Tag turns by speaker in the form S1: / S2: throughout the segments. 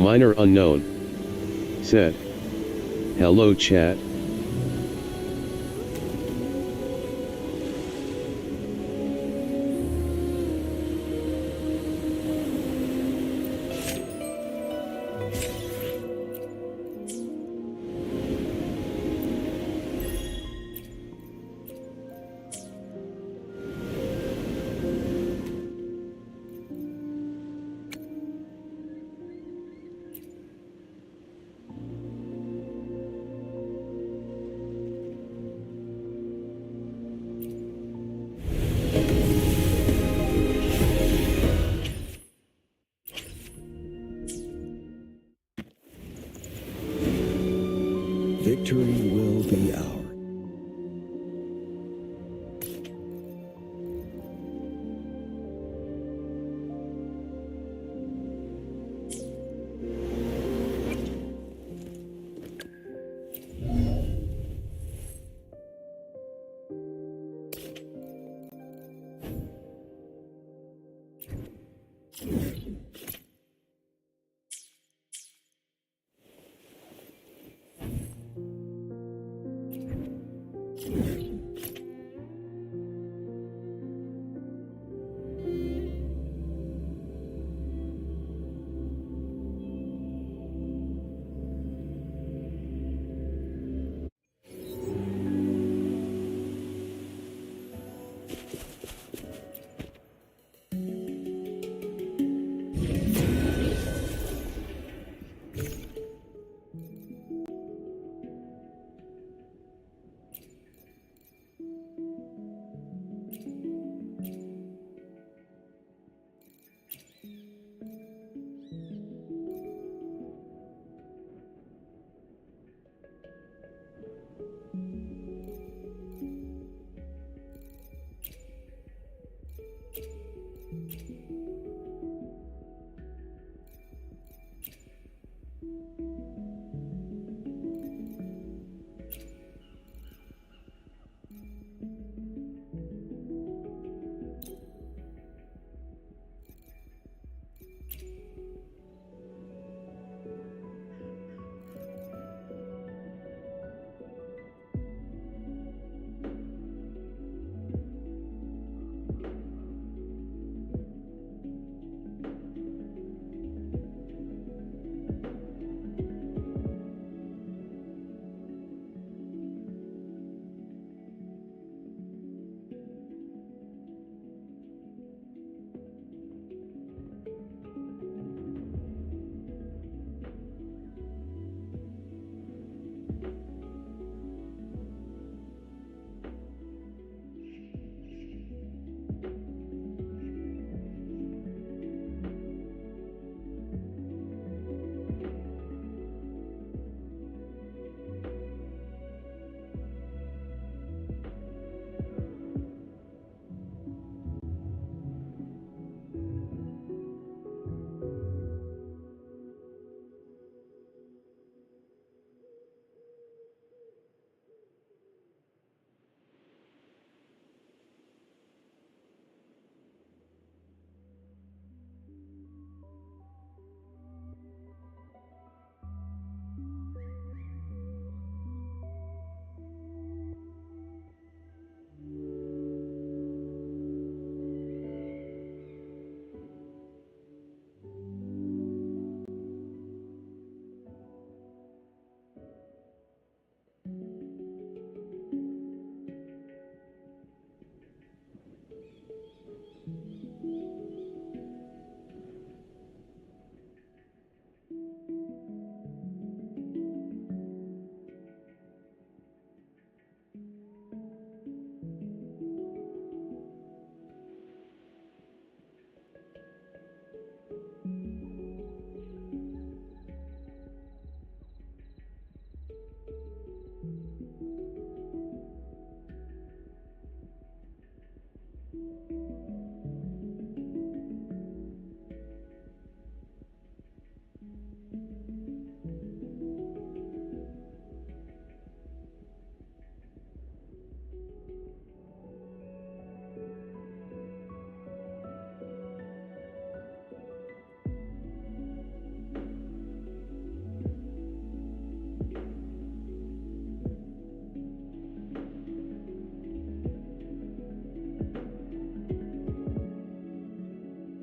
S1: Minor unknown. Said. Hello chat.
S2: Victory will be ours.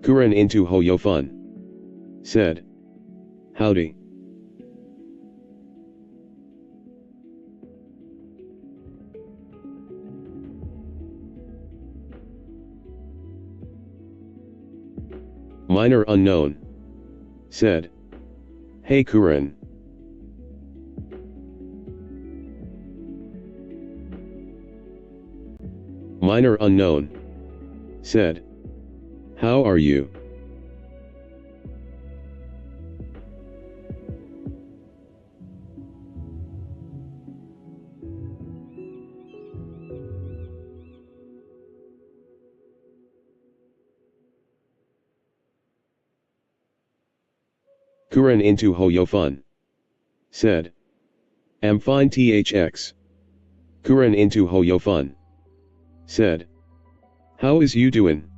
S1: Kuren into Hoyo Fun. Said. Howdy. Minor unknown. Said. Hey Kuren. Minor unknown. Said. How are you? Kuren into Hoyo Fun. Said. Am fine thx. Kuren into Hoyo Fun. Said. How is you doin'?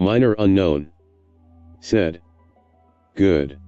S1: Minor unknown. Said. Good.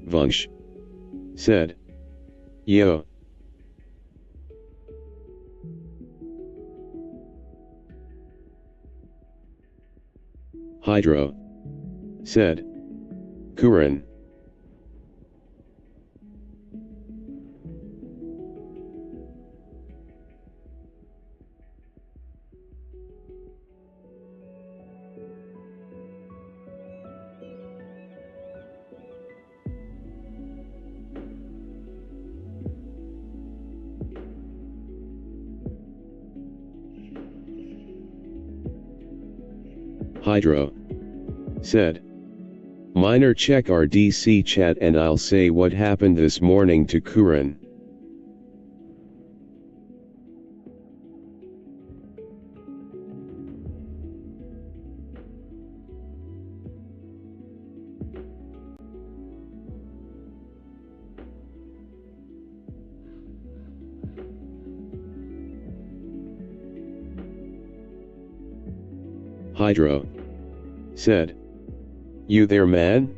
S1: Vunsh said, "Yo." Hydro said, "Kurin." Hydro said, "Miner, check our DC chat and I'll say what happened this morning to Kurin." Hydro said, "You there, man?"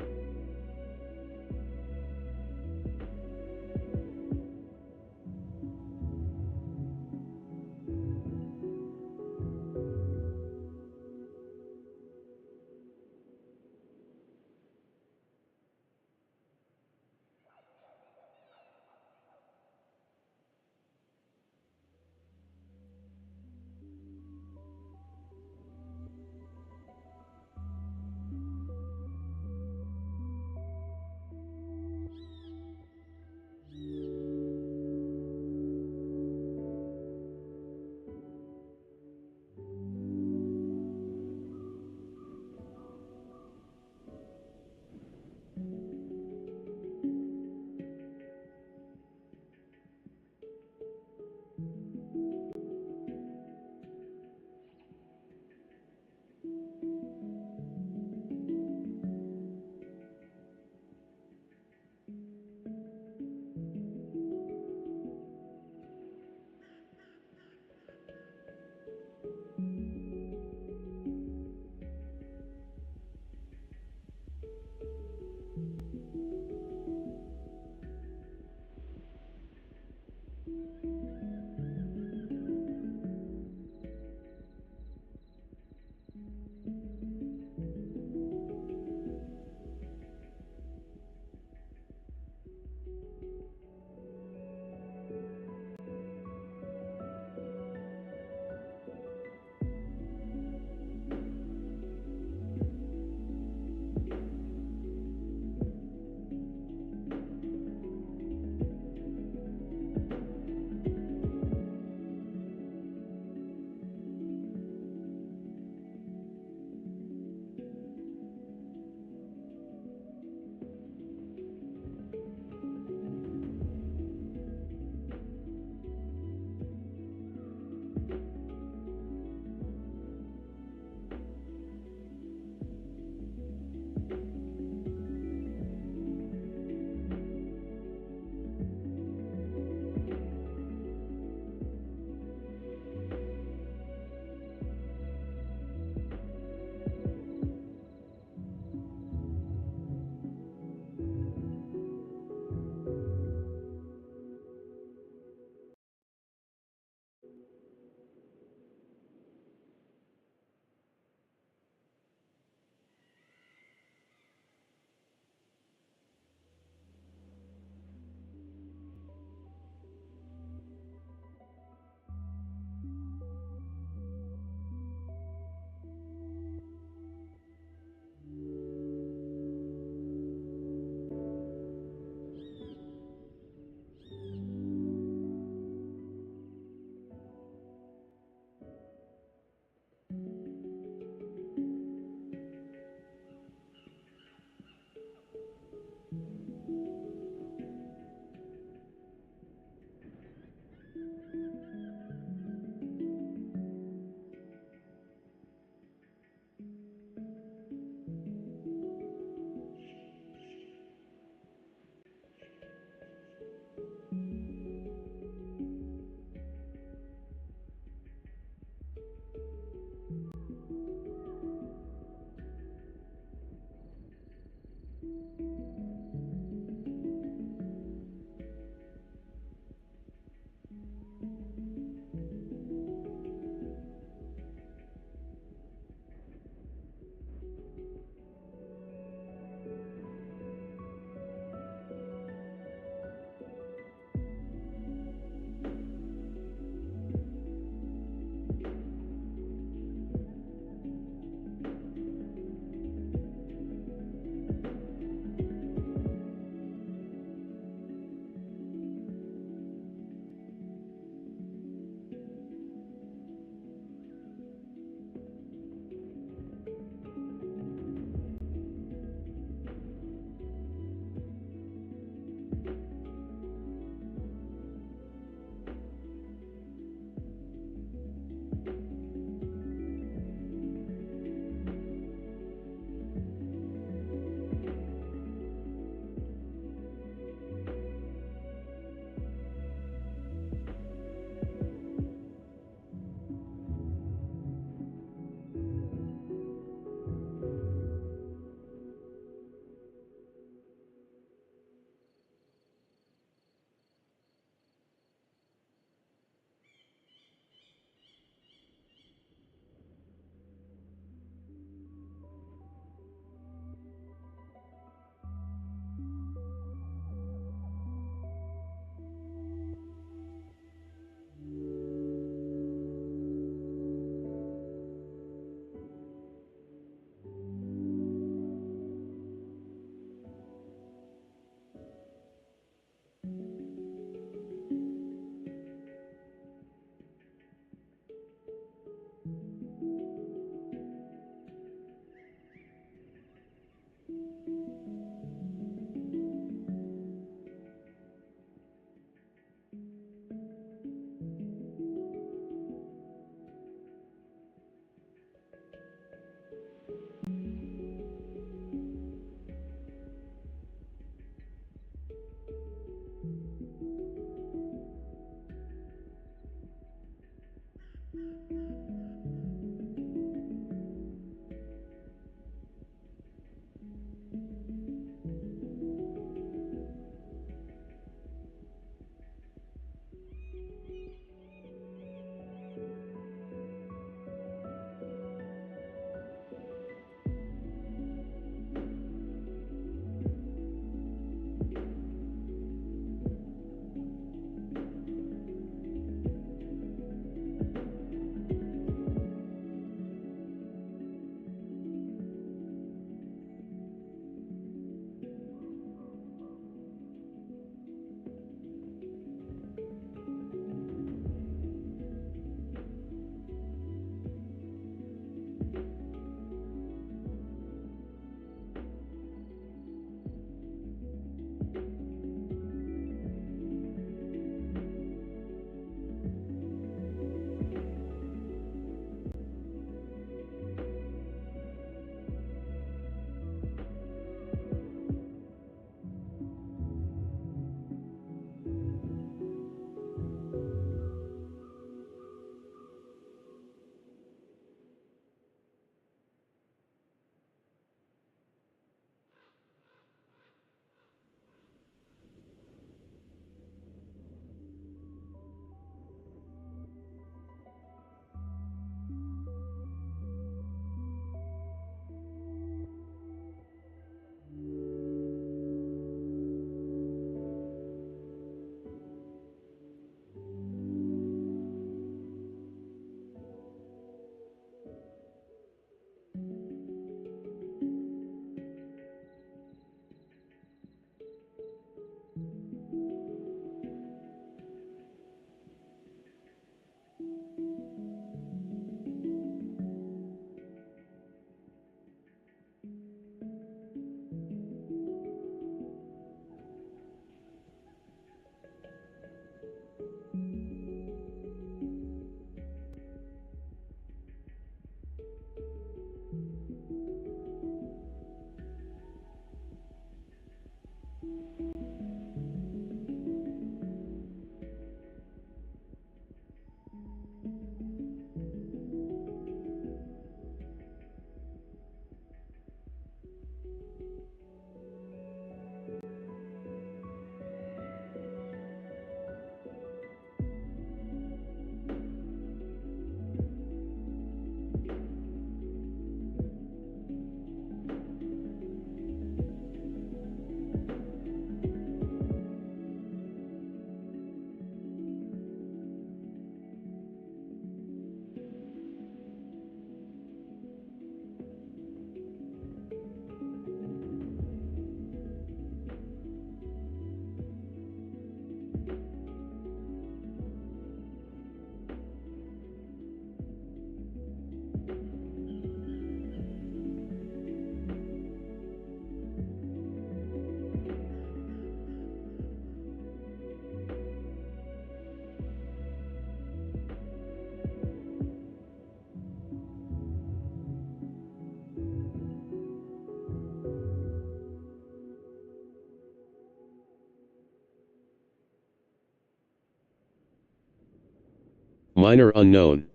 S1: Minor unknown.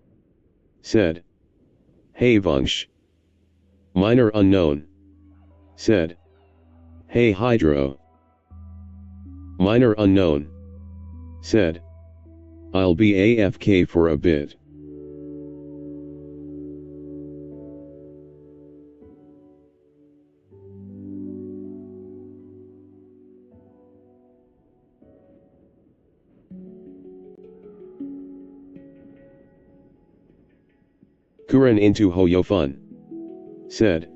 S1: Said. Hey Vansh. Minor unknown. Said. Hey Hydro. Minor unknown. Said. I'll be AFK for a bit. Kuran into Hoyofun. Said.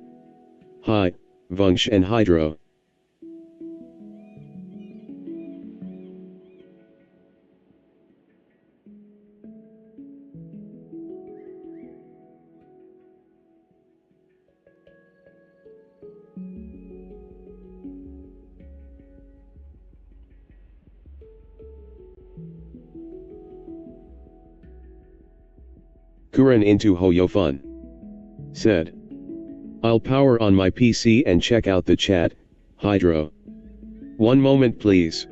S1: Hi, Vunsh and Hydro. Kuran into Hoyofun. Said. I'll power on my PC and check out the chat, Hydro. One moment please.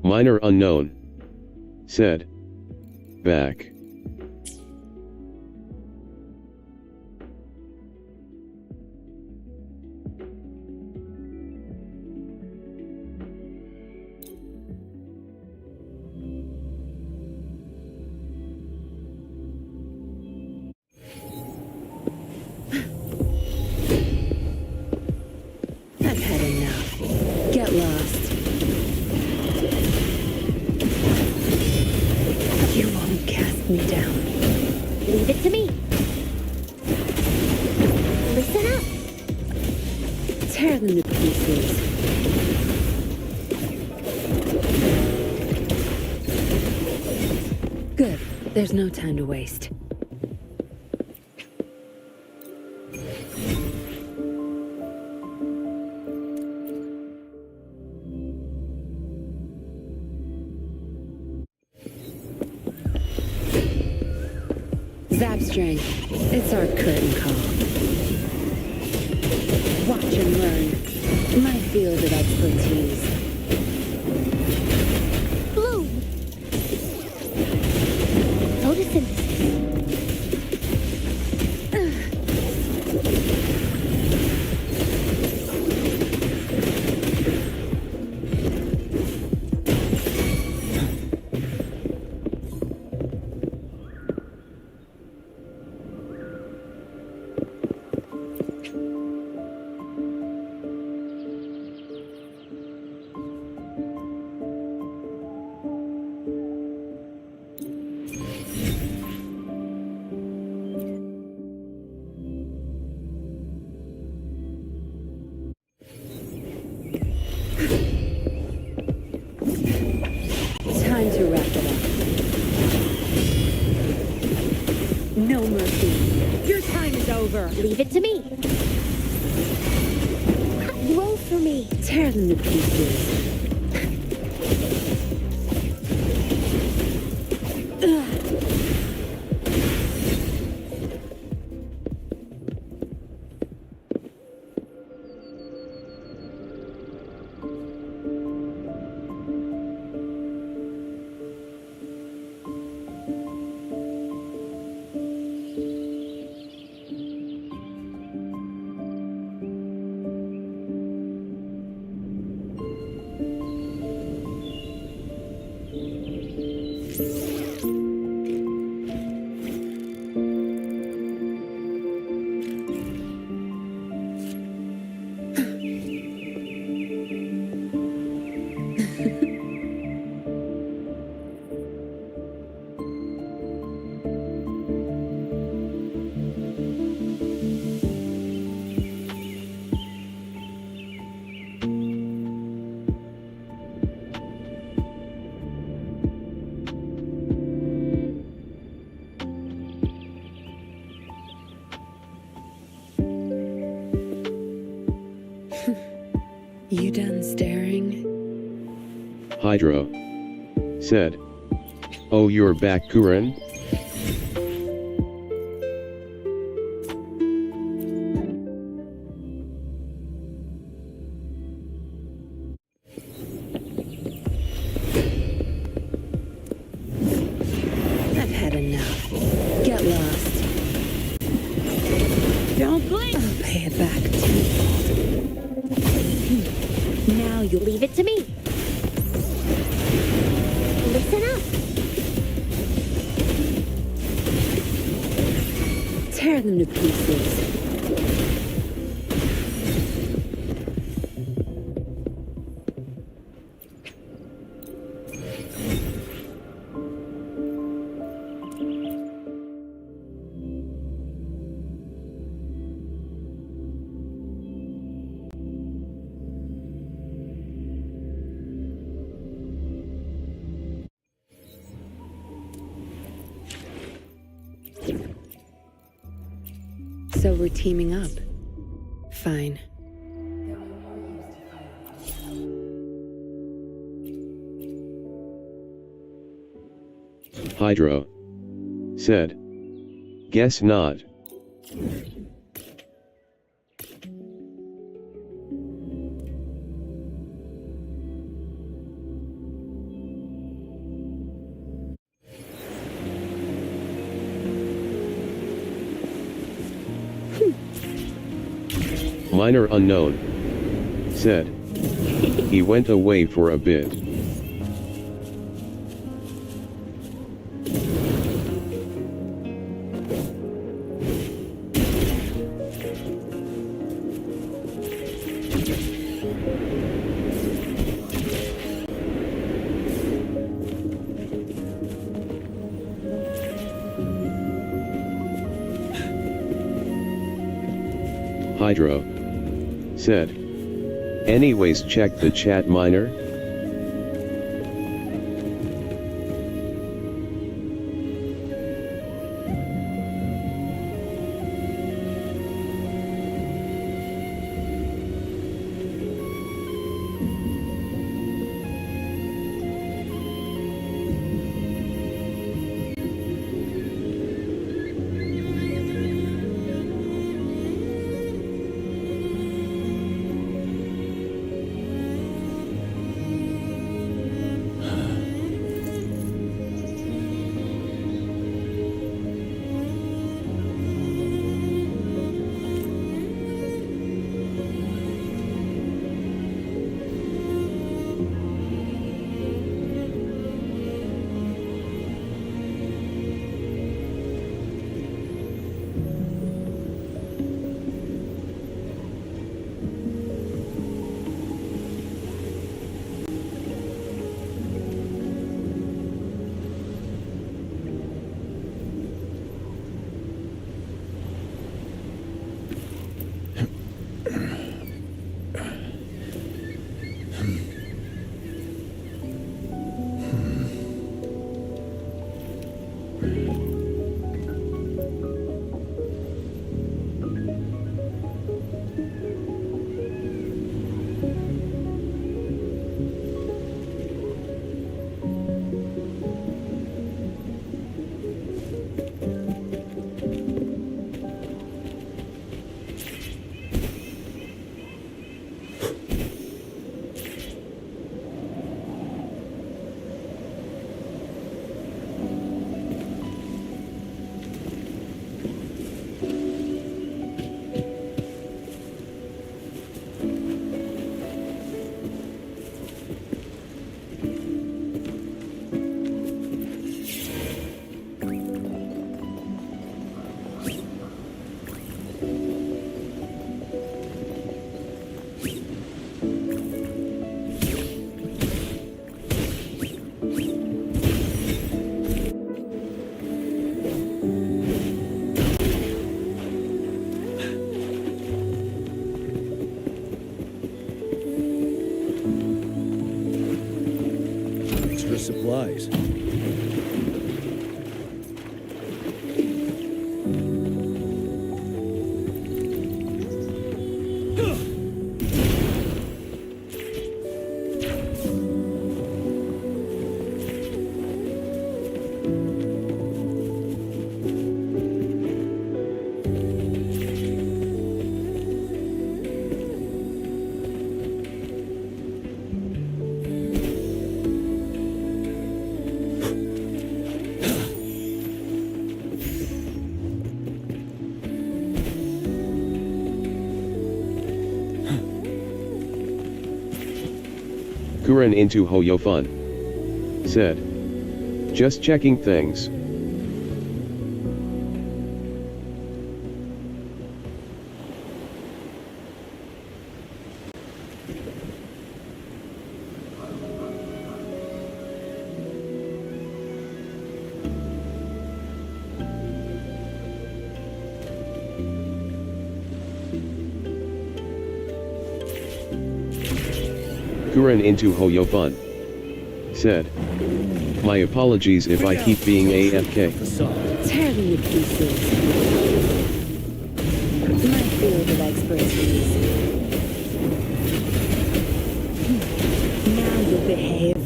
S1: Minor unknown. Said. Back.
S3: I've had enough. Get lost. You won't cast me down.
S4: Leave it to me. Listen up.
S3: Tear them to pieces. Good. There's no time to waste. Zapstring, it's our curtain call. Watch and learn. My field of expertise.
S4: Bloom. Photosynthesis.
S3: Time to wrap it up. No mercy. Your time is over.
S4: Leave it to me. Roll for me.
S3: Tear them to pieces. You done staring?
S1: Hydro. Said. Oh, you're back, Kuren?
S3: I've had enough. Get lost. Don't blink! I'll pay it back tenfold. Now you'll
S4: Leave it to me. Listen up.
S3: tear them to pieces. So we're teaming up. Fine.
S1: Hydro said. Guess not. Minor unknown. Said. He went away for a bit. Hydro. Said. Anyways, check the chat, Minor.
S2: Supplies.
S1: Kuren into Hoyofun. Said. Just checking things. Kuren into Hoyofun. Said. My apologies if I keep being AFK.
S3: Tear me to pieces. My field of expertise. Now you'll behave.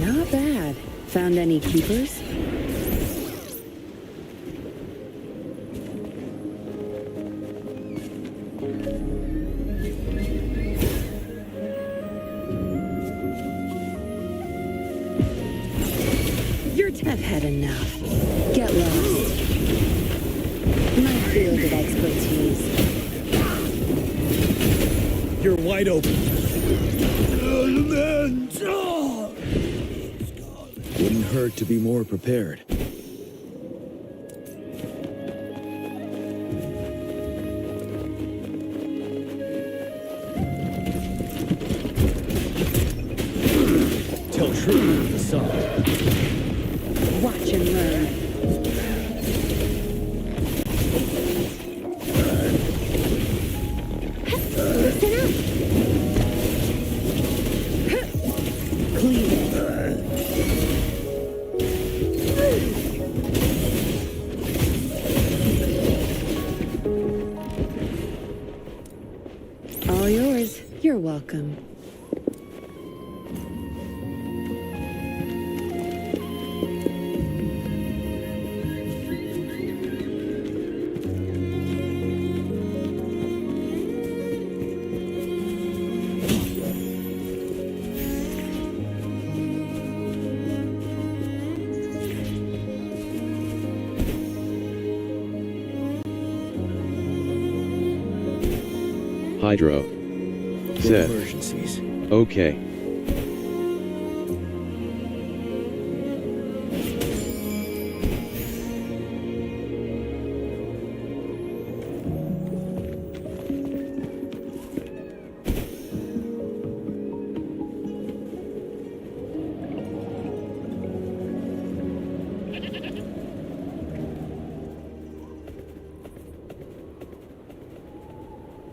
S3: Not bad. Found any keepers? I've had enough. Get lost. My field of expertise.
S2: You're wide open. Wouldn't hurt to be more prepared. Tell truth with the sun.
S3: Watch and learn.
S4: Listen up.
S3: Clean it. All yours. You're welcome.
S1: Hydro. Said.
S2: Emergencies.
S1: Okay.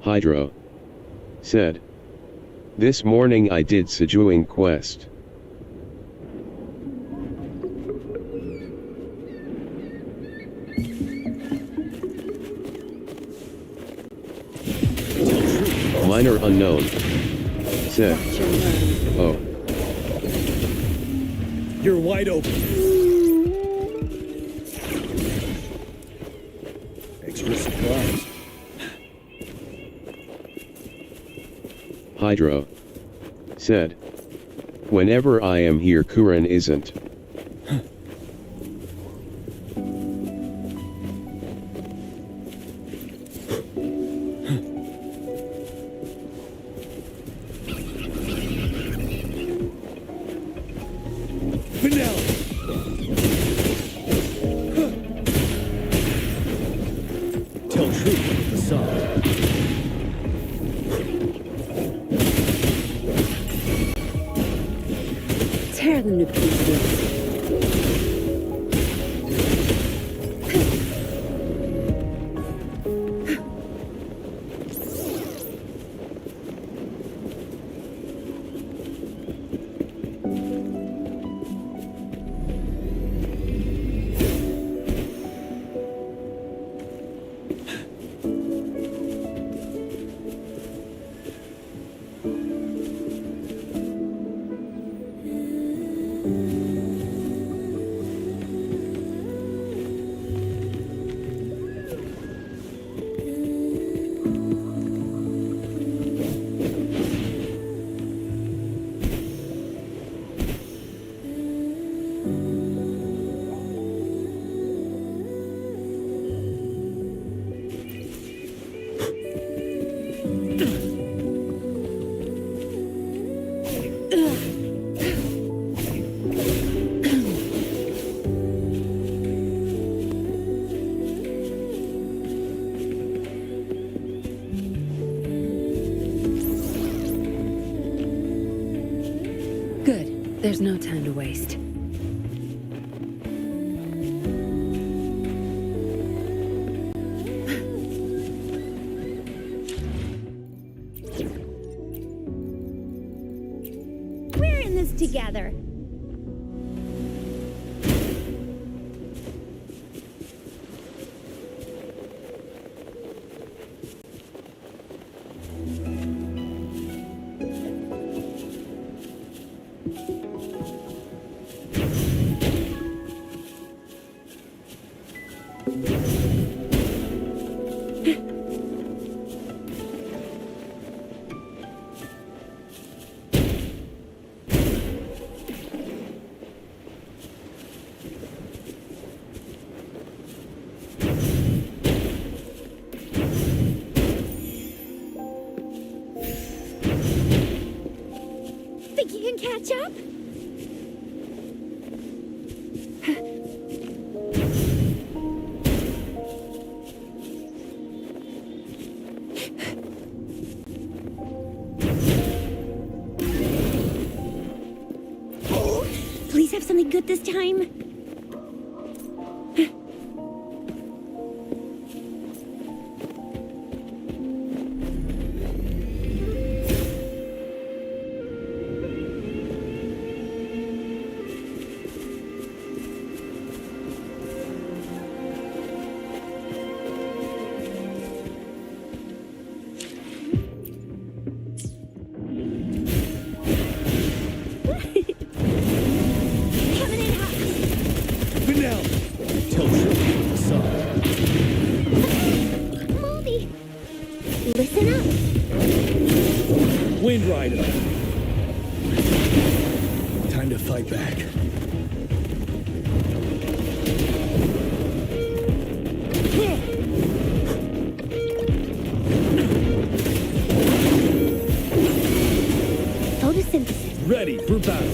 S1: Hydro. Said. This morning I did Sejuing quest. Minor unknown. Said.
S3: Watch and learn.
S1: Oh.
S2: You're wide open. Extra supplies.
S1: Hydro. Said. Whenever I am here Kuren isn't.
S2: Vanilla. Tell truth with the sun.
S3: Tear them to pieces. Good. There's no time to waste.
S4: We're in this together. catch up? Oh, please have something good this time. Coming in hot.
S2: Finale. Tell truth to the sun.
S4: Moldy. Listen up.
S2: Wind Rider. Time to fight back.
S4: Photosynthesis.
S2: Ready for battle.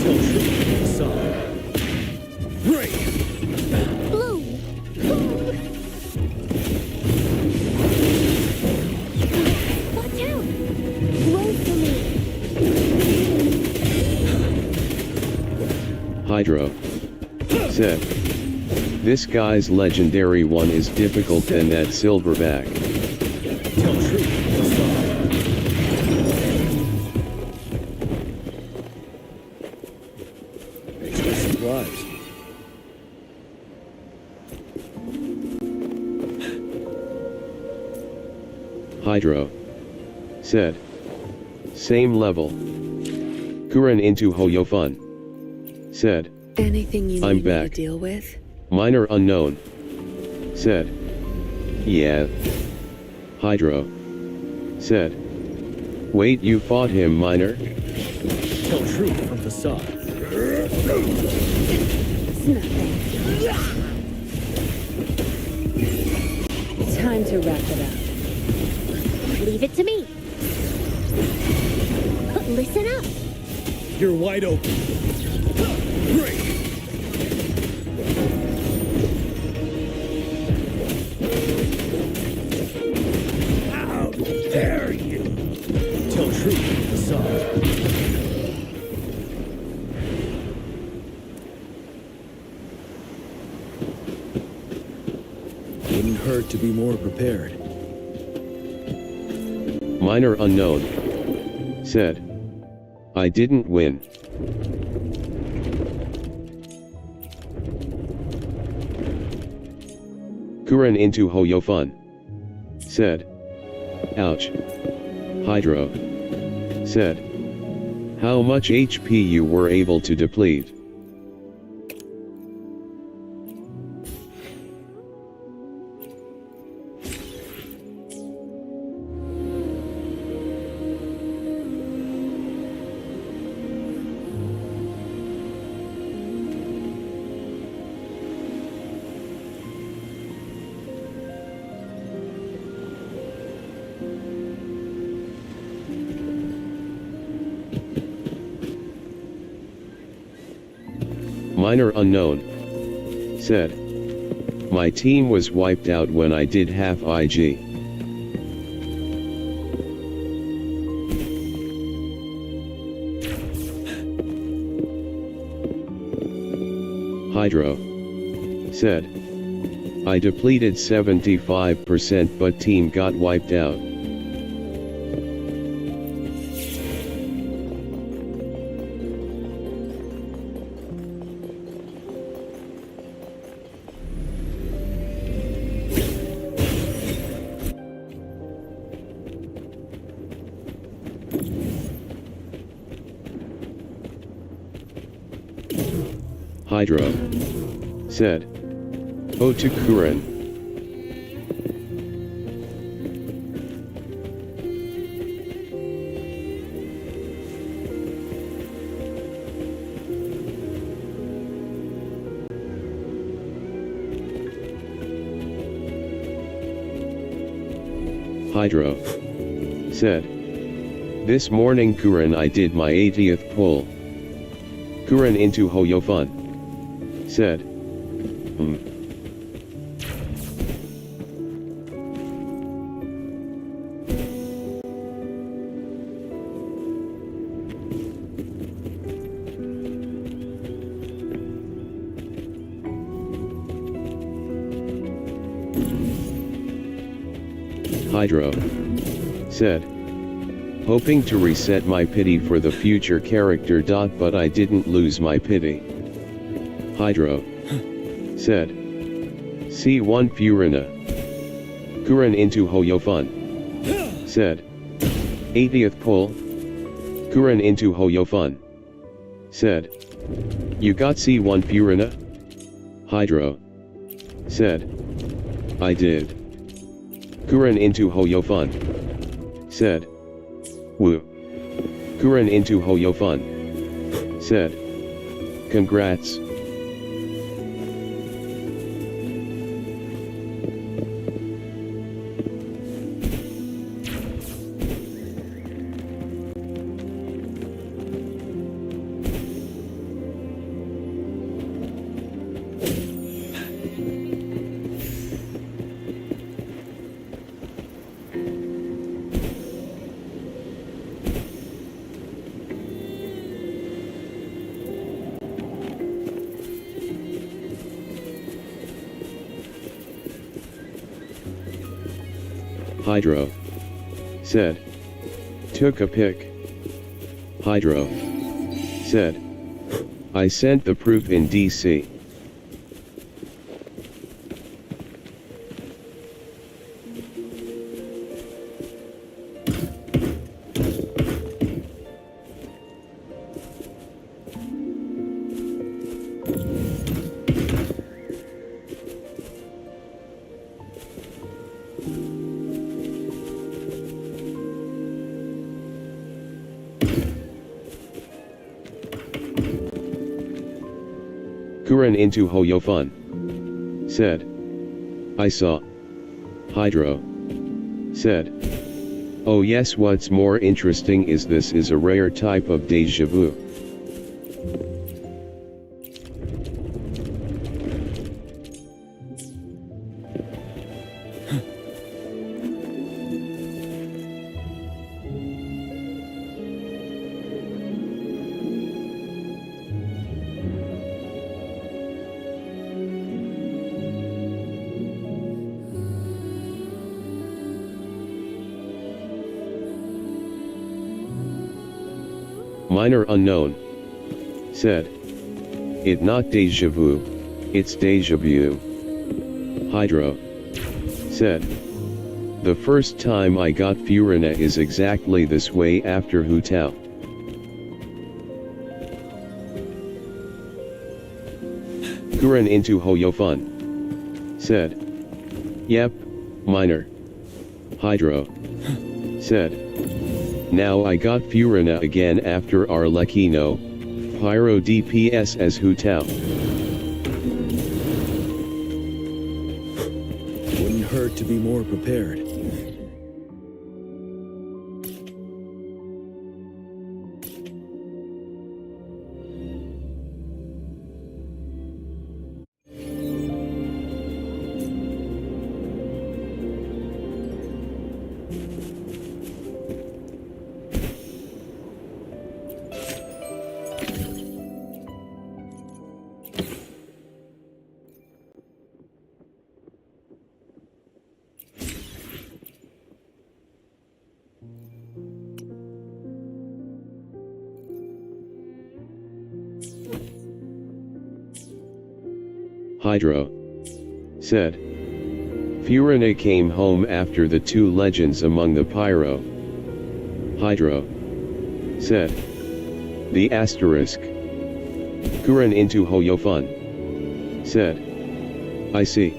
S2: Tell truth to the sun. Break.
S4: Bloom. Watch out. Roll for me.
S1: Hydro said, "This guy's legendary one is difficult than that silverback."
S2: Tell truth to the sun. Extra supplies.
S1: Hydro said, "Same level." Kuren into Hoyofun said,
S3: Anything you
S1: I'm
S3: need me to
S1: back.
S3: deal with?
S1: "Minor unknown," said, "Yeah." Hydro said, "Wait, you fought him, Minor?"
S2: Tell truth from facade.
S3: It's nothing. Time to wrap it up.
S4: Leave it to me. Listen up.
S2: You're wide open. Break. How dare you? Tell truth to the sun. Wouldn't hurt to be more prepared.
S1: Minor unknown said, "I didn't win." Kuren into Hoyofun said, "Ouch." Hydro said, "How much HP you were able to deplete?" Minor unknown said, "My team was wiped out when I did half IG." Hydro said, "I depleted 75% but team got wiped out." Hydro said, "Oh to Kuren." Hydro said, This morning Kuran I did my 80th pull. Kuran into Hoyofun. Said. Hydro. Said. Hoping to reset my pity for the future character. But I didn't lose my pity. Hydro. Said. C1 Furina. Kuran into Hoyofun. Said. 80th pull. Kuran into Hoyofun. Said. You got C1 Furina? Hydro. Said. I did. Kuran into Hoyofun. Said. Woo. Kuran into Hoyofun. Said. Congrats. Hydro. Said. Took a pic. Hydro. Said. I sent the proof in DC. Kuran into Hoyofun. Said. I saw. Hydro. Said. Oh yes, what's more interesting is this is a rare type of deja vu. Minor unknown. Said. It not deja vu, it's deja vu. Hydro. Said. The first time I got Furina is exactly this way after Hutao. Kuran into Hoyofun. Said. Yep, minor. Hydro. Said. Now I got Furina again after Arlecchino, Pyro DPS as Hutao.
S2: Wouldn't hurt to be more prepared.
S1: Hydro. Said. Furina came home after the two legends among the Pyro. Hydro. Said. The asterisk. Kuran into Hoyofun. Said. I see.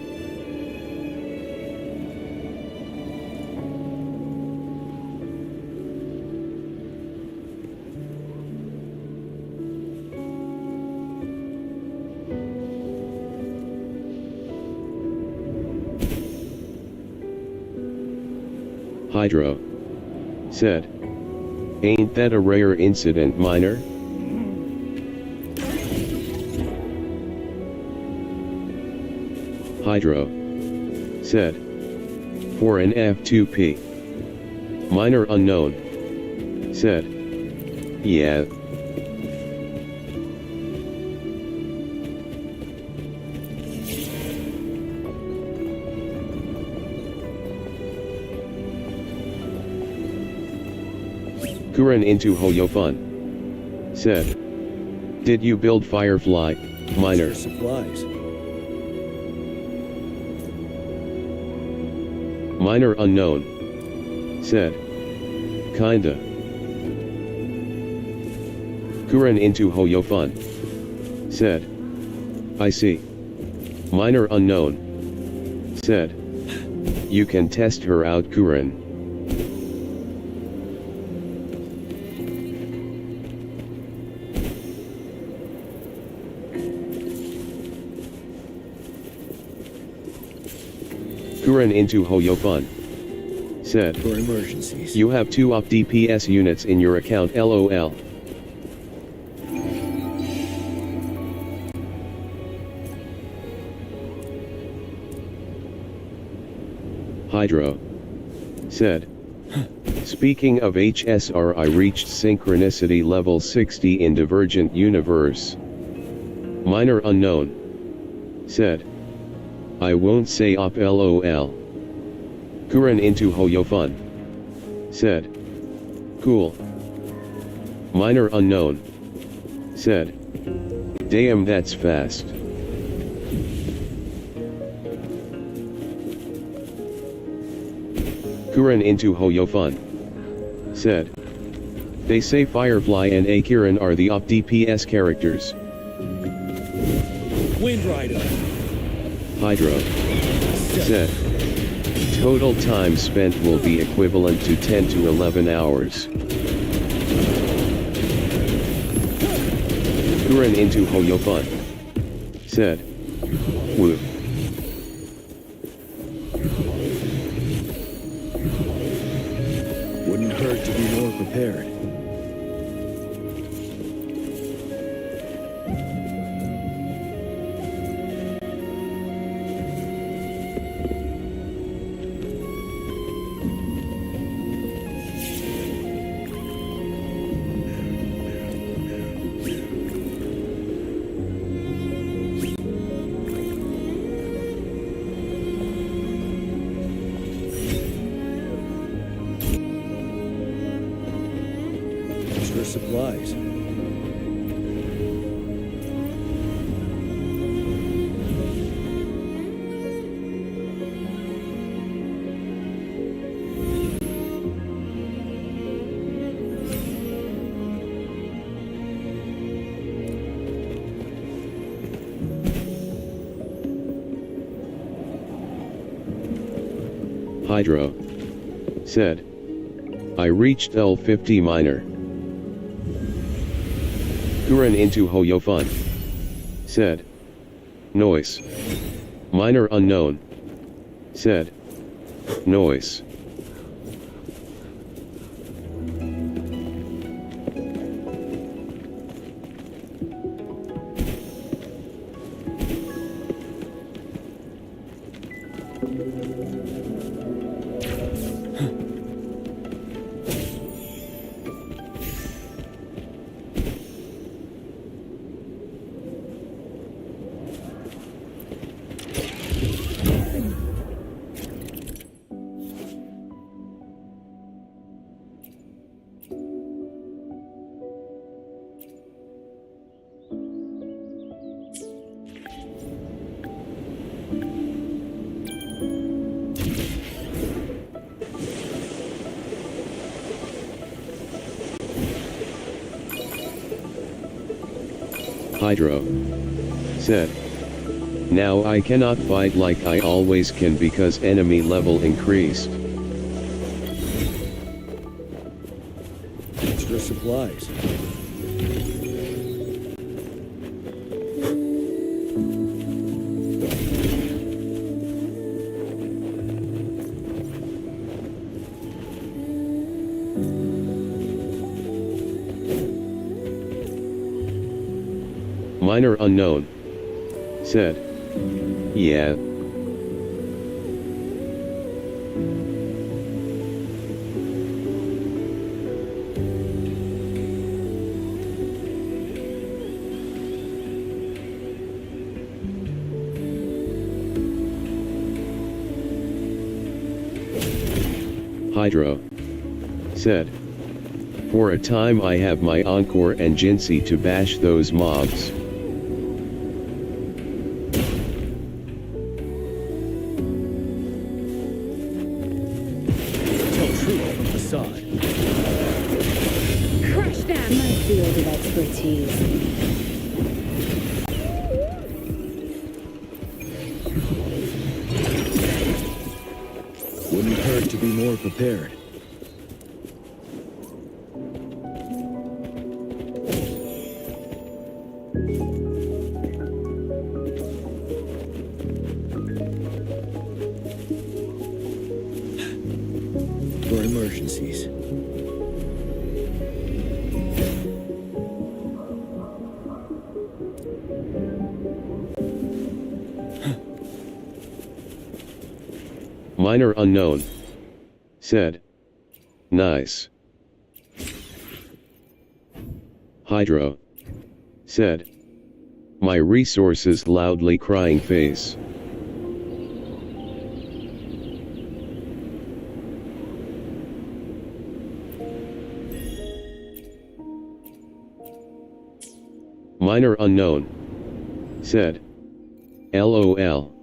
S1: Hydro. Said. Ain't that a rare incident, Miner? Hydro said. For an F2P. Miner unknown said. Yeah. Kuren into Hoyofun said. Did you build Firefly, Miner?
S2: Supplies.
S1: Miner unknown said. Kinda. Kuren into Hoyofun said. I see. Miner unknown said. You can test her out, Kuren. Kuren into Hoyofun said.
S2: For emergencies.
S1: You have 2 op DPS units in your account, LOL. Hydro said. Speaking of HSR, I reached synchronicity level 60 in Divergent Universe. Miner unknown said. I won't say op LOL. Kuren into Hoyofun said. Cool. Miner unknown said. Damn, that's fast. Kuren into Hoyofun said. They say Firefly and Akiran are the op DPS characters.
S2: Wind Rider.
S1: Hydro said. Total time spent will be equivalent to 10 to 11 hours. Kuren into Hoyofun said. Woo.
S2: Wouldn't hurt to be more prepared. Extra supplies.
S1: Hydro said. I reached L50 Miner. Kuren into Hoyofun said. Noise. Miner unknown said. Noise. Hydro said. Now I cannot fight like I always can because enemy level increased.
S2: Extra supplies.
S1: Minor unknown. Said. Yeah. Hydro. Said. For a time I have my Encore and Jinsei to bash those mobs.
S2: Tell truth from facade.
S3: Crush them! My field of expertise.
S2: Wouldn't hurt to be more prepared. For emergencies.
S1: Minor unknown. Said. Nice. Hydro. Said. My resources loudly crying face. Minor unknown. Said. LOL.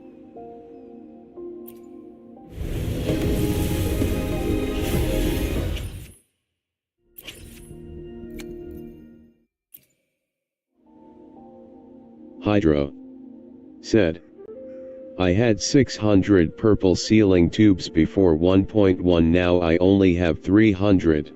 S1: Hydro. Said. I had 600 purple sealing tubes before 1.1, now I only have 300.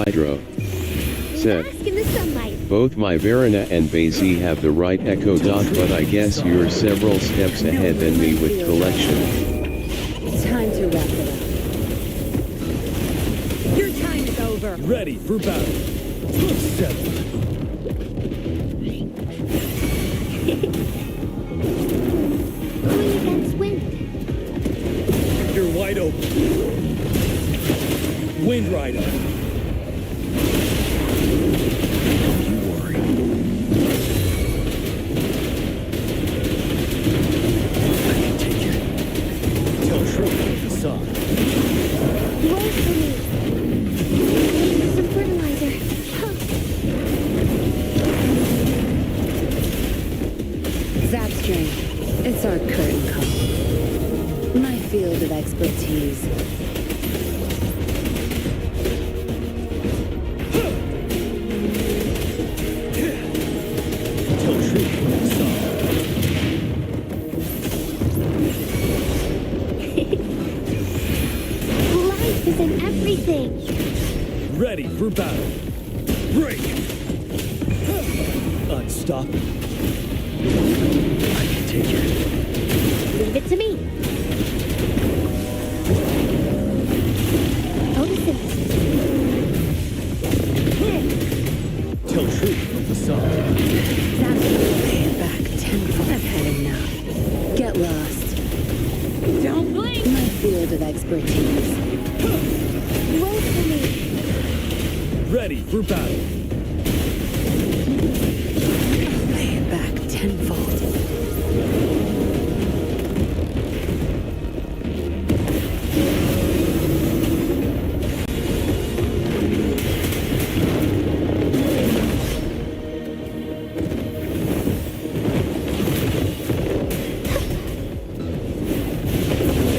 S1: Hydro said,
S4: Bask in the sunlight.
S1: both my Verena and Basie have the right Echo Dot, but I guess you're several steps ahead than me with collection.
S3: Time to wrap it up.
S4: Your time is over.
S2: Ready for battle. Settle.
S4: Queen against wind.
S2: You're wide open. Wind Rider. Don't you worry. I can take it. Tell Shrew the facade.
S4: Roll for me. Some fertilizer. Huh.
S3: Zapstring. It's our curtain call. My field of expertise.
S2: Tell Shrew the facade.
S4: Life is in everything.
S2: Ready for battle. Break. Unstoppable. I can take it.
S4: Leave it to me. Photosynthesis.
S2: Tell Shrew the facade.
S3: Pay it back tenfold. I've had enough. Get lost.
S4: Don't blink.
S3: My field of expertise.
S4: Roll for me.
S2: Ready for battle.
S3: Pay it back tenfold.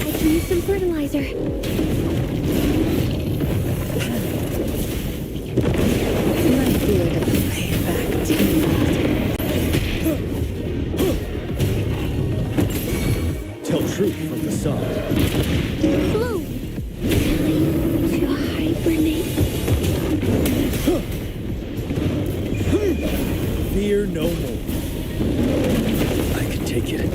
S4: I can use some fertilizer.
S3: My field of pay it back tenfold.
S2: Tell Shrew from facade.
S4: Bloom. Time to hibernate.
S2: Fear no more. I can take it.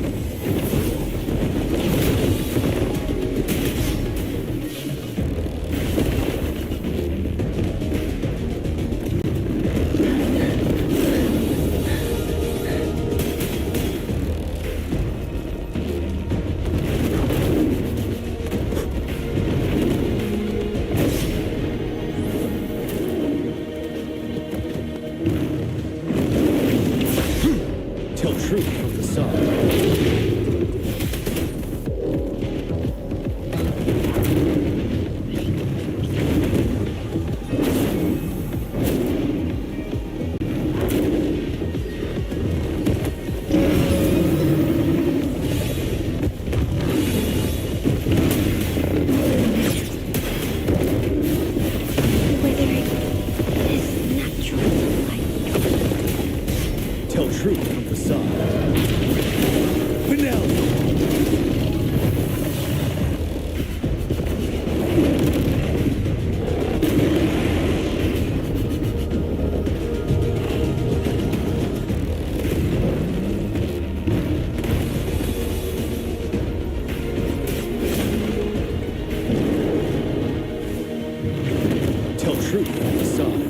S2: Tell Shrew from facade.
S4: Withering is natural life.
S2: Tell Shrew from facade. Finale. Tell Shrew from facade.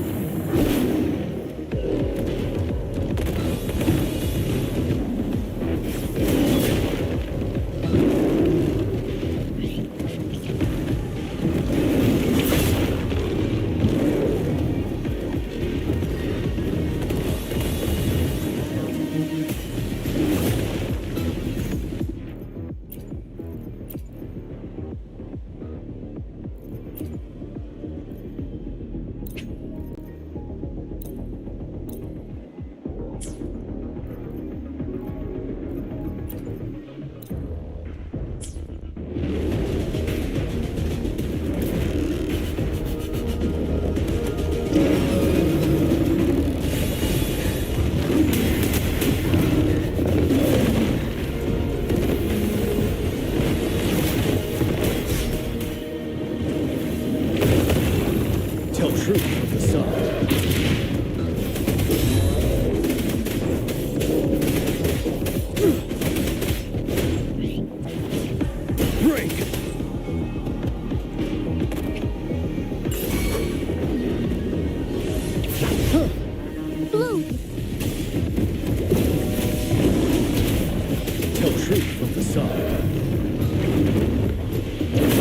S2: facade.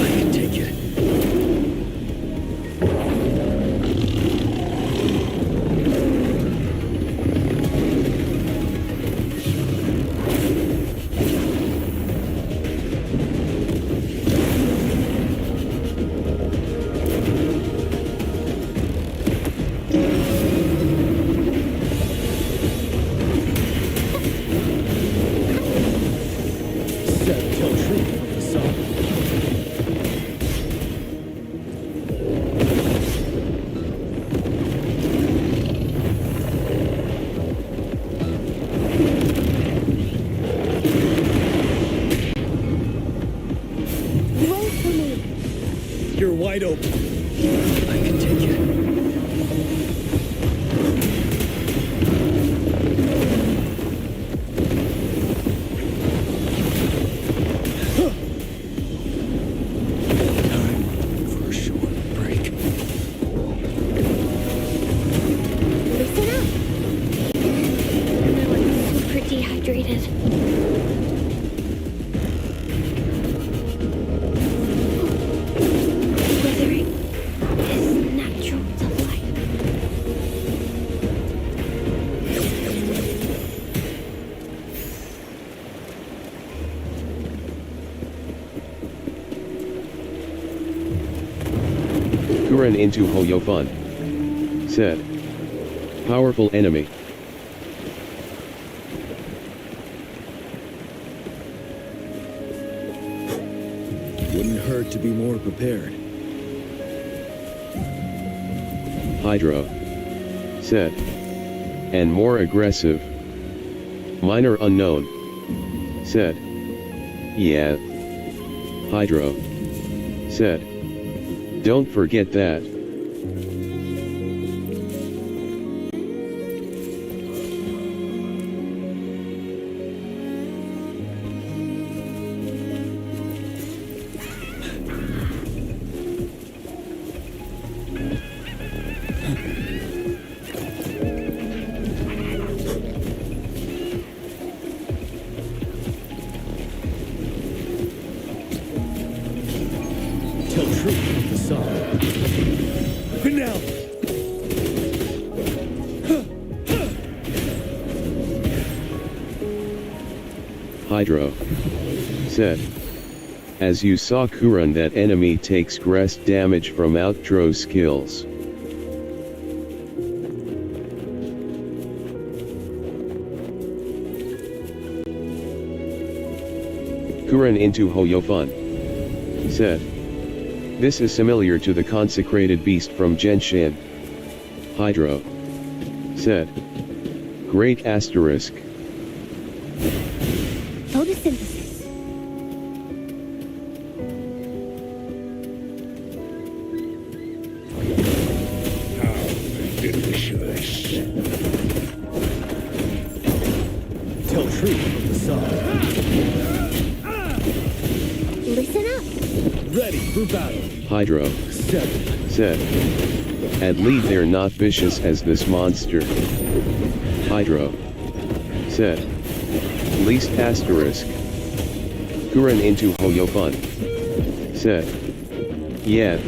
S2: I can take it. You're wide open. I can take it. Time for a short break.
S4: Listen up. Now I'm super dehydrated. Weathering is natural delight.
S1: Kuren into Hoyofun. Said. Powerful enemy.
S2: Wouldn't hurt to be more prepared.
S1: Hydro. Said. And more aggressive. Minor unknown. Said. Yeah. Hydro. Said. Don't forget that.
S2: Tell truth from facade. And now.
S1: Hydro. Said. As you saw Kuren, that enemy takes rest damage from outro skills. Kuren into Hoyofun. Said. This is familiar to the consecrated beast from Genshin. Hydro. Said. Great asterisk.
S4: Photosynthesis.
S2: Tell truth from facade.
S4: Listen up.
S2: Ready for battle.
S1: Hydro.
S2: 7.
S1: Said. At least they're not vicious as this monster. Hydro. Said. Least asterisk. Kuren into Hoyofun. Said. Yeah.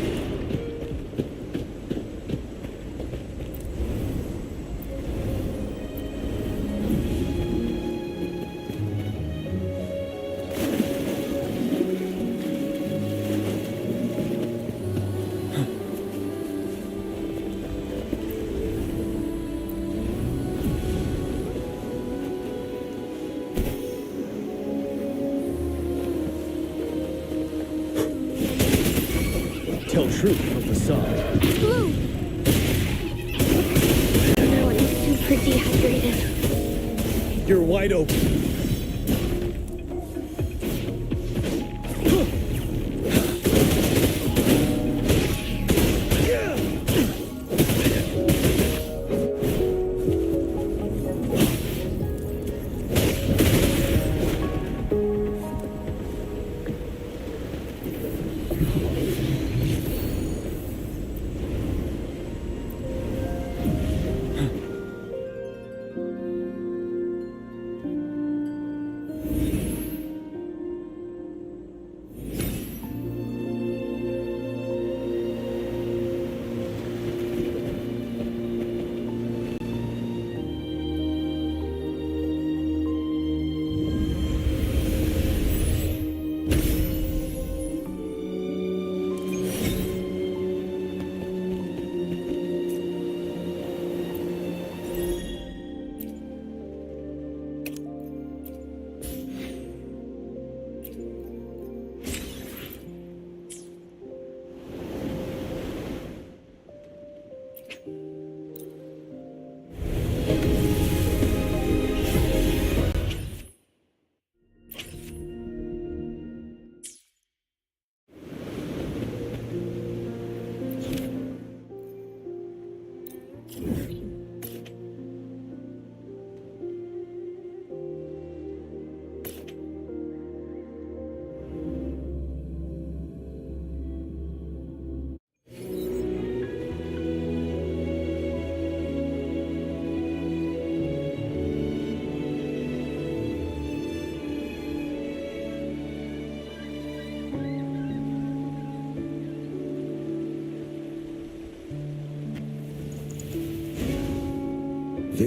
S2: Tell truth from facade.
S4: Blue. Now I'm super dehydrated.
S2: You're wide open.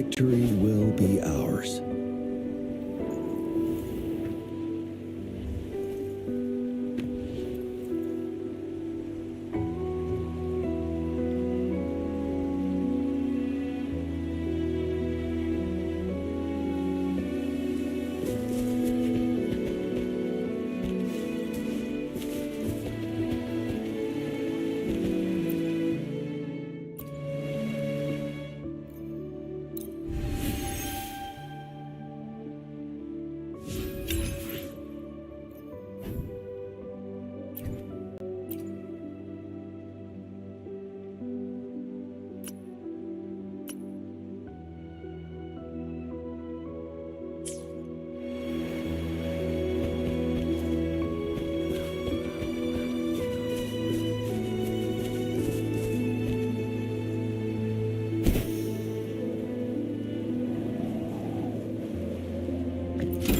S2: victory will be ours.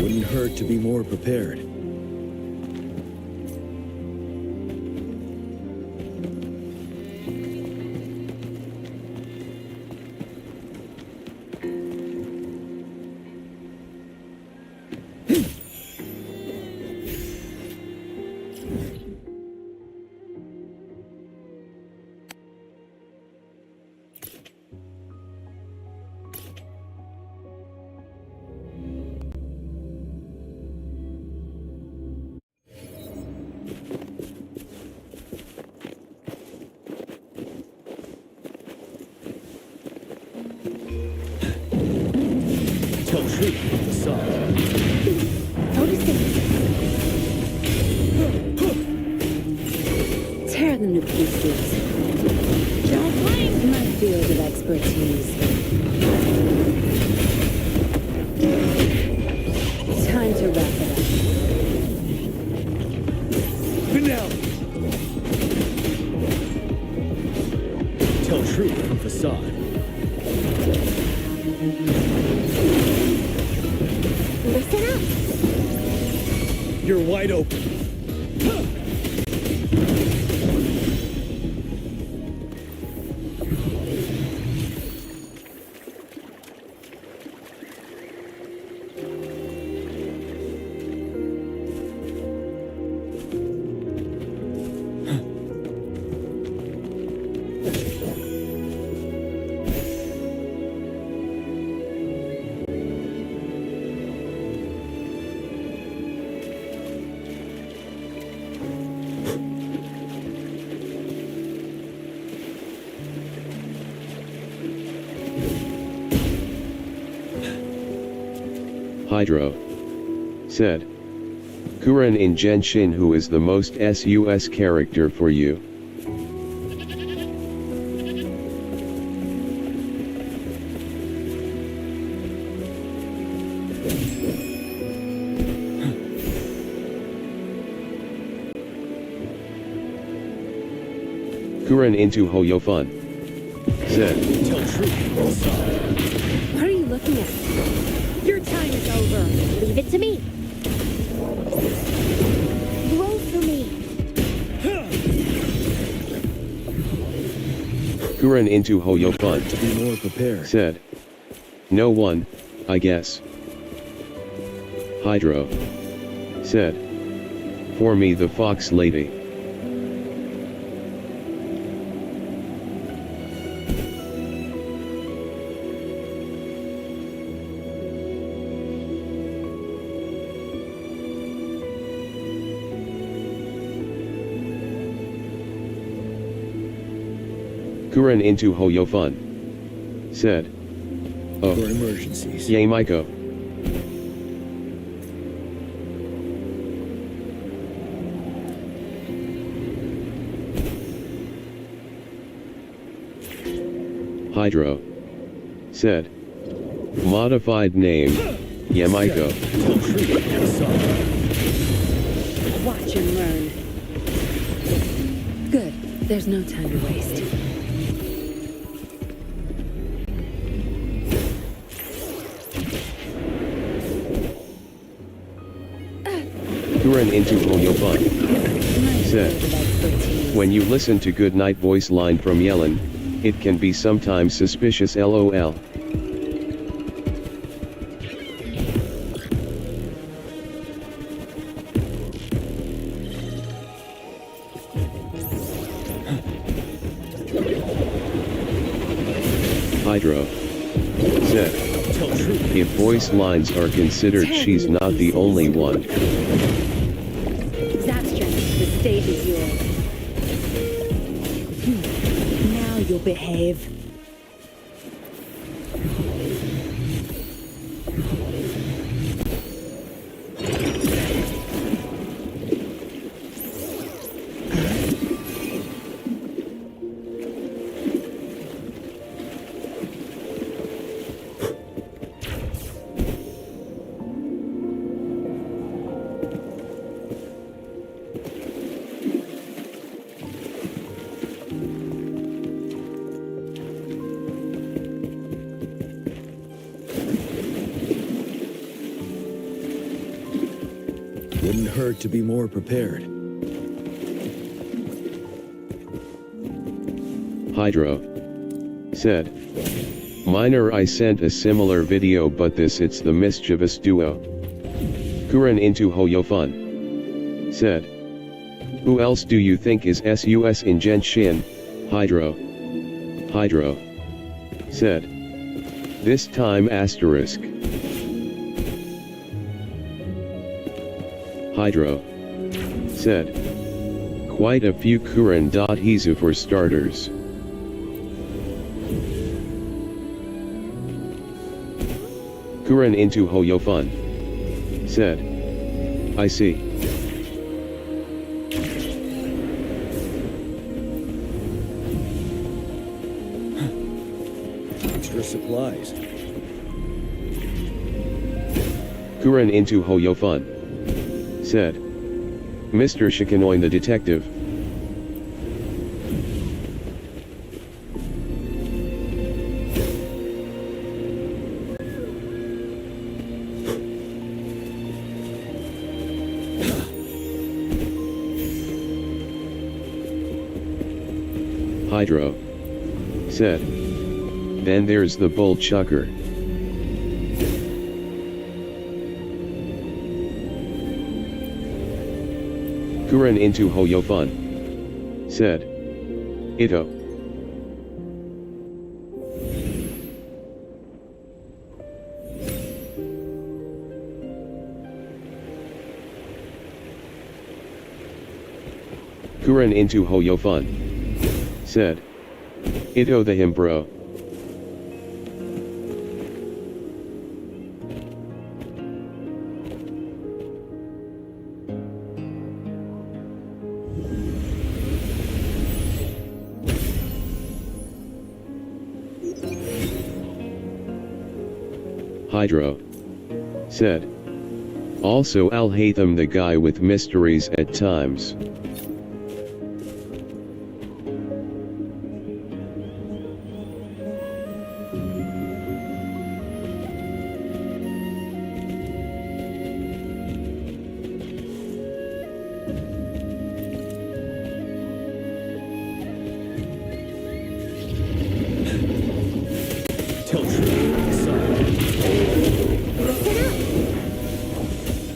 S2: Wouldn't hurt to be more prepared. Tell truth with the sun.
S4: Notice it.
S3: Tear them to pieces.
S4: Don't blink.
S3: My field of expertise. Time to wrap it up.
S2: Finale. Tell truth from facade.
S4: Listen up.
S2: You're wide open.
S1: Hydro said. Kuren in Genshin, who is the most sus character for you? Kuren into Hoyofun said.
S2: Tell truth from facade.
S3: What are you looking at?
S4: Your time is over. Leave it to me. Roll for me.
S1: Kuren into Hoyofun
S2: To be more prepared.
S1: said. No one, I guess. Hydro said. For me, the fox lady. Kuren into Hoyofun said. Oh,
S2: For emergencies.
S1: yay Maiko. Hydro said. Modified name, Yamaiko.
S2: Tell truth from facade.
S3: Watch and learn. Good. There's no time to waste.
S1: Kuren into Hoyofun
S3: My
S1: said.
S3: field of expertise.
S1: When you listen to Goodnight voice line from Yellen, it can be sometimes suspicious lol. Hydro said,
S2: Tell truth.
S1: if voice lines are considered, she's not the only one.
S3: Zapstran, the stage is yours.
S4: Now you'll behave.
S2: Wouldn't hurt to be more prepared.
S1: Hydro said, Minor, I sent a similar video, but it's the mischievous duo. Kuren into Hoyofun said, who else do you think is sus in Genshin? Hydro said, this time asterisk. Hydro said, quite a few Kuren.Hizu for starters. Kuren into Hoyofun said, I see.
S2: Extra supplies.
S1: Kuren into Hoyofun said, Mr. Shikanoin the detective. Hydro said, then there's the bull chucker. Kuren into Hoyofun said, Ito. Kuren into Hoyofun said, Ito the him bro. Hydro said, also I'll hate them, the guy with mysteries at times.
S2: Tell truth.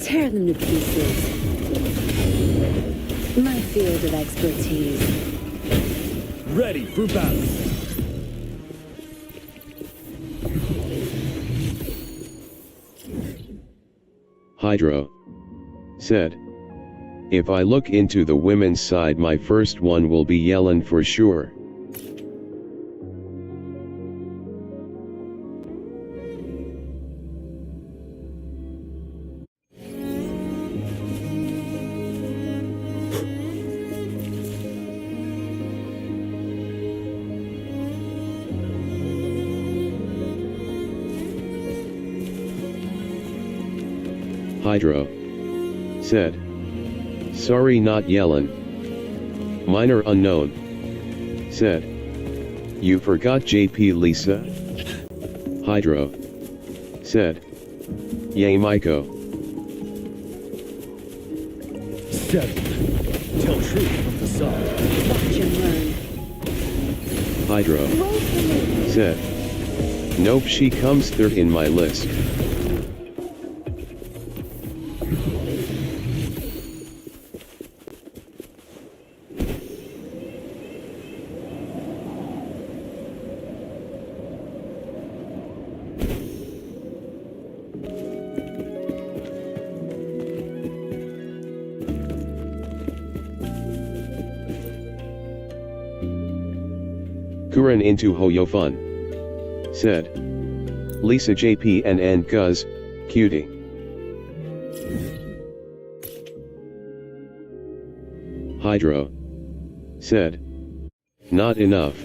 S3: Tear them to pieces. My field of expertise.
S2: Ready for battle.
S1: Hydro said, if I look into the women's side, my first one will be Yellen for sure. Hydro said, sorry, not Yellen. Minor unknown said, you forgot JP Lisa? Hydro said, yay Maiko.
S2: 7. Tell truth from the side.
S3: Watch and learn.
S1: Hydro said, nope, she comes third in my list. Kuren into Hoyofun. Said. Lisa JPNN Guz, cutie. Hydro. Said. Not enough.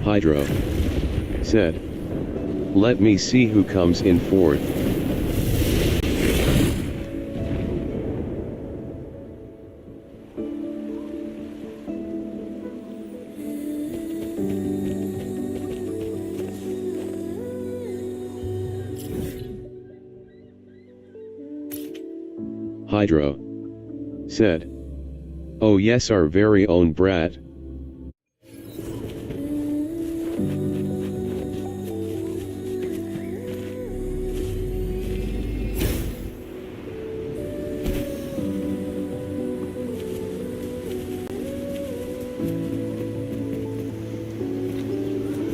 S1: Hydro. Said. Let me see who comes in fourth. Hydro. Said. Oh yes, our very own brat.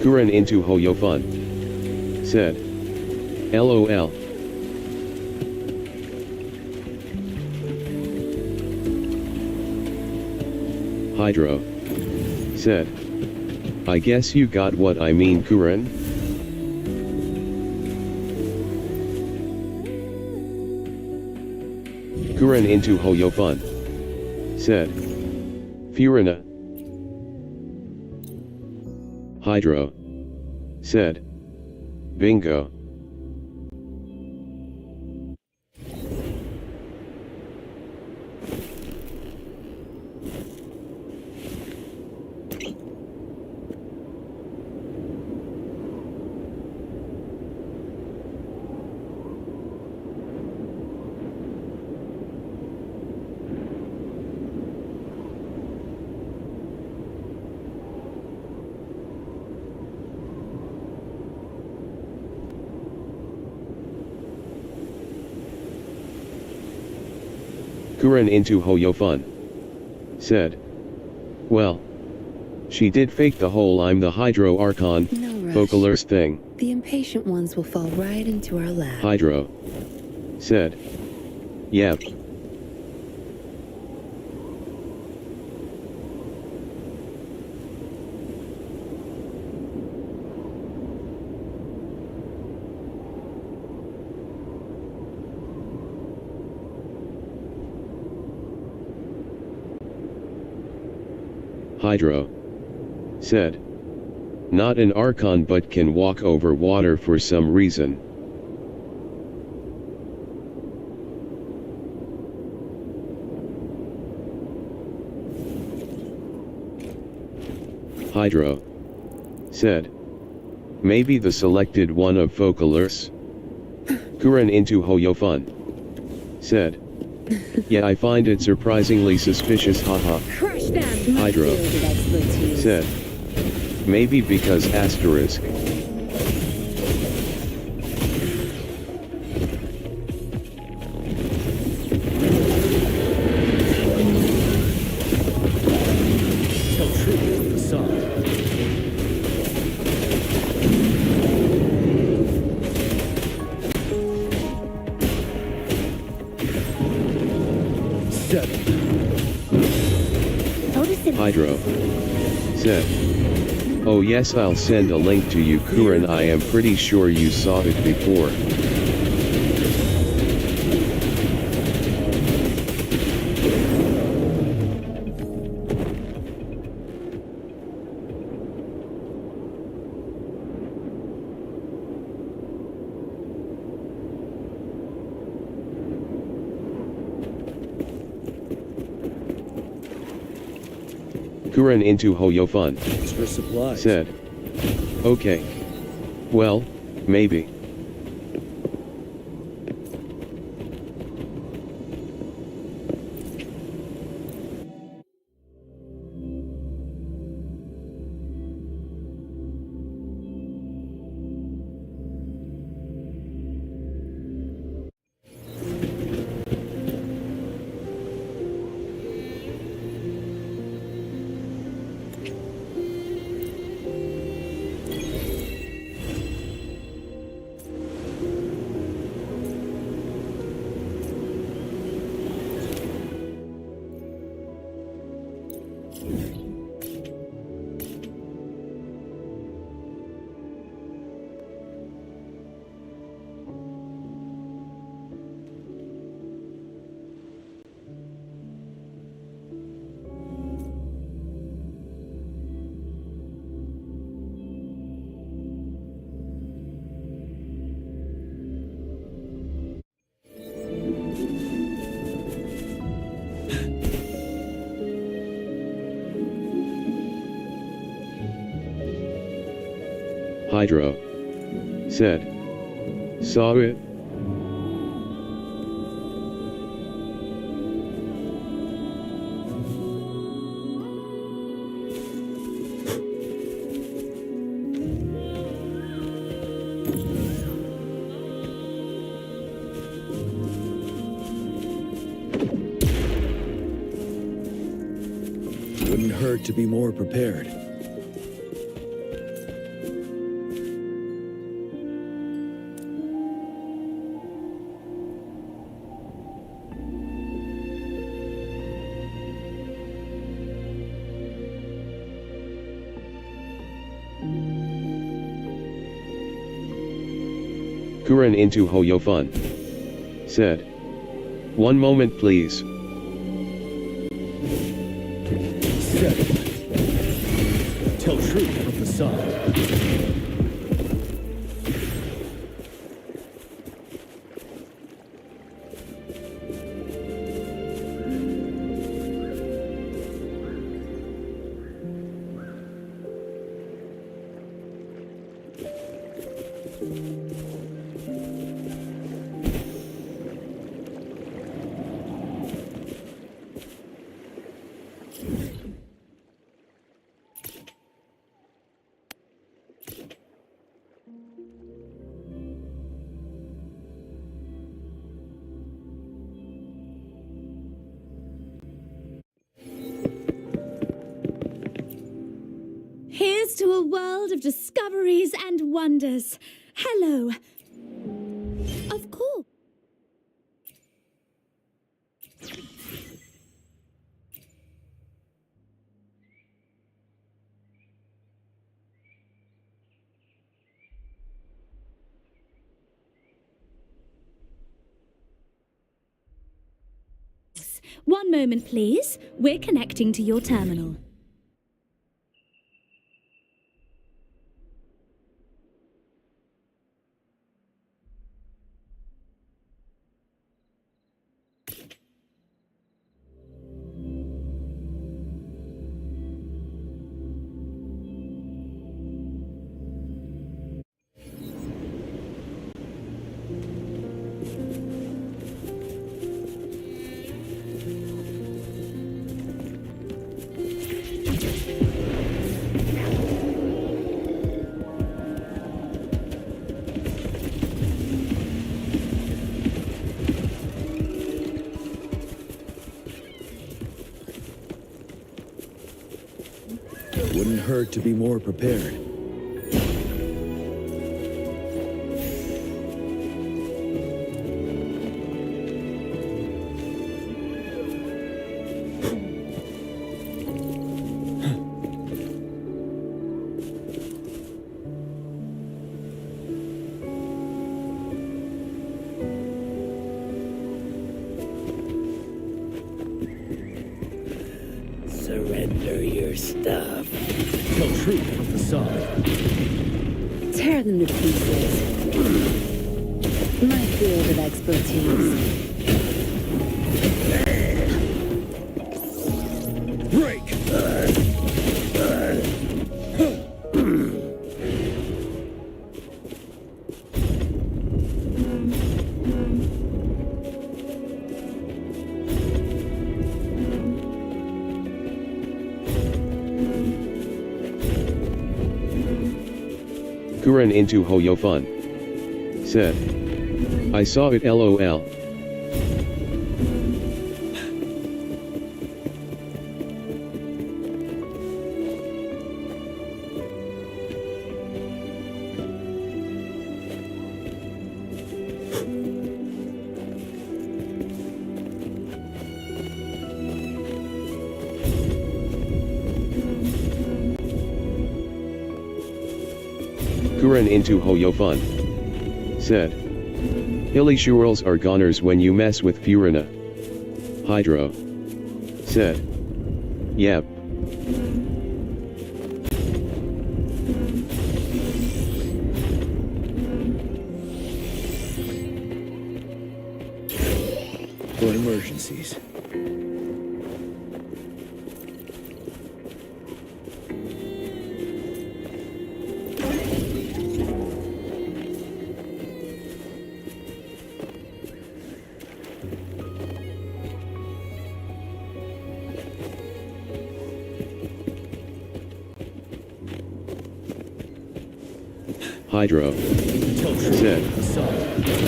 S1: Kuren into Hoyofun. Said. LOL. Hydro. Said. I guess you got what I mean, Kuren. Kuren into Hoyofun. Said. Furina. Hydro. Said. Bingo. Kuren into Hoyofun. Said. Well. She did fake the whole I'm the Hydro Archon,
S3: No rush.
S1: Vocalers thing.
S3: The impatient ones will fall right into our lap.
S1: Hydro. Said. Yep. Hydro. Said. Not an Archon but can walk over water for some reason. Hydro. Said. Maybe the selected one of Vocalers? Kuren into Hoyofun. Said. Yeah, I find it surprisingly suspicious, haha.
S4: Crush them!
S1: Hydro.
S3: Field of expertise.
S1: Said. Maybe because asterisk.
S2: Tell truth to the side. Seven.
S1: Hydro. Said. Oh yes, I'll send a link to you, Kuren. I am pretty sure you saw it before. Kuren into Hoyofun.
S2: Extra supplies.
S1: Said. Okay. Well, maybe. Hydro said. Saw it?
S2: Wouldn't hurt to be more prepared.
S1: Kuren into Hoyofun said. One moment please.
S2: Set. Tell truth from the side.
S4: Here's to a world of discoveries and wonders. Hello. Of course. One moment, please. We're connecting to your terminal.
S2: Wouldn't hurt to be more prepared.
S5: Surrender your stuff.
S2: Tell truth from the side.
S3: Tear them to pieces. My field of expertise.
S2: Break!
S1: Kuren into Hoyofun said. I saw it LOL. Kuren into Hoyofun. Said. Illusions are goners when you mess with Purina. Hydro. Said. Yep.
S2: For emergencies.
S1: Hydro.
S2: Tell truth.
S1: Said.
S2: Son.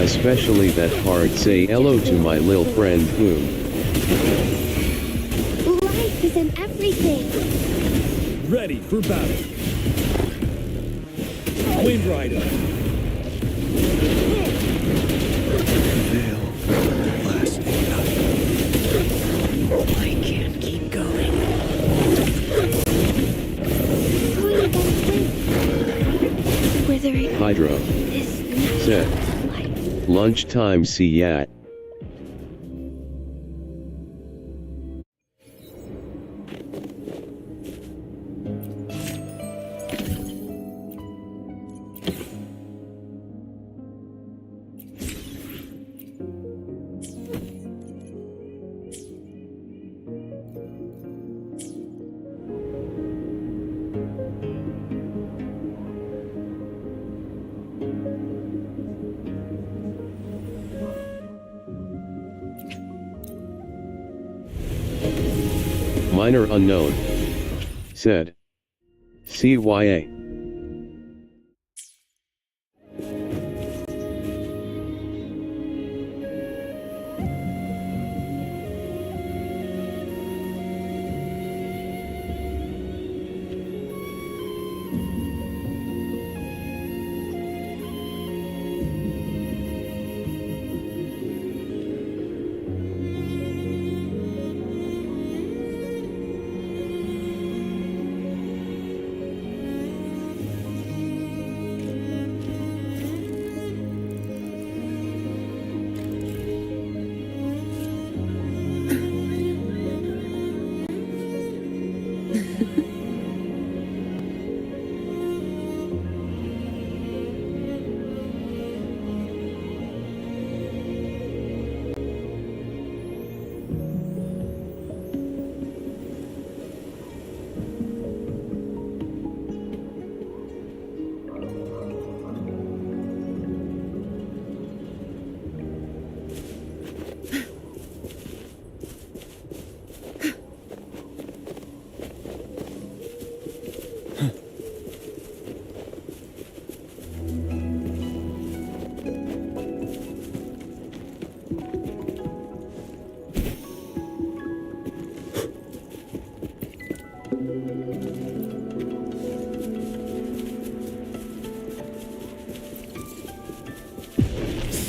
S1: Especially that part say hello to my lil friend Boom.
S4: Life is in everything.
S2: Ready for battle. Wind Rider. Veil. Lasting night.
S5: I can't keep going.
S4: Who are you going to? Withering
S1: Hydro.
S4: this
S1: Said.
S4: life.
S1: Lunchtime see ya. Minor unknown. Said. CYA.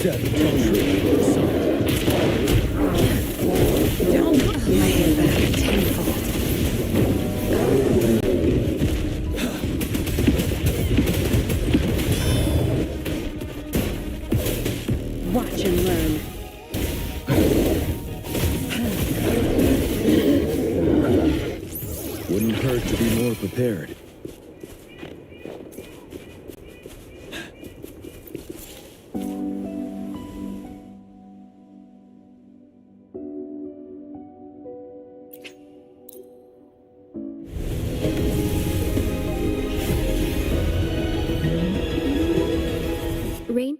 S2: Tell truth. Son.
S3: Don't lay it back tenfold. Watch and learn.
S2: Wouldn't hurt to be more prepared.
S4: Rain?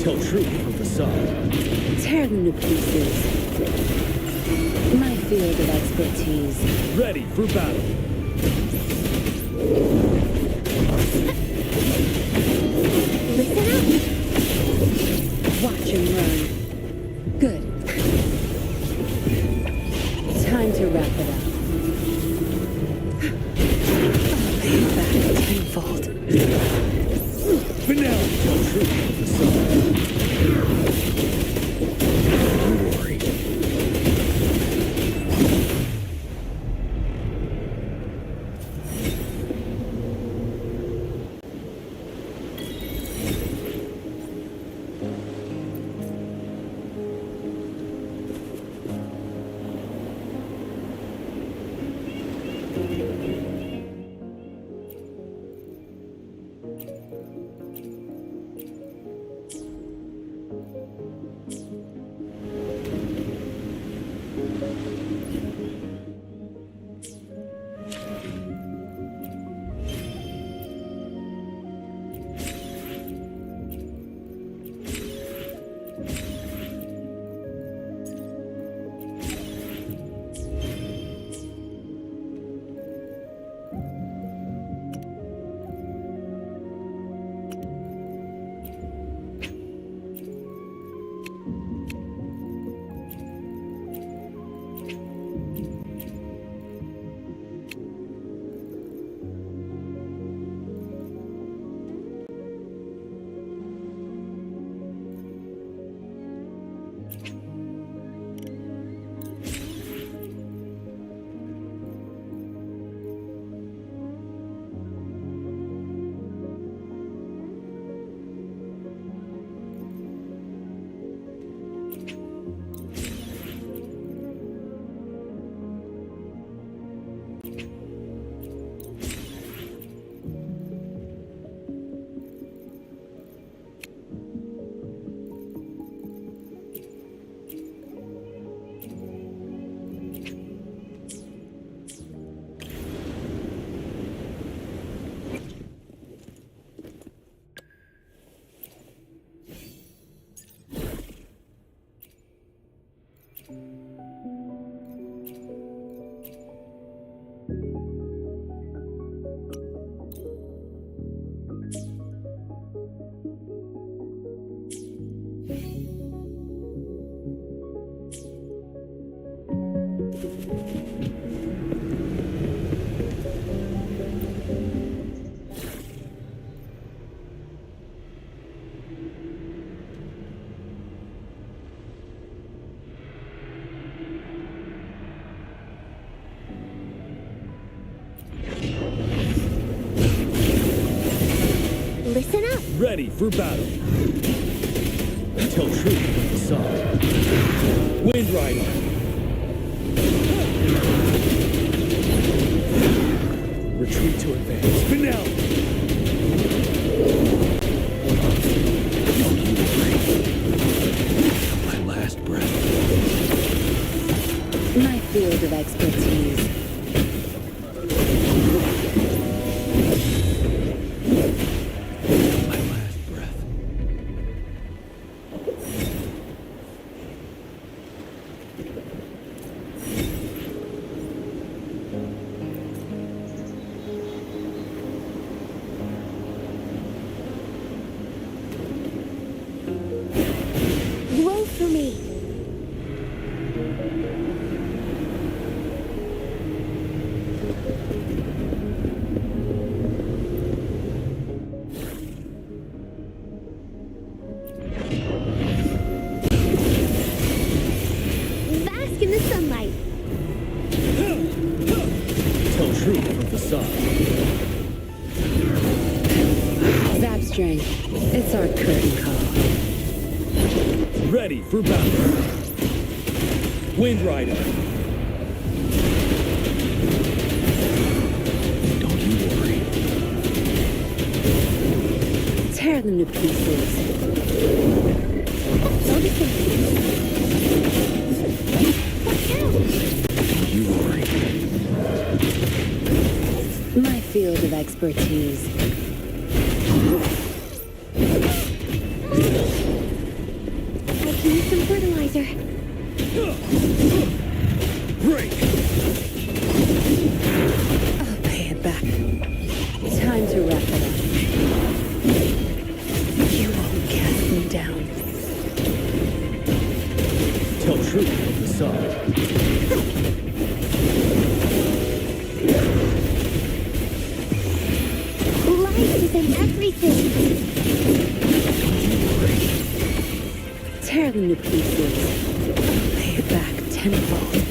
S2: Tell truth from facade.
S3: Tear them to pieces. My field of expertise.
S2: Ready for battle.
S4: Listen up.
S3: Watch him run. Good. Time to wrap it up. I'll pay you back tenfold.
S2: Finale. Tell truth from facade. Don't worry.
S4: Listen up.
S2: Ready for battle. Tell truth from facade. Wind Rider. Retreat to advance. Finale. Don't you worry. My last breath.
S3: My field of expertise.
S2: My last breath.
S4: Roll for me. Bask in the sunlight.
S2: Tell truth from facade.
S3: Zap string. It's our curtain call.
S2: Ready for battle. Wind Rider. Don't you worry.
S3: Tear them to pieces.
S2: Don't you worry.
S3: My field of expertise.
S5: down.
S2: Tell truth from the side.
S4: Light is in everything.
S3: Tear them to pieces.
S5: Pay it back tenfold.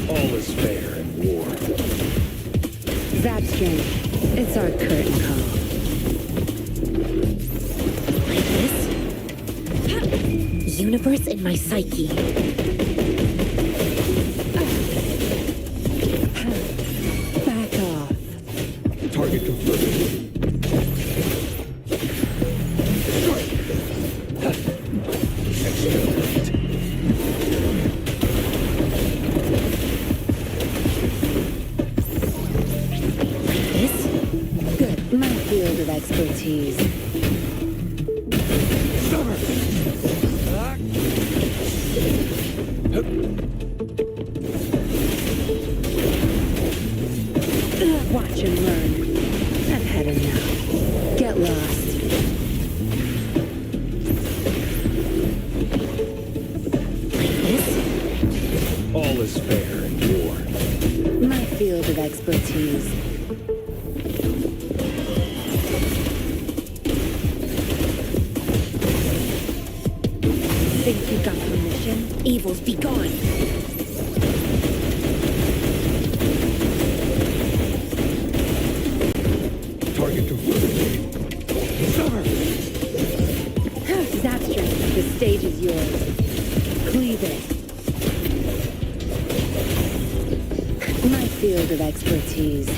S2: All is fair in war.
S3: That's strange. It's our curtain call.
S5: Like this? Universe in my psyche.
S3: Back off.
S2: Target confirmed. Exterminate.
S5: This?
S3: Good. My field of expertise. Watch and learn. I've had enough. Get lost.
S5: Like this?
S2: All is fair in war.
S3: My field of expertise. Think you got permission?
S5: Evils be gone.
S2: Target confirmed.
S3: Zapstring, the stage is yours. Cleave it. My field of expertise.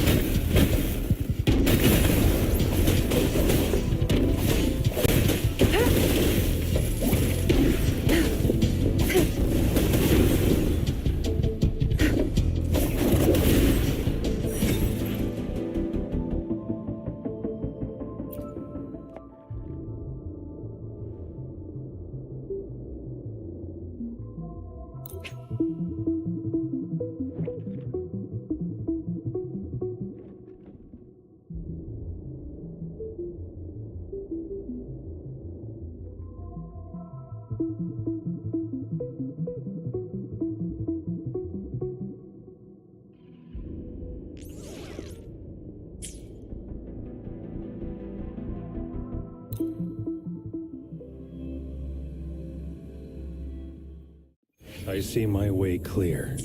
S2: I see my way clear.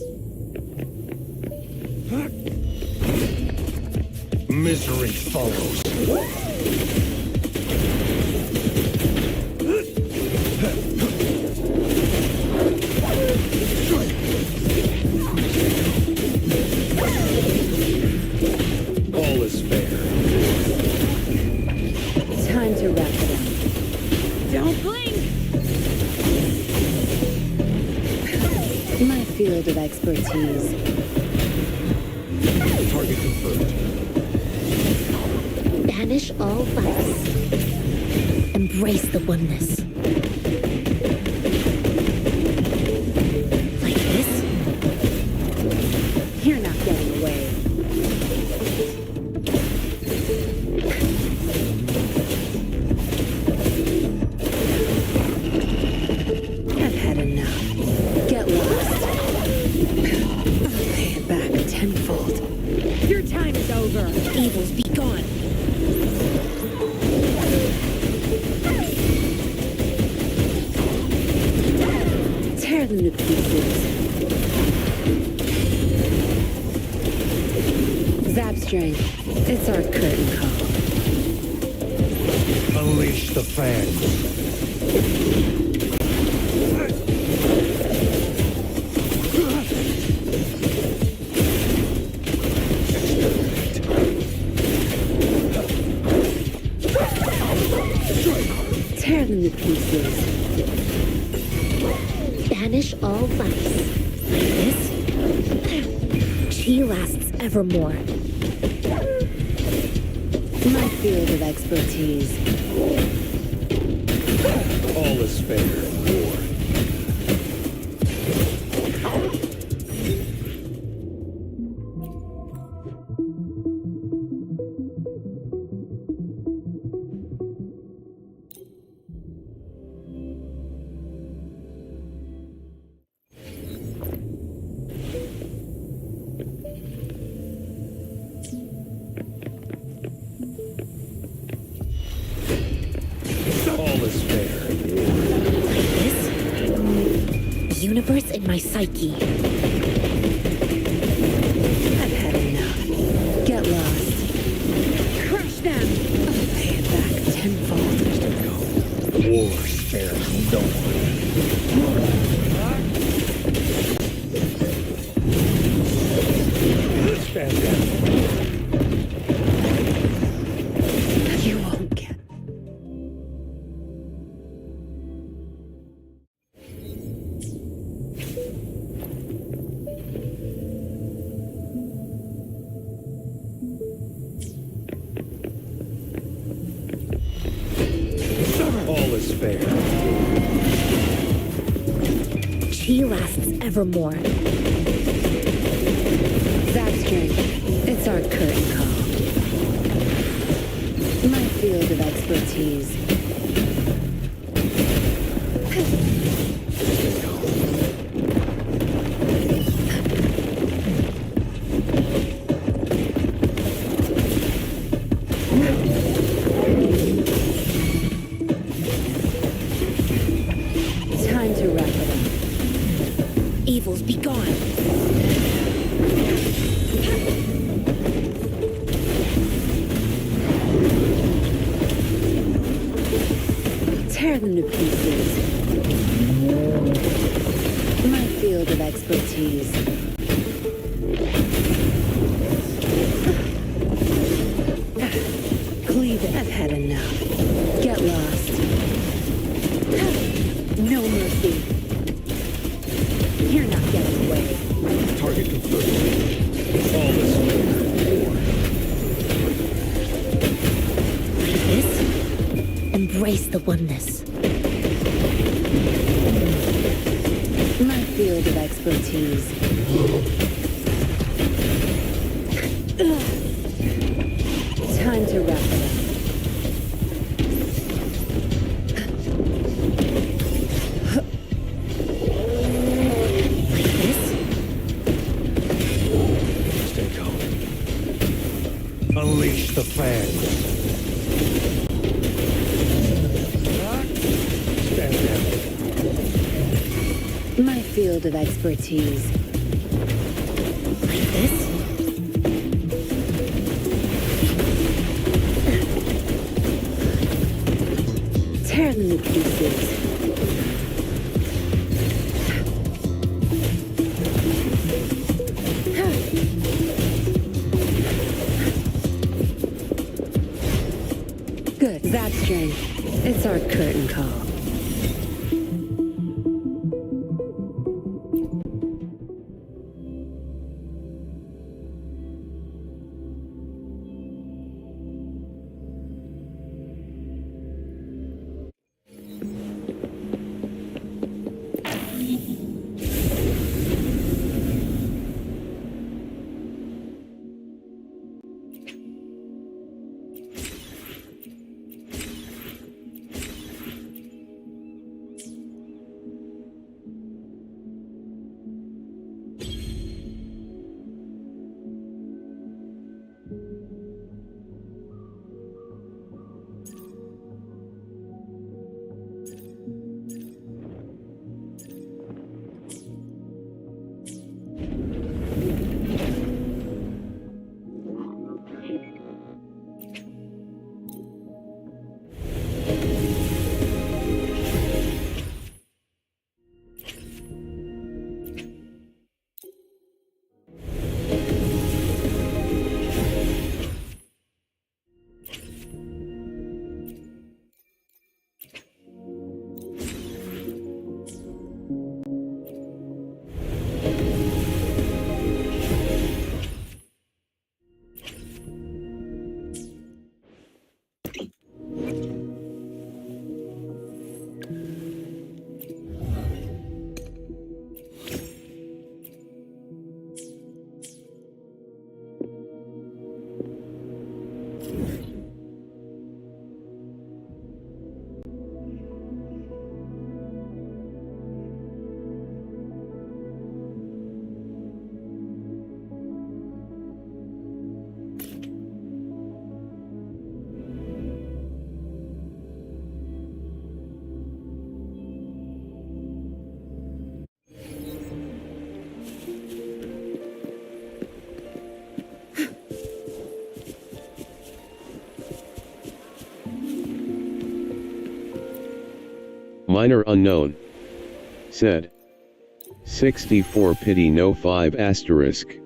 S2: Misery follows. All is fair.
S3: Time to wrap it up.
S4: Don't blink!
S3: My field of expertise.
S2: Target confirmed.
S5: Banish all vice. Embrace the oneness. Like this?
S3: You're not getting away. I've had enough. Get lost. I'll pay it back tenfold. Your time is over.
S5: Evils be gone.
S3: Tear them to pieces. Zap strength. It's our curtain call.
S2: Unleash the fangs.
S3: Tear them to pieces.
S5: Banish all vice. Like this? Chi lasts evermore.
S3: My field of expertise.
S2: All is fair in war. All is fair in war.
S5: Like this? Universe in my psyche.
S3: I've had enough. Get lost. Crush them. I'll pay it back tenfold.
S2: War spares no one. Stand down.
S3: You won't get.
S2: All is fair.
S5: Chi lasts evermore.
S3: Zap strength. It's our curtain call. My field of expertise. Time to wrap it up.
S5: Evils be gone.
S3: Tear them to pieces. My field of expertise. Cleave it. I've had enough. Get lost. No mercy. You're not getting away.
S2: Target confirmed. All is fair in war.
S5: Like this? Embrace the oneness.
S3: My field of expertise. Time to wrap it up.
S2: Stand down.
S3: My field of expertise. Like this? Tear them to pieces. Good, that's strength. It's our curtain call.
S1: Minor unknown. Said. 64 pity no 5 asterisk.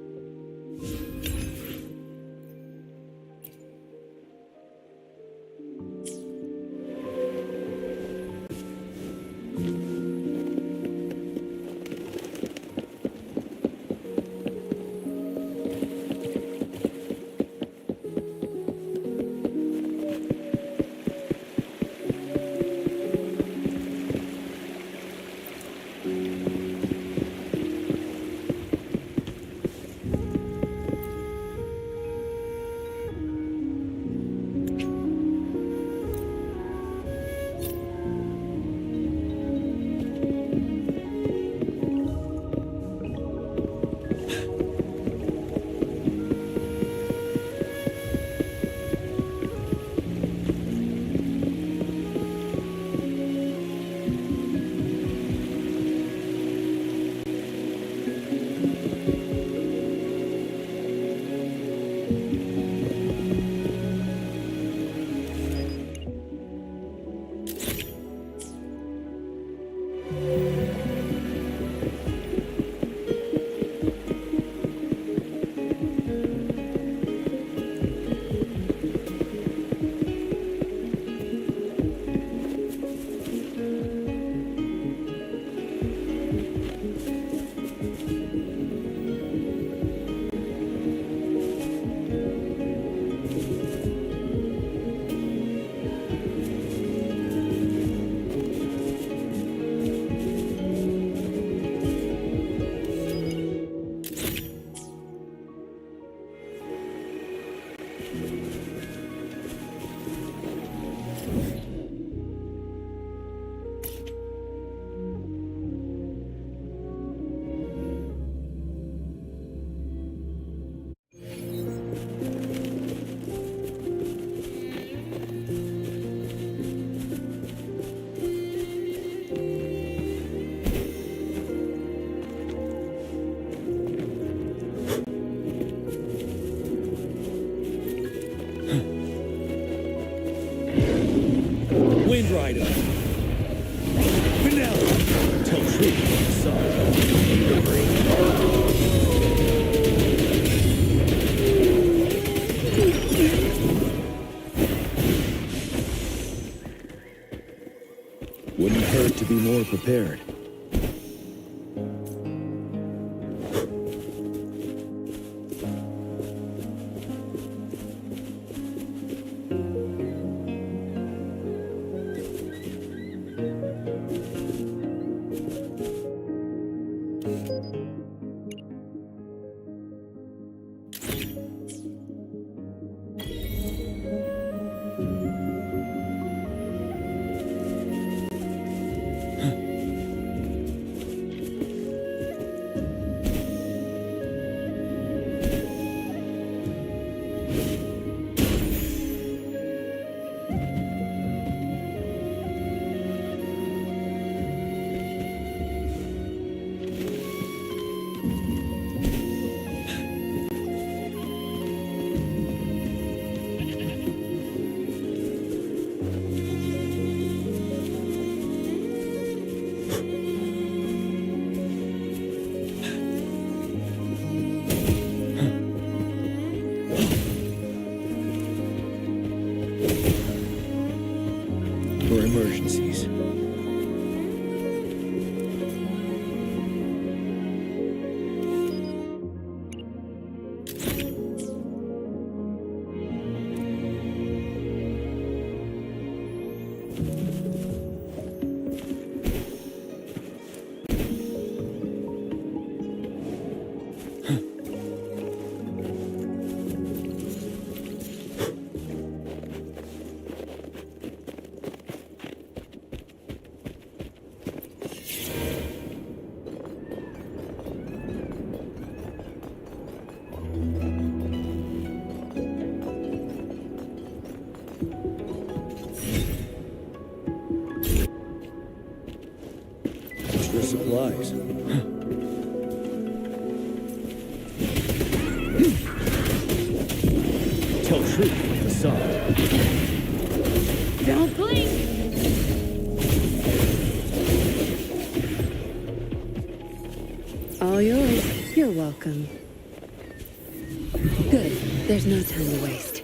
S2: Wind Rider. Vanilla. Tell truth from the sun. Wouldn't hurt to be more prepared. For emergencies. Extra supplies. Tell truth from the sun.
S4: Don't blink!
S3: All yours. You're welcome. Good. There's no time to waste.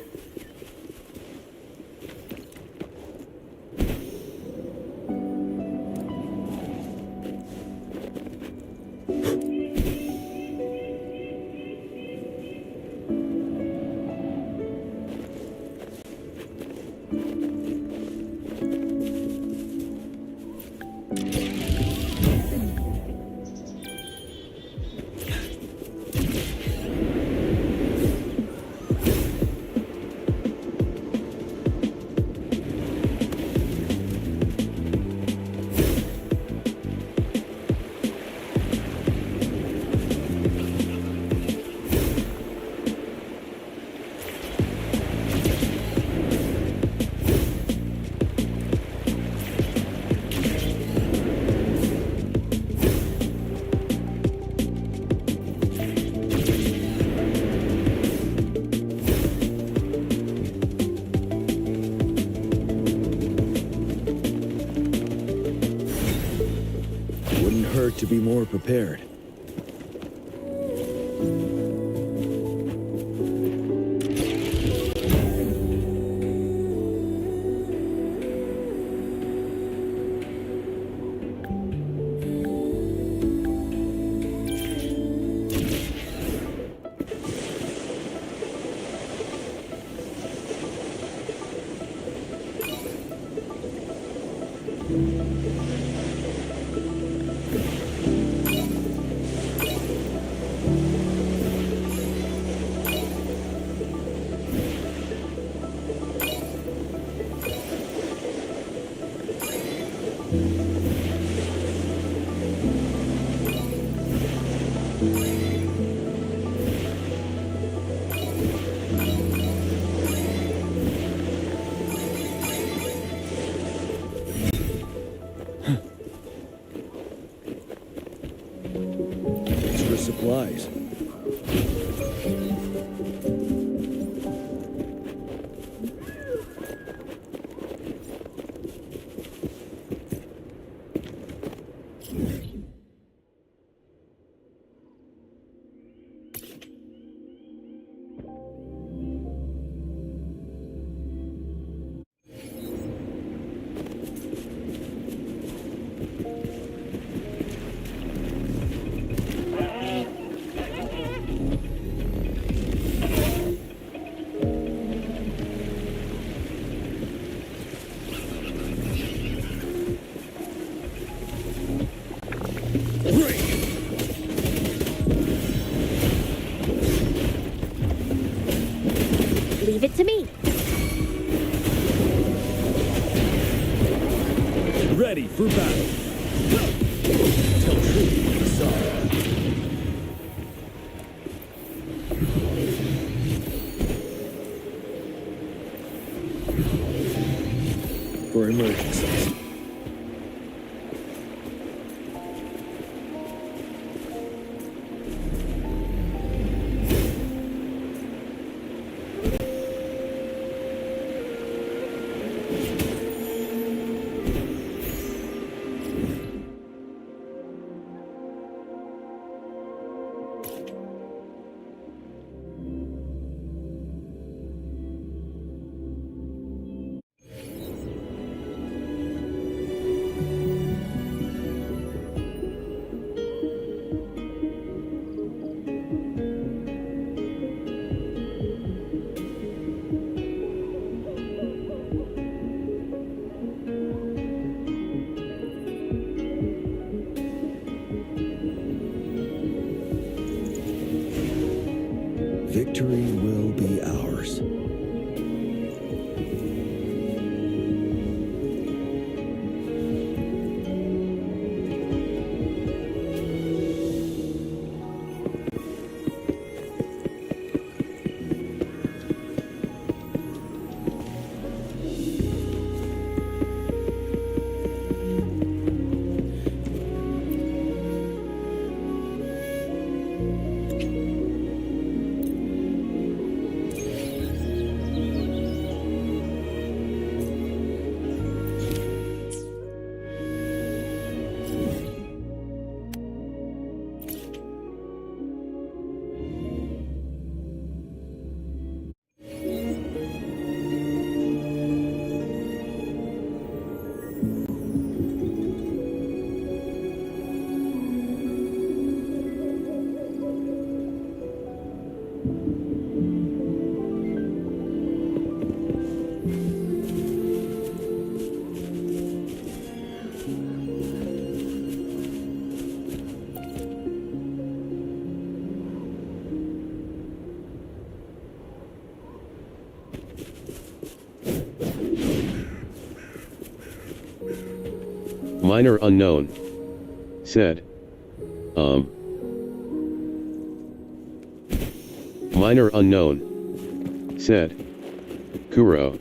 S2: Wouldn't hurt to be more prepared. Extra supplies. Ready for battle. Tell truth with the sword. For emergencies.
S6: Victory will be ours.
S1: Minor unknown. Said. Minor unknown. Said. Kuro.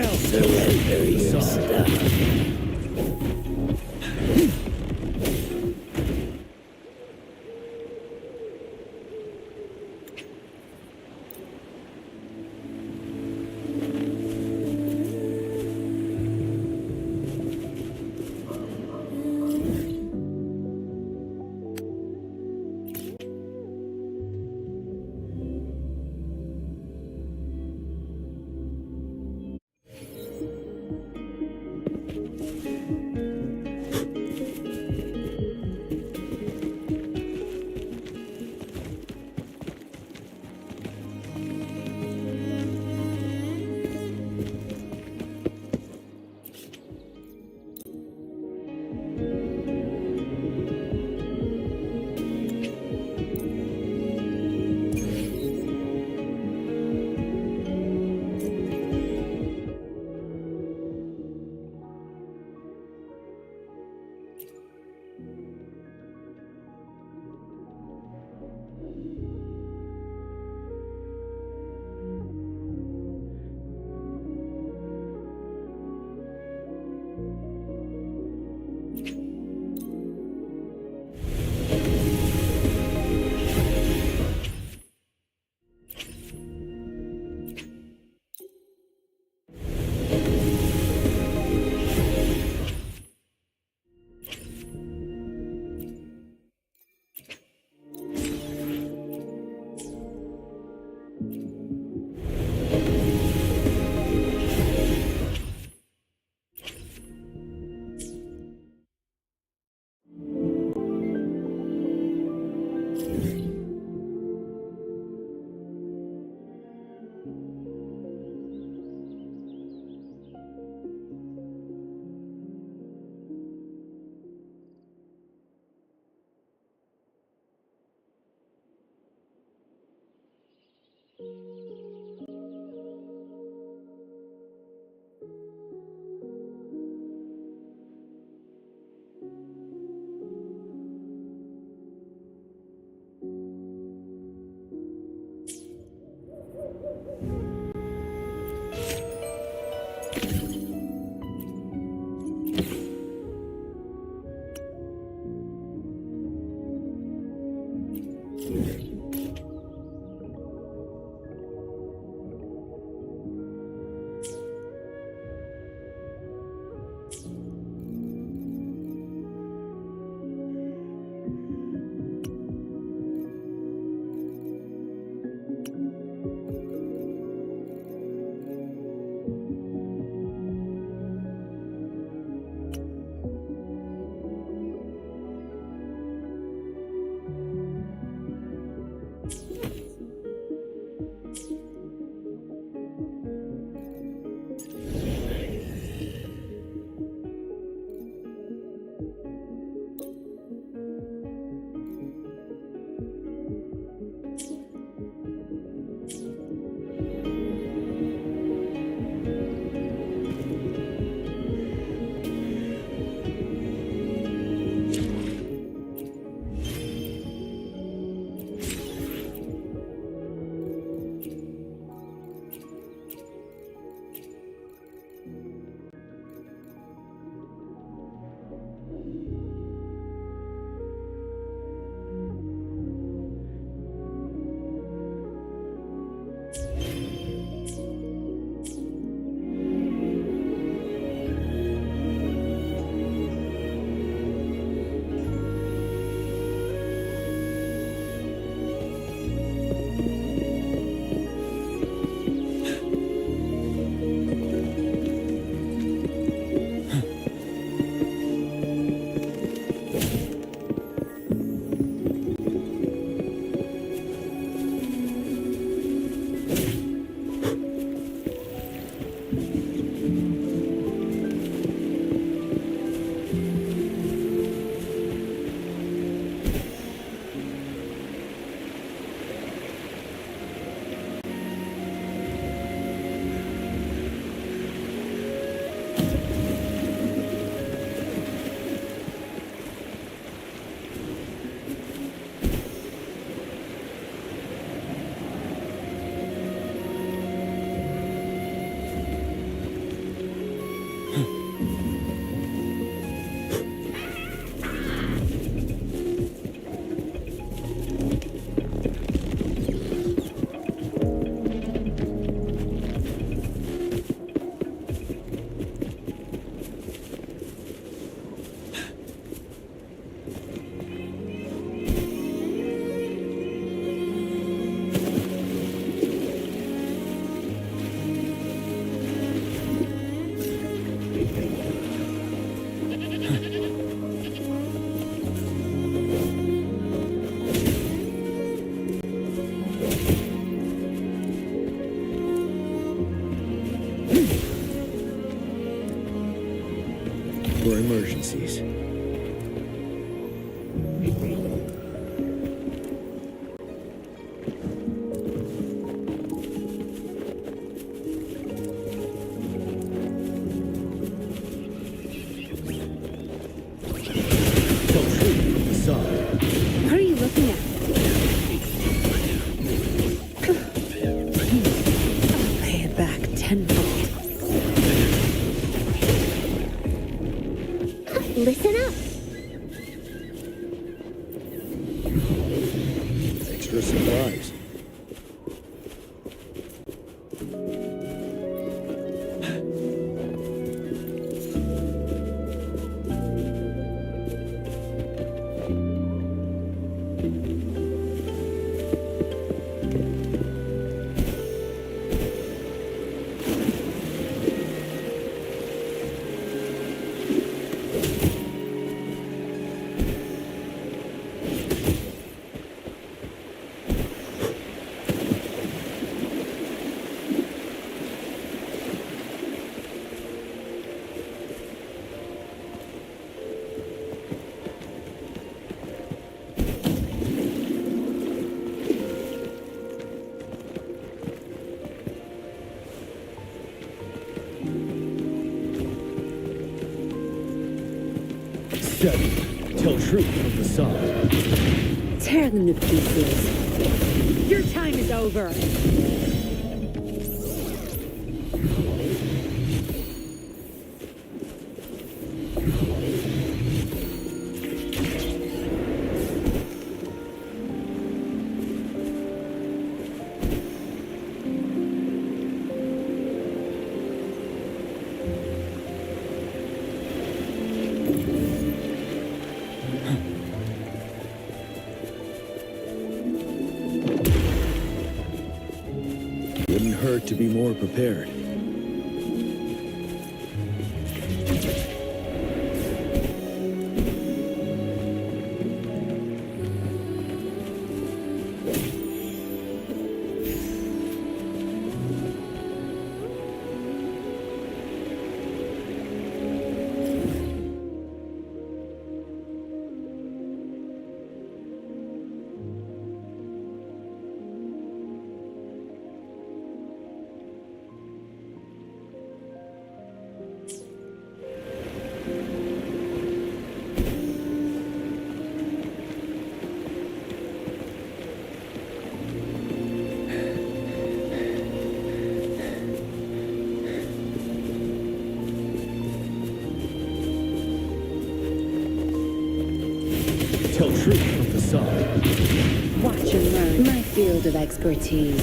S2: Now surrender your stuff.
S6: emergencies.
S2: Tell truth from the side.
S3: What are you looking at? I'll pay it back tenfold.
S5: Listen up.
S6: Extra supplies.
S2: Steady. Tell truth from the side.
S3: Tear them to pieces. Your time is over.
S6: Wouldn't hurt to be more prepared.
S2: Tell truth from the side.
S3: Watch and learn. My field of expertise.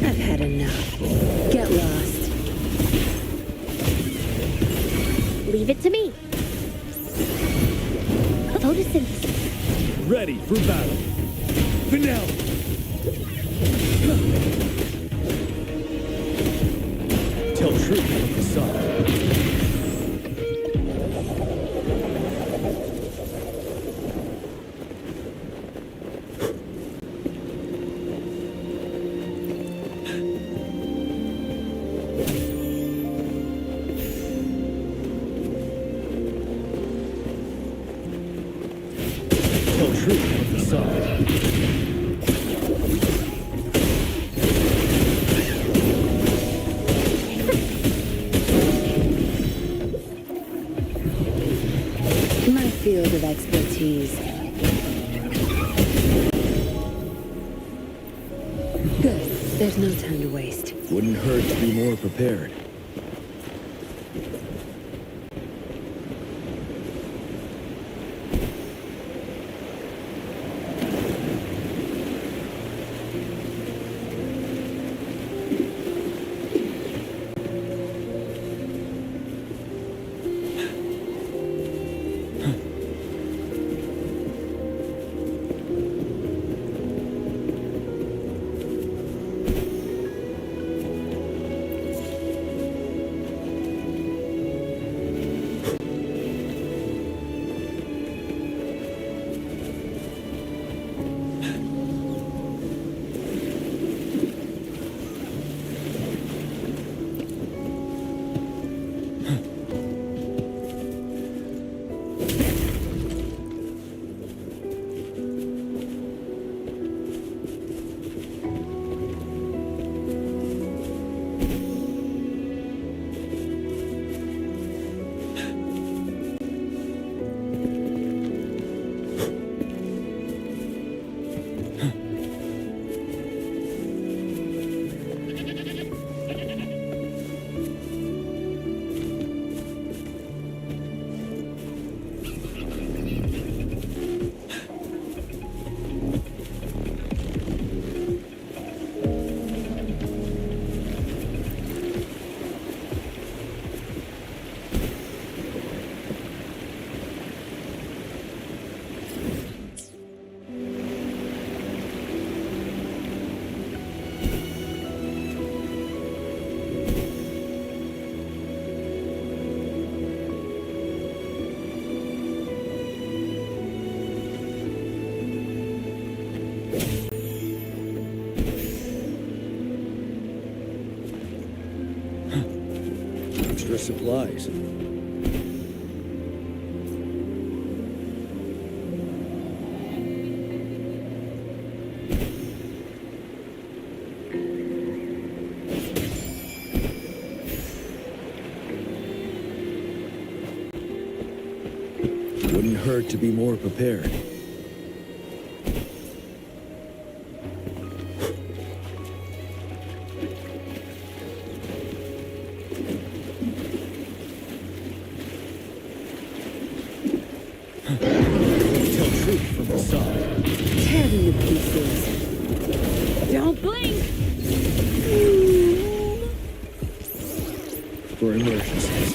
S3: I've had enough. Get lost.
S5: Leave it to me. Photosynthesis.
S2: Ready for battle. Finale. Tell truth from the side. Tell truth from the side.
S3: My field of expertise. Good. There's no time to waste.
S6: Wouldn't hurt to be more prepared. supplies. Wouldn't hurt to be more prepared.
S2: Tell truth from the side.
S3: Tear them to pieces. Don't blink!
S6: For emergencies.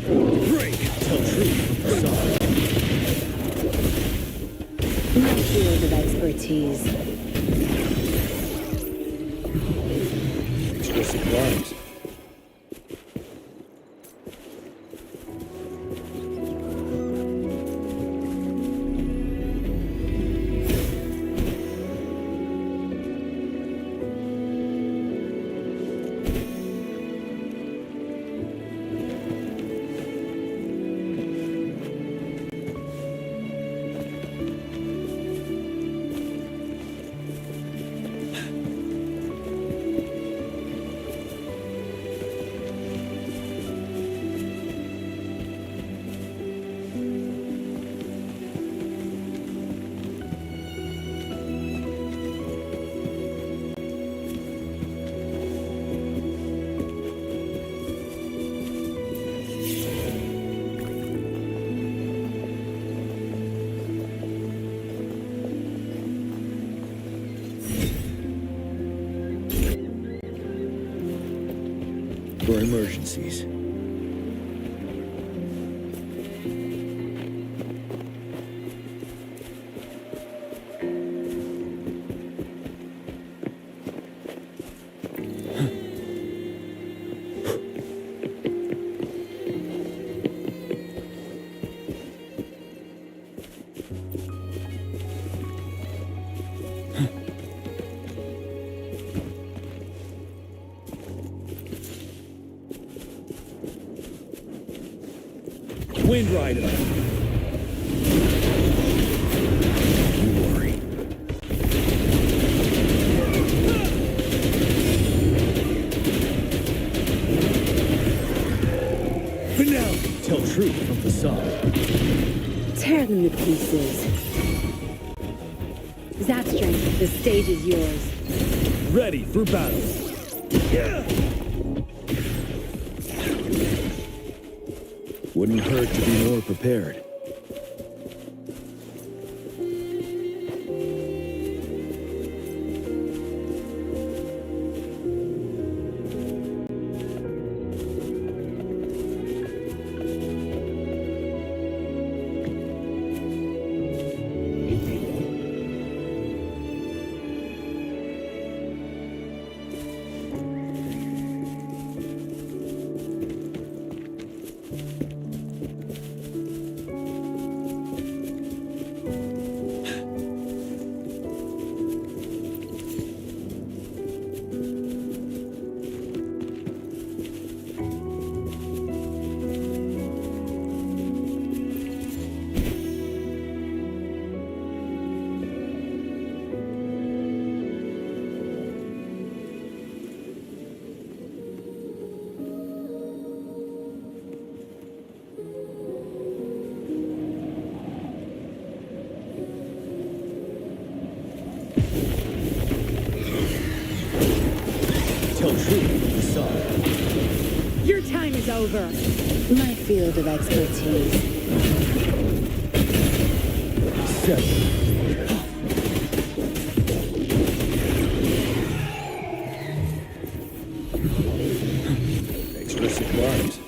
S2: Break! Tell truth from the side.
S3: My field of expertise.
S6: Extra supplies. For emergencies.
S2: Wind Rider.
S6: You worry.
S2: Finale. Tell truth from the side.
S3: Tear them to pieces. Zapstrength, the stage is yours.
S2: Ready for battle.
S6: Wouldn't hurt to be more prepared.
S2: Tell truth from the side.
S3: Your time is over. My field of expertise.
S2: 7.
S6: Extra supplies.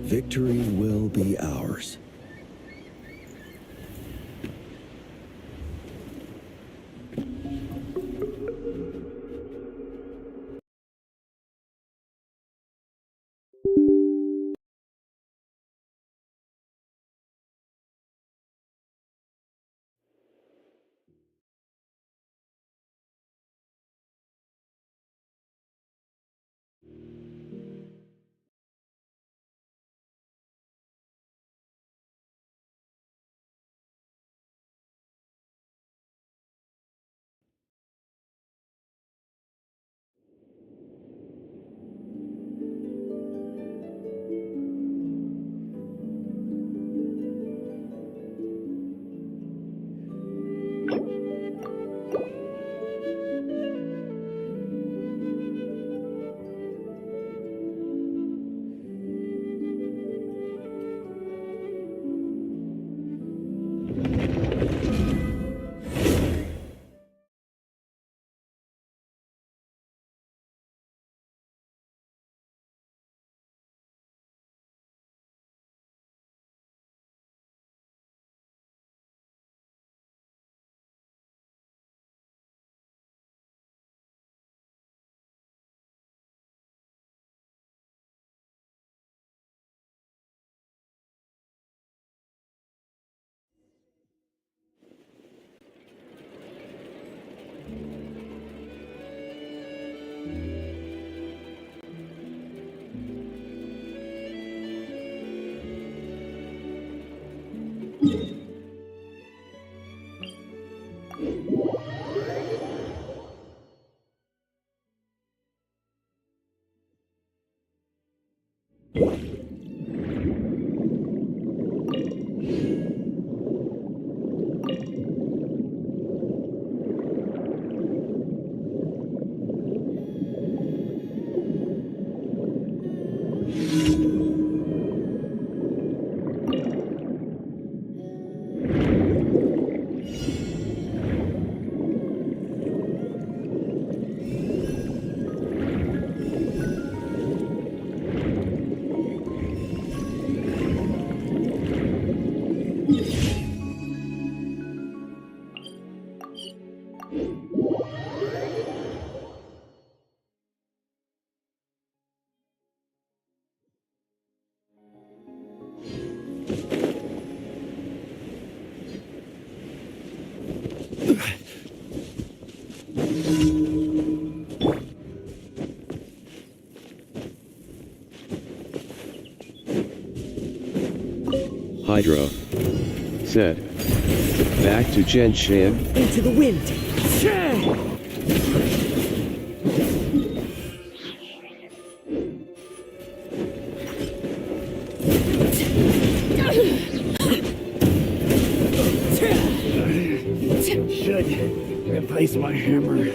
S6: Victory will be ours.
S1: Hydro said. Back to Genshin.
S2: Into the wind. Should replace my hammer.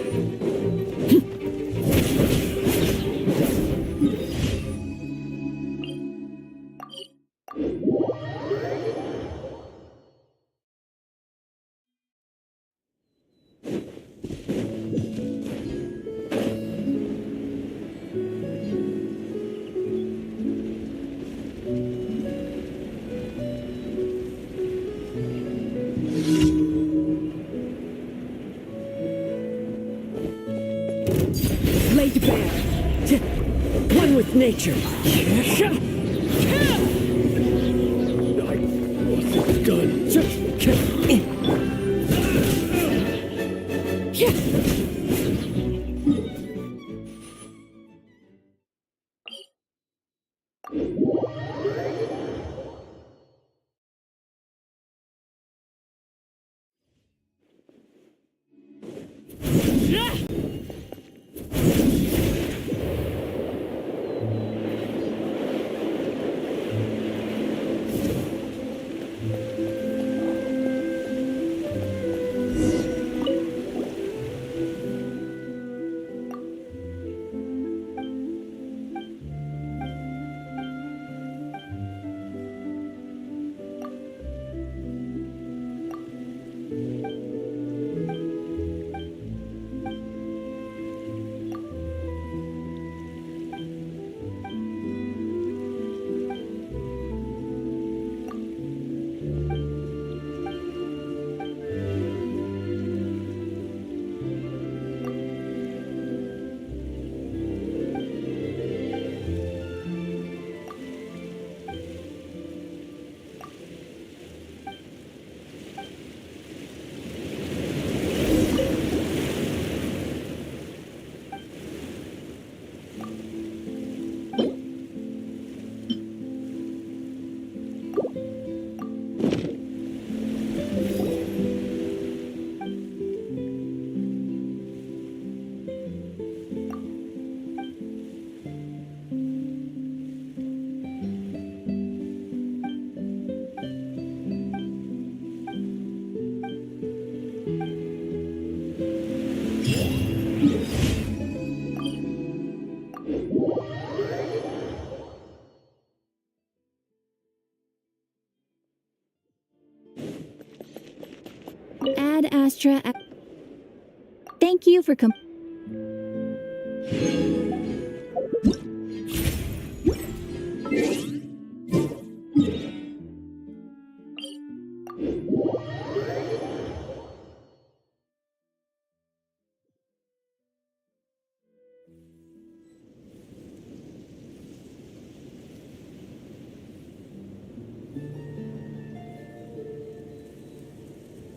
S2: Laid bare. One with nature.
S6: I wasn't done.
S4: Ad Astra.
S5: Thank you for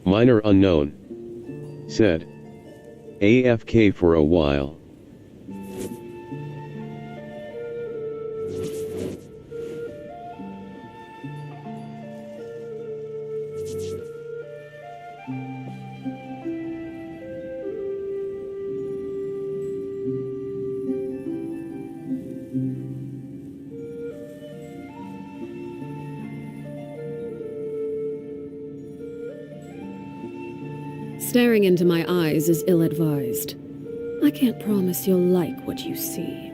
S1: Minor unknown. Said. AFK for a while.
S3: Staring into my eyes is ill-advised. I can't promise you'll like what you see.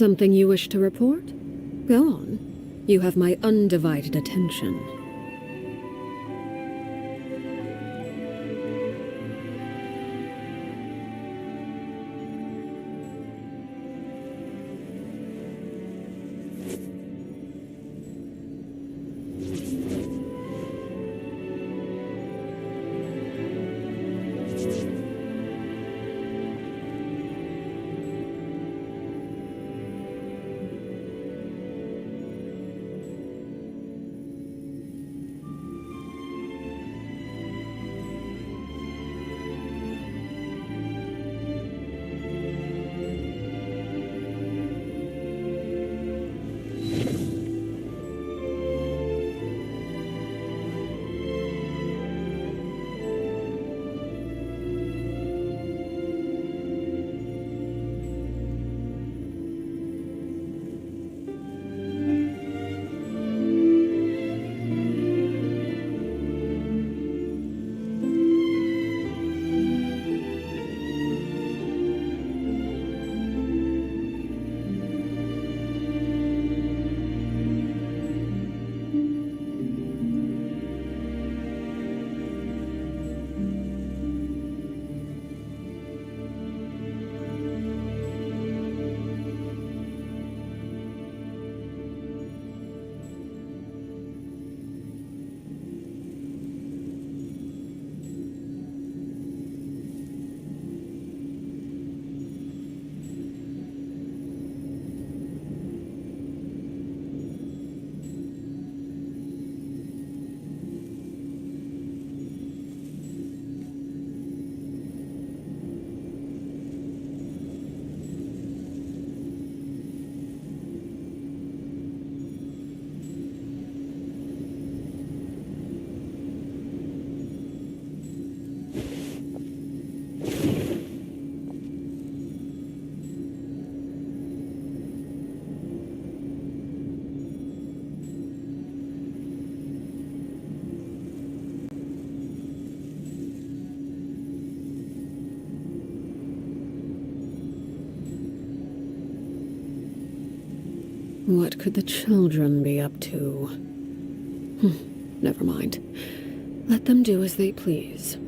S3: Something you wish to report? Go on. You have my undivided attention. What could the children be up to? Never mind. Let them do as they please.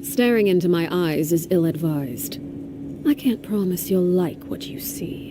S3: Staring into my eyes is ill-advised. I can't promise you'll like what you see.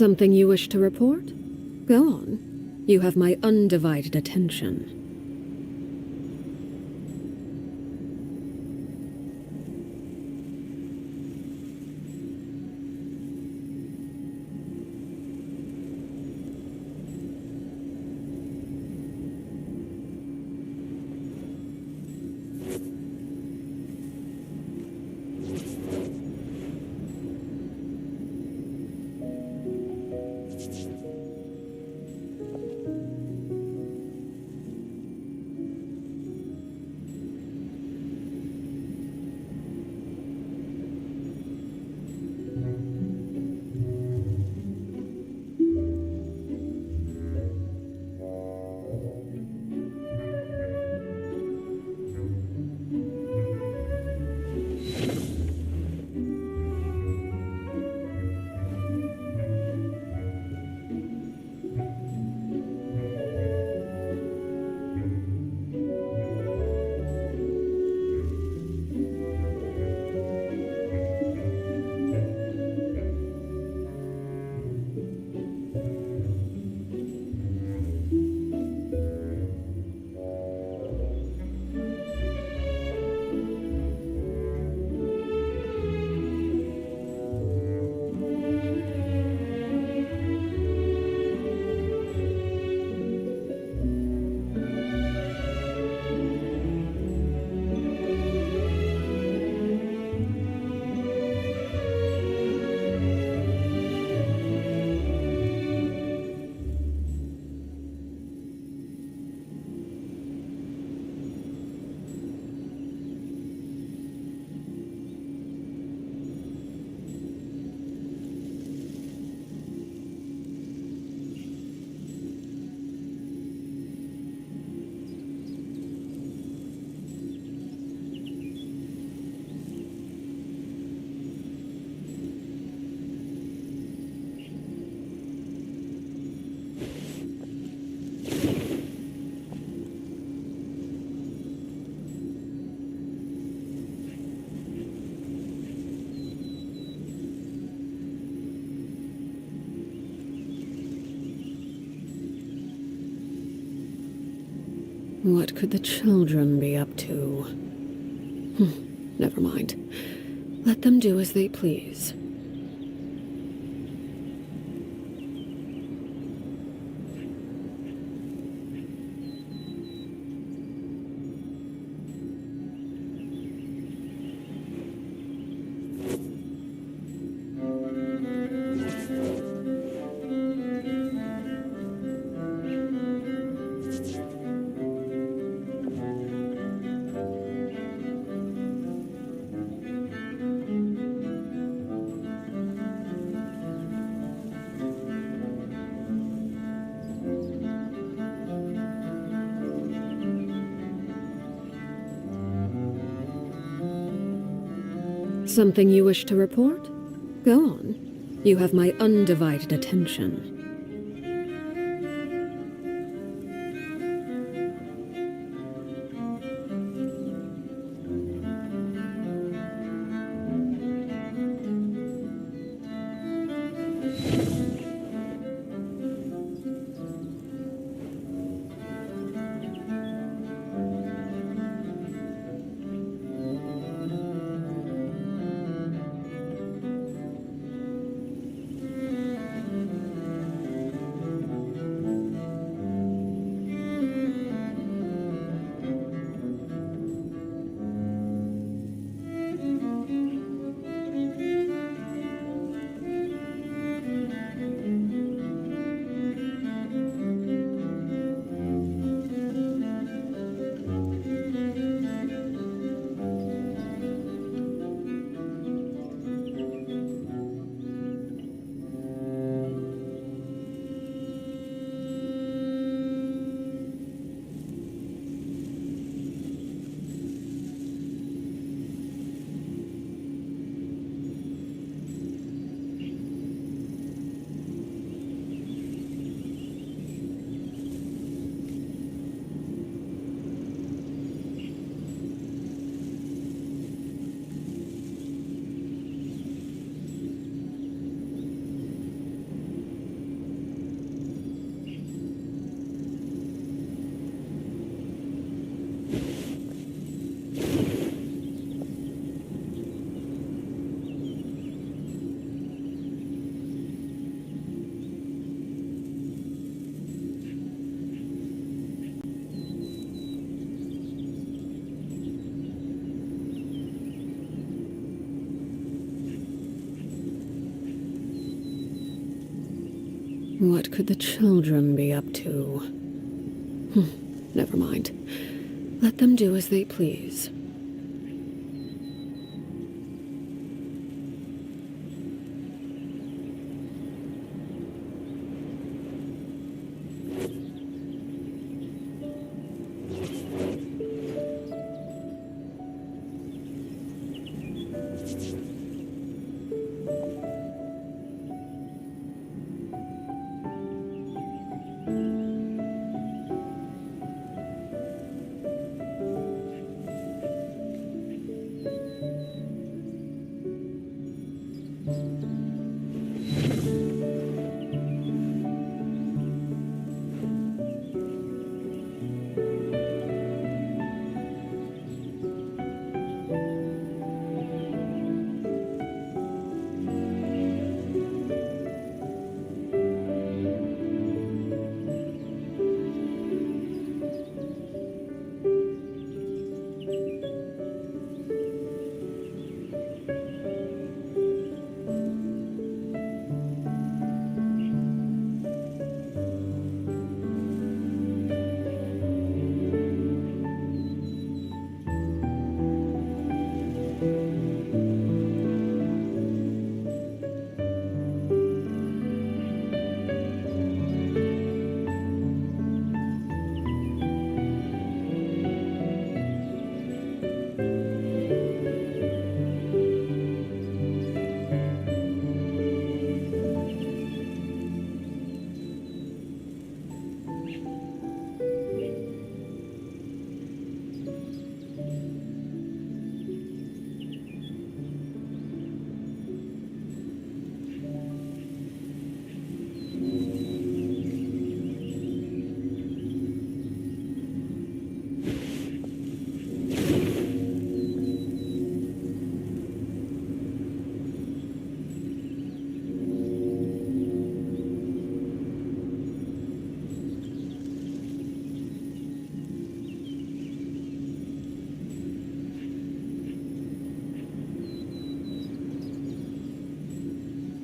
S3: Something you wish to report? Go on. You have my undivided attention. What could the children be up to? Never mind. Let them do as they please. Something you wish to report? Go on. You have my undivided attention. What could the children be up to? Never mind. Let them do as they please.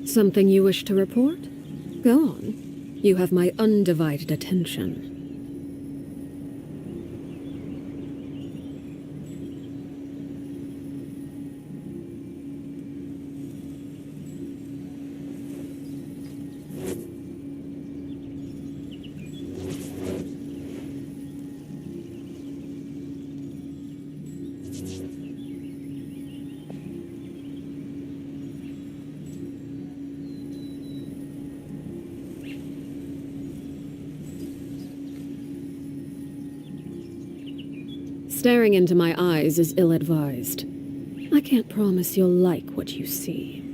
S3: Something you wish to report? Go on. You have my undivided attention. Staring into my eyes is ill-advised. I can't promise you'll like what you see.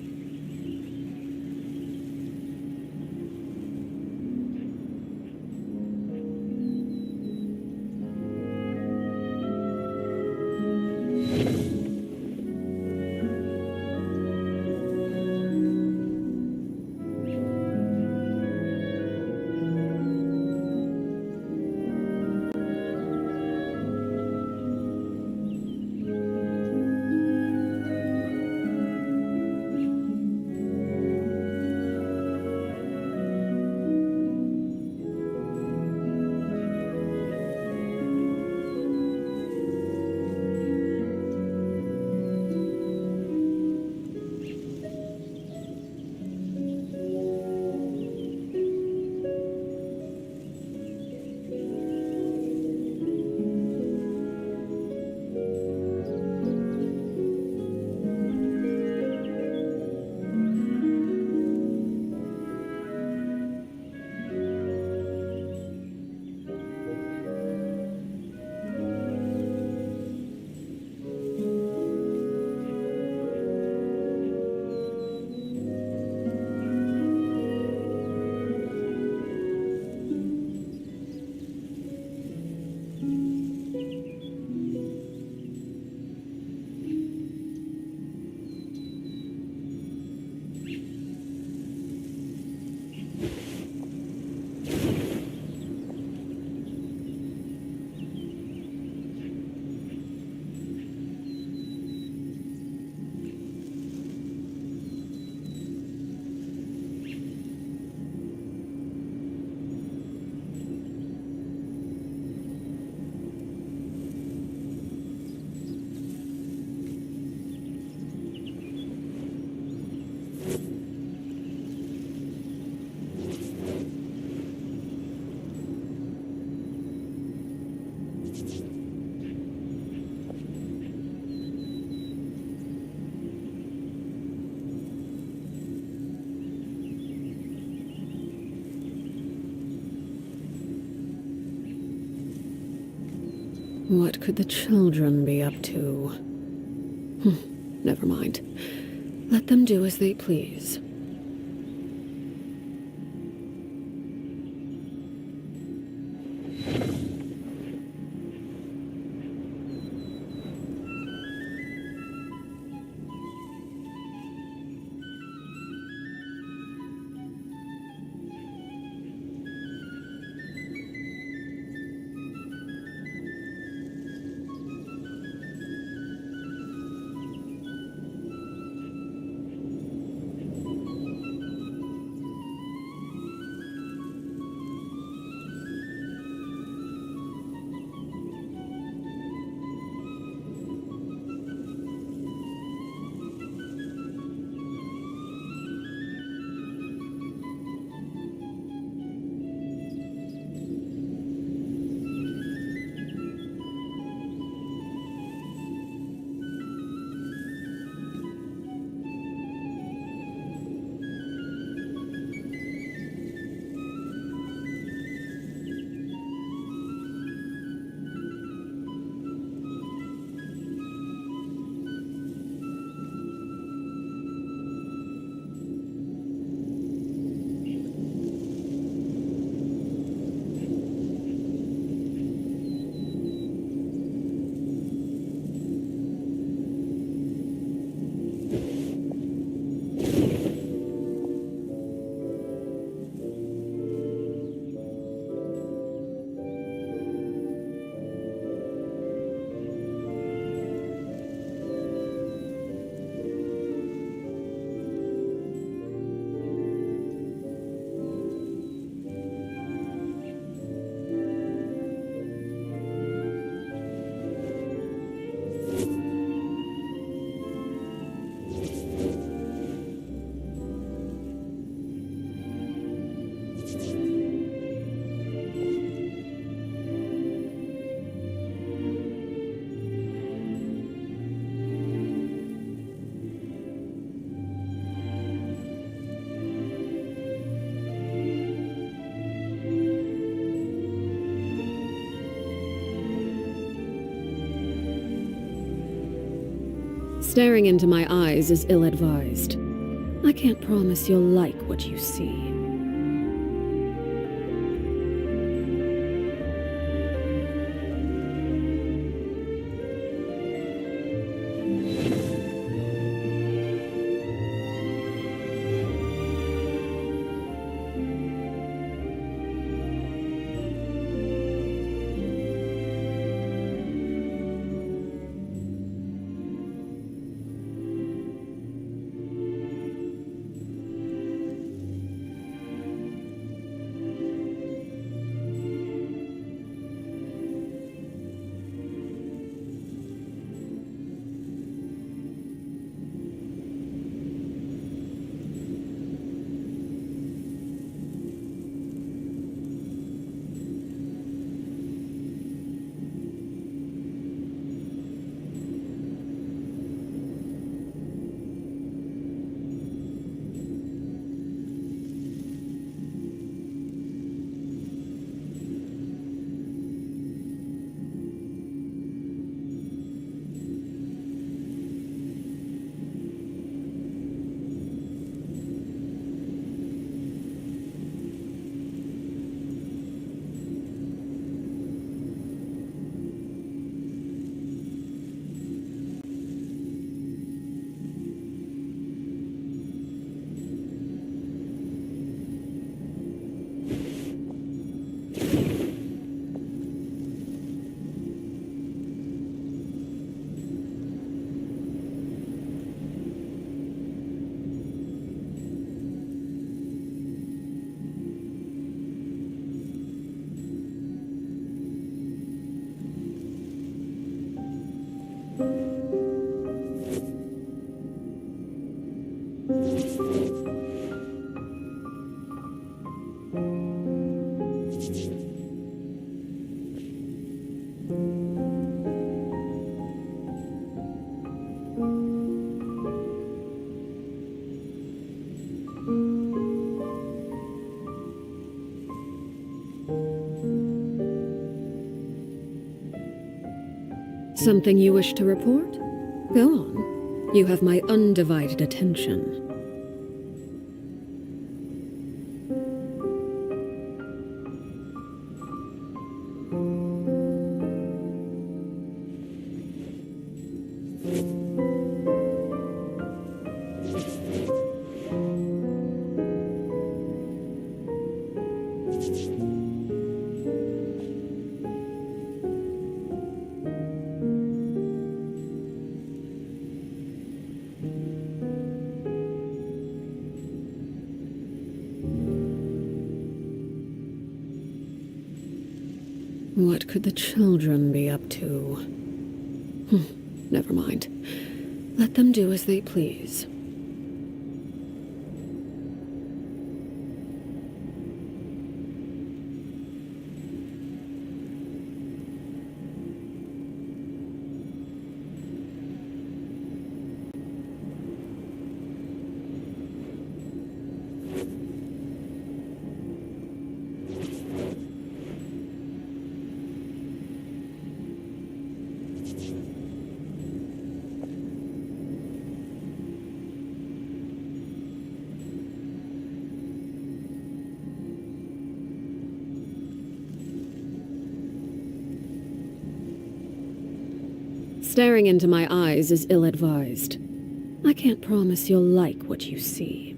S3: What could the children be up to? Never mind. Let them do as they please. Staring into my eyes is ill-advised. I can't promise you'll like what you see. Something you wish to report? Go on. You have my undivided attention. What could the children be up to? Never mind. Let them do as they please. Staring into my eyes is ill-advised. I can't promise you'll like what you see.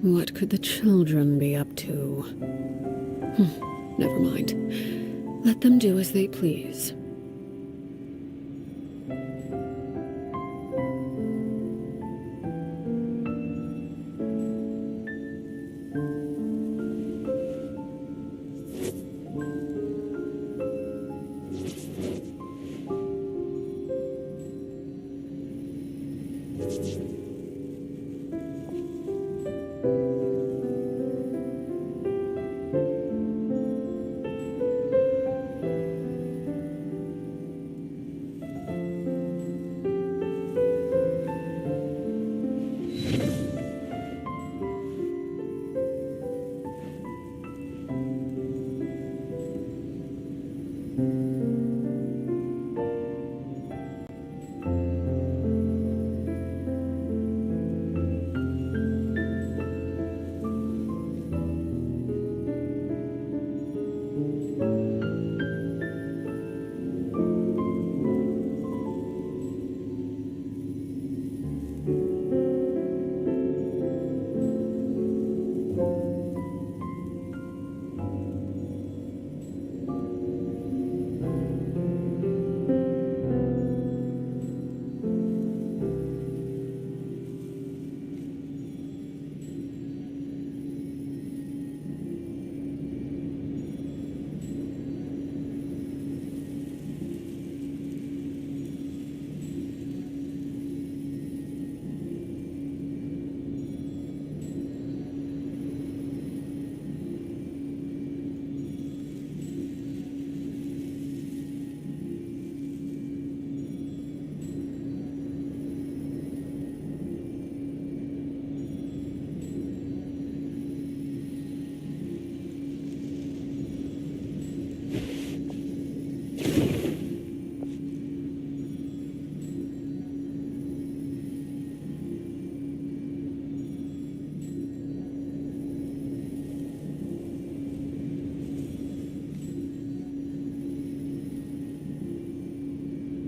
S3: What could the children be up to? Never mind. Let them do as they please.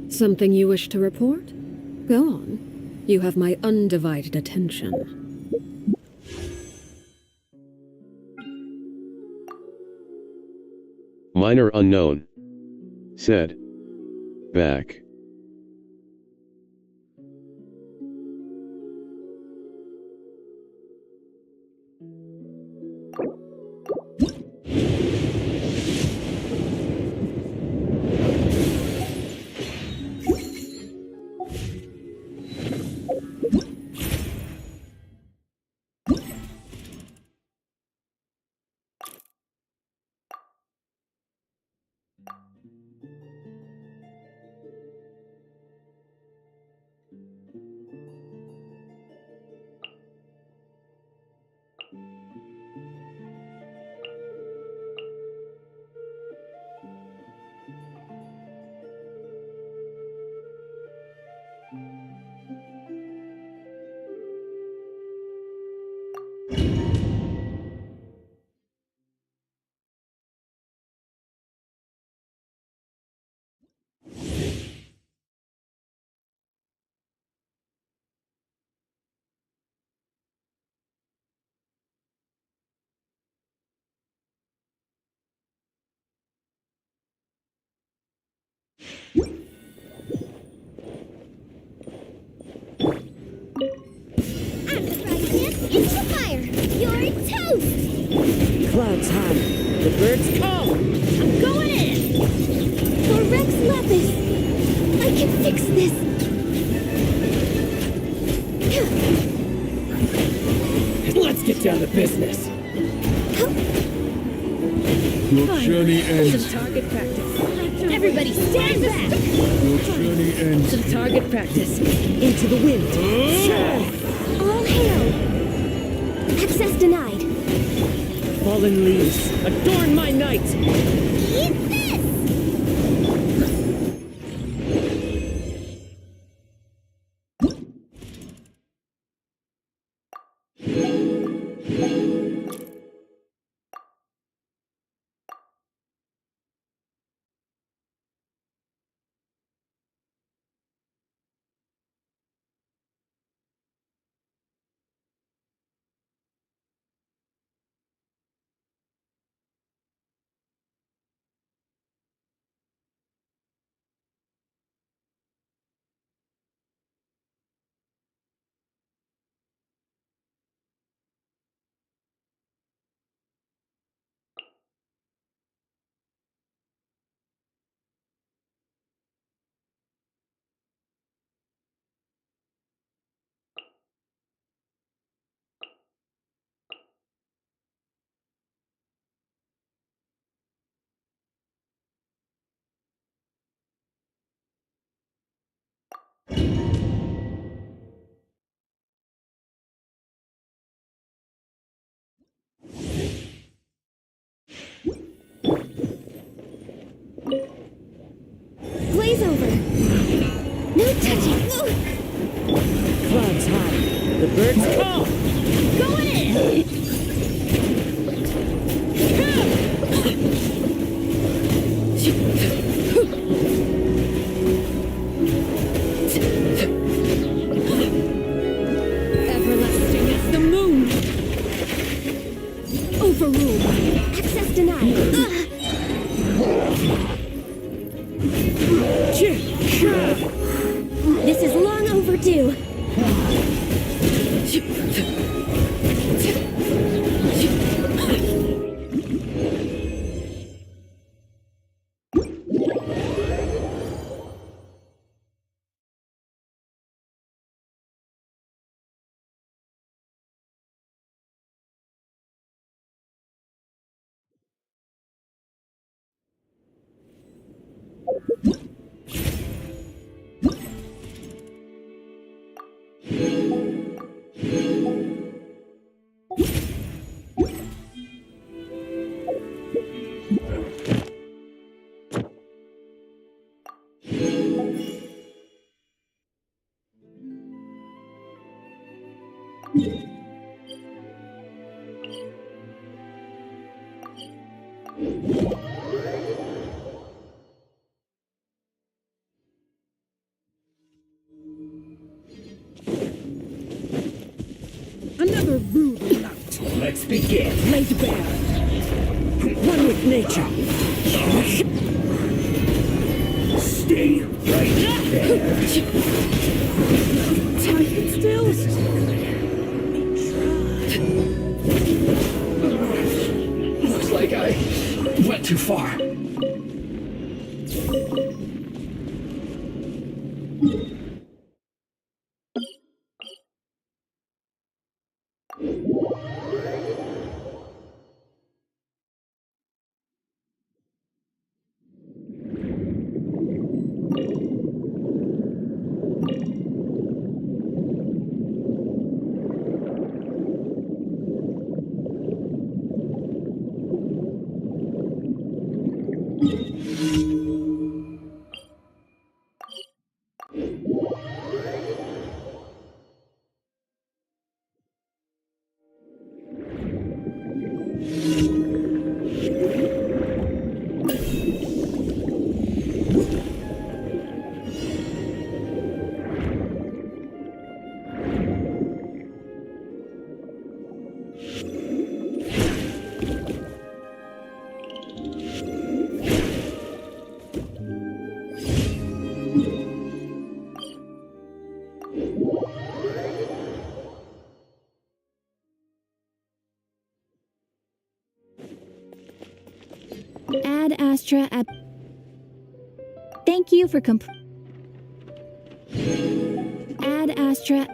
S3: Something you wish to report? Go on. You have my undivided attention.
S1: Minor unknown. Said. Back.
S2: The birds call!
S4: I'm going in! For Rex Lapis! I can fix this!
S2: Let's get down to business!
S6: Your journey ends.
S3: Some target practice.
S4: Everybody stand back!
S6: Your journey ends.
S3: Some target practice. Into the wind.
S4: All hail! Access denied.
S2: Fallen leaves, adorn my night!
S4: Eat this! Blaze over! No touching!
S2: Clouds high, the birds call!
S4: Going in!
S3: Everlasting as the moon.
S4: Overruled! Access denied! This is long overdue!
S3: Another rude bout.
S2: Let's begin!
S3: Laid bare.
S2: One with nature! Stay right there!
S3: Tight still.
S2: Looks like I went too far.
S4: Ad Astra at. Thank you for Ad Astra.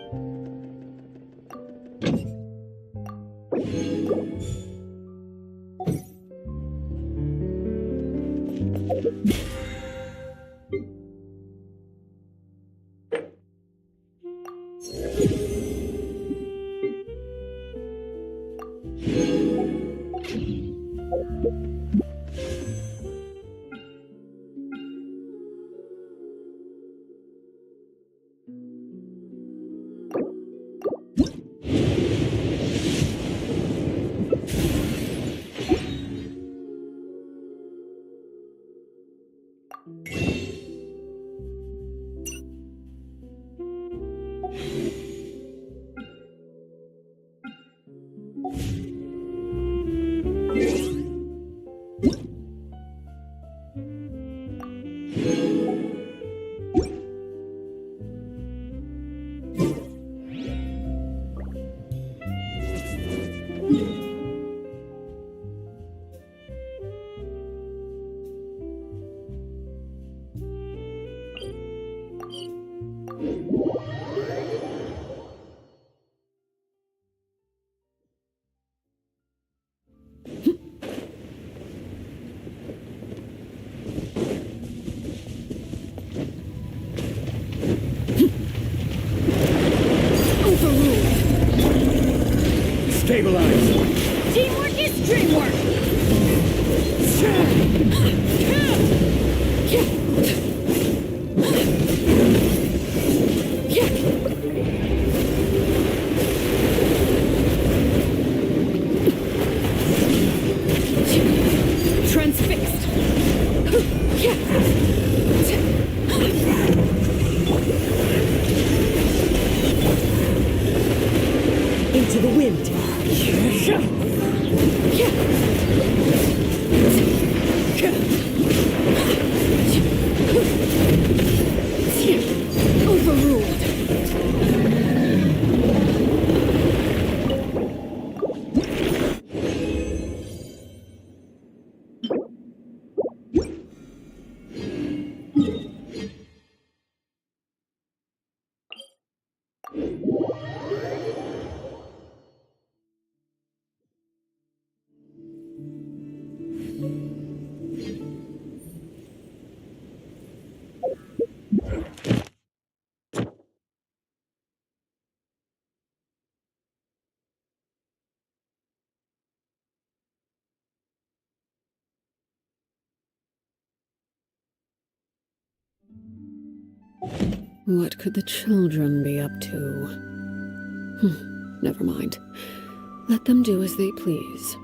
S2: Stabilize!
S4: Teamwork is dreamwork. Transfixed.
S3: Into the wind.
S4: Overruled.
S3: What could the children be up to? Never mind. Let them do as they please.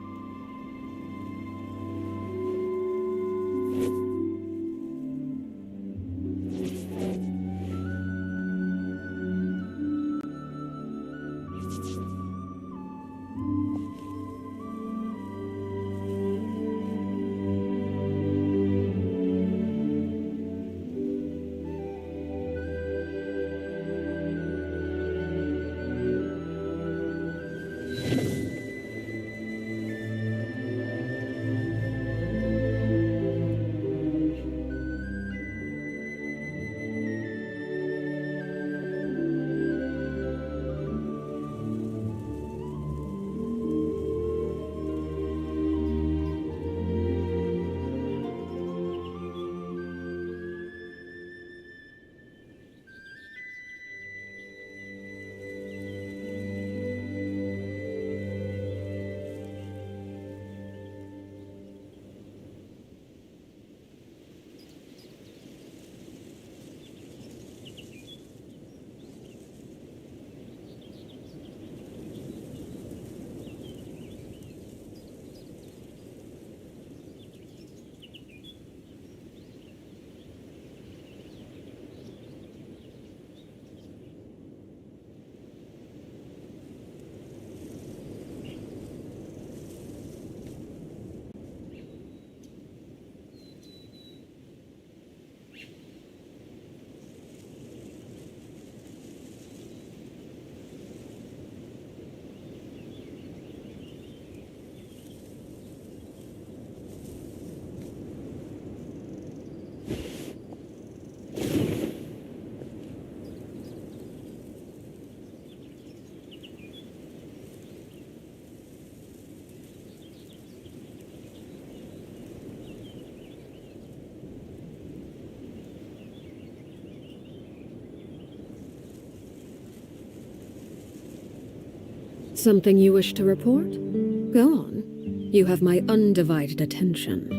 S3: Something you wish to report? Go on. You have my undivided attention.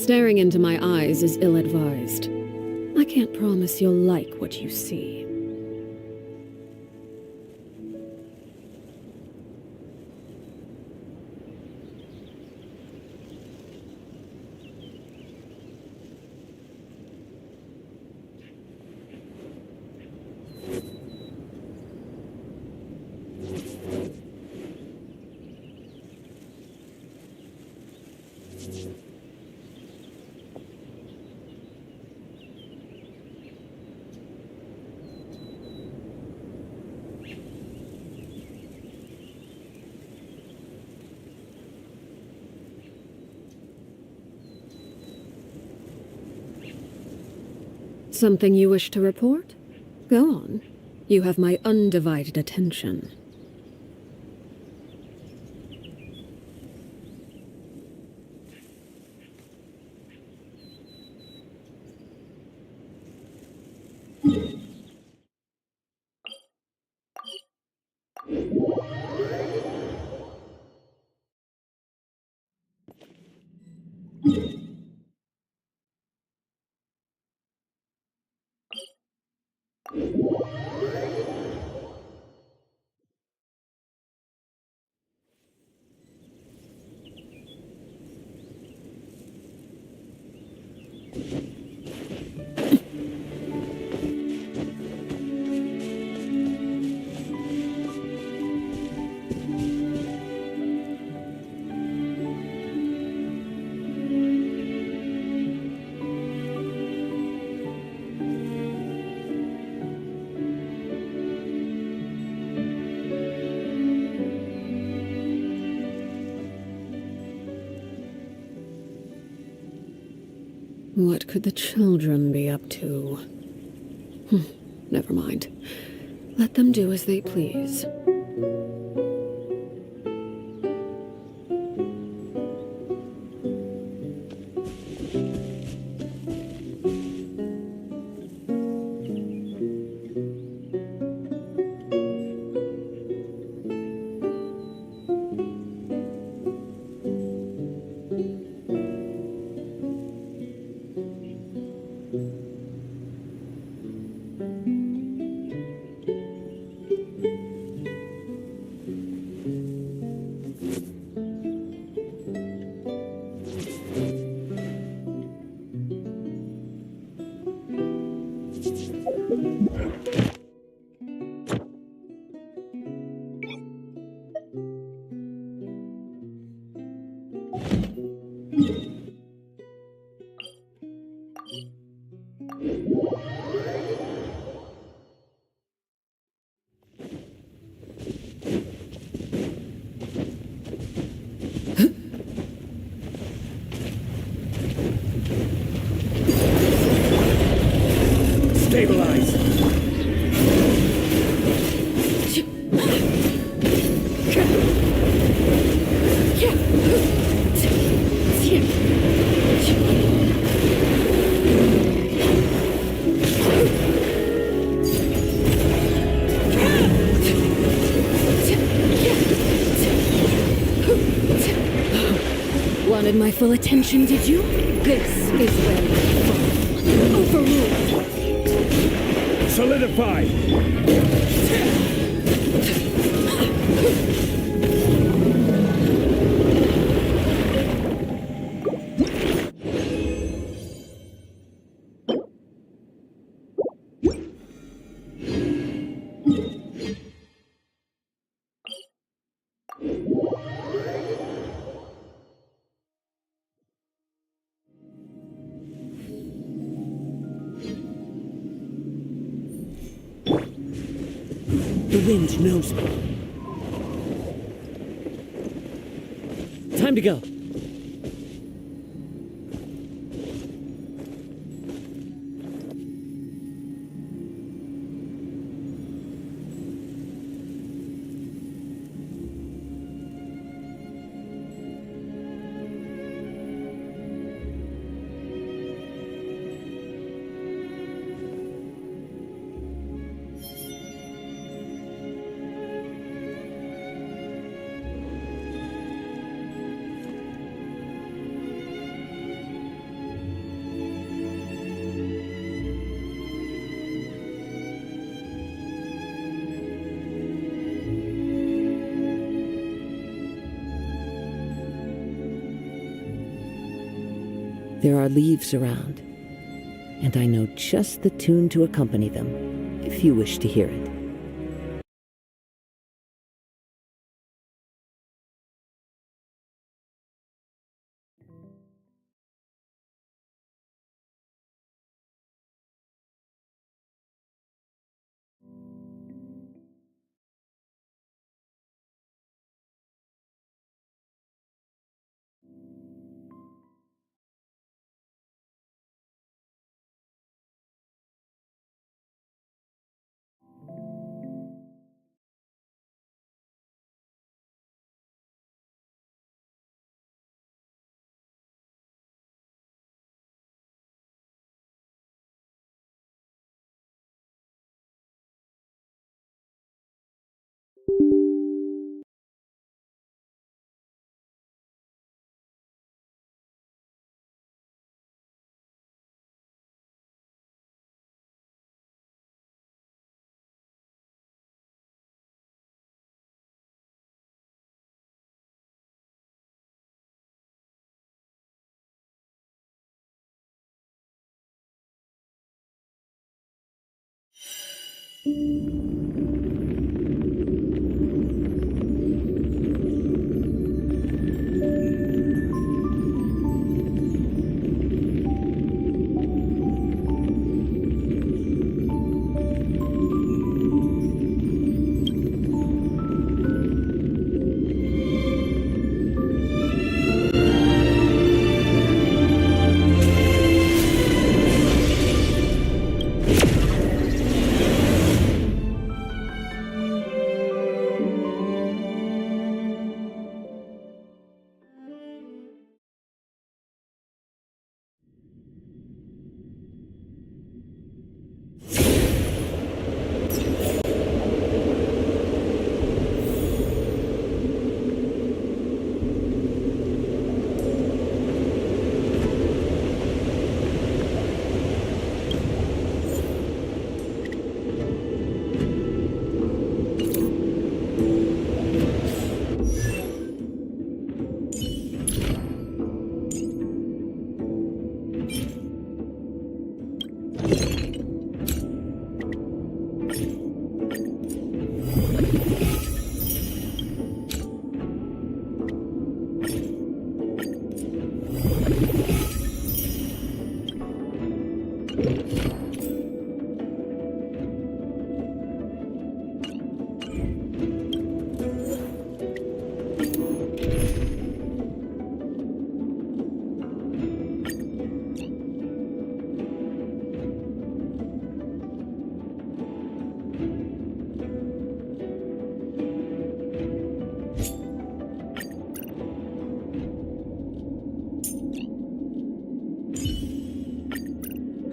S7: Staring into my eyes is ill-advised. I can't promise you'll like what you see. Something you wish to report? Go on. You have my undivided attention. What could the children be up to? Never mind. Let them do as they please.
S2: Stabilize!
S7: Wanted my full attention, did you? This is where you fall. Overruled.
S2: Solidify! The wind knows me. Time to go.
S8: There are leaves around, and I know just the tune to accompany them, if you wish to hear it.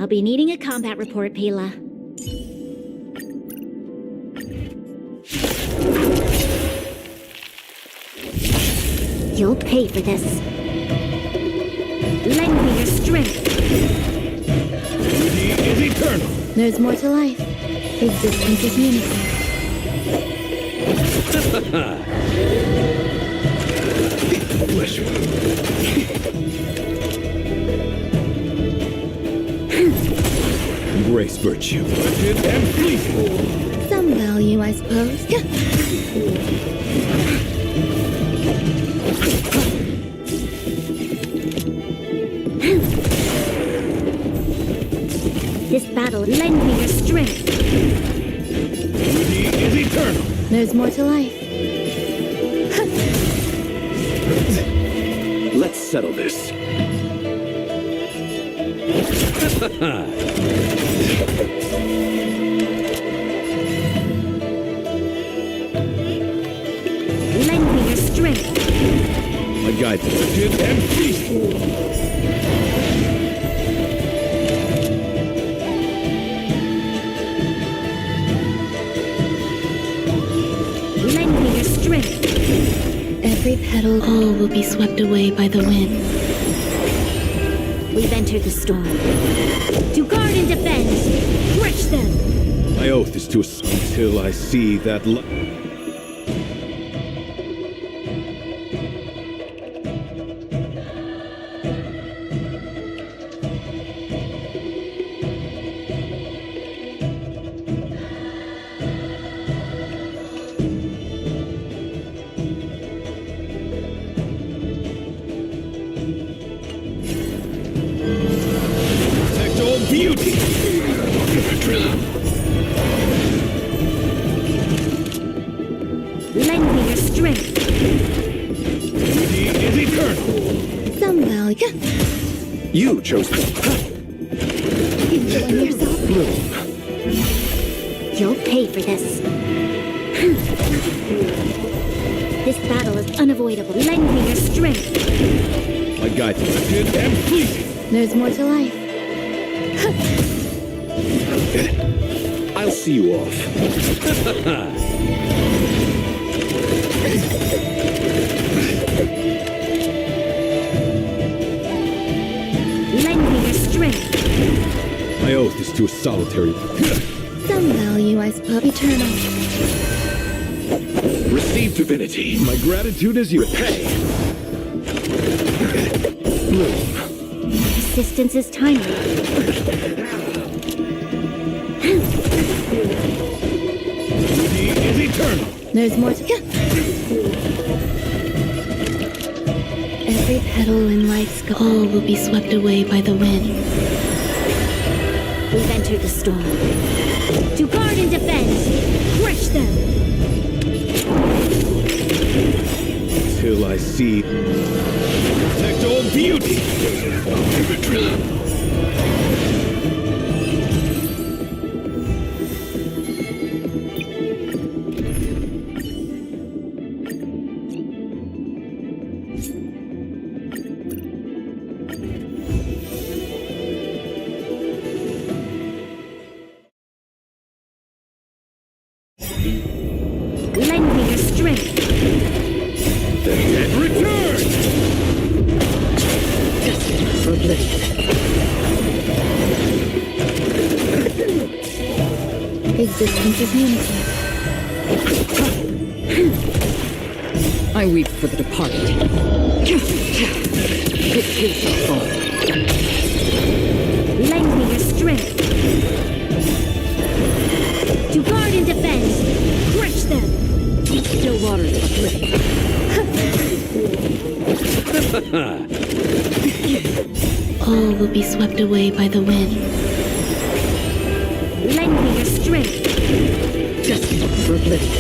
S5: I'll be needing a combat report, Pila. You'll pay for this. Lend me your strength.
S2: Beauty is eternal.
S5: There's more to life. Existence is meaningful.
S2: Flesh Embrace virtue. Wretched and fleeting.
S5: Some value, I suppose. This battle, lend me your strength.
S2: Beauty is eternal.
S5: There's more to life.
S2: Let's settle this.
S5: Lend me your strength.
S2: My guide to wretched and fleeting.
S5: Lend me your strength.
S9: Every petal, all will be swept away by the wind.
S5: We've entered the storm. To guard and defend. Crush them.
S2: My oath is to until I see that beauty!
S5: Lend me your strength.
S2: Beauty is eternal!
S5: Some value.
S6: You chose them.
S5: Enjoy yourself.
S6: Bloom.
S5: You'll pay for this. This battle is unavoidable. Lend me your strength.
S6: My guide to it.
S2: Good and pleasing!
S5: There's more to life.
S6: I'll see you off.
S5: Lend me your strength.
S6: My oath is to a solitary.
S5: Some value, I suppose. Eternal.
S6: Receive divinity. My gratitude is yours. Repay. Bloom.
S5: Persistence is timely.
S2: Beauty is eternal!
S5: There's more to go. Every petal in life's all will be swept away by the wind. We've entered the storm. To guard and defend, crush them.
S6: Till I see.
S2: Protect all beauty!
S5: Lend me your strength.
S2: And return!
S8: For oblivion.
S5: Existence is unity.
S8: I weep for the departed. It too shall fall.
S5: Lend me your strength. To guard and defend, crush them.
S8: Still waters of oblivion.
S9: All will be swept away by the wind.
S5: Lend me your strength.
S8: For oblivion.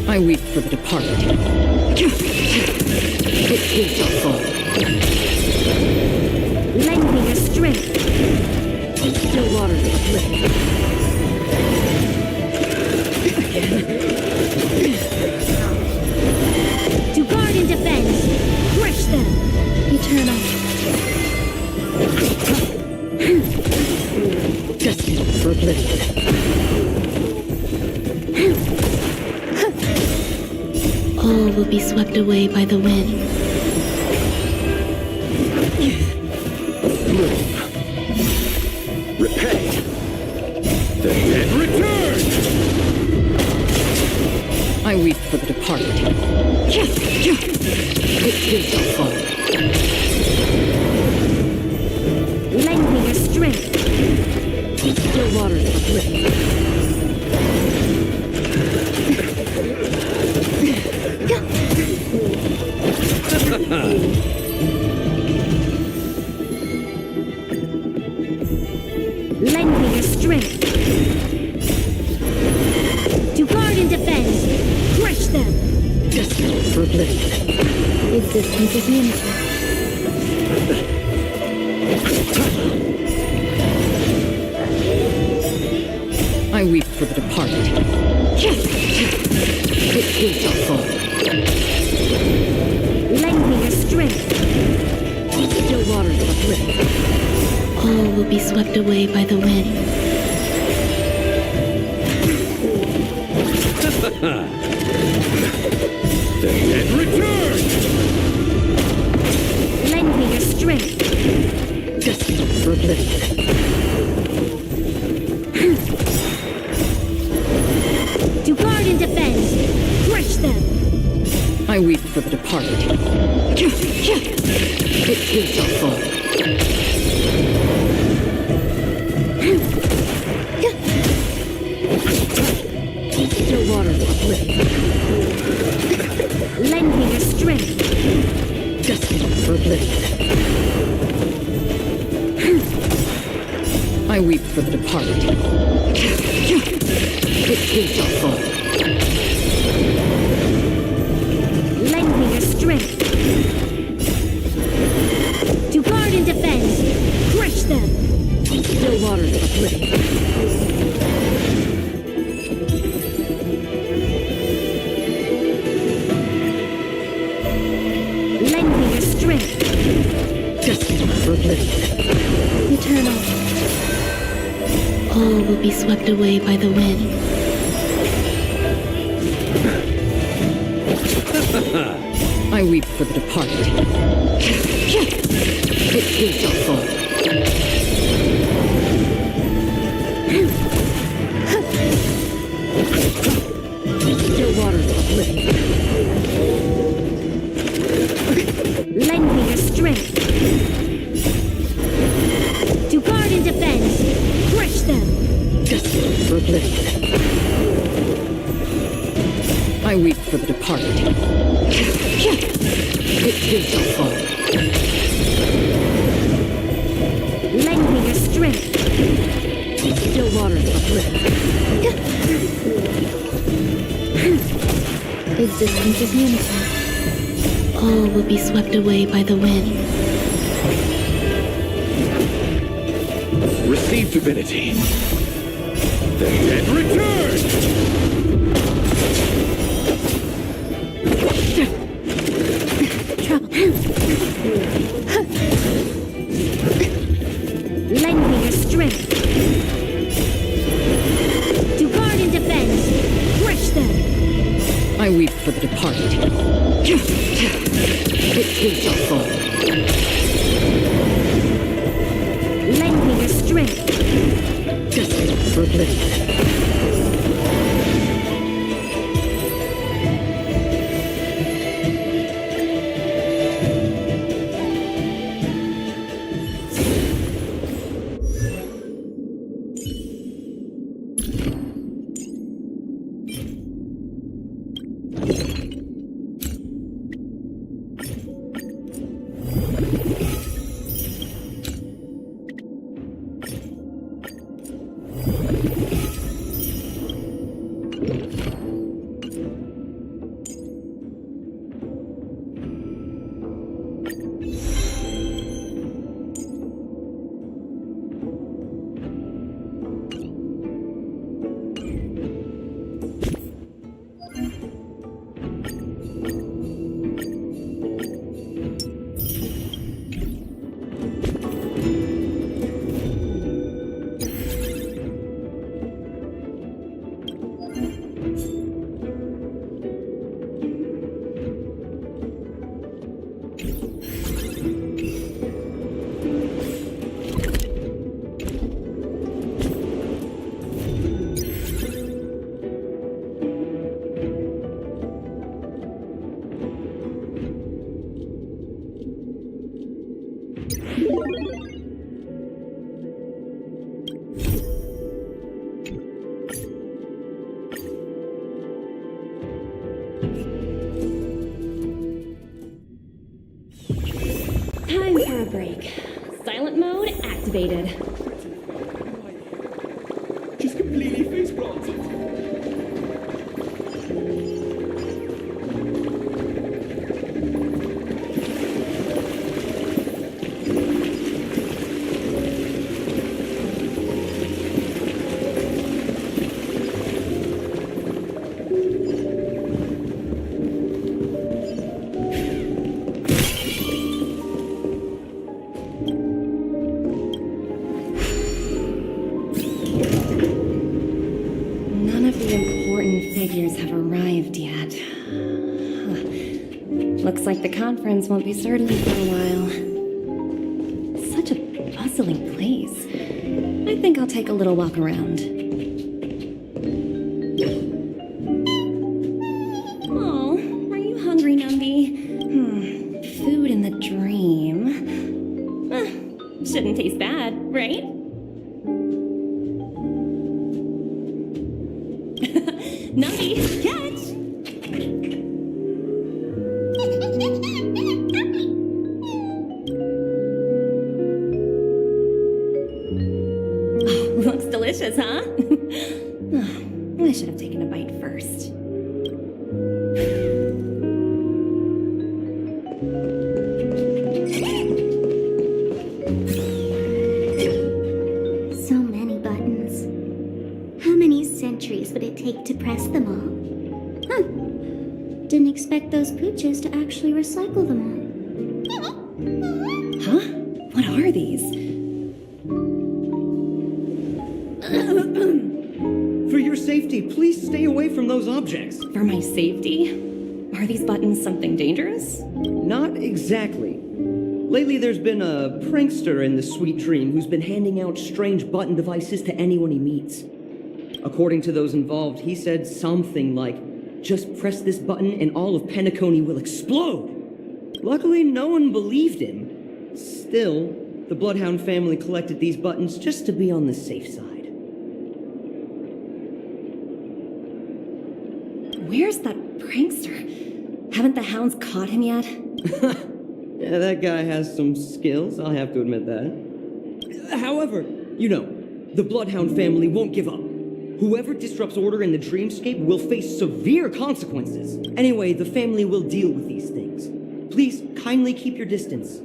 S8: I weep for the departed. It too shall fall.
S5: Lend me your strength.
S8: Still waters of oblivion.
S5: To guard and defend, crush them. Eternal.
S8: For oblivion.
S9: All will be swept away by the wind.
S6: Repay.
S2: And return!
S8: I weep for the departed. It too shall fall.
S5: Lend me your strength.
S8: Still waters of oblivion.
S5: Lend me your strength. To guard and defend, crush them.
S8: For oblivion.
S5: Existence is unity.
S8: I weep for the departed. It too shall fall.
S5: Lend me your strength.
S8: Still waters of oblivion.
S9: All will be swept away by the wind.
S2: And return!
S5: Lend me your strength.
S8: For oblivion.
S5: To guard and defend, crush them.
S8: I weep for the departed. It too shall fall. Still waters of oblivion.
S5: Lend me your strength.
S7: Destined for oblivion. I weep for the departed. It too shall fall.
S5: Lend me your strength. To guard and defend. Crush them.
S7: Still waters of oblivion.
S5: Lend me your strength.
S7: Destined for oblivion.
S9: Eternal. All will be swept away by the wind.
S7: I weep for the departed. It too shall fall. Still waters of oblivion.
S5: Lend me your strength. To guard and defend. Crush them.
S7: Destined for oblivion. I weep for the departed. It too shall fall.
S5: Lend me your strength.
S7: Still waters of oblivion.
S9: Existence is unity. All will be swept away by the wind.
S6: Receive divinity. The dead return!
S5: Lend me your strength. To guard and defend. Crush them.
S7: I weep for the departed. It too shall fall.
S5: Lend me your strength.
S7: Destined for oblivion.
S4: Time for a break. Silent mode activated.
S2: Just completely face planted.
S4: None of the important figures have arrived yet. Looks like the conference won't be starting for a while. Such a bustling place. I think I'll take a little walk around. Oh, are you hungry, Numby? Food in the dream. Shouldn't taste bad, right? Numby, catch! Oh, looks delicious, huh? I should have taken a bite first.
S5: So many buttons. How many centuries would it take to press them all? Huh. Didn't expect those pooches to actually recycle them all.
S4: Huh? What are these?
S2: For your safety, please stay away from those objects.
S4: For my safety? Are these buttons something dangerous?
S2: Not exactly. Lately, there's been a prankster in the Sweet Dream who's been handing out strange button devices to anyone he meets. According to those involved, he said something like, "Just press this button and all of Penacony will explode." Luckily, no one believed him. Still, the Bloodhound family collected these buttons just to be on the safe side.
S4: Where's that prankster? Haven't the hounds caught him yet?
S2: Yeah, that guy has some skills, I'll have to admit that. However, the Bloodhound family won't give up. Whoever disrupts order in the dreamscape will face severe consequences. Anyway, the family will deal with these things. Please kindly keep your distance.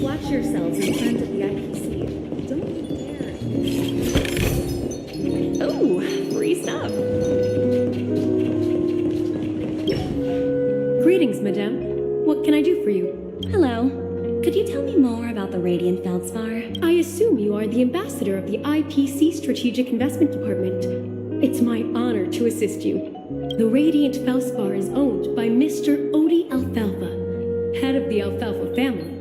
S3: Watch yourselves in front of the IPC. Don't dare.
S4: Oh, free stuff.
S7: Greetings, madame. What can I do for you?
S4: Hello. Could you tell me more about the Radiant Feldspar?
S7: I assume you are the ambassador of the IPC Strategic Investment Department. It's my honor to assist you. The Radiant Feldspar is owned by Mr. Odie Alfalfa, head of the Alfalfa family.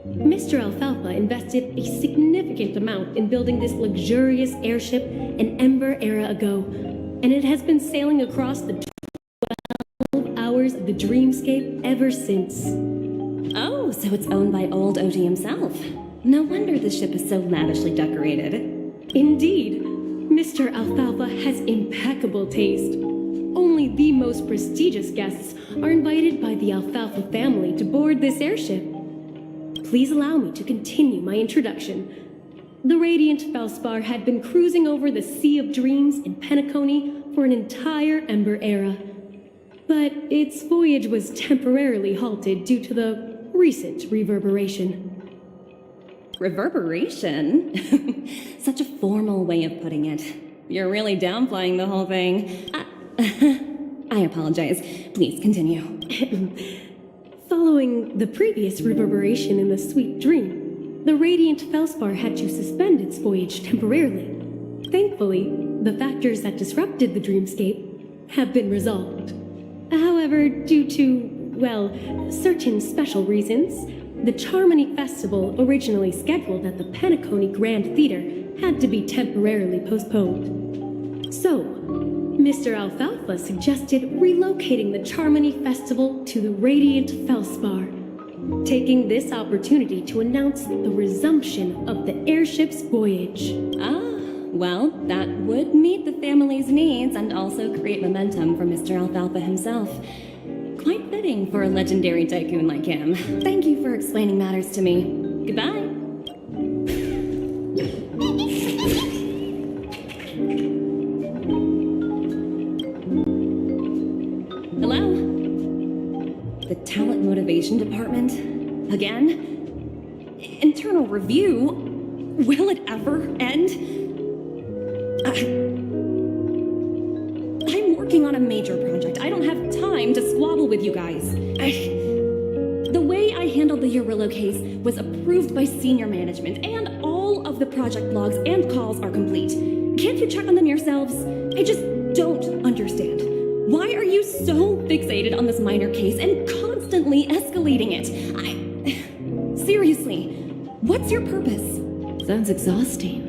S7: Mr. Alfalfa invested a significant amount in building this luxurious airship an Ember era ago, and it has been sailing across the 12 hours of the dreamscape ever since.
S4: Oh, so it's owned by old Odie himself. No wonder the ship is so lavishly decorated.
S7: Indeed, Mr. Alfalfa has impeccable taste. Only the most prestigious guests are invited by the Alfalfa family to board this airship. Please allow me to continue my introduction. The Radiant Feldspar had been cruising over the Sea of Dreams in Penacony for an entire Ember era. But its voyage was temporarily halted due to the recent reverberation.
S4: Reverberation? Such a formal way of putting it. You're really downplaying the whole thing. I apologize. Please continue.
S7: Following the previous reverberation in the Sweet Dream, the Radiant Feldspar had to suspend its voyage temporarily. Thankfully, the factors that disrupted the dreamscape have been resolved. However, due to, certain special reasons, the Charmony Festival, originally scheduled at the Penacony Grand Theater, had to be temporarily postponed. So, Mr. Alfalfa suggested relocating the Charmony Festival to the Radiant Feldspar, taking this opportunity to announce the resumption of the airship's voyage.
S4: Well, that would meet the family's needs and also create momentum for Mr. Alfalfa himself. Quite fitting for a legendary tycoon like him. Thank you for explaining matters to me. Goodbye. Hello? The Talent Motivation Department? Again? Internal review? Will it ever end? I'm working on a major project. I don't have time to squabble with you guys. The way I handled the Urillo case was approved by senior management, and all of the project logs and calls are complete. Can't you check on them yourselves? I just don't understand. Why are you so fixated on this minor case and constantly escalating it? Seriously, what's your purpose?
S3: Sounds exhausting.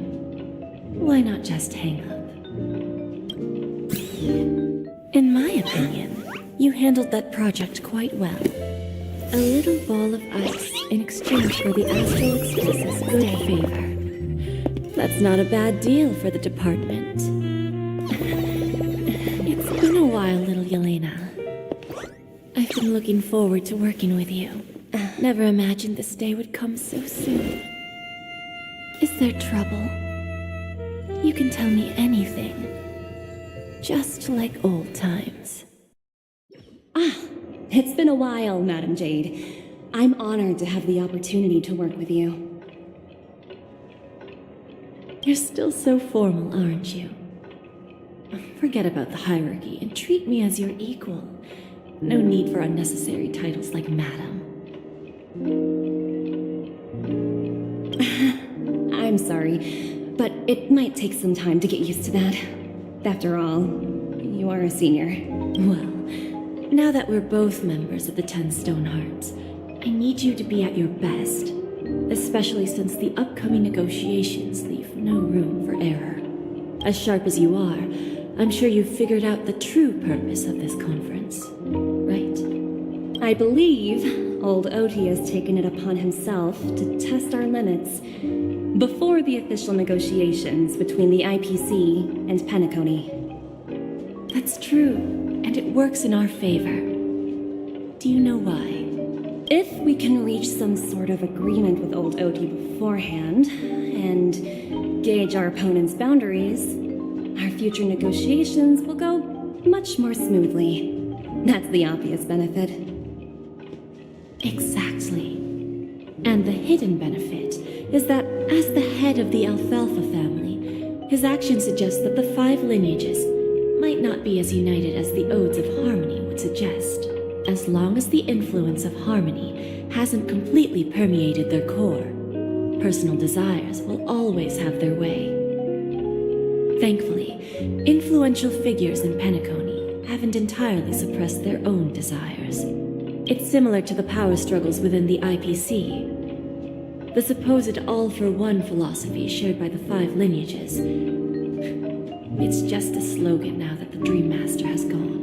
S3: Why not just hang up? In my opinion, you handled that project quite well. A little ball of ice in exchange for the Astral Express's good favor. That's not a bad deal for the department. It's been a while, little Yelena. I've been looking forward to working with you. Never imagined this day would come so soon. Is there trouble? You can tell me anything. Just like old times.
S4: It's been a while, Madam Jade. I'm honored to have the opportunity to work with you.
S3: You're still so formal, aren't you? Forget about the hierarchy and treat me as your equal. No need for unnecessary titles like Madam.
S4: I'm sorry, but it might take some time to get used to that. After all, you are a senior.
S3: Well, now that we're both members of the 10 Stone Hearts, I need you to be at your best, especially since the upcoming negotiations leave no room for error. As sharp as you are, I'm sure you've figured out the true purpose of this conference, right?
S4: I believe old Oti has taken it upon himself to test our limits before the official negotiations between the IPC and Penacony.
S3: That's true, and it works in our favor. Do you know why?
S4: If we can reach some sort of agreement with old Oti beforehand and gauge our opponent's boundaries, our future negotiations will go much more smoothly. That's the obvious benefit.
S3: Exactly. And the hidden benefit is that as the head of the Alfalfa family, his actions suggest that the 5 lineages might not be as united as the Odes of Harmony would suggest, as long as the influence of Harmony hasn't completely permeated their core. Personal desires will always have their way. Thankfully, influential figures in Penacony haven't entirely suppressed their own desires. It's similar to the power struggles within the IPC. The supposed all-for-one philosophy shared by the 5 lineages. It's just a slogan now that the Dream Master has gone.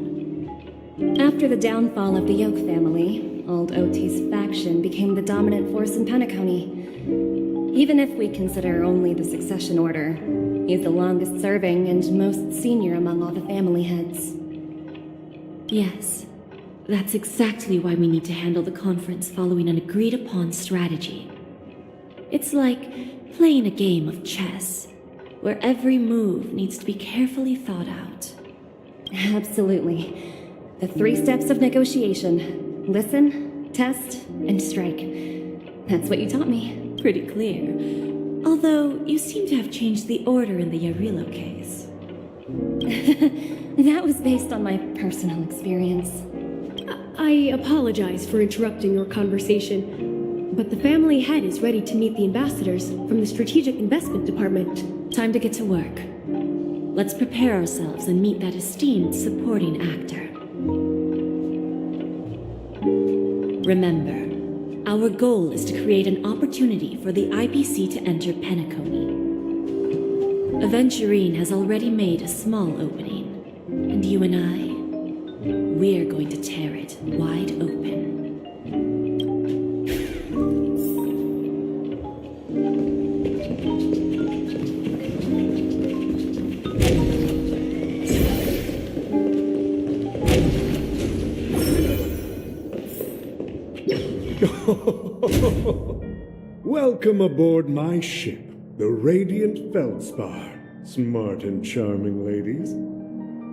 S4: After the downfall of the Yoke family, old Oti's faction became the dominant force in Penacony. Even if we consider only the succession order, he's the longest serving and most senior among all the family heads.
S3: Yes, that's exactly why we need to handle the conference following an agreed-upon strategy. It's like playing a game of chess, where every move needs to be carefully thought out.
S4: Absolutely. The 3 steps of negotiation: listen, test, and strike. That's what you taught me.
S3: Pretty clear. Although, you seem to have changed the order in the Yarillo case.
S4: That was based on my personal experience.
S7: I apologize for interrupting your conversation, but the family head is ready to meet the ambassadors from the Strategic Investment Department.
S3: Time to get to work. Let's prepare ourselves and meet that esteemed supporting actor. Remember, our goal is to create an opportunity for the IPC to enter Penacony. Aventurine has already made a small opening, and you and I, we're going to tear it wide open.
S10: Welcome aboard my ship, the Radiant Feldspar. Smart and charming ladies.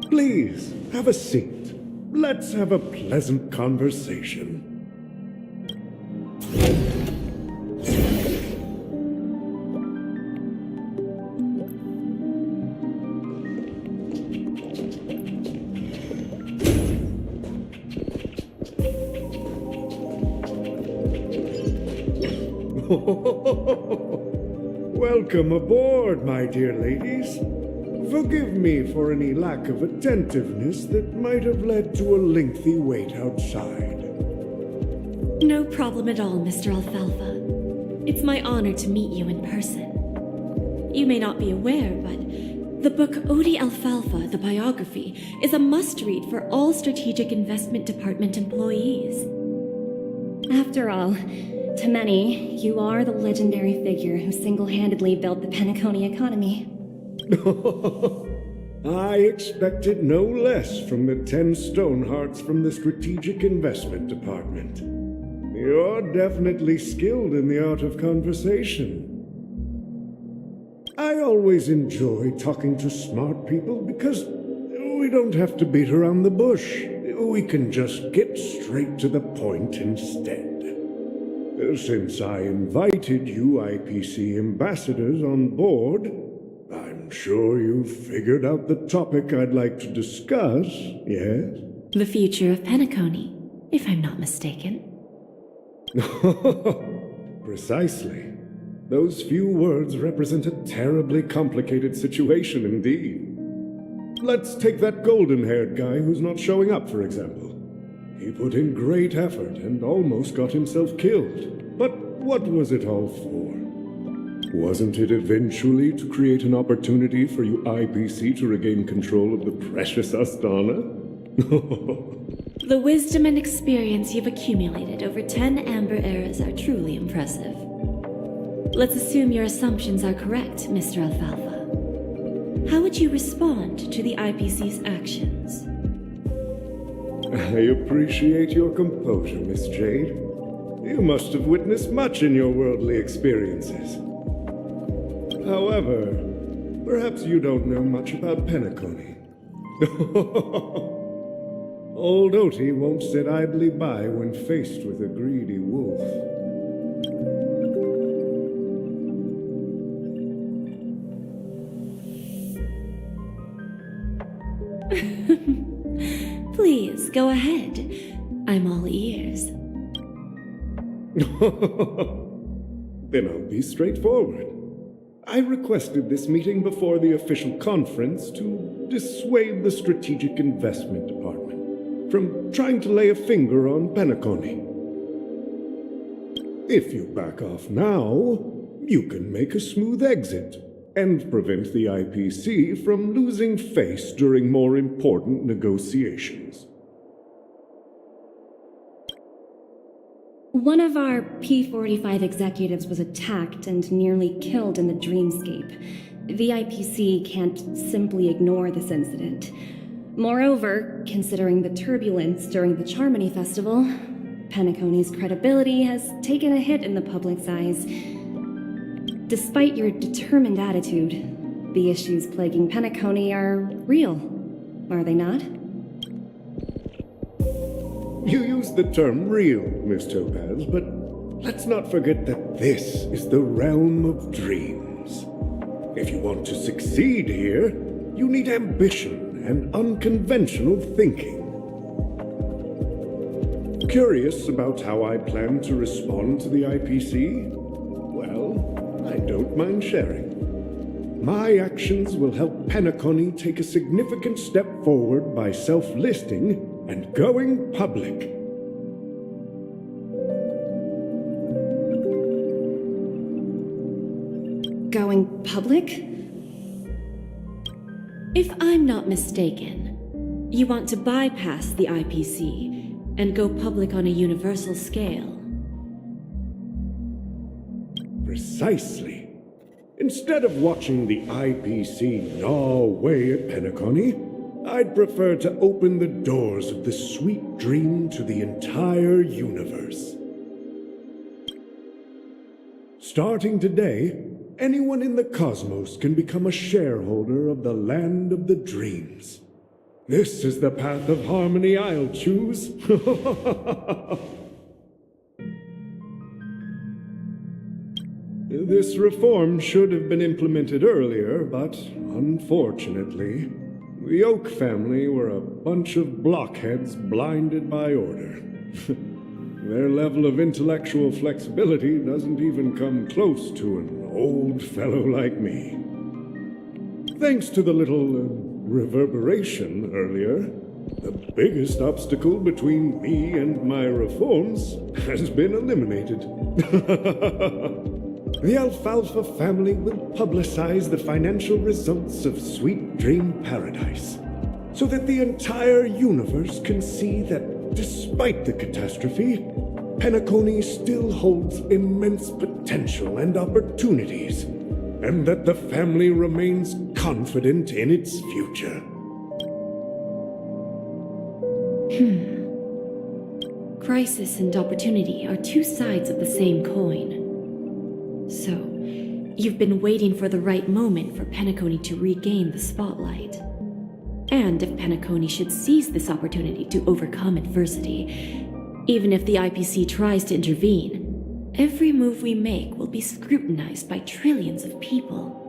S10: Please, have a seat. Let's have a pleasant conversation. Welcome aboard, my dear ladies. Forgive me for any lack of attentiveness that might have led to a lengthy wait outside.
S3: No problem at all, Mr. Alfalfa. It's my honor to meet you in person. You may not be aware, but the book Odie Alfalfa, the biography, is a must-read for all Strategic Investment Department employees.
S4: After all, to many, you are the legendary figure who single-handedly built the Penacony economy.
S10: I expected no less from the 10 Stonehearts from the Strategic Investment Department. You're definitely skilled in the art of conversation. I always enjoy talking to smart people because we don't have to beat around the bush. We can just get straight to the point instead. Since I invited you IPC ambassadors on board, I'm sure you've figured out the topic I'd like to discuss, yes?
S3: The future of Penacony, if I'm not mistaken.
S10: Precisely. Those few words represent a terribly complicated situation indeed. Let's take that golden-haired guy who's not showing up, for example. He put in great effort and almost got himself killed. But what was it all for? Wasn't it eventually to create an opportunity for you IPC to regain control of the precious Astana?
S3: The wisdom and experience you've accumulated over 10 Amber Eras are truly impressive. Let's assume your assumptions are correct, Mr. Alfalfa. How would you respond to the IPC's actions?
S10: I appreciate your composure, Miss Jade. You must have witnessed much in your worldly experiences. However, perhaps you don't know much about Penacony. Old Oti won't sit idly by when faced with a greedy wolf.
S3: Please, go ahead. I'm all ears.
S10: Then I'll be straightforward. I requested this meeting before the official conference to dissuade the Strategic Investment Department from trying to lay a finger on Penacony. If you back off now, you can make a smooth exit and prevent the IPC from losing face during more important negotiations.
S4: One of our P-45 executives was attacked and nearly killed in the dreamscape. The IPC can't simply ignore this incident. Moreover, considering the turbulence during the Charmony Festival, Penacony's credibility has taken a hit in the public's eyes. Despite your determined attitude, the issues plaguing Penacony are real, are they not?
S10: You use the term real, Miss Topaz, but let's not forget that this is the realm of dreams. If you want to succeed here, you need ambition and unconventional thinking. Curious about how I plan to respond to the IPC? Well, I don't mind sharing. My actions will help Penacony take a significant step forward by self-listing and going public.
S4: Going public?
S3: If I'm not mistaken, you want to bypass the IPC and go public on a universal scale.
S10: Precisely. Instead of watching the IPC gnaw away at Penacony, I'd prefer to open the doors of the sweet dream to the entire universe. Starting today, anyone in the cosmos can become a shareholder of the land of the dreams. This is the path of harmony I'll choose. This reform should have been implemented earlier, but unfortunately, the Oak family were a bunch of blockheads blinded by order. Their level of intellectual flexibility doesn't even come close to an old fellow like me. Thanks to the little reverberation earlier, the biggest obstacle between me and my reforms has been eliminated. The Alfalfa family will publicize the financial results of Sweet Dream Paradise, so that the entire universe can see that despite the catastrophe, Penacony still holds immense potential and opportunities, and that the family remains confident in its future.
S3: Crisis and opportunity are two sides of the same coin. So, you've been waiting for the right moment for Penacony to regain the spotlight. And if Penacony should seize this opportunity to overcome adversity, even if the IPC tries to intervene, every move we make will be scrutinized by trillions of people.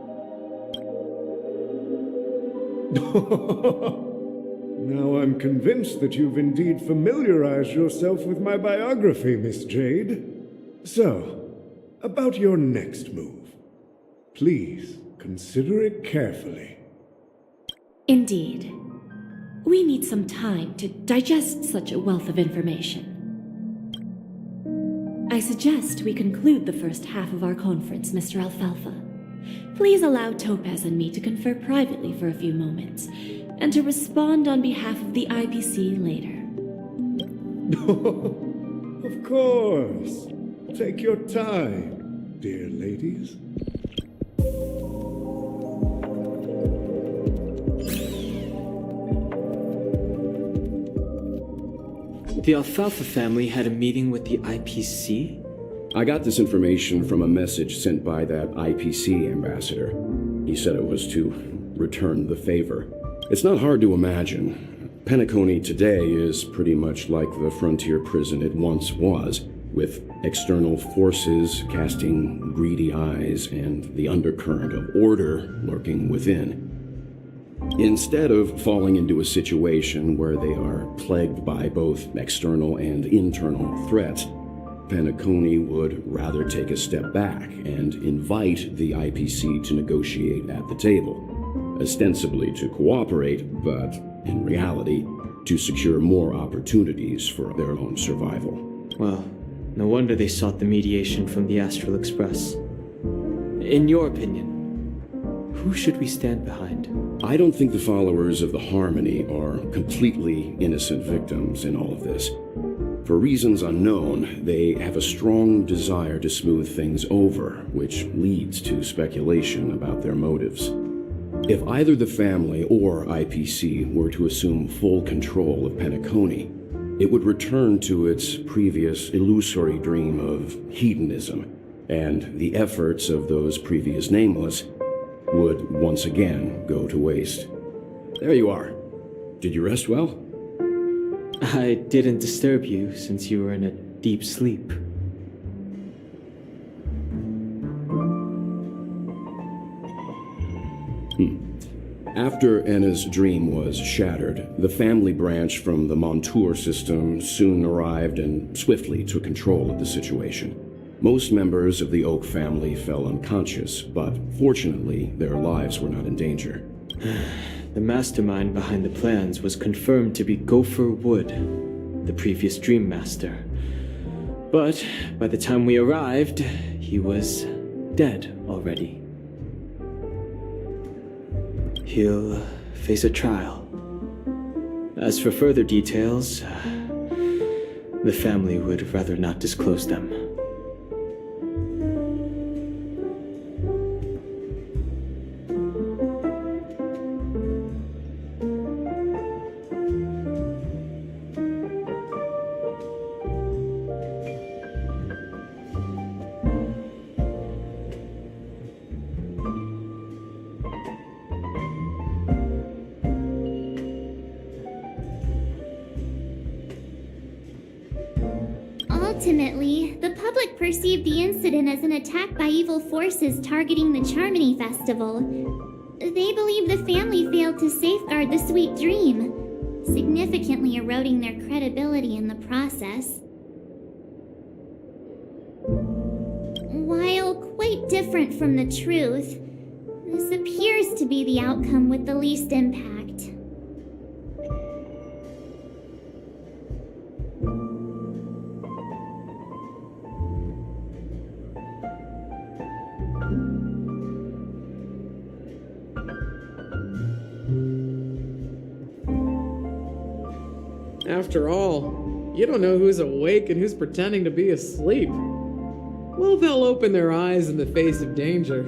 S10: Now I'm convinced that you've indeed familiarized yourself with my biography, Miss Jade. So, about your next move. Please consider it carefully.
S3: Indeed. We need some time to digest such a wealth of information. I suggest we conclude the first half of our conference, Mr. Alfalfa. Please allow Topaz and me to confer privately for a few moments, and to respond on behalf of the IPC later.
S10: Of course. Take your time, dear ladies.
S11: The Alfalfa family had a meeting with the IPC?
S12: I got this information from a message sent by that IPC ambassador. He said it was to return the favor. It's not hard to imagine. Penacony today is pretty much like the frontier prison it once was, with external forces casting greedy eyes and the undercurrent of order lurking within. Instead of falling into a situation where they are plagued by both external and internal threats, Penacony would rather take a step back and invite the IPC to negotiate at the table, ostensibly to cooperate, but in reality, to secure more opportunities for their own survival.
S11: Well, no wonder they sought the mediation from the Astral Express. In your opinion, who should we stand behind?
S12: I don't think the followers of the Harmony are completely innocent victims in all of this. For reasons unknown, they have a strong desire to smooth things over, which leads to speculation about their motives. If either the family or IPC were to assume full control of Penacony, it would return to its previous illusory dream of hedonism, and the efforts of those previous nameless would once again go to waste. There you are. Did you rest well?
S11: I didn't disturb you since you were in a deep sleep.
S12: After Enna's dream was shattered, the family branch from the Montour system soon arrived and swiftly took control of the situation. Most members of the Oak family fell unconscious, but fortunately, their lives were not in danger.
S11: The mastermind behind the plans was confirmed to be Gopher Wood, the previous Dream Master. But by the time we arrived, he was dead already. He'll face a trial. As for further details, the family would rather not disclose them.
S5: Ultimately, the public perceived the incident as an attack by evil forces targeting the Charmony Festival. They believe the family failed to safeguard the Sweet Dream, significantly eroding their credibility in the process. While quite different from the truth, this appears to be the outcome with the least impact.
S13: After all, you don't know who's awake and who's pretending to be asleep. Well, they'll open their eyes in the face of danger.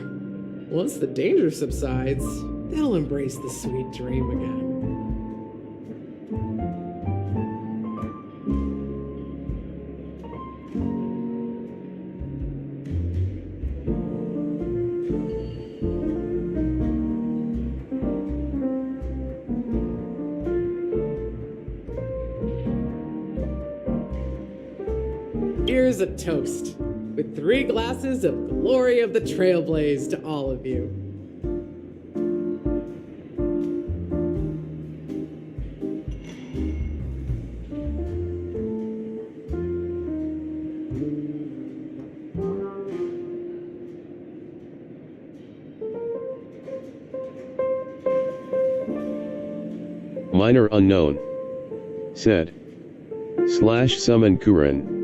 S13: Once the danger subsides, they'll embrace the sweet dream again. Here's a toast, with 3 glasses of glory of the Trailblaze to all of you.
S1: Minor unknown. Said. /summon Kuren.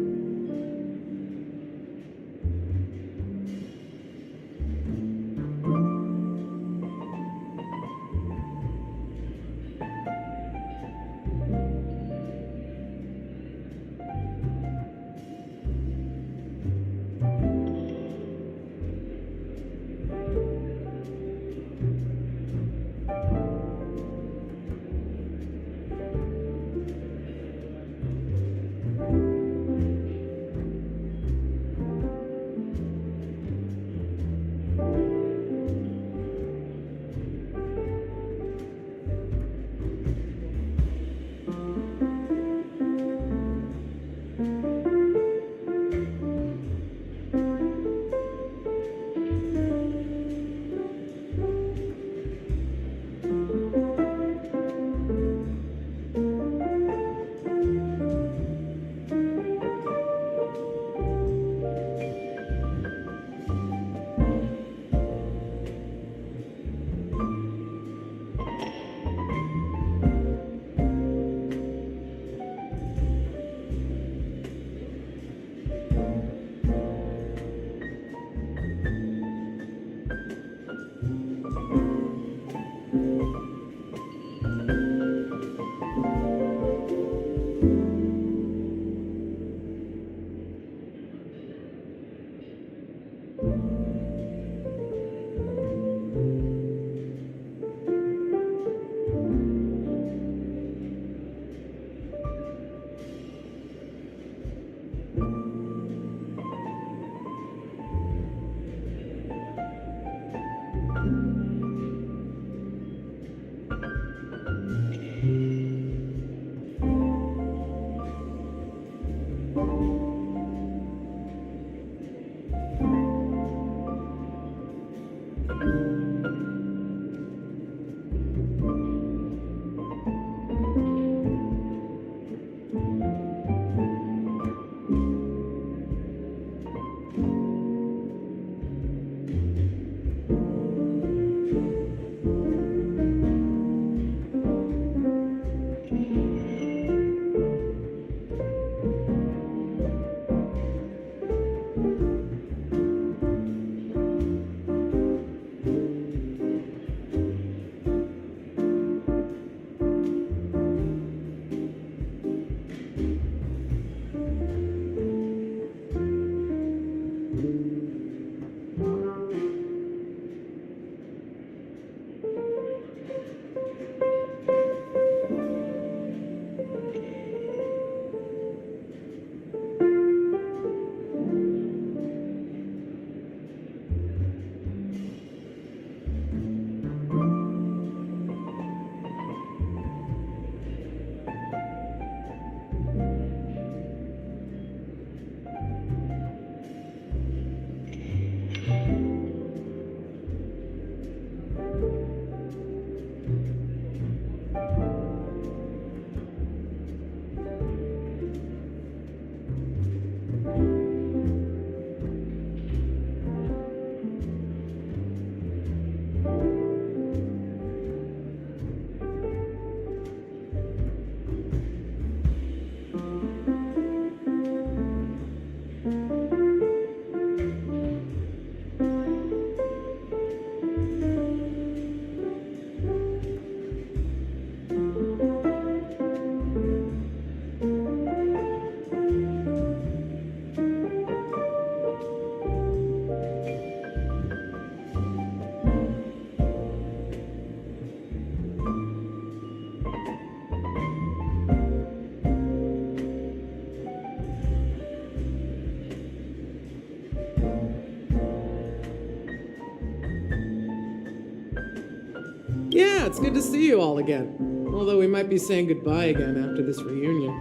S13: Yeah, it's good to see you all again. Although we might be saying goodbye again after this reunion.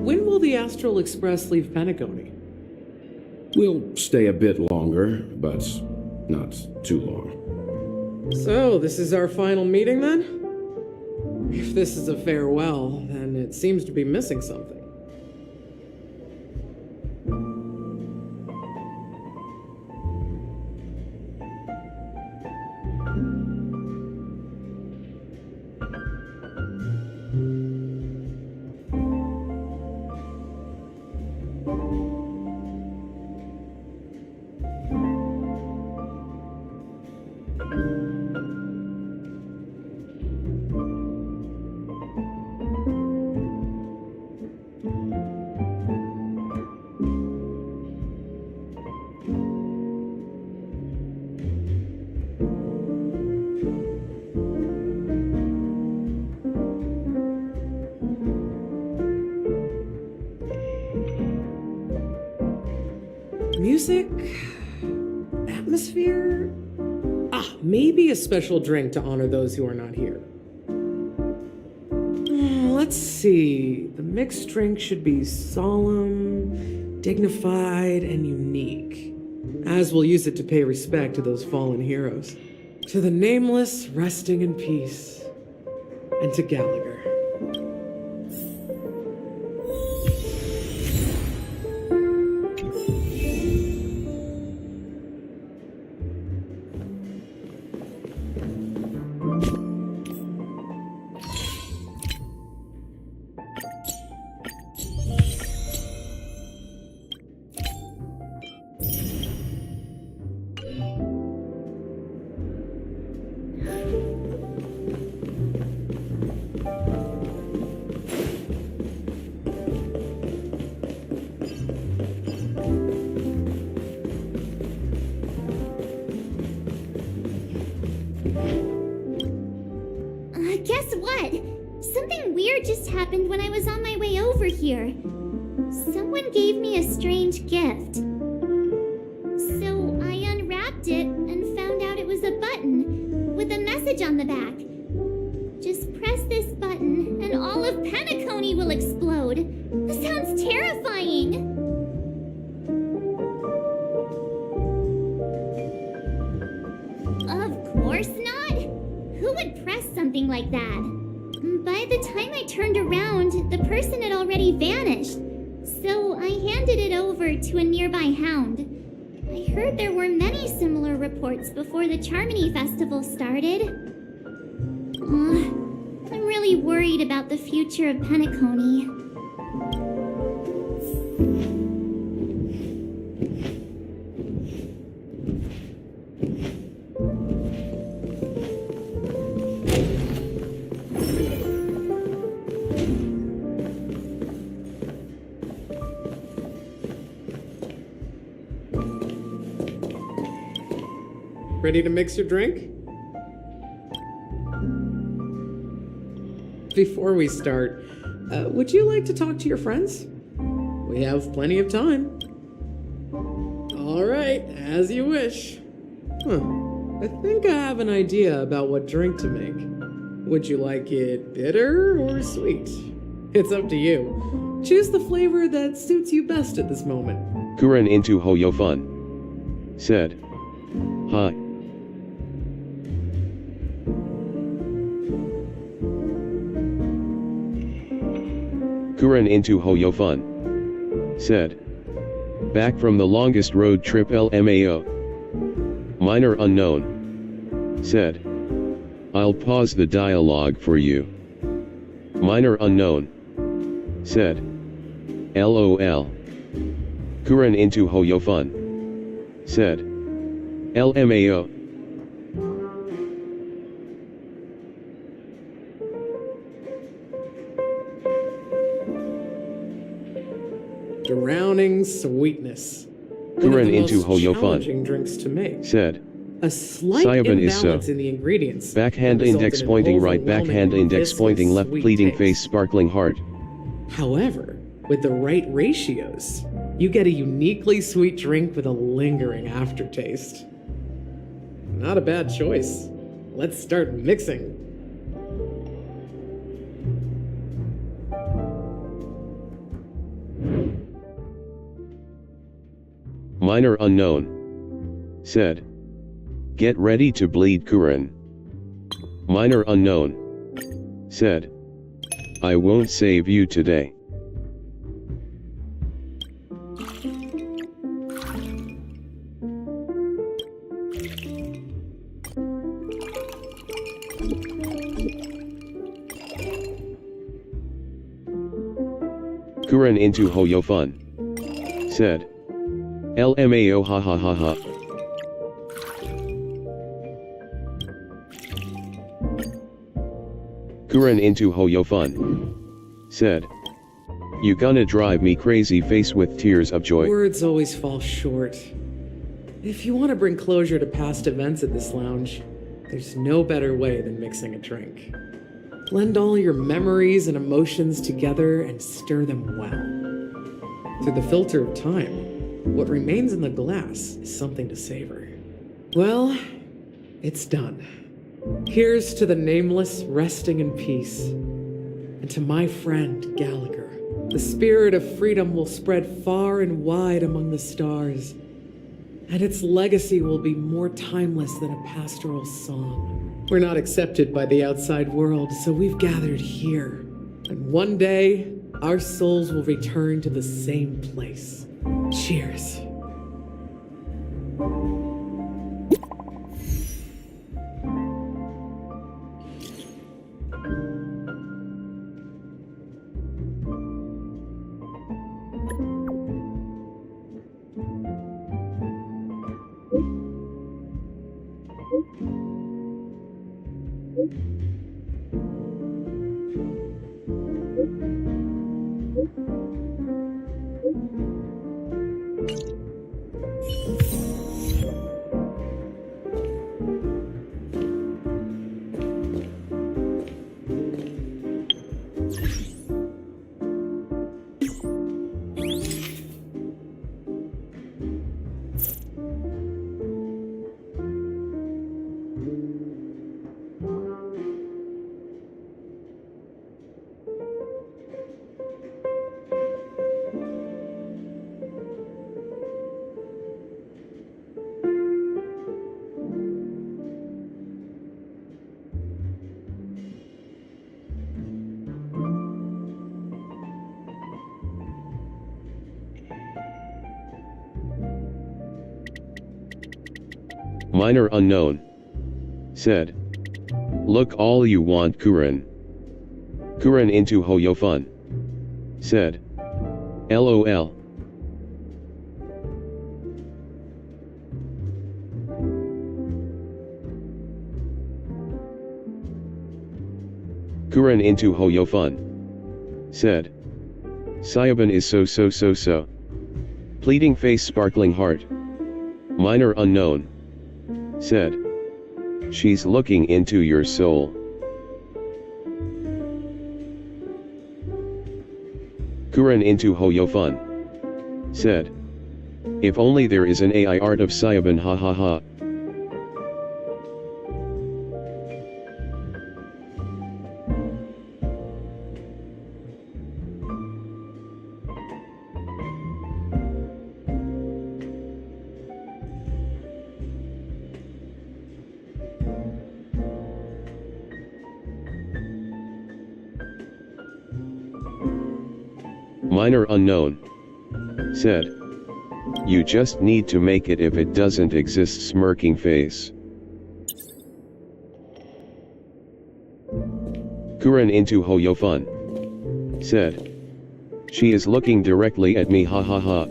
S13: When will the Astral Express leave Penacony?
S12: We'll stay a bit longer, but not too long.
S13: So, this is our final meeting then? If this is a farewell, then it seems to be missing something. Music? Atmosphere? Maybe a special drink to honor those who are not here. Let's see. The mixed drink should be solemn, dignified, and unique, as we'll use it to pay respect to those fallen heroes. To the nameless, resting in peace, and to Gallagher.
S5: Guess what? Something weird just happened when I was on my way over here. Someone gave me a strange gift. So I unwrapped it and found out it was a button with a message on the back. Just press this button and all of Penacony will explode. This sounds terrifying. Of course not. Who would press something like that? By the time I turned around, the person had already vanished. So I handed it over to a nearby hound. I heard there were many similar reports before the Charmony Festival started. I'm really worried about the future of Penacony.
S13: Ready to mix your drink? Before we start, would you like to talk to your friends? We have plenty of time. All right, as you wish. I think I have an idea about what drink to make. Would you like it bitter or sweet? It's up to you. Choose the flavor that suits you best at this moment.
S1: Kuren into Hoyofun said, "Hi." Kuren into Hoyofun said, "Back from the longest road trip LMAO. Minor unknown said, "I'll pause the dialogue for you." Minor unknown said, "LOL." Kuren into Hoyofun said, "LMAO."
S13: Drowning sweetness.
S1: Kuren into
S13: challenging
S1: Hoyofun
S13: drinks to make.
S1: said,
S13: A slight
S1: Sayabun is
S13: imbalance
S1: so.
S13: in the ingredients.
S1: Backhand
S13: that
S1: index
S13: resulted in
S1: pointing right, backhand
S13: overwhelming
S1: index
S13: viscous
S1: pointing left,
S13: sweet
S1: pleading
S13: taste.
S1: face, sparkling heart.
S13: However, with the right ratios, you get a uniquely sweet drink with a lingering aftertaste. Not a bad choice. let's start mixing.
S1: Minor unknown. Said. Get ready to bleed, Kuren. Minor unknown. Said. I won't save you today. Kuren into Hoyofun. Said. LMAO ha ha ha ha. Kuren into Hoyofun. Said. You gonna drive me crazy, face with tears of joy.
S13: Words always fall short. If you want to bring closure to past events at this lounge, there's no better way than mixing a drink. Blend all your memories and emotions together and stir them well. Through the filter of time, what remains in the glass is something to savor. Well, it's done. Here's to the nameless resting in peace. And to my friend Gallagher, the spirit of freedom will spread far and wide among the stars. And its legacy will be more timeless than a pastoral song. We're not accepted by the outside world, so we've gathered here. And one day, our souls will return to the same place. Cheers.
S1: Minor unknown. Said. Look all you want, Kuren. Kuren into Hoyofun. Said. LOL. Kuren into Hoyofun. Said. Sayabun is so. Pleading face, sparkling heart. Minor unknown. Said. She's looking into your soul. Kuren into Hoyofun. Said. If only there is an AI art of Sayabun, ha ha ha. Minor unknown. Said. You just need to make it if it doesn't exist, smirking face. Kuren into Hoyofun. Said. She is looking directly at me, ha ha ha.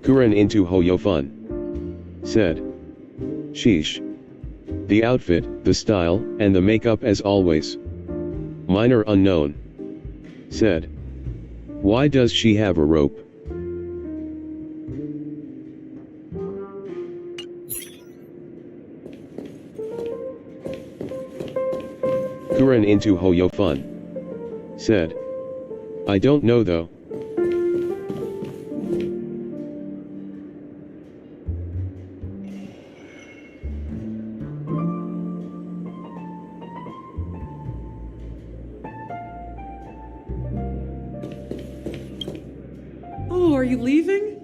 S1: Kuren into Hoyofun. Said. Sheesh. The outfit, the style, and the makeup as always. Minor unknown. Said. Why does she have a rope? Kuren into Hoyofun. Said. I don't know though.
S13: Oh, are you leaving?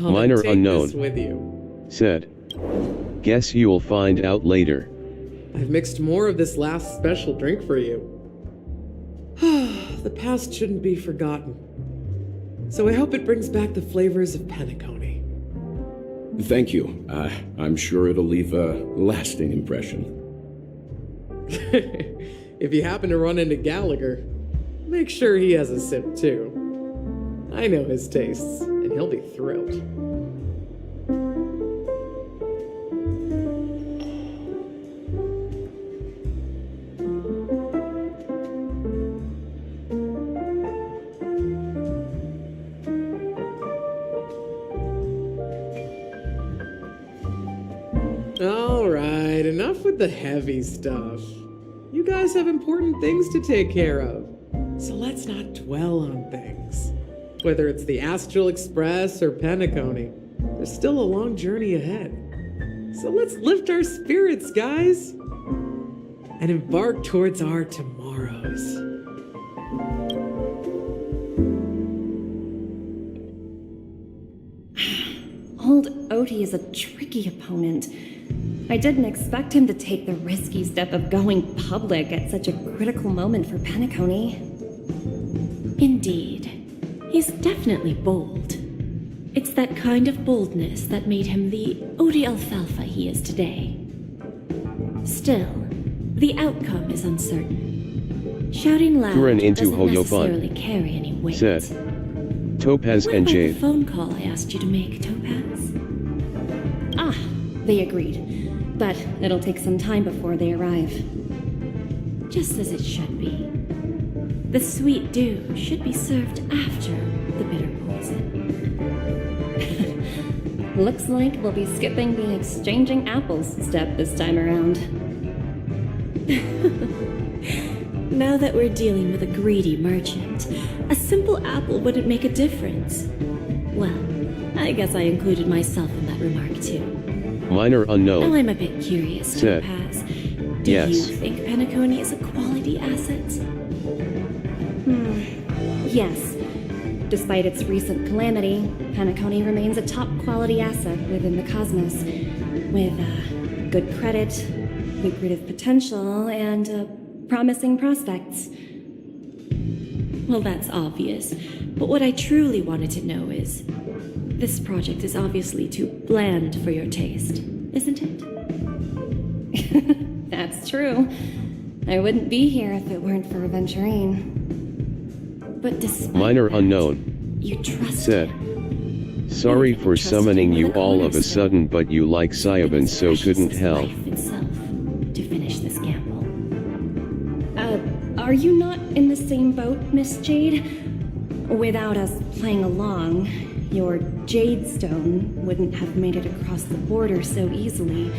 S13: Oh,
S1: Minor
S13: take
S1: unknown.
S13: This with you.
S1: Said. Guess you'll find out later.
S13: I've mixed more of this last special drink for you. The past shouldn't be forgotten. So I hope it brings back the flavors of Penacony.
S12: Thank you. I'm sure it'll leave a lasting impression.
S13: If you happen to run into Gallagher, make sure he has a sip too. I know his tastes, and he'll be thrilled. Alright, enough with the heavy stuff. You guys have important things to take care of, so let's not dwell on things. Whether it's the Astral Express or Penacony, there's still a long journey ahead. So let's lift our spirits, guys, and embark towards our tomorrows.
S4: Old Odie is a tricky opponent. I didn't expect him to take the risky step of going public at such a critical moment for Penacony.
S3: Indeed. He's definitely bold. It's that kind of boldness that made him the Odie Alfalfa he is today. Still, the outcome is uncertain. Shouting loud
S1: Kuren into
S3: doesn't
S1: Hoyofun.
S3: necessarily carry any weight.
S1: Said. Topaz
S3: What
S1: and
S3: about
S1: Jade.
S3: the phone call I asked you to make, Topaz?
S4: Ah, they agreed. But it'll take some time before they arrive.
S3: Just as it should be. The sweet dew should be served after the bitter poison.
S4: Looks like we'll be skipping the exchanging apples step this time around.
S3: Now that we're dealing with a greedy merchant, a simple apple wouldn't make a difference. Well, I guess I included myself in that remark too.
S1: Minor
S3: Now
S1: unknown.
S3: I'm a bit curious,
S1: Said.
S3: Topaz. Do
S1: Yes.
S3: you think Penacony is a quality asset?
S4: Yes. Despite its recent calamity, Penacony remains a top quality asset within the cosmos, with good credit, lucrative potential, and promising prospects.
S3: Well, that's obvious. But what I truly wanted to know is, this project is obviously too bland for your taste, isn't it?
S4: That's true. I wouldn't be here if it weren't for Aventurine.
S3: But despite
S1: Minor
S3: that,
S1: unknown.
S3: you trust
S1: Said.
S3: him.
S1: Sorry
S3: You
S1: for
S3: trust
S1: summoning
S3: him
S1: you
S3: with a
S1: all of a
S3: cornerstone.
S1: sudden, but you like Syabin, so
S3: Precious
S1: couldn't
S3: as
S1: help.
S3: life itself to finish this gamble.
S4: Are you not in the same boat, Miss Jade? Without us playing along, your Jade Stone wouldn't have made it across the border so easily,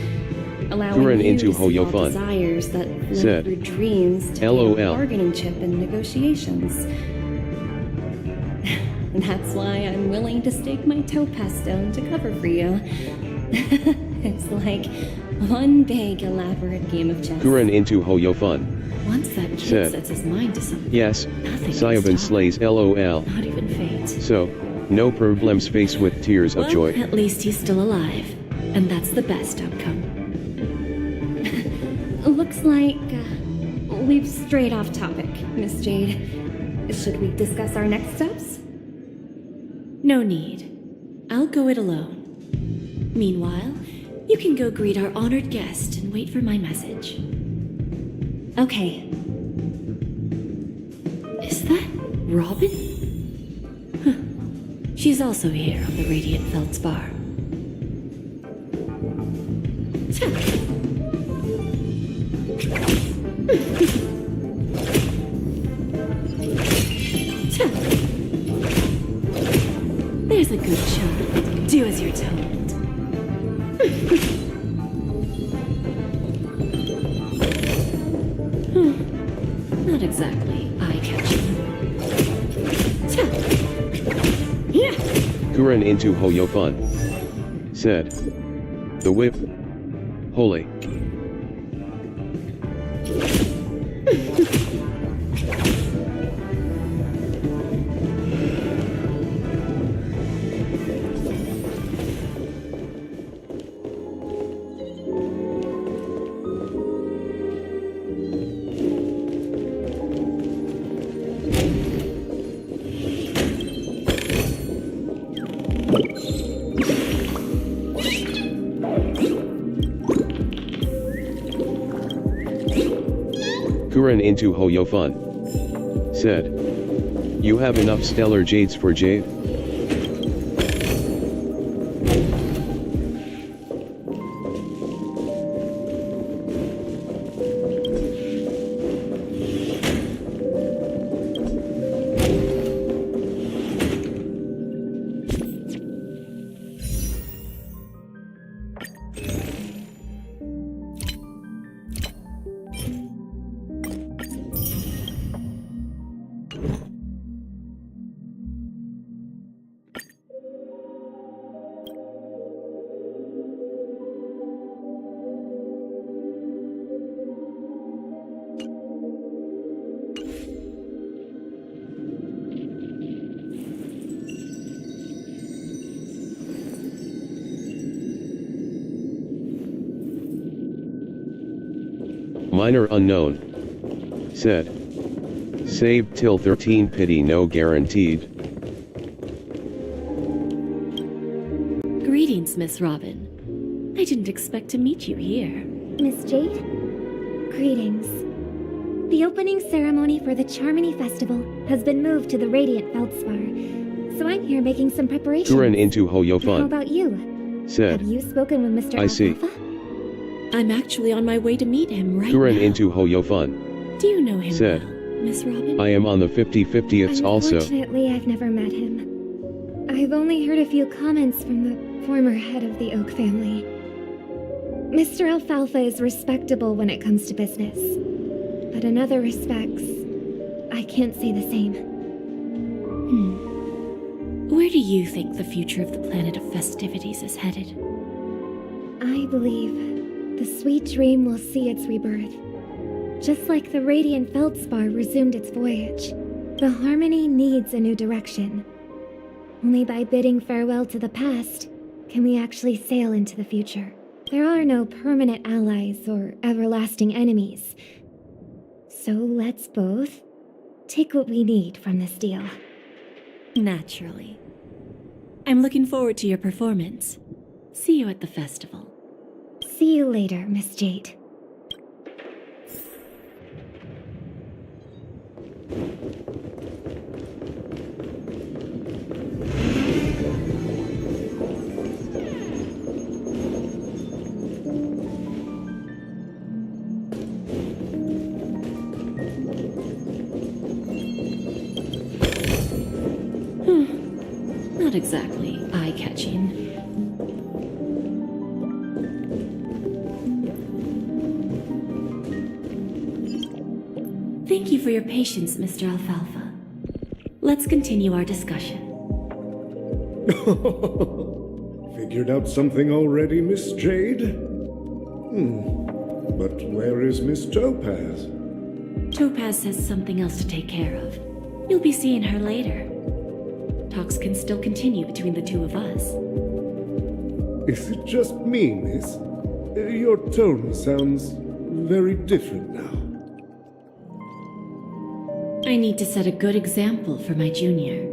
S4: allowing
S1: Kuren
S4: you
S1: into
S4: to see all
S1: Hoyofun.
S4: desires that live
S1: Said.
S4: through dreams to be a
S1: LOL.
S4: bargaining chip in negotiations. That's why I'm willing to stake my topaz stone to cover for you. It's like one big elaborate game of chess.
S1: Kuren into Hoyofun.
S3: Once that kid
S1: Said.
S3: sets his mind to something,
S1: Yes.
S3: nothing
S1: Syabin
S3: can stop.
S1: slays LOL.
S3: Not even fate.
S1: So, no problems face with tears of
S3: Well,
S1: joy.
S3: at least he's still alive, and that's the best outcome.
S4: Looks like we've strayed off topic, Miss Jade. Should we discuss our next steps?
S3: No need. I'll go it alone. Meanwhile, you can go greet our honored guest and wait for my message.
S4: Okay.
S3: Is that Robin? Huh. She's also here on the Radiant Feldspar. There's a good child. Do as you're told. Not exactly eye-catching.
S1: Kuren into Hoyofun. Said. The whip. Holy. Kuren into Hoyofun. Said. You have enough stellar jades for Jade? Minor unknown. Said. Saved till 13 pity no guaranteed.
S3: Greetings, Miss Robin. I didn't expect to meet you here.
S5: Miss Jade? Greetings. The opening ceremony for the Charmony Festival has been moved to the Radiant Feldspar, so I'm here making some preparations.
S1: Kuren into Hoyofun.
S5: How about you?
S1: Said.
S5: Have you spoken with Mr.
S1: I see.
S5: Alfalfa?
S3: I'm actually on my way to meet him right
S1: Kuren
S3: now.
S1: into Hoyofun.
S3: Do you know him
S1: Said.
S3: well, Miss Robin?
S1: I am on the 50/50ths also.
S5: Unfortunately, I've never met him. I've only heard a few comments from the former head of the Oak family. Mr. Alfalfa is respectable when it comes to business, but in other respects, I can't say the same.
S3: Where do you think the future of the planet of festivities is headed?
S5: I believe the sweet dream will see its rebirth. Just like the Radiant Feldspar resumed its voyage, the Harmony needs a new direction. Only by bidding farewell to the past can we actually sail into the future. There are no permanent allies or everlasting enemies. So let's both take what we need from this deal.
S3: Naturally. I'm looking forward to your performance. See you at the festival.
S5: See you later, Miss Jade.
S3: Not exactly eye-catching. Thank you for your patience, Mr. Alfalfa. Let's continue our discussion.
S10: Figured out something already, Miss Jade? But where is Miss Topaz?
S3: Topaz has something else to take care of. You'll be seeing her later. Talks can still continue between the two of us.
S10: Is it just me, miss? Your tone sounds very different now.
S3: I need to set a good example for my junior.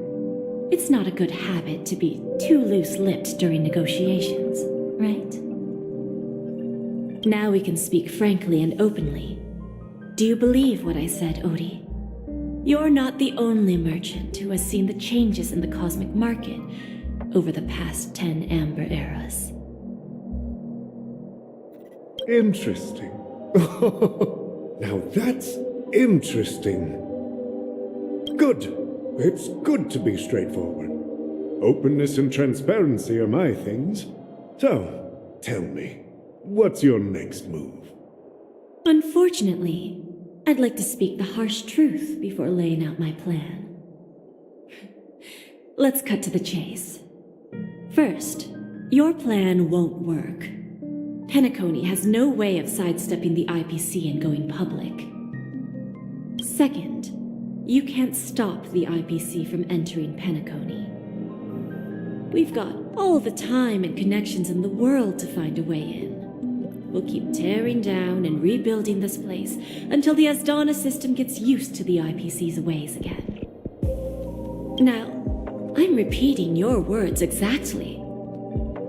S3: It's not a good habit to be too loose-lipped during negotiations, right? Now we can speak frankly and openly. Do you believe what I said, Odie? You're not the only merchant who has seen the changes in the cosmic market over the past 10 Amber Eras.
S10: Interesting. Now that's interesting. Good. It's good to be straightforward. Openness and transparency are my things. So, tell me, what's your next move?
S3: Unfortunately, I'd like to speak the harsh truth before laying out my plan. Let's cut to the chase. First, your plan won't work. Penacony has no way of sidestepping the IPC and going public. Second, you can't stop the IPC from entering Penacony. We've got all the time and connections in the world to find a way in. We'll keep tearing down and rebuilding this place until the Asdana system gets used to the IPC's ways again. Now, I'm repeating your words exactly.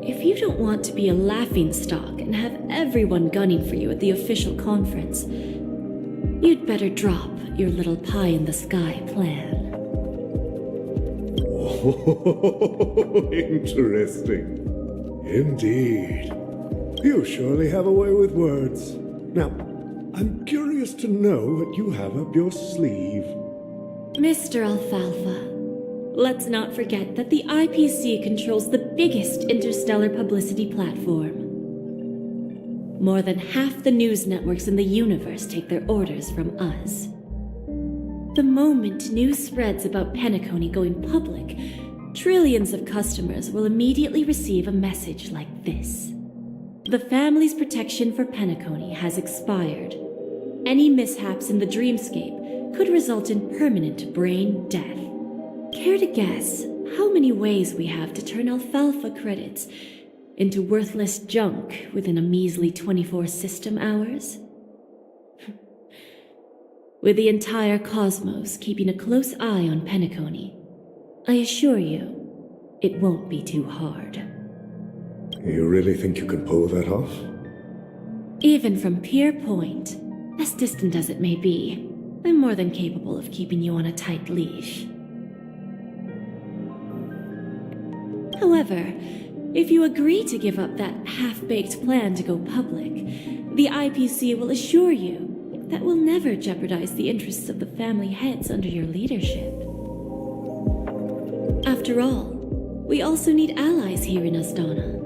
S3: If you don't want to be a laughingstock and have everyone gunning for you at the official conference, you'd better drop your little pie-in-the-sky plan.
S10: Oh, interesting. Indeed. You surely have a way with words. Now, I'm curious to know what you have up your sleeve.
S3: Mr. Alfalfa, let's not forget that the IPC controls the biggest interstellar publicity platform. More than half the news networks in the universe take their orders from us. The moment news spreads about Penacony going public, trillions of customers will immediately receive a message like this. The family's protection for Penacony has expired. Any mishaps in the dreamscape could result in permanent brain death. Care to guess how many ways we have to turn Alfalfa credits into worthless junk within a measly 24 system hours? With the entire cosmos keeping a close eye on Penacony, I assure you, it won't be too hard.
S10: You really think you can pull that off?
S3: Even from Pier Point, as distant as it may be, I'm more than capable of keeping you on a tight leash. However, if you agree to give up that half-baked plan to go public, the IPC will assure you that we'll never jeopardize the interests of the family heads under your leadership. After all, we also need allies here in Asdana.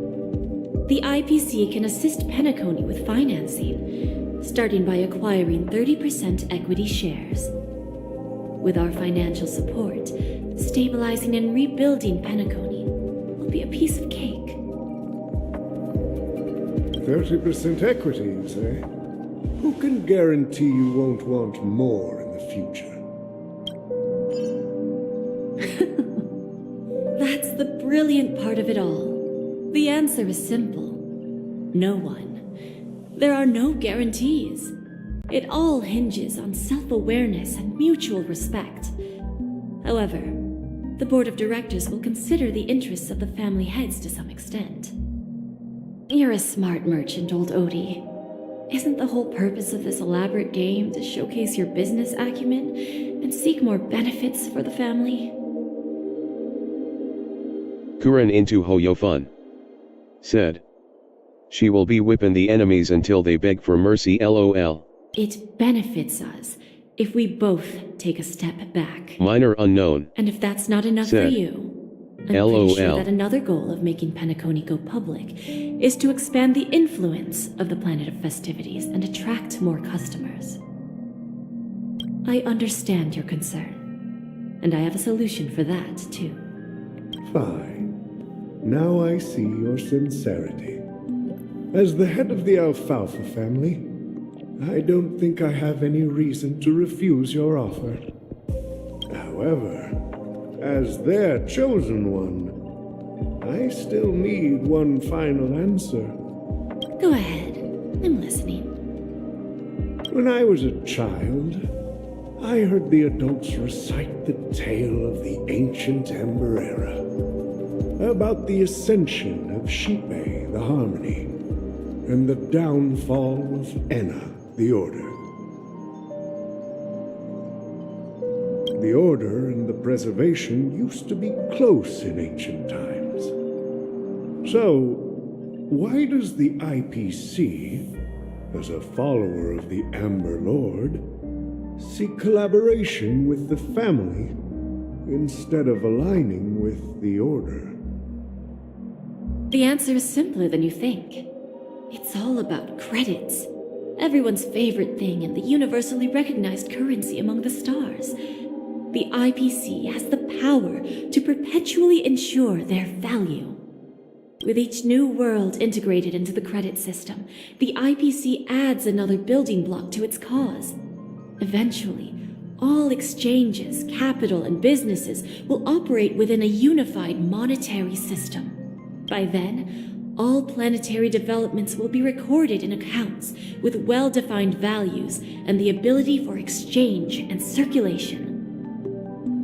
S3: The IPC can assist Penacony with financing, starting by acquiring 30% equity shares. With our financial support, stabilizing and rebuilding Penacony will be a piece of cake.
S10: 30% equities, eh? Who can guarantee you won't want more in the future?
S3: That's the brilliant part of it all. The answer is simple. No one. There are no guarantees. It all hinges on self-awareness and mutual respect. However, the board of directors will consider the interests of the family heads to some extent. You're a smart merchant, old Odie. Isn't the whole purpose of this elaborate game to showcase your business acumen and seek more benefits for the family?
S1: Kuren into Hoyofun said. She will be whipping the enemies until they beg for mercy, lol.
S3: It benefits us if we both take a step back.
S1: Minor unknown.
S3: And if that's not enough
S1: said.
S3: for you, I'm
S1: LOL.
S3: pretty sure that another goal of making Penacony go public is to expand the influence of the planet of festivities and attract more customers. I understand your concern, and I have a solution for that, too.
S10: Fine. Now I see your sincerity. As the head of the Alfalfa family, I don't think I have any reason to refuse your offer. However, as their chosen one, I still need one final answer.
S3: Go ahead. I'm listening.
S10: When I was a child, I heard the adults recite the tale of the ancient Ember Era, about the ascension of Shipe, the Harmony, and the downfall of Enna, the Order. The Order and the Preservation used to be close in ancient times. So, why does the IPC, as a follower of the Amber Lord, seek collaboration with the family instead of aligning with the Order?
S3: The answer is simpler than you think. It's all about credits. Everyone's favorite thing and the universally recognized currency among the stars. The IPC has the power to perpetually ensure their value. With each new world integrated into the credit system, the IPC adds another building block to its cause. Eventually, all exchanges, capital, and businesses will operate within a unified monetary system. By then, all planetary developments will be recorded in accounts with well-defined values and the ability for exchange and circulation.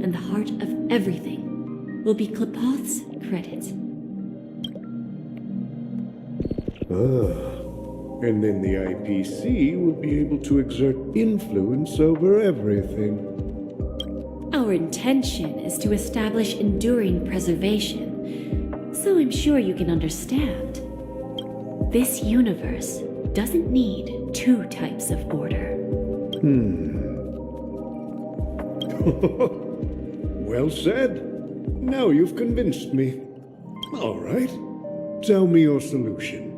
S3: And the heart of everything will be Klepoth's credit.
S10: And then the IPC will be able to exert influence over everything.
S3: Our intention is to establish enduring preservation, so I'm sure you can understand. This universe doesn't need two types of order.
S10: Well said. Now you've convinced me. All right. Tell me your solution.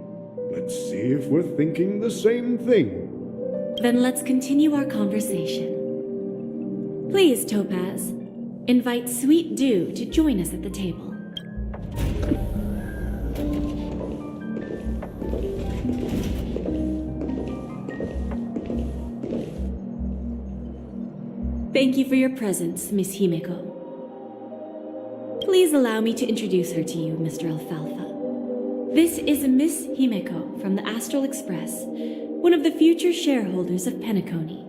S10: Let's see if we're thinking the same thing.
S3: Then let's continue our conversation. Please, Topaz, invite Sweet Dew to join us at the table. Thank you for your presence, Miss Himeko. Please allow me to introduce her to you, Mr. Alfalfa. This is Miss Himeko from the Astral Express, one of the future shareholders of Penacony.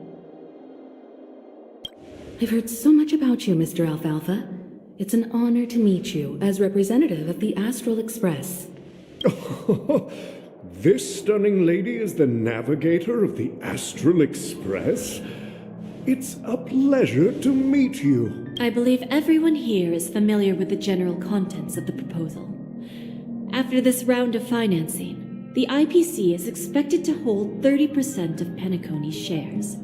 S14: I've heard so much about you, Mr. Alfalfa. It's an honor to meet you as representative of the Astral Express.
S10: This stunning lady is the navigator of the Astral Express? It's a pleasure to meet you.
S3: I believe everyone here is familiar with the general contents of the proposal. After this round of financing, the IPC is expected to hold 30% of Penacony's shares.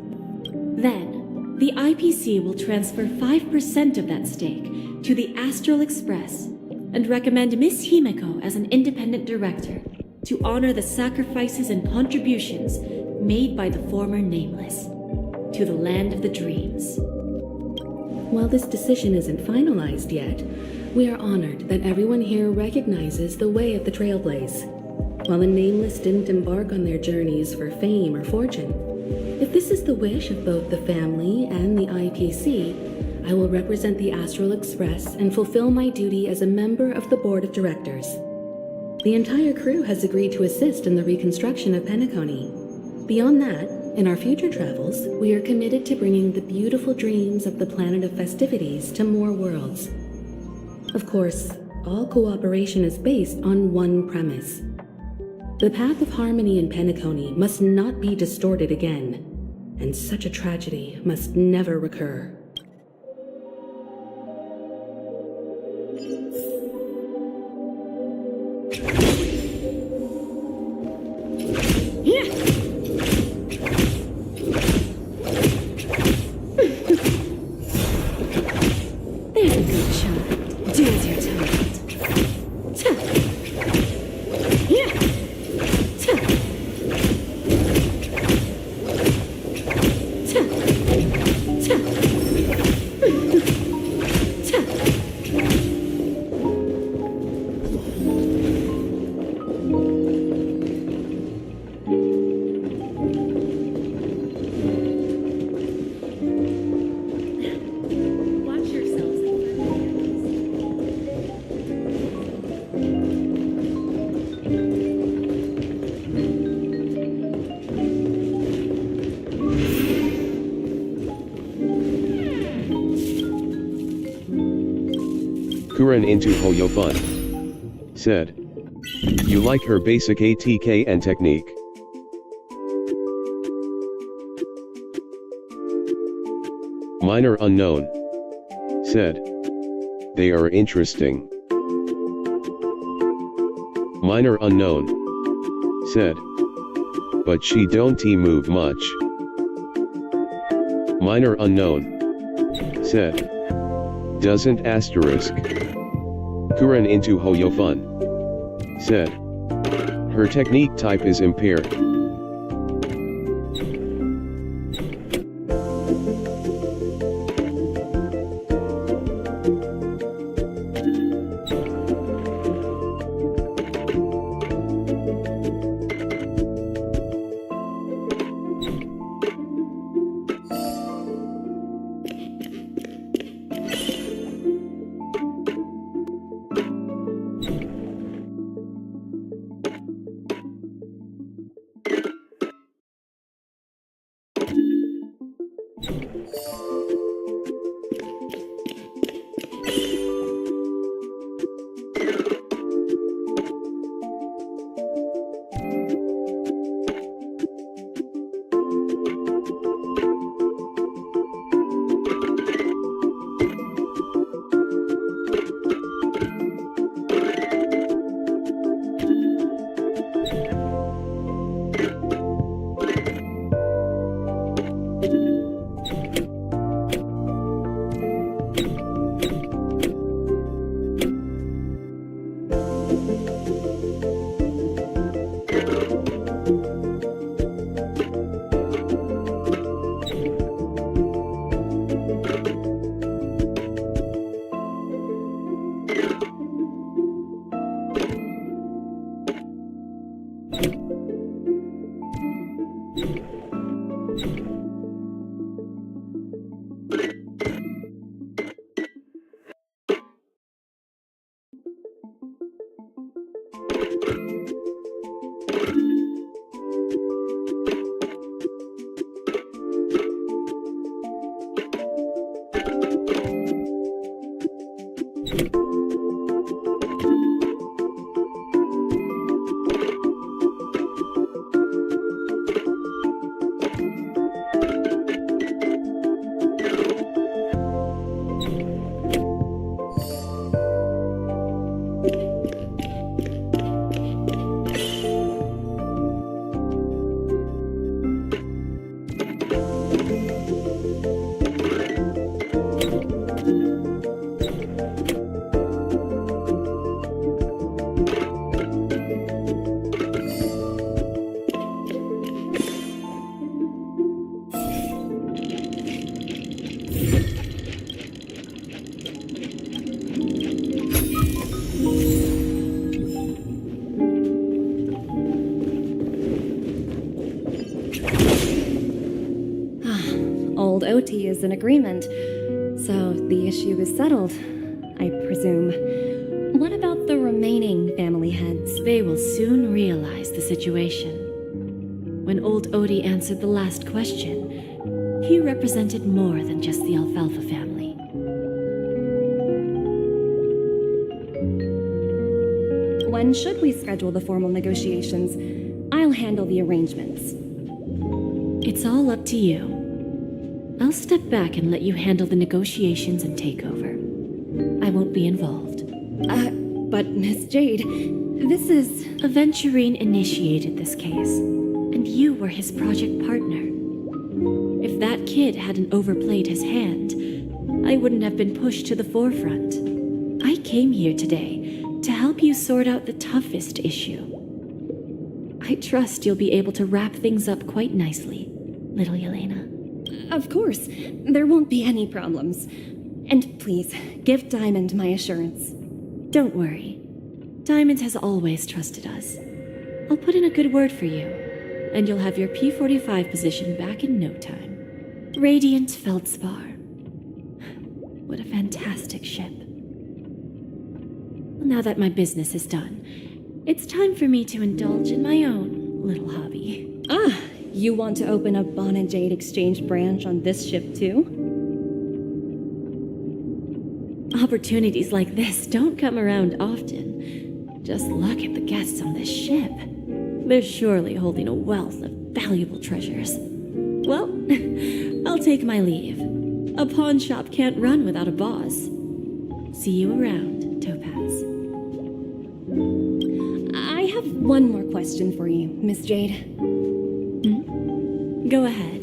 S3: Then, the IPC will transfer 5% of that stake to the Astral Express and recommend Miss Himeko as an independent director to honor the sacrifices and contributions made by the former Nameless to the land of the dreams.
S14: While this decision isn't finalized yet, we are honored that everyone here recognizes the way of the Trailblaze. While the Nameless didn't embark on their journeys for fame or fortune, if this is the wish of both the family and the IPC, I will represent the Astral Express and fulfill my duty as a member of the board of directors. The entire crew has agreed to assist in the reconstruction of Penacony. Beyond that, in our future travels, we are committed to bringing the beautiful dreams of the planet of festivities to more worlds. Of course, all cooperation is based on one premise. The path of harmony in Penacony must not be distorted again, and such a tragedy must never recur.
S1: Kuren into Hoyofun. Said. You like her basic ATK and technique. Minor unknown. said. They are interesting. Minor unknown, said. But she don't move much. Minor unknown, said. Doesn't asterisk. Kuren into Hoyofun, said. Her technique type is impaired.
S4: Old OT is in agreement, so the issue is settled, I presume. What about the remaining family heads?
S3: They will soon realize the situation. When old Odie answered the last question, he represented more than just the Alfalfa family.
S4: When should we schedule the formal negotiations? I'll handle the arrangements.
S3: It's all up to you. I'll step back and let you handle the negotiations and takeover. I won't be involved.
S4: But Miss Jade, this is...
S3: Aventurine initiated this case, and you were his project partner. If that kid hadn't overplayed his hand, I wouldn't have been pushed to the forefront. I came here today to help you sort out the toughest issue. I trust you'll be able to wrap things up quite nicely, little Yelena.
S4: Of course, there won't be any problems. And please, give Diamond my assurance.
S3: Don't worry. Diamond has always trusted us. I'll put in a good word for you, and you'll have your P-45 position back in no time. Radiant Feldspar. What a fantastic ship. Well, now that my business is done, it's time for me to indulge in my own little hobby.
S4: You want to open a Bon and Jade exchange branch on this ship too?
S3: Opportunities like this don't come around often. Just look at the guests on this ship. They're surely holding a wealth of valuable treasures. Well, I'll take my leave. A pawn shop can't run without a boss. See you around, Topaz.
S4: I have one more question for you, Miss Jade.
S3: Go ahead.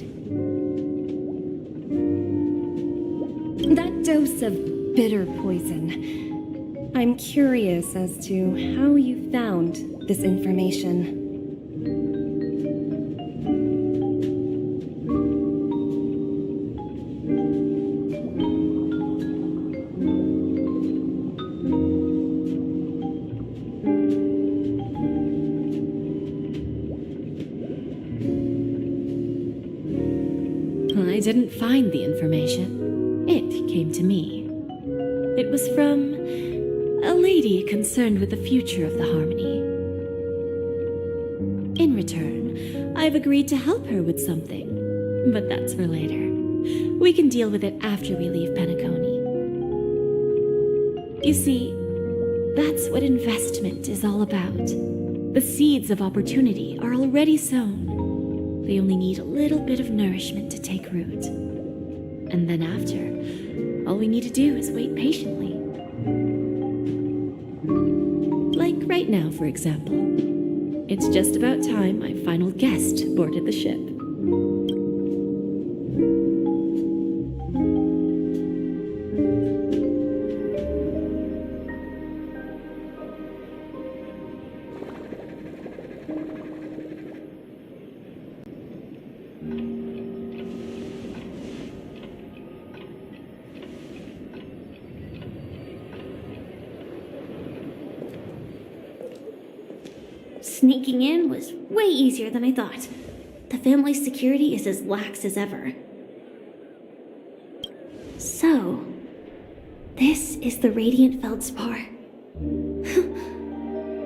S4: That dose of bitter poison. I'm curious as to how you found this information.
S3: I didn't find the information. It came to me. It was from a lady concerned with the future of the Harmony. In return, I've agreed to help her with something, but that's for later. We can deal with it after we leave Penacony. You see, that's what investment is all about. The seeds of opportunity are already sown. They only need a little bit of nourishment to take root. And then after, all we need to do is wait patiently. Like right now, for example. It's just about time my final guest boarded the ship.
S5: Sneaking in was way easier than I thought. The family's security is as lax as ever. So, this is the Radiant Feldspar.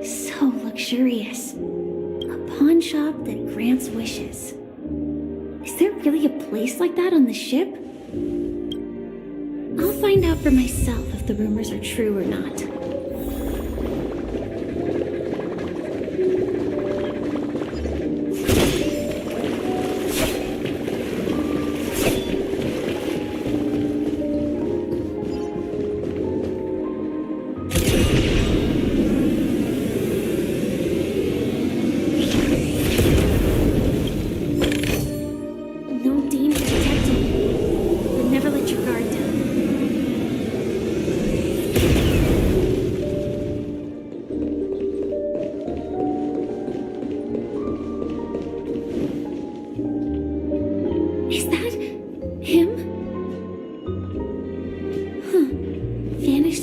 S5: So luxurious. A pawn shop that grants wishes. Is there really a place like that on the ship? I'll find out for myself if the rumors are true or not.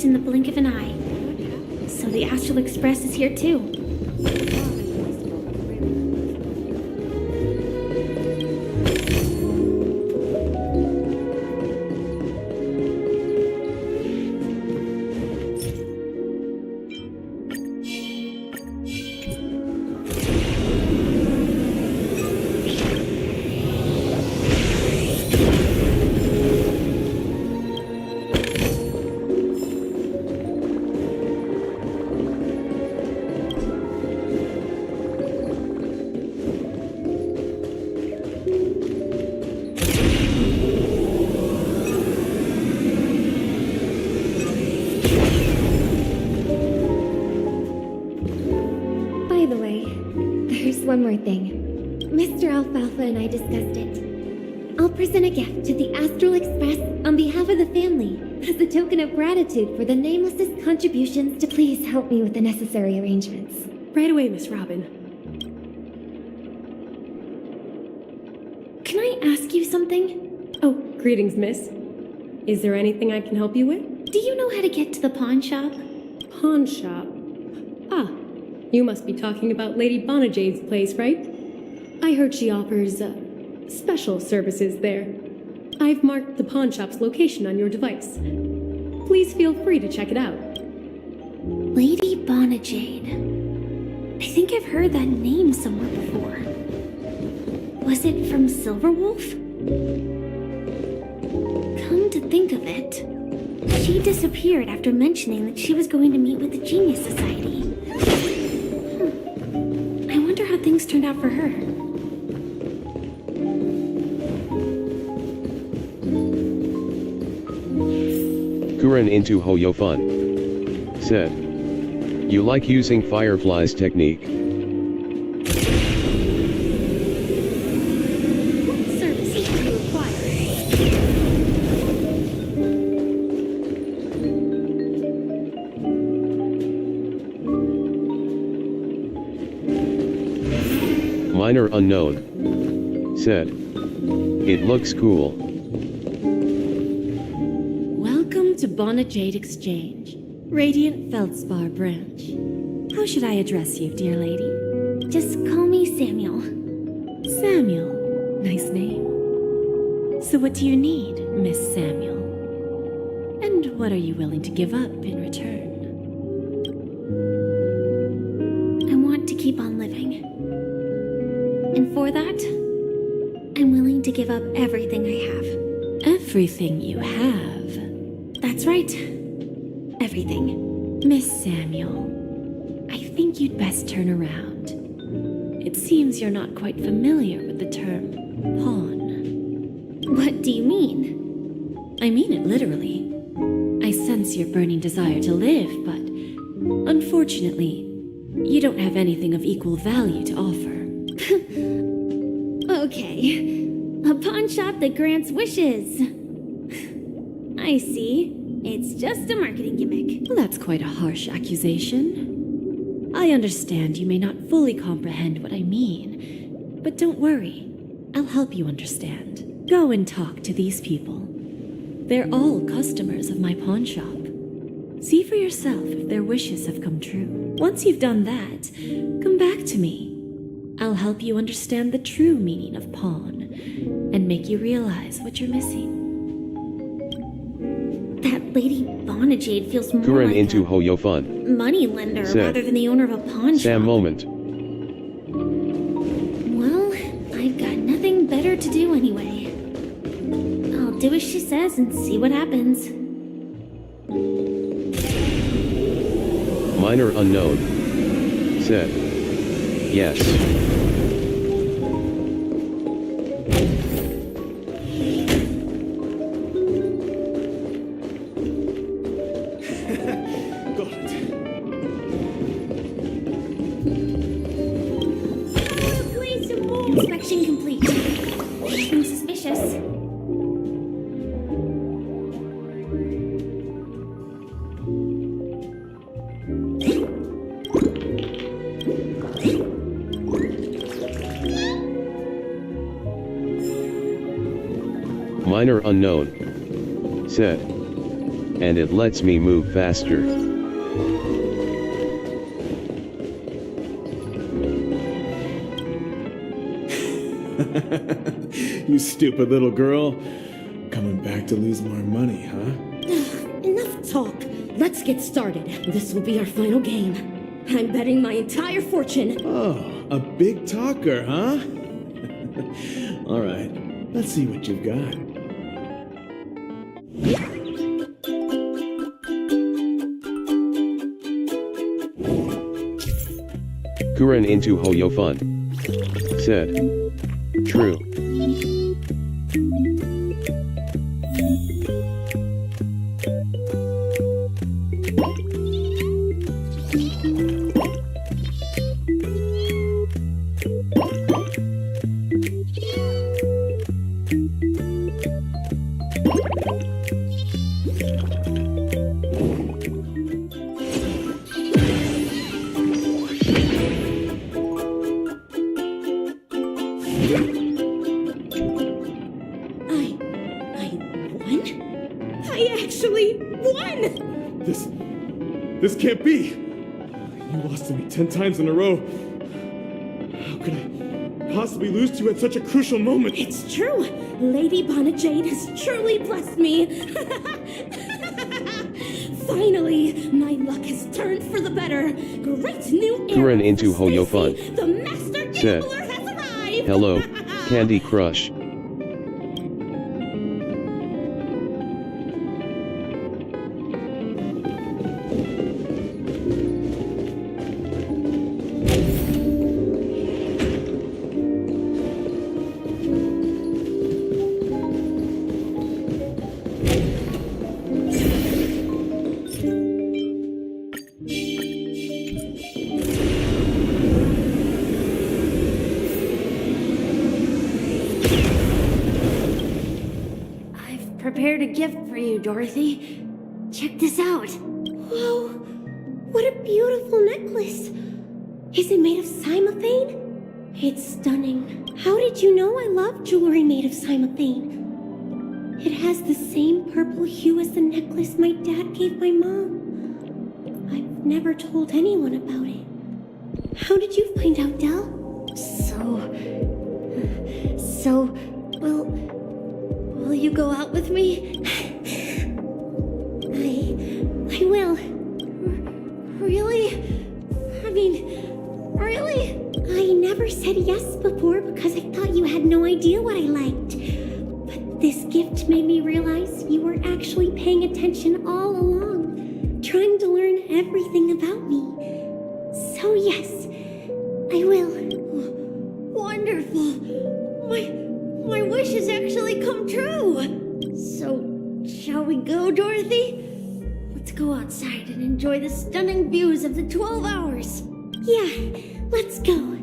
S5: In the blink of an eye. So the Astral Express is here too. One more thing. Mr. Alfalfa and I discussed it. I'll present a gift to the Astral Express on behalf of the family as a token of gratitude for the Nameless's contributions to please help me with the necessary arrangements.
S7: Right away, Miss Robin.
S5: Can I ask you something?
S7: Oh, greetings, miss. Is there anything I can help you with?
S5: Do you know how to get to the pawn shop?
S7: Pawn shop? Ah, you must be talking about Lady Bonajade's place, right? I heard she offers, special services there. I've marked the pawn shop's location on your device. Please feel free to check it out.
S5: Lady Bonajade. I think I've heard that name somewhere before. Was it from Silverwolf? Come to think of it, she disappeared after mentioning that she was going to meet with the Genius Society. I wonder how things turned out for her.
S1: Kuren into Hoyofun. Said. You like using Firefly's technique?
S3: What services do you require?
S1: Minor unknown. Said. It looks cool.
S3: Welcome to Bonajade Exchange, Radiant Feldspar branch. How should I address you, dear lady?
S5: Just call me Samuel.
S3: Samuel. Nice name. So what do you need, Miss Samuel? And what are you willing to give up in return?
S5: I want to keep on living. And for that, I'm willing to give up everything I have.
S3: Everything you have.
S5: That's right. Everything.
S3: Miss Samuel, I think you'd best turn around. It seems you're not quite familiar with the term pawn.
S5: What do you mean?
S3: I mean it literally. I sense your burning desire to live, but unfortunately, you don't have anything of equal value to offer.
S5: Okay. A pawn shop that grants wishes. I see. It's just a marketing gimmick.
S3: Well, that's quite a harsh accusation. I understand you may not fully comprehend what I mean, but don't worry. I'll help you understand. Go and talk to these people. They're all customers of my pawn shop. See for yourself if their wishes have come true. Once you've done that, come back to me. I'll help you understand the true meaning of pawn and make you realize what you're missing.
S5: That Lady Bonajade feels more
S1: Kuren
S5: like
S1: into
S5: a
S1: Hoyofun.
S5: moneylender
S1: Said.
S5: rather than the owner of a pawn
S1: Sam
S5: shop.
S1: moment.
S5: Well, I've got nothing better to do anyway. I'll do as she says and see what happens.
S1: Minor unknown. Said. Yes.
S5: Inspection complete. Nothing suspicious.
S1: Minor unknown. Said. And it lets me move faster.
S6: You stupid little girl. Coming back to lose more money, huh?
S7: Enough talk. Let's get started. This will be our final game. I'm betting my entire fortune.
S6: Oh, a big talker, huh? All right, let's see what you've got.
S1: Kuren into Hoyofun. Said. True.
S6: This can't be! You lost to me 10 times in a row. How could I possibly lose to you at such a crucial moment?
S7: It's true! Lady Bonajade has truly blessed me! Finally, my luck has turned for the better. Great new era
S1: Kuren into
S7: for
S1: Hoyofun.
S7: Stacy. The master
S1: Said.
S7: gambler has arrived!
S1: Hello, Candy Crush.
S5: you, Dorothy. Check this out.
S7: Whoa! What a beautiful necklace! Is it made of cymophane? It's stunning. How did you know I love jewelry made of cymophane? It has the same purple hue as the necklace my dad gave my mom. I've never told anyone about it. How did you find out, Del?
S5: Will you go out with me? I will. Really? Really?
S7: I never said yes before because I thought you had no idea what I liked. But this gift made me realize you were actually paying attention all along, trying to learn everything about me. So yes, I will.
S5: Wonderful. My wish has actually come true. So, shall we go, Dorothy? Let's go outside and enjoy the stunning views of the 12 hours.
S7: Yeah, let's go.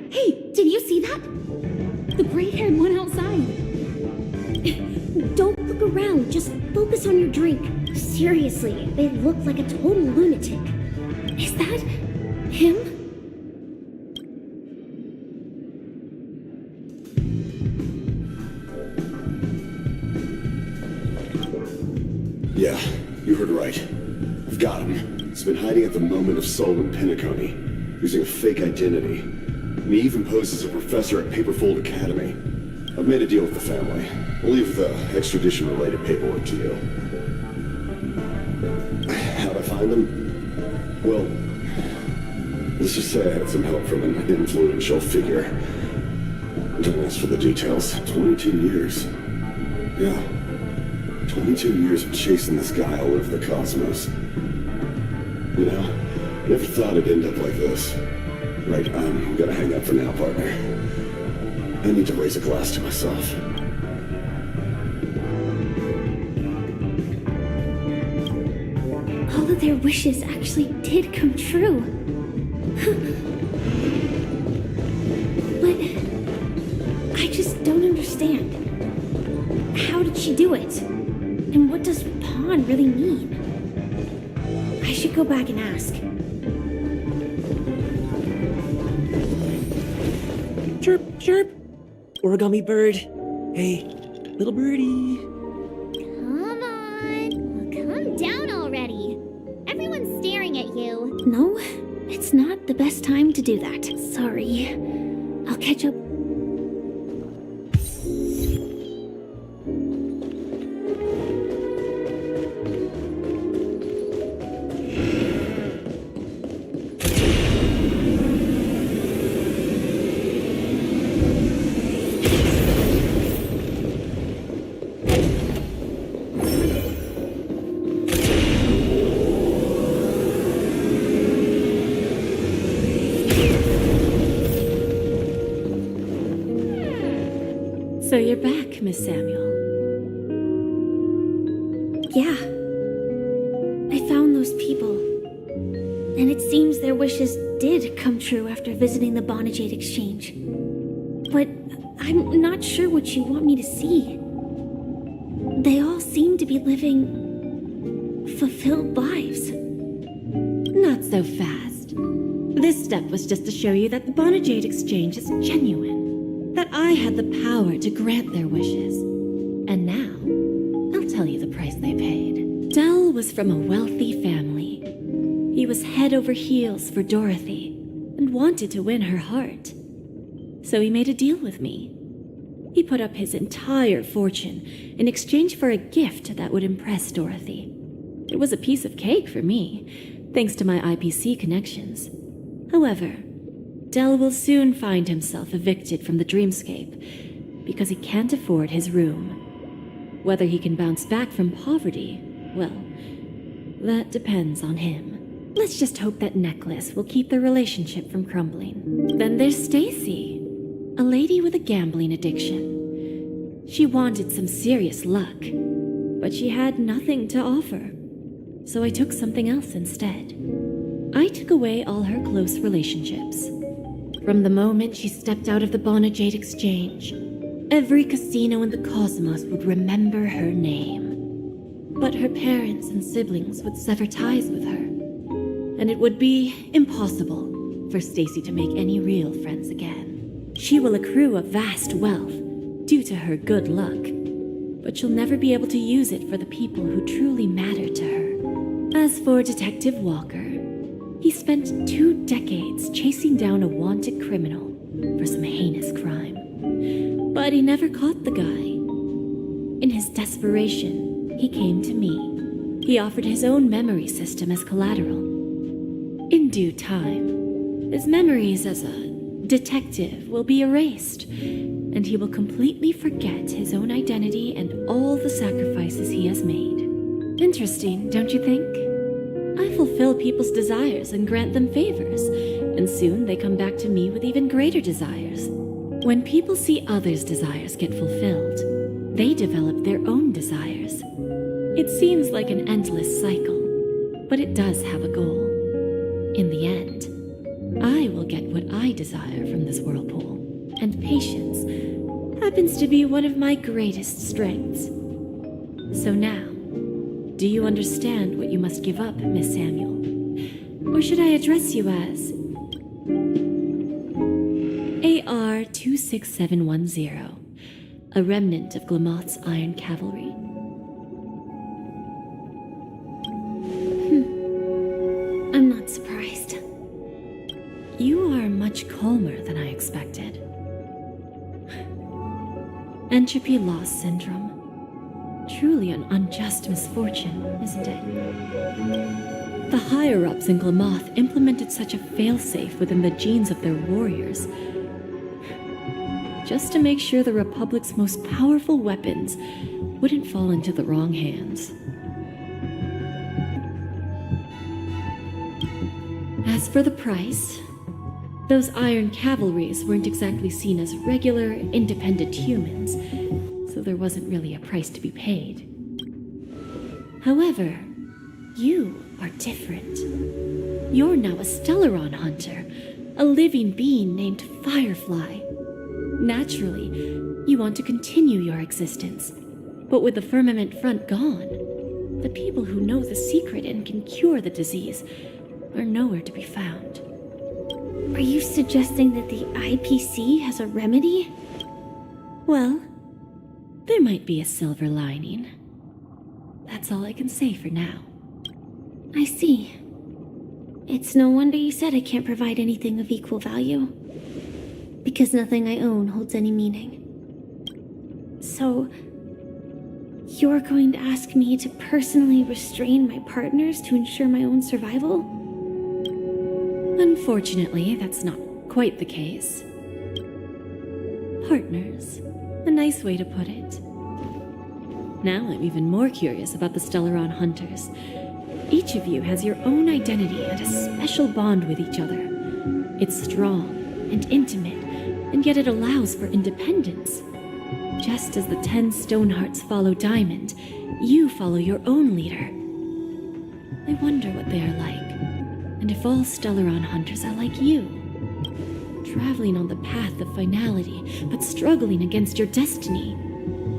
S5: Hey, did you see that? The gray-haired one outside.
S7: Don't look around, just focus on your drink. Seriously, they look like a total lunatic. Is that him?
S12: Yeah, you heard right. I've got him. He's been hiding at the moment of Soul in Penacony, using a fake identity. And he even poses as a professor at Paperfold Academy. I've made a deal with the family. We'll leave the extradition-related paperwork to you. How'd I find him? Well, let's just say I had some help from an influential figure. Don't ask for the details. 22 years. Yeah. 22 years of chasing this guy all over the cosmos. You know, never thought it'd end up like this. Right, I'm gonna hang up for now, partner. I need to raise a glass to myself.
S7: All of their wishes actually did come true. But I just don't understand. How did she do it? And what does pawn really mean? I should go back and ask.
S15: Chirp, chirp. Origami bird. Hey, little birdie.
S5: Come on. Calm down already. Everyone's staring at you.
S7: No, it's not the best time to do that. Sorry. I'll catch up.
S3: So you're back, Miss Samuel.
S7: Yeah. I found those people. And it seems their wishes did come true after visiting the Bonajade Exchange. But I'm not sure what you want me to see. They all seem to be living fulfilled lives.
S3: Not so fast. This step was just to show you that the Bonajade Exchange is genuine. That I had the power to grant their wishes. And now, I'll tell you the price they paid. Dell was from a wealthy family. He was head over heels for Dorothy and wanted to win her heart. So he made a deal with me. He put up his entire fortune in exchange for a gift that would impress Dorothy. It was a piece of cake for me, thanks to my IPC connections. However, Dell will soon find himself evicted from the dreamscape because he can't afford his room. Whether he can bounce back from poverty, well, that depends on him. Let's just hope that necklace will keep their relationship from crumbling. Then there's Stacy, a lady with a gambling addiction. She wanted some serious luck, but she had nothing to offer. so I took something else instead. I took away all her close relationships. From the moment she stepped out of the Bonajade Exchange, every casino in the cosmos would remember her name. But her parents and siblings would sever ties with her, and it would be impossible for Stacy to make any real friends again. She will accrue a vast wealth due to her good luck, but she'll never be able to use it for the people who truly matter to her. As for Detective Walker, he spent 2 decades chasing down a wanted criminal for some heinous crime. But he never caught the guy. In his desperation, he came to me. He offered his own memory system as collateral. In due time, his memories as a detective will be erased, and he will completely forget his own identity and all the sacrifices he has made. Interesting, don't you think? I fulfill people's desires and grant them favors, and soon they come back to me with even greater desires. When people see others' desires get fulfilled, they develop their own desires. It seems like an endless cycle, but it does have a goal. In the end, I will get what I desire from this whirlpool, and patience happens to be one of my greatest strengths. So now, do you understand what you must give up, Miss Samuel? Or should I address you as AR 26710, a remnant of Glamoth's Iron Cavalry?
S5: I'm not surprised.
S3: You are much calmer than I expected. Entropy loss syndrome. Truly an unjust misfortune, isn't it? The higher-ups in Glamoth implemented such a failsafe within the genes of their warriors, just to make sure the Republic's most powerful weapons wouldn't fall into the wrong hands. As for the price, those Iron Cavalries weren't exactly seen as regular, independent humans, so there wasn't really a price to be paid. However, you are different. You're now a Stellaron hunter, a living being named Firefly. Naturally, you want to continue your existence, but with the firmament front gone, the people who know the secret and can cure the disease are nowhere to be found.
S5: Are you suggesting that the IPC has a remedy?
S3: Well, there might be a silver lining. That's all I can say for now.
S5: I see. It's no wonder you said I can't provide anything of equal value. Because nothing I own holds any meaning. So, you're going to ask me to personally restrain my partners to ensure my own survival?
S3: Unfortunately, that's not quite the case. Partners. A nice way to put it. Now I'm even more curious about the Stellaron Hunters. Each of you has your own identity and a special bond with each other. It's strong and intimate, and yet it allows for independence. Just as the 10 Stonehearts follow Diamond, you follow your own leader. I wonder what they are like, and if all Stellaron Hunters are like you. Traveling on the path of finality, but struggling against your destiny.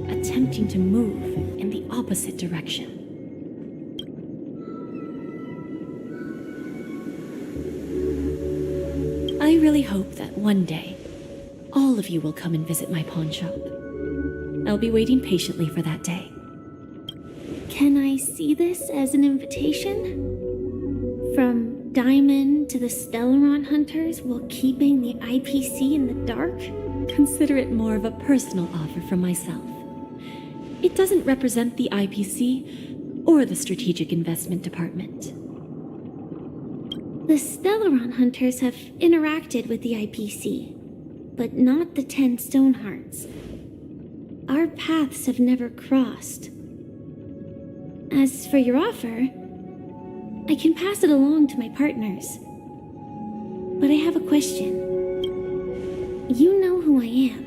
S3: Attempting to move in the opposite direction. I really hope that one day, all of you will come and visit my pawn shop. I'll be waiting patiently for that day.
S5: Can I see this as an invitation? From Diamond to the Stellaron Hunters while keeping the IPC in the dark?
S3: Consider it more of a personal offer from myself. It doesn't represent the IPC or the Strategic Investment Department.
S5: The Stellaron Hunters have interacted with the IPC, but not the 10 Stonehearts. Our paths have never crossed. As for your offer, I can pass it along to my partners. But I have a question. You know who I am.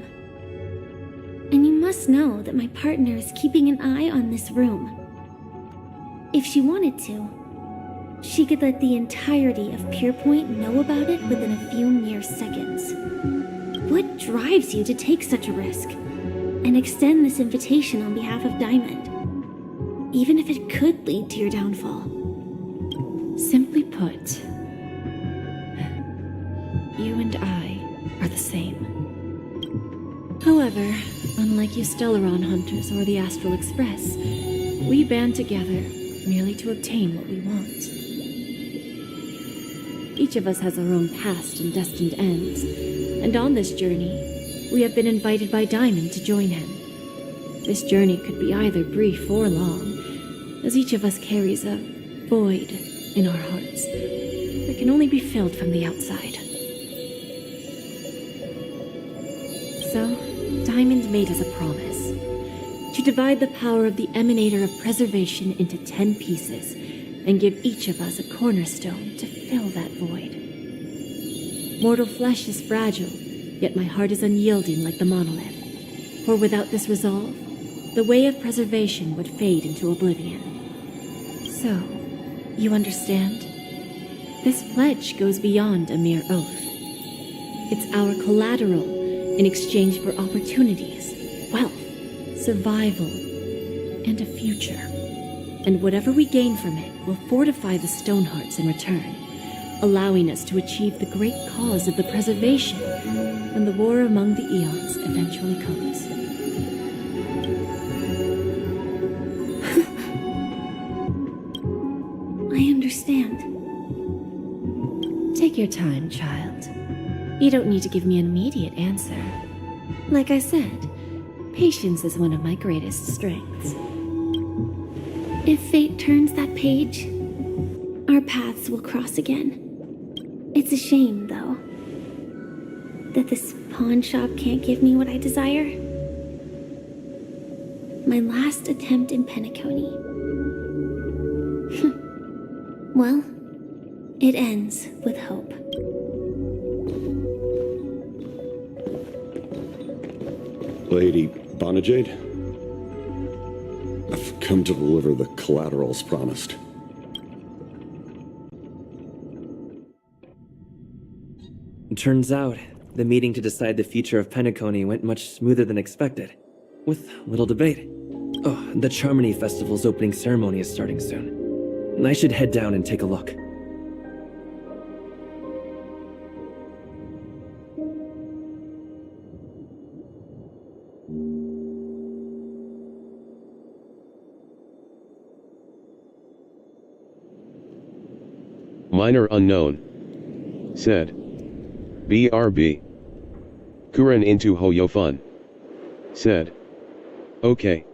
S5: And you must know that my partner is keeping an eye on this room. If she wanted to, she could let the entirety of Pierpoint know about it within a few mere seconds. What drives you to take such a risk and extend this invitation on behalf of Diamond, even if it could lead to your downfall?
S3: Simply put, you and I are the same. However, unlike you Stellaron hunters or the Astral Express, we band together merely to obtain what we want. Each of us has our own past and destined ends, and on this journey, we have been invited by Diamond to join him. This journey could be either brief or long, as each of us carries a void in our hearts that can only be filled from the outside. So, Diamond made us a promise to divide the power of the Emanator of Preservation into 10 pieces and give each of us a cornerstone to fill that void. Mortal flesh is fragile, yet my heart is unyielding like the monolith. For without this resolve, the way of preservation would fade into oblivion. So, you understand? This pledge goes beyond a mere oath. It's our collateral in exchange for opportunities, wealth, survival, and a future. And whatever we gain from it will fortify the Stonehearts in return, allowing us to achieve the great cause of the preservation when the war among the eons eventually comes.
S5: I understand.
S3: Take your time, child. You don't need to give me an immediate answer. Like I said, patience is one of my greatest strengths.
S5: If fate turns that page, our paths will cross again. It's a shame, though, that this pawn shop can't give me what I desire. My last attempt in Penacony. Well, it ends with hope.
S12: Lady Bonajade? I've come to deliver the collaterals promised.
S15: It turns out, the meeting to decide the future of Penacony went much smoother than expected, with little debate. Oh, the Charmony Festival's opening ceremony is starting soon. And I should head down and take a look.
S1: Minor unknown. Said. BRB. Kuren into Hoyo Fun. Said. Okay.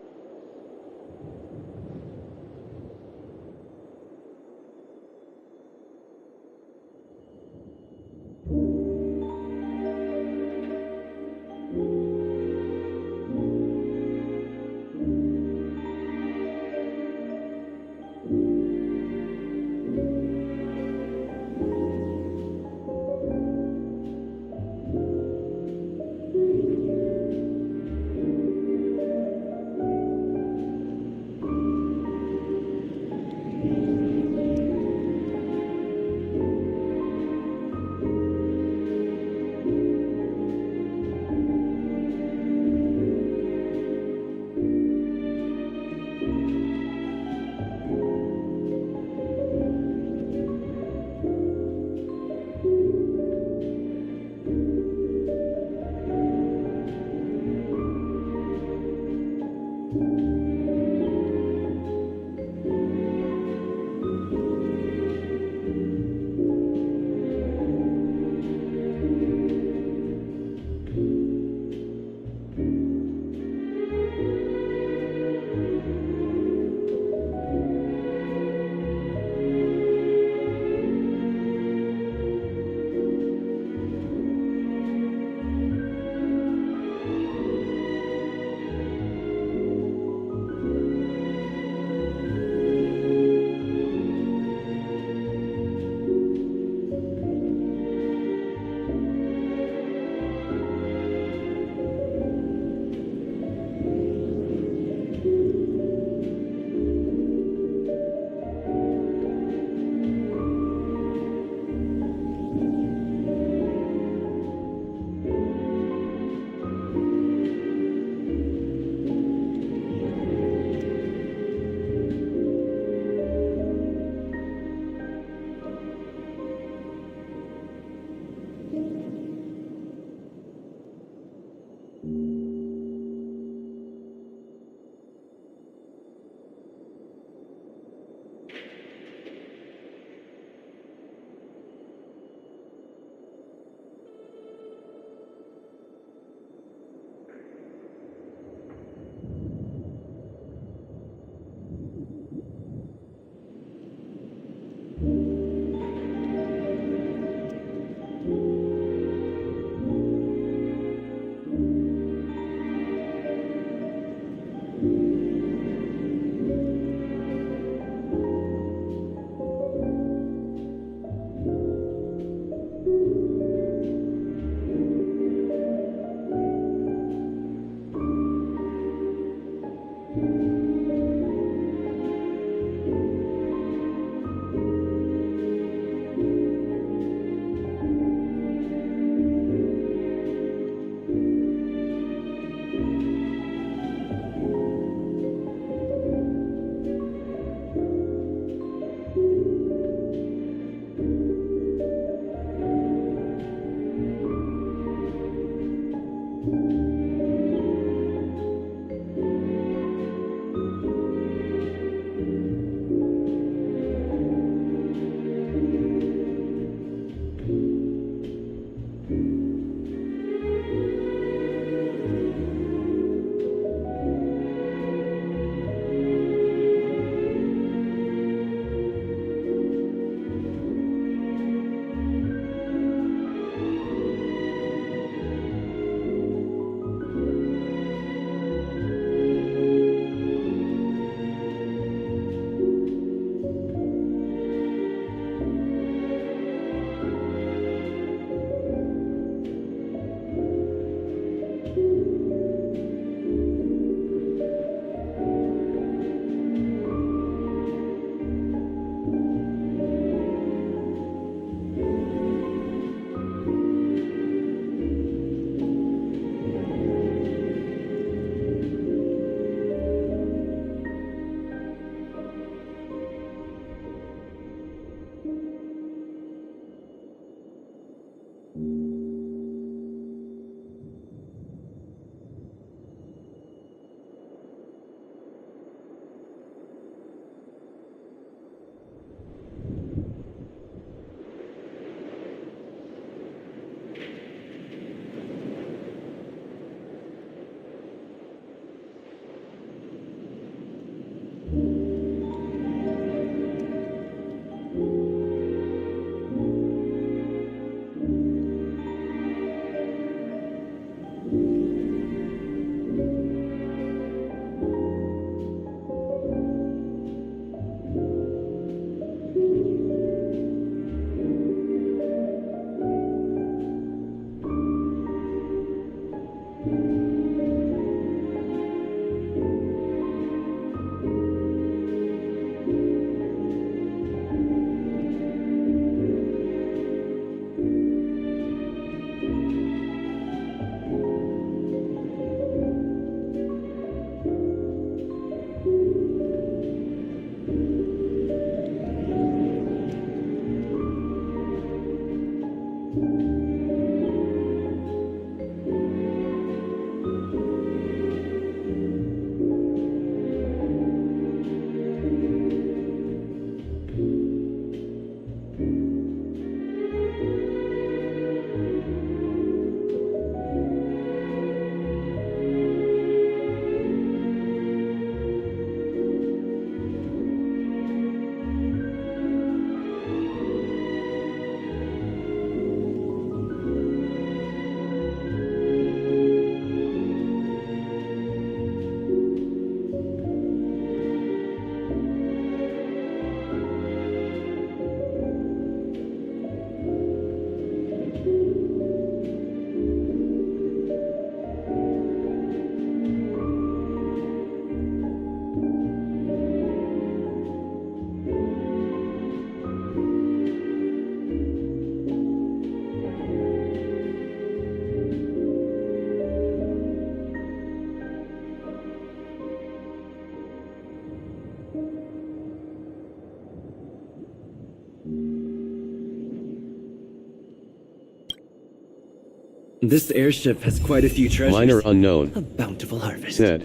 S15: This airship has quite a few treasures.
S1: Minor unknown.
S15: A bountiful harvest.
S1: Said.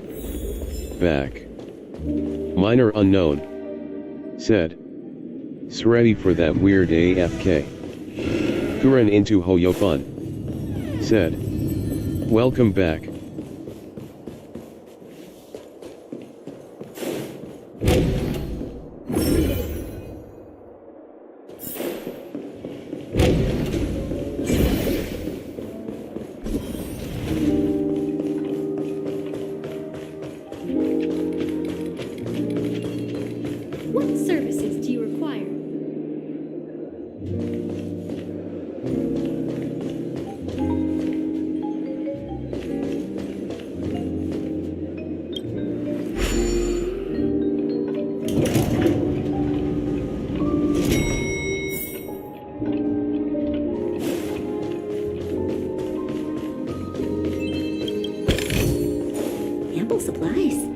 S1: Back. Minor unknown. Said. Ready for that weird AFK. Kuren into Hoyofun. Said. Welcome back.
S7: What services do you require?
S5: Ample supplies.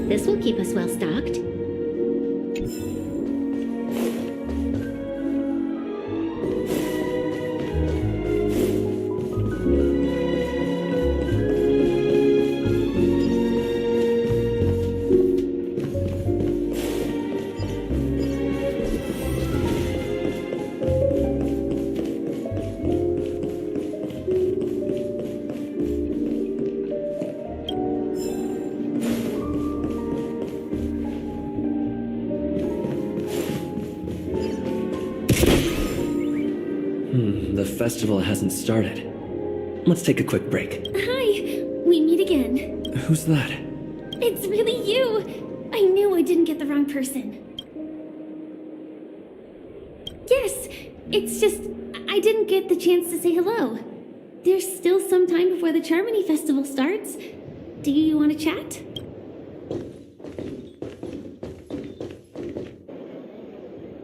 S5: This will keep us well stocked.
S15: The festival hasn't started. Let's take a quick break.
S5: Hi, we meet again.
S15: Who's that?
S5: It's really you. I knew I didn't get the wrong person. Yes, it's just I didn't get the chance to say hello. There's still some time before the Charmony Festival starts. Do you want to chat?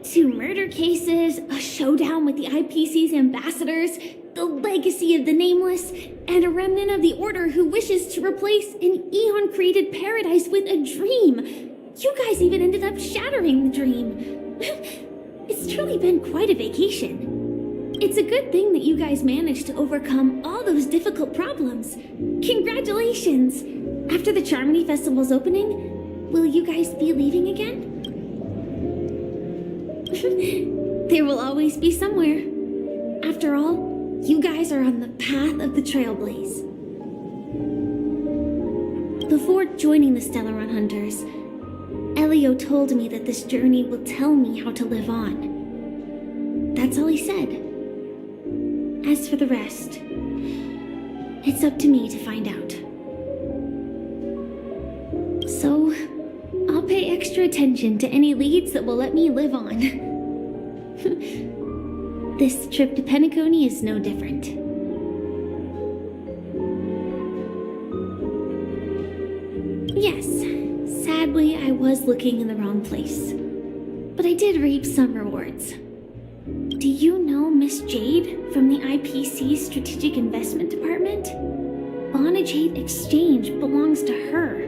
S5: Two murder cases, a showdown with the IPC's ambassadors, the legacy of the Nameless, and a remnant of the Order who wishes to replace an Eon-created paradise with a dream. You guys even ended up shattering the dream. It's truly been quite a vacation. It's a good thing that you guys managed to overcome all those difficult problems. Congratulations! After the Charmony Festival's opening, will you guys be leaving again? There will always be somewhere. After all, you guys are on the path of the Trailblaze. Before joining the Stellaron Hunters, Elio told me that this journey will tell me how to live on. That's all he said. As for the rest, it's up to me to find out. So, I'll pay extra attention to any leads that will let me live on. This trip to Penacony is no different. Yes, sadly I was looking in the wrong place. But I did reap some rewards. Do you know Miss Jade from the IPC Strategic Investment Department? Bonajade Exchange belongs to her.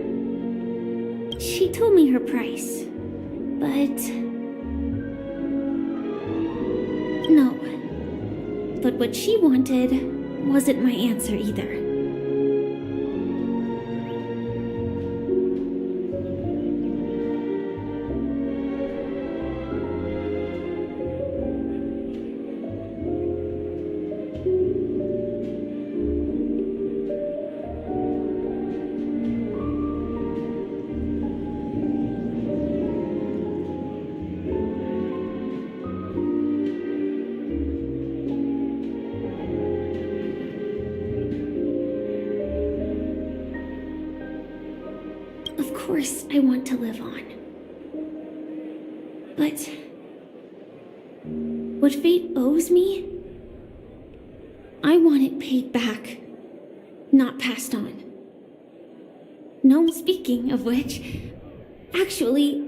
S5: She told me her price, but... no. But what she wanted wasn't my answer either. Of course, I want to live on. But what fate owes me, I want it paid back, not passed on. No, speaking of which, actually,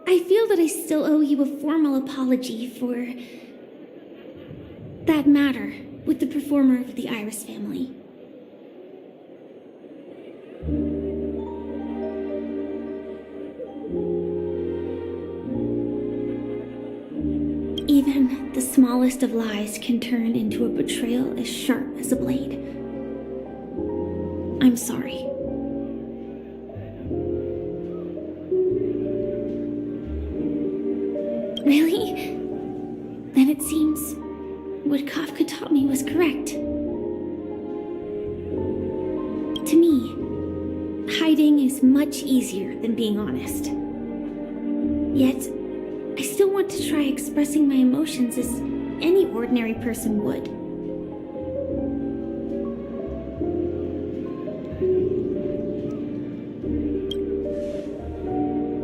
S5: I feel that I still owe you a formal apology for that matter with the performer of the Iris family. Even the smallest of lies can turn into a betrayal as sharp as a blade. I'm sorry. Really? Then it seems what Kafka taught me was correct. To me, hiding is much easier than being honest. Yet, I still want to try expressing my emotions as any ordinary person would.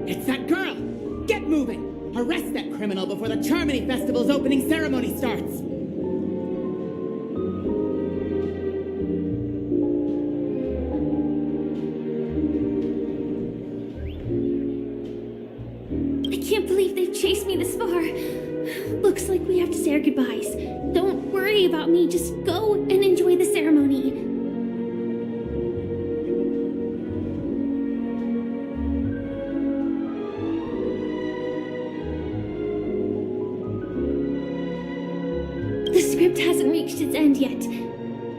S16: It's that girl! Get moving! Arrest that criminal before the Charmony Festival's opening ceremony starts!
S5: I can't believe they've chased me this far. Looks like we have to say our goodbyes. Don't worry about me, just go and enjoy the ceremony. The script hasn't reached its end yet.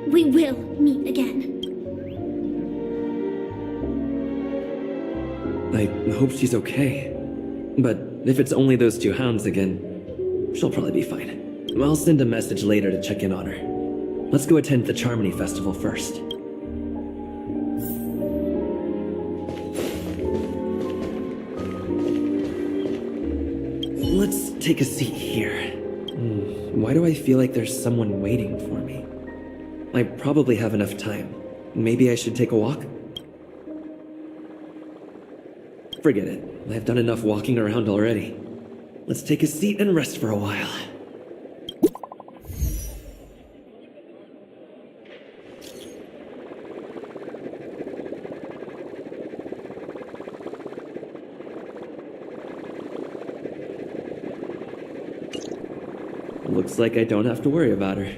S5: We will meet again.
S15: I hope she's okay. But if it's only those two hounds again, she'll probably be fine. I'll send a message later to check in on her. Let's go attend the Charmony Festival first. Let's take a seat here. Why do I feel like there's someone waiting for me? I probably have enough time. Maybe I should take a walk? Forget it. I've done enough walking around already. Let's take a seat and rest for a while. Looks like I don't have to worry about her.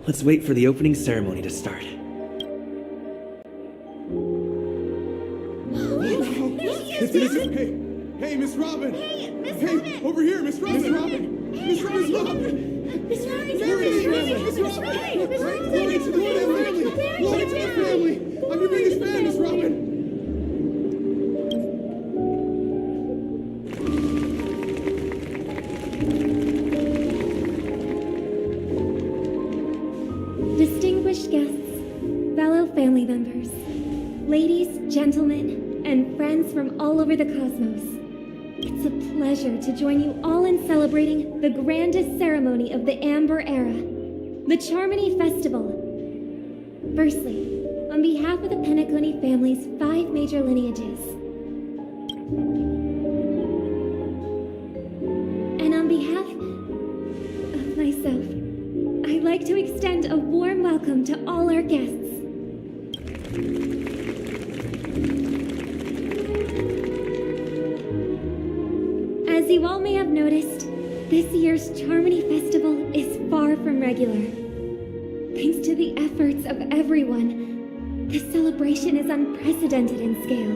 S15: Let's wait for the opening ceremony to start.
S6: Hey, Miss Robin! Hey, over here, Miss Robin! Miss Robin! Miss Robin!
S5: Miss Robin!
S6: There it is, Miss Robin! Glory to the family! Glory to the family! I'm your biggest fan, Miss Robin!
S4: Distinguished guests, fellow family members, ladies, gentlemen, and friends from all over the cosmos. It's a pleasure to join you all in celebrating the grandest ceremony of the Amber Era, the Charmony Festival. Firstly, on behalf of the Penacony family's 5 major lineages, and on behalf of myself, I'd like to extend a warm welcome to all our guests. As you all may have noticed, this year's Charmony Festival is far from regular. Thanks to the efforts of everyone, this celebration is unprecedented in scale,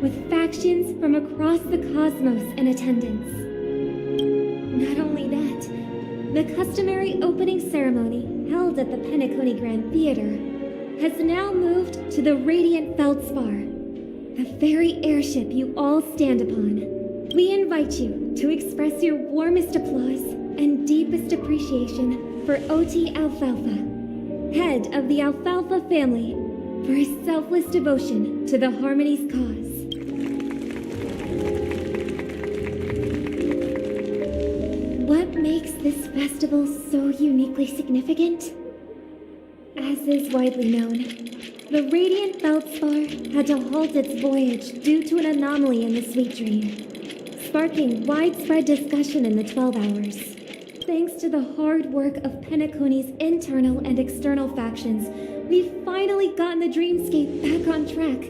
S4: with factions from across the cosmos in attendance. Not only that, the customary opening ceremony held at the Penacony Grand Theater has now moved to the Radiant Feldspar, the very airship you all stand upon. We invite you to express your warmest applause and deepest appreciation for O.T. Alfalfa, head of the Alfalfa family, for his selfless devotion to the Harmony's cause. What makes this festival so uniquely significant? As is widely known, the Radiant Feldspar had to halt its voyage due to an anomaly in the Sweet Dream, sparking widespread discussion in the 12 hours. Thanks to the hard work of Penacony's internal and external factions, we've finally gotten the dreamscape back on track,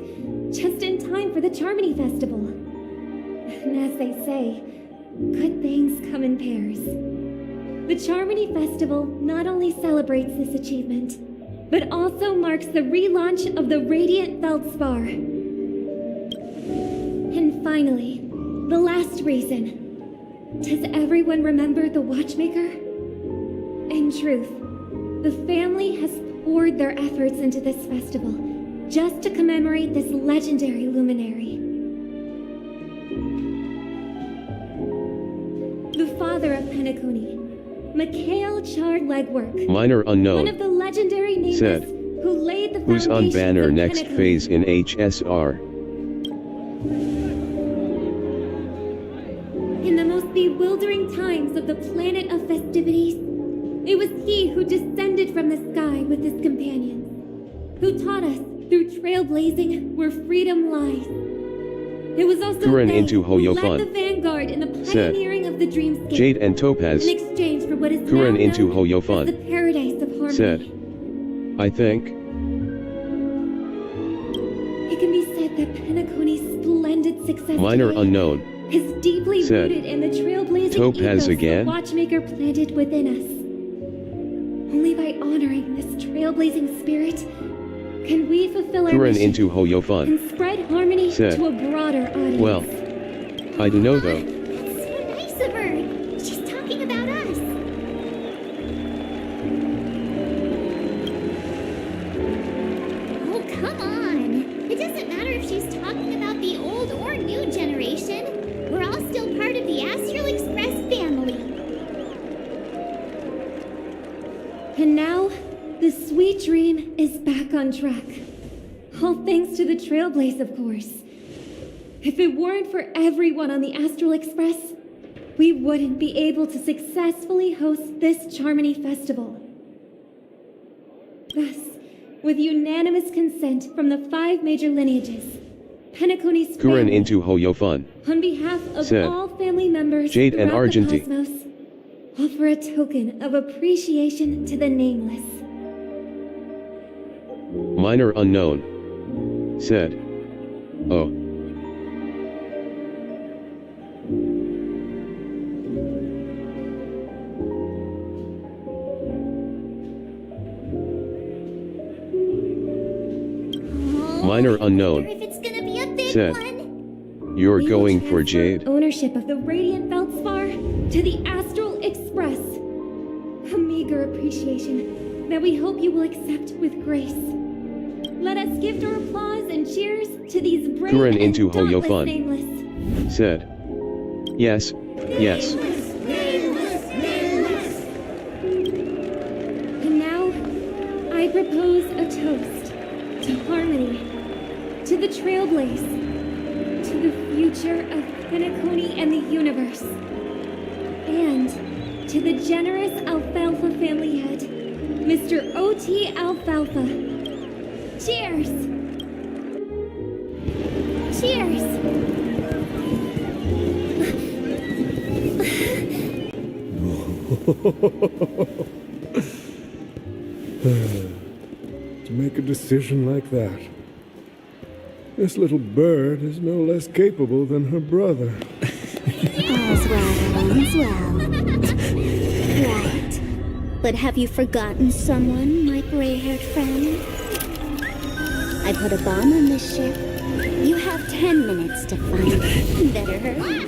S4: just in time for the Charmony Festival. And as they say, good things come in pairs. The Charmony Festival not only celebrates this achievement, but also marks the relaunch of the Radiant Feldspar. And finally, the last reason. Does everyone remember the Watchmaker? In truth, the family has poured their efforts into this festival just to commemorate this legendary luminary. The father of Penacony, Mikhail Char Legwork,
S1: Minor unknown,
S4: one of the legendary nameless
S1: said,
S4: who laid the
S1: who's on
S4: foundations
S1: banner
S4: of
S1: next
S4: Penacony.
S1: phase in HSR?
S4: In the most bewildering times of the planet of festivities, it was he who descended from the sky with his companions, who taught us through trailblazing where freedom lies. It was also
S1: Kuren
S4: they
S1: into
S4: who led
S1: Hoyofun,
S4: the vanguard in the
S1: said,
S4: pioneering of the dreamscape.
S1: Jade and Topaz,
S4: in exchange for what is
S1: Kuren
S4: now
S1: into
S4: known
S1: Hoyofun,
S4: as the paradise of harmony.
S1: said, I think,
S4: It can be said that Penacony's splendid success
S1: minor
S4: today
S1: unknown,
S4: is deeply
S1: said,
S4: rooted in the trailblazing
S1: Topaz
S4: ethos
S1: again?
S4: the Watchmaker planted within us. Only by honoring this trailblazing spirit can we fulfill our
S1: Kuren
S4: mission
S1: into Hoyofun,
S4: and spread harmony
S1: said,
S4: to a broader audience.
S1: well, I don't know though.
S5: So nice of her. She's talking about us. Oh, come on. It doesn't matter if she's talking about the old or new generation. We're all still part of the Astral Express family.
S4: And now, the sweet dream is back on track. All thanks to the Trailblaze, of course. If it weren't for everyone on the Astral Express,
S3: we wouldn't be able to successfully host this Charmony Festival. Thus, with unanimous consent from the 5 major lineages, Penacony's
S1: Kuren
S3: family,
S1: into Hoyofun.
S3: on behalf of
S1: Said,
S3: all family members
S1: Jade and
S3: throughout the
S1: Argenti.
S3: cosmos, offer a token of appreciation to the Nameless.
S1: Minor unknown. Said. Oh. Minor unknown.
S5: If it's gonna be a big
S1: Said.
S5: one.
S1: You're
S3: We will
S1: going for
S3: transfer
S1: Jade?
S3: ownership of the Radiant Feldspar to the Astral Express. A meager appreciation that we hope you will accept with grace. Let us give our applause and cheers to these brave
S1: Kuren
S3: and
S1: into
S3: dauntless
S1: Hoyofun.
S3: Nameless.
S1: Said. Yes. Yes.
S3: And now, I propose a toast to harmony, to the trailblaze, to the future of Penacony and the universe, and to the generous Alfalfa family head, Mr. O.T. Alfalfa. Cheers! Cheers!
S10: To make a decision like that. This little bird is no less capable than her brother.
S5: All's well, all's well. Right. But have you forgotten someone, my gray-haired friend? I put a bomb on this ship. You have 10 minutes to find it. Better hurry.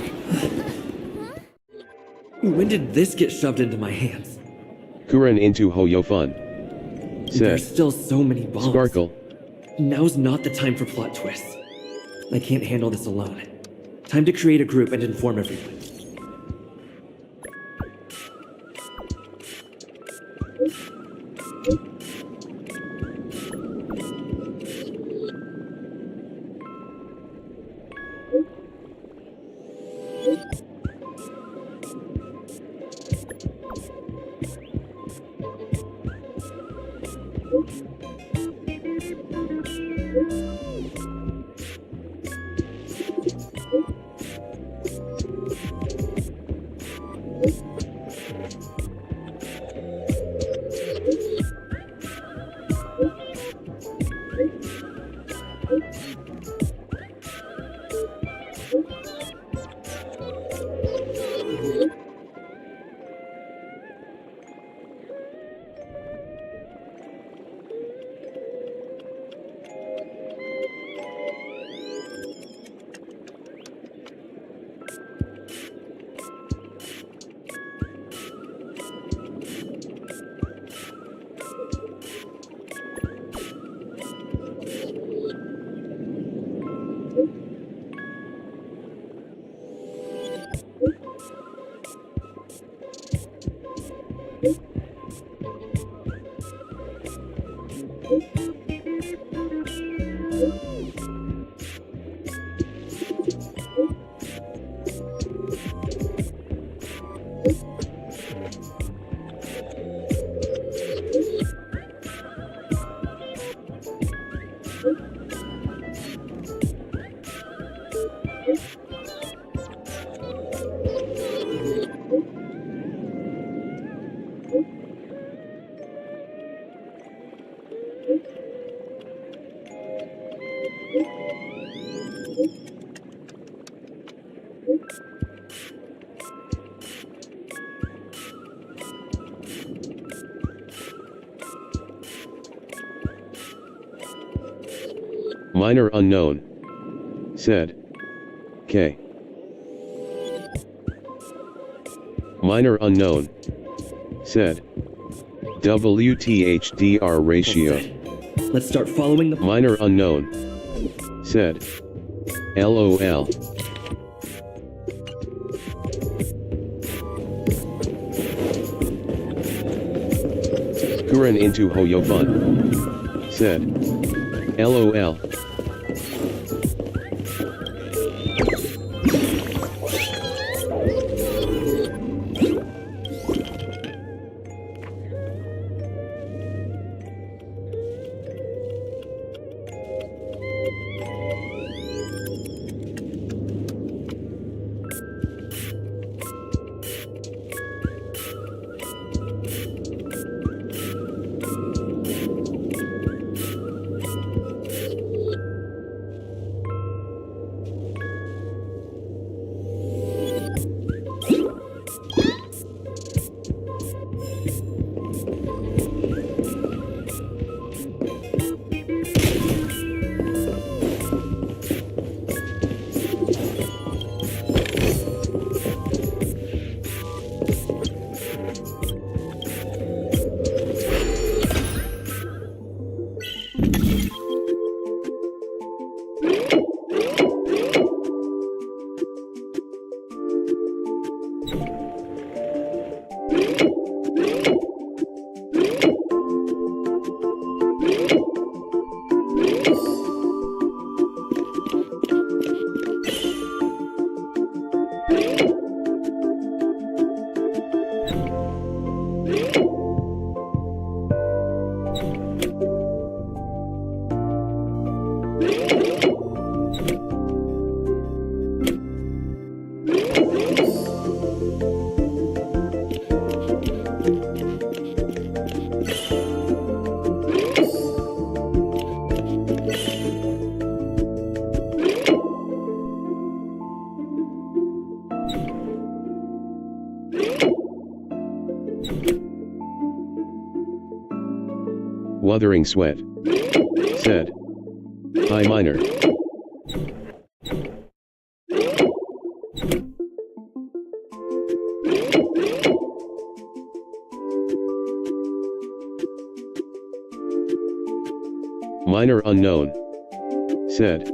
S15: When did this get shoved into my hands?
S1: Kuren into Hoyofun. Said.
S15: There's still so many bombs.
S1: Sparkle.
S15: Now's not the time for plot twists. I can't handle this alone. Time to create a group and inform everyone.
S1: Minor unknown. Said. K. Minor unknown. Said. WTHDR ratio.
S15: Let's start following the
S1: minor unknown. Said. LOL. Kuren into Hoyofun. Said. LOL. Wuthering Sweat said, "Hi, Miner." Miner Unknown said,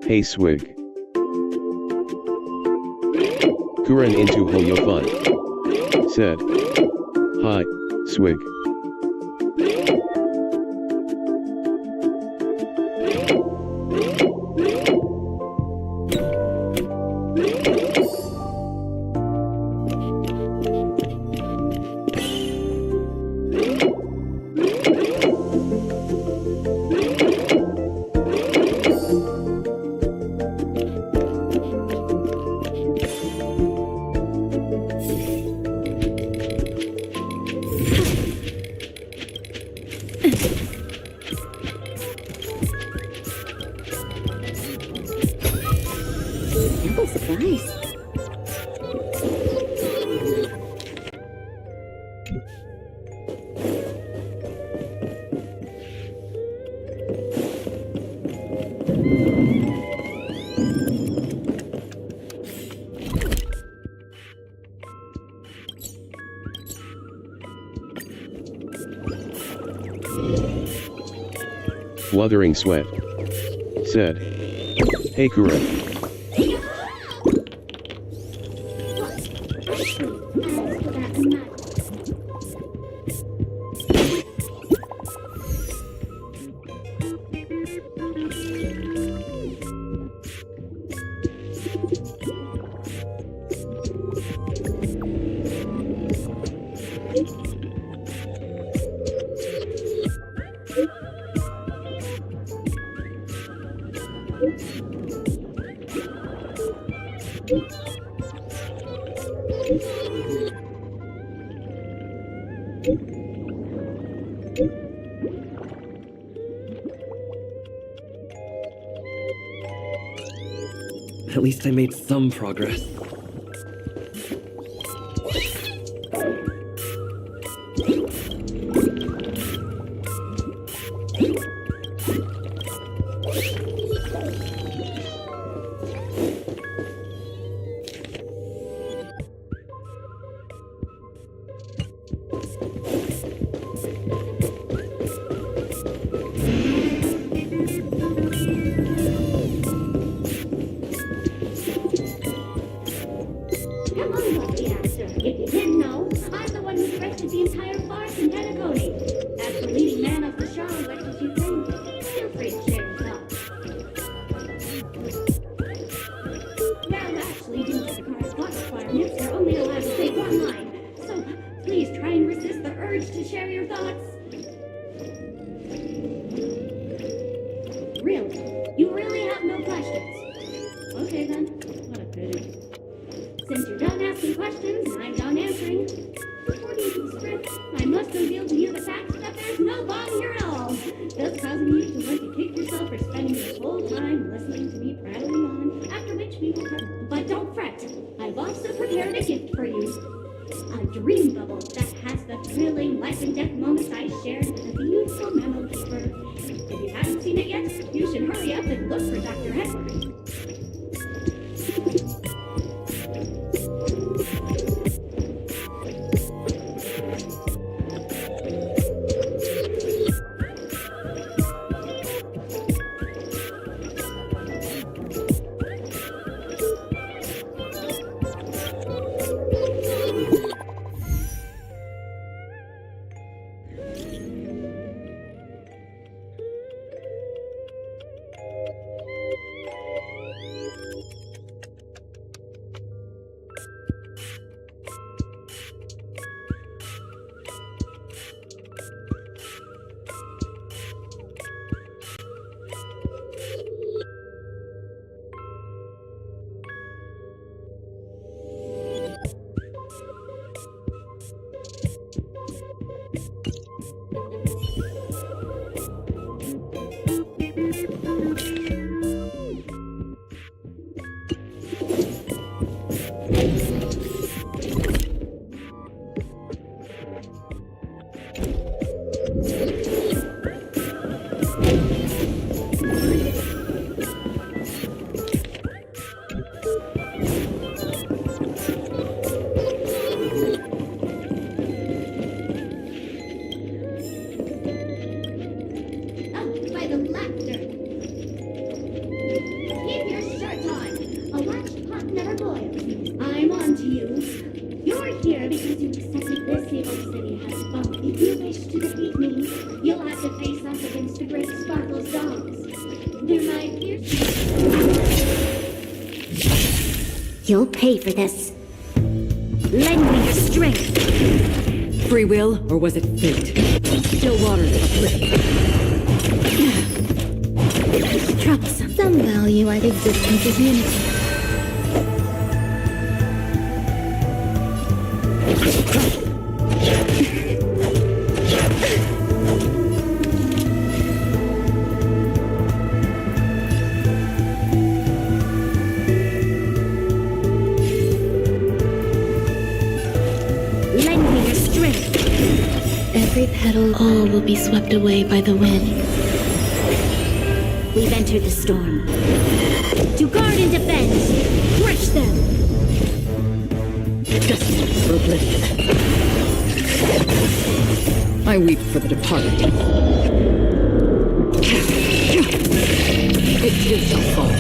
S1: "Hey Swig." Kuren into Hoyofun said, "Hi, Swig." Wuthering Sweat said, "Hey Kuren."
S15: At least I made some progress.
S17: pay for this. Lend me your strength.
S14: Free will, or was it fate? Still waters of
S17: It's troublesome. Some value I'd existence as unity.
S9: Every petal, all will be swept away by the wind.
S17: We've entered the storm. To guard and defend! Crush them!
S14: Destined for oblivion. I weep for the departed. It too shall fall.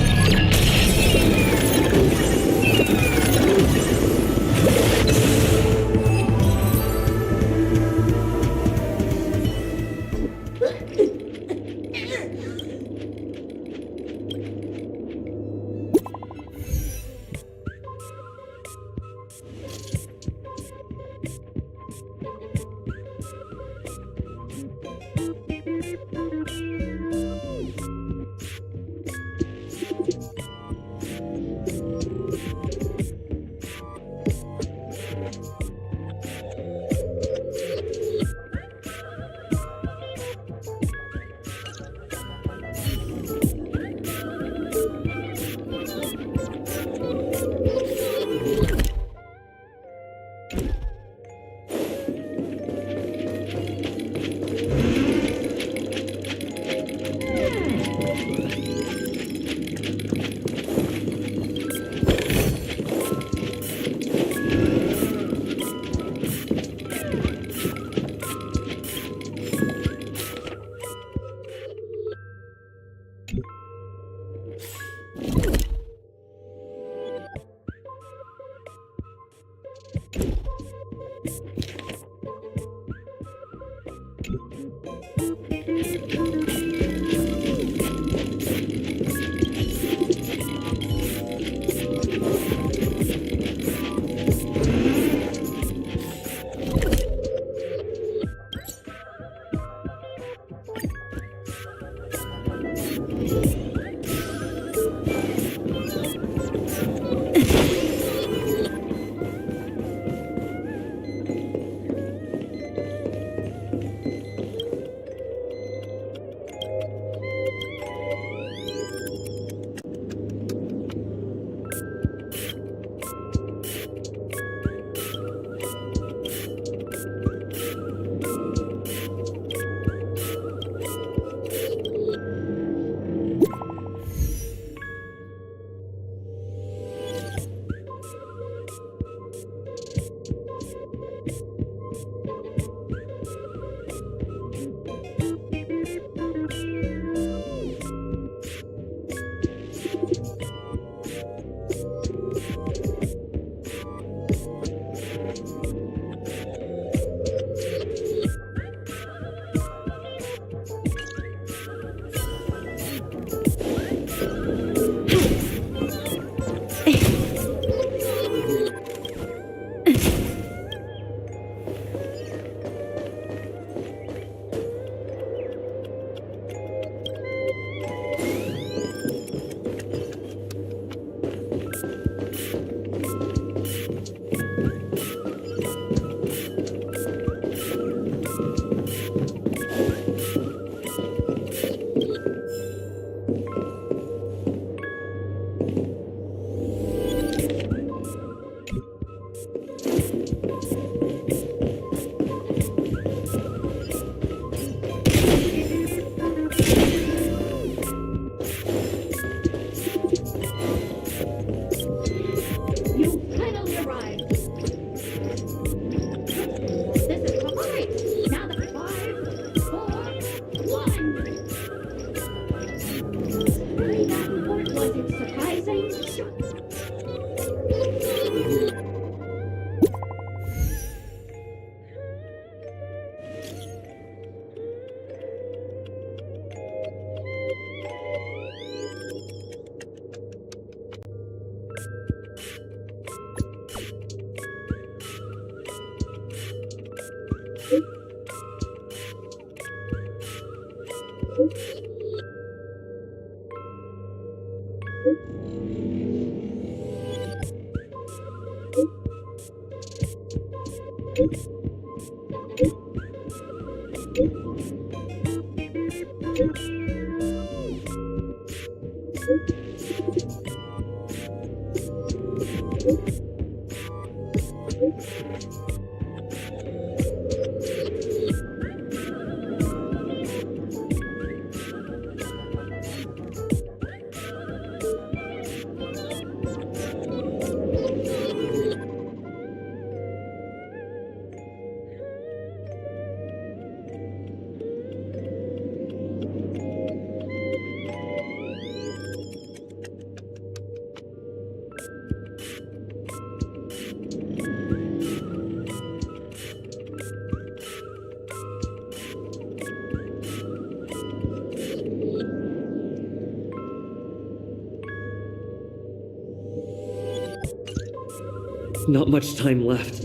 S15: Not much time left.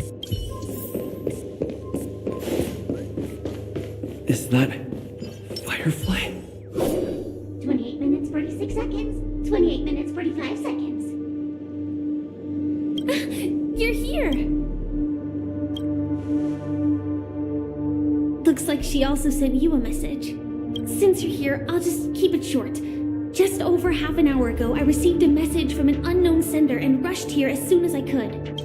S15: Is that Firefly?
S5: 28 minutes, 46 seconds. 28 minutes, 45 seconds.
S3: You're here! Looks like she also sent you a message. Since you're here, I'll just keep it short. Just over half an hour ago, I received a message from an unknown sender and rushed here as soon as I could.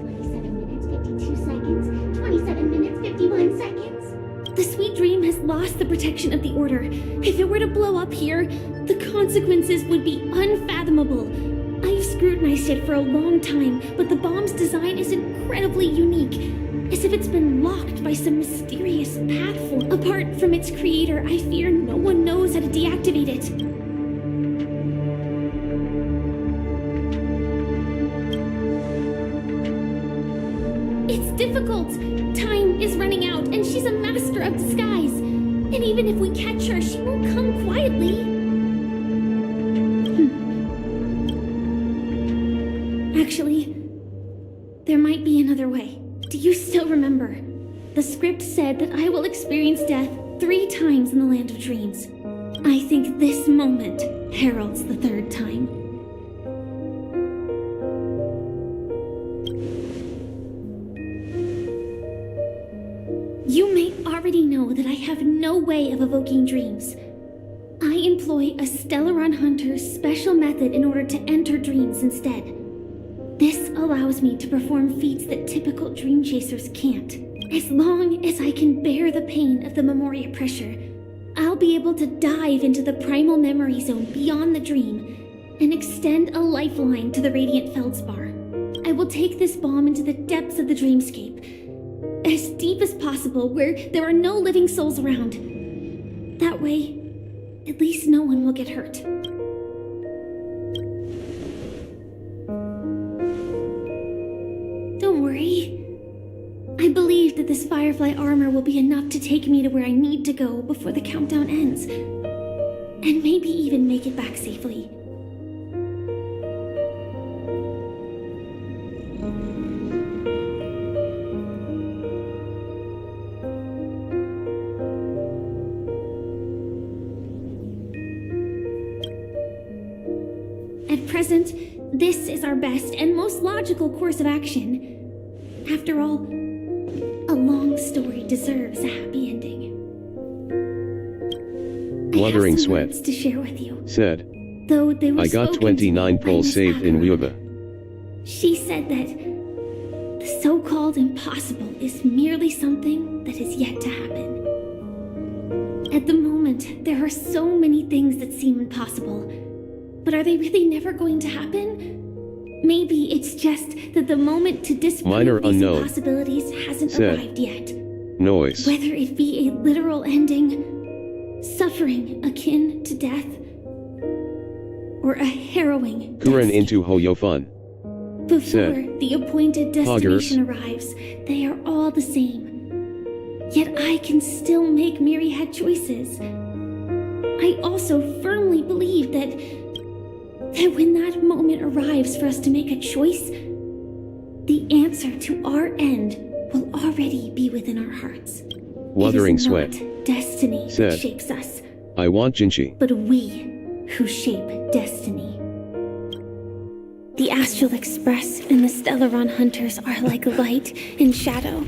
S5: 27 minutes, 51 seconds.
S3: The Sweet Dream has lost the protection of the Order. If it were to blow up here, the consequences would be unfathomable. I've scrutinized it for a long time, but the bomb's design is incredibly unique, as if it's been locked by some mysterious path form. Apart from its creator, I fear no one knows how to deactivate it. It's difficult. Time is running out, and she's a master of disguise. And even if we catch her, she won't come quietly. Actually, there might be another way. Do you still remember? The script said that I will experience death 3 times in the Land of Dreams. I think this moment heralds the 3rd time. You may already know that I have no way of evoking dreams. I employ a Stellaron Hunter's special method in order to enter dreams instead. This allows me to perform feats that typical dream chasers can't. As long as I can bear the pain of the Memoria pressure, I'll be able to dive into the primal memory zone beyond the dream and extend a lifeline to the radiant feldspar. I will take this bomb into the depths of the dreamscape, as deep as possible, where there are no living souls around. That way, at least no one will get hurt. Don't worry. I believe that this Firefly armor will be enough to take me to where I need to go before the countdown ends, and maybe even make it back safely. At present, this is our best and most logical course of action. After all, a long story deserves a happy ending.
S1: Blubbering Sweat
S3: To share with you.
S1: said,
S3: Though they were
S1: I got
S3: spoken
S1: 29
S3: to by
S1: pulls
S3: Miss
S1: saved in
S3: Akuma.
S1: Ryuba.
S3: She said that the so-called impossible is merely something that is yet to happen. At the moment, there are so many things that seem impossible, but are they really never going to happen? Maybe it's just that the moment to disprove
S1: Minor
S3: these
S1: unknown
S3: impossibilities hasn't
S1: said,
S3: arrived yet.
S1: Noise.
S3: Whether it be a literal ending, suffering akin to death, or a harrowing
S1: Kuren into Hoyofun.
S3: before
S1: said,
S3: the appointed destination arrives, they are all the same. Yet I can still make myriad choices. I also firmly believe that when that moment arrives for us to make a choice, the answer to our end will already be within our hearts.
S1: Wuthering
S3: It is
S1: Sweat
S3: not destiny that
S1: said,
S3: shapes us,
S1: I want Jinchi.
S3: but we who shape destiny. The Astral Express and the Stellaron Hunters are like light and shadow.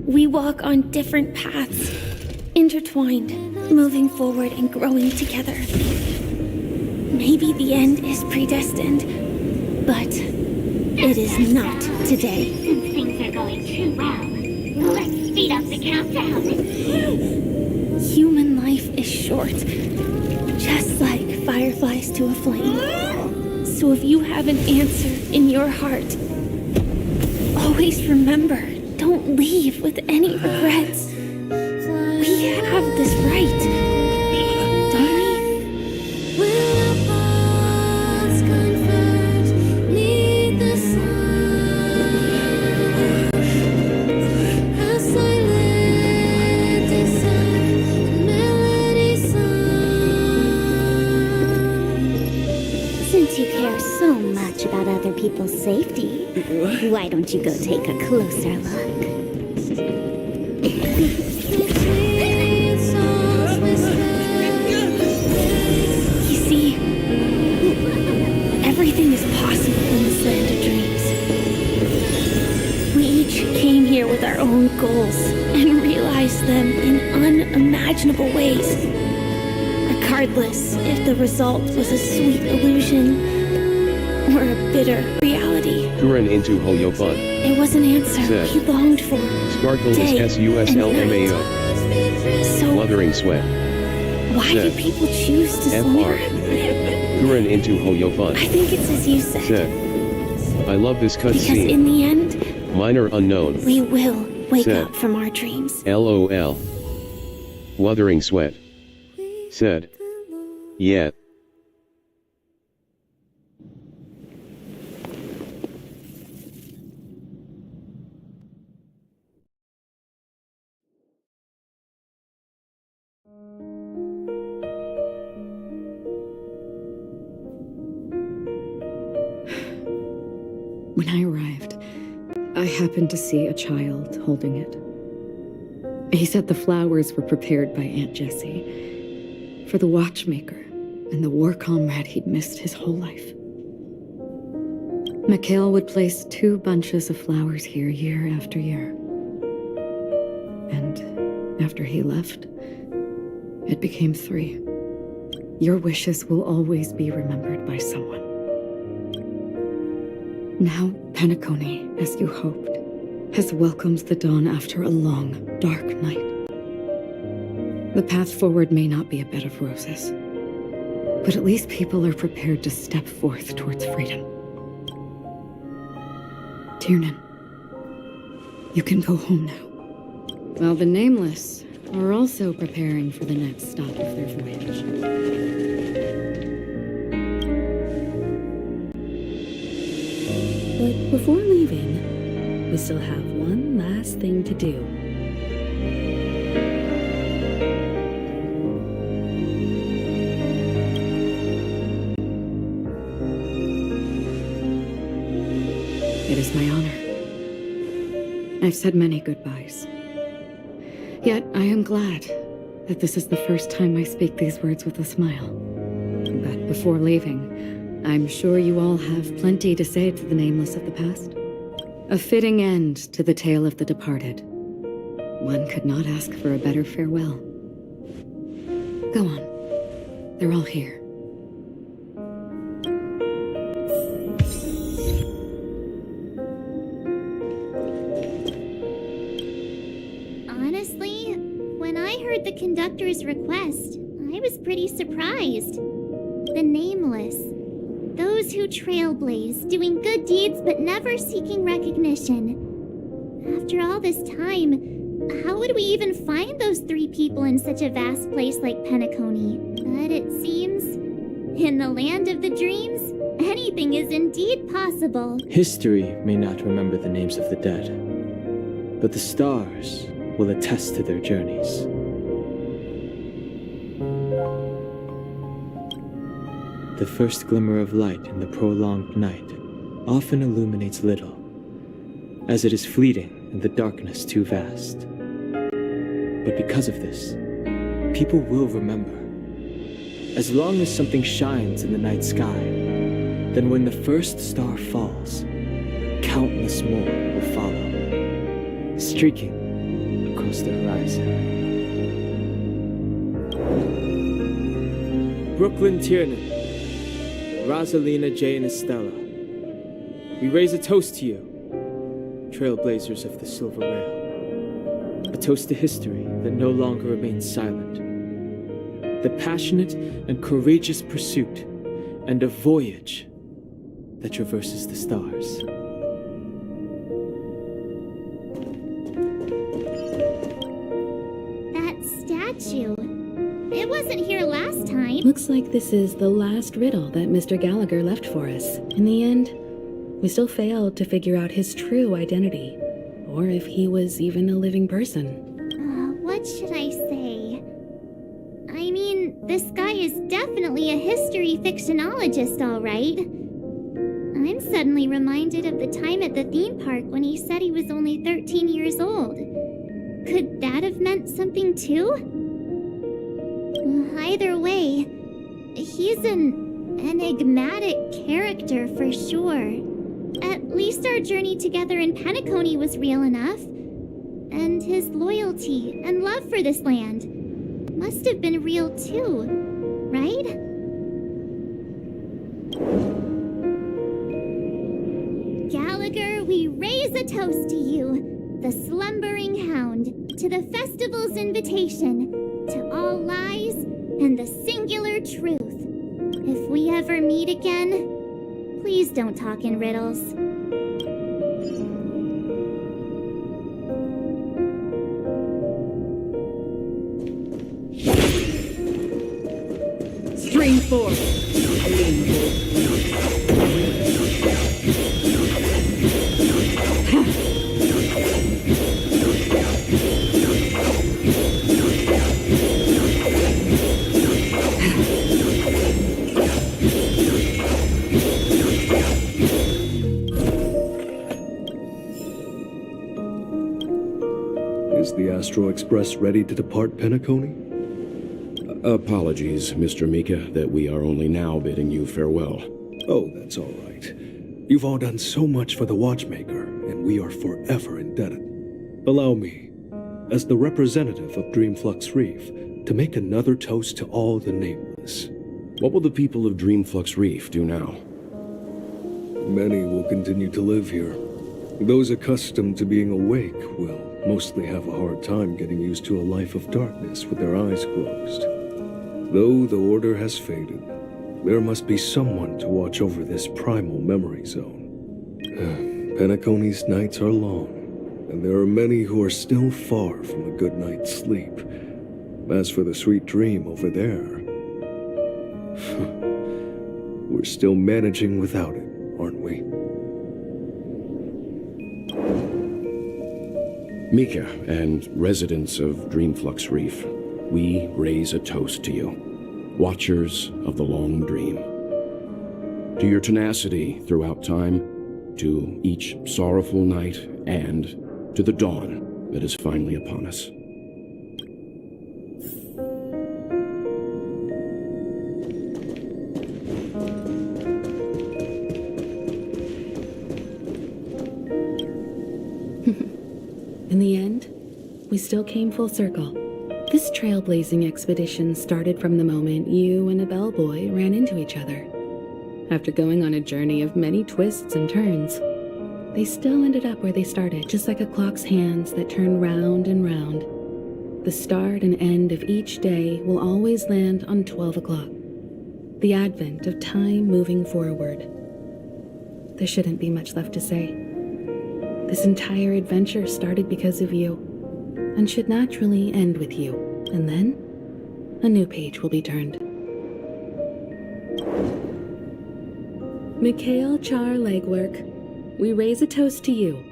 S3: We walk on different paths, intertwined, moving forward and growing together. Maybe the end is predestined, but it is not today.
S5: Since things are going too well, let's speed up the countdown.
S3: Human life is short, just like fireflies to a flame. So if you have an answer in your heart, always remember, don't leave with any regrets. We have this right, don't we?
S5: Since you care so much about other people's safety, why don't you go take a closer look?
S3: You see, everything is possible in this land of dreams. We each came here with our own goals and realized them in unimaginable ways. Regardless if the result was a sweet illusion or a bitter reality.
S1: Kuren into Hoyofun
S3: It was an answer
S1: said,
S3: we longed for.
S1: Sparkle
S3: day
S1: is SUSLMAO.
S3: So
S1: Wuthering Sweat
S3: why do
S1: said,
S3: people choose to slumber?
S1: Kuren into Hoyofun
S3: I think it's as you said.
S1: said, I love this
S3: Because
S1: cutscene.
S3: in the end,
S1: Minor unknown.
S3: we will wake
S1: said,
S3: up from our dreams.
S1: LOL. Wuthering Sweat said, yeah.
S18: When I arrived, I happened to see a child holding it. He said the flowers were prepared by Aunt Jessie for the watchmaker and the war comrade he'd missed his whole life. Mikhail would place 2 bunches of flowers here year after year. And after he left, it became 3. Your wishes will always be remembered by someone. Now, Penacony, as you hoped, has welcomed the dawn after a long, dark night. The path forward may not be a bed of roses, but at least people are prepared to step forth towards freedom. Tiernan, you can go home now. While the Nameless are also preparing for the next stop of their voyage.
S14: But before leaving, we still have one last thing to do.
S18: It is my honor. I've said many goodbyes. Yet I am glad that this is the first time I speak these words with a smile. But before leaving, I'm sure you all have plenty to say to the Nameless of the past. A fitting end to the tale of the departed. One could not ask for a better farewell. Go on. They're all here.
S5: Honestly, when I heard the conductor's request, I was pretty surprised. The Nameless. Those who trailblaze, doing good deeds but never seeking recognition. After all this time, how would we even find those 3 people in such a vast place like Penacony? But it seems, in the land of the dreams, anything is indeed possible.
S11: History may not remember the names of the dead, but the stars will attest to their journeys. The first glimmer of light in the prolonged night often illuminates little, as it is fleeting and the darkness too vast. But because of this, people will remember. As long as something shines in the night sky, then when the first star falls, countless more will follow, streaking across the horizon. Brooklyn Tiernan, Rosalina Jane Estella, we raise a toast to you, trailblazers of the Silver Rail. A toast to history that no longer remains silent. The passionate and courageous pursuit and a voyage that traverses the stars.
S5: That statue. It wasn't here last time.
S14: Looks like this is the last riddle that Mr. Gallagher left for us. In the end, we still failed to figure out his true identity, or if he was even a living person.
S5: What should I say? I mean, this guy is definitely a history fictionologist, all right. I'm suddenly reminded of the time at the theme park when he said he was only 13 years old. Could that have meant something too? Either way, he's an enigmatic character for sure. At least our journey together in Penacony was real enough. And his loyalty and love for this land must have been real too, right? Gallagher, we raise a toast to you, the slumbering hound, to the festival's invitation, to all lies and the singular truth. If we ever meet again, please don't talk in riddles.
S16: Strain forth.
S10: Is the Astro Express ready to depart Penacony?
S12: Apologies, Mr. Mika, that we are only now bidding you farewell.
S10: Oh, that's all right. You've all done so much for the Watchmaker, and we are forever indebted. Allow me, as the representative of Dreamflux Reef, to make another toast to all the nameless.
S12: What will the people of Dreamflux Reef do now?
S10: Many will continue to live here. Those accustomed to being awake will mostly have a hard time getting used to a life of darkness with their eyes closed. Though the order has faded, there must be someone to watch over this primal memory zone. Penacony's nights are long, and there are many who are still far from a good night's sleep. As for the sweet dream over there, we're still managing without it, aren't we?
S12: Mika and residents of Dreamflux Reef, we raise a toast to you, watchers of the long dream. To your tenacity throughout time, to each sorrowful night, and to the dawn that is finally upon us.
S14: In the end, we still came full circle. This trailblazing expedition started from the moment you and a bellboy ran into each other. After going on a journey of many twists and turns, they still ended up where they started, just like a clock's hands that turn round and round. The start and end of each day will always land on 12 o'clock, the advent of time moving forward. There shouldn't be much left to say. This entire adventure started because of you, and should naturally end with you, and then a new page will be turned. Mikhail Char Legwork, we raise a toast to you,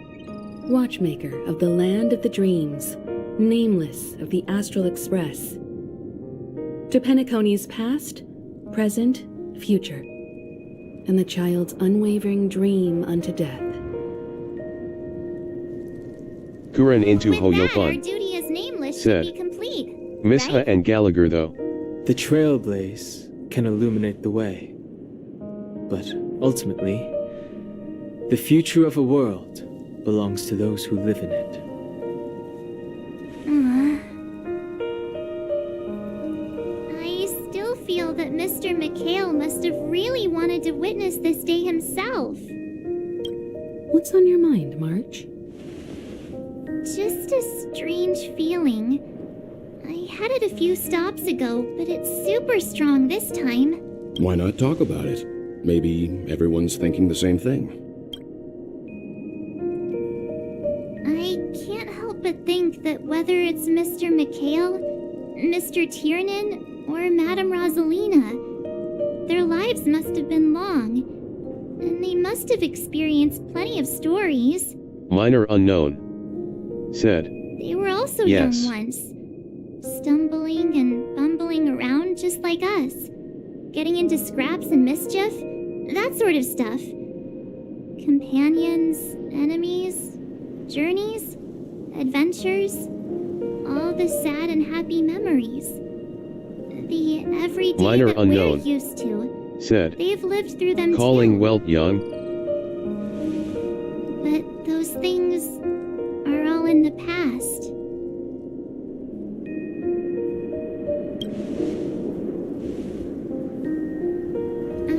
S14: watchmaker of the land of the dreams, nameless of the Astral Express. To Penacony's past, present, future, and the child's unwavering dream unto death.
S1: Kuren into
S5: With that, our
S1: Hoyofun.
S5: duty as nameless
S1: Said.
S5: should be complete.
S1: Misha and Gallagher though.
S11: The trailblaze can illuminate the way. But ultimately, the future of a world belongs to those who live in it.
S5: I still feel that Mr. McHale must have really wanted to witness this day himself.
S14: What's on your mind, March?
S5: Just a strange feeling. I had it a few stops ago, but it's super strong this time.
S12: Why not talk about it? Maybe everyone's thinking the same thing.
S5: I can't help but think that whether it's Mr. McHale, Mr. Tiernan, or Madame Rosalina, their lives must have been long, and they must have experienced plenty of stories.
S1: Minor unknown. Said.
S5: They were also
S1: Yes.
S5: young once, stumbling and bumbling around just like us, getting into scraps and mischief, that sort of stuff. Companions, enemies, journeys, adventures, all the sad and happy memories. The everyday
S1: Minor
S5: that
S1: unknown.
S5: we're used to.
S1: Said.
S5: They've lived through them
S1: Calling
S5: too.
S1: Welt young.
S5: But those things are all in the past.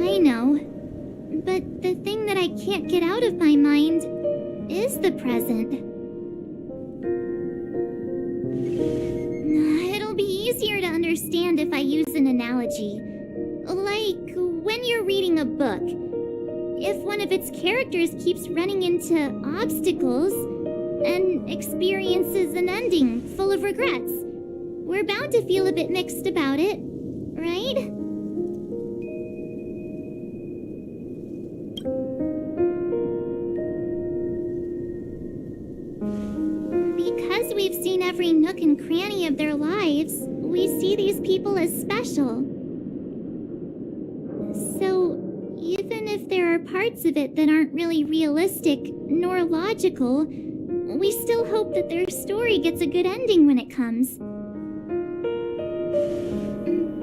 S5: I know. But the thing that I can't get out of my mind is the present. It'll be easier to understand if I use an analogy. Like when you're reading a book. If one of its characters keeps running into obstacles and experiences an ending full of regrets, we're bound to feel a bit mixed about it, right? Because we've seen every nook and cranny of their lives, we see these people as special. So, even if there are parts of it that aren't really realistic nor logical, we still hope that their story gets a good ending when it comes.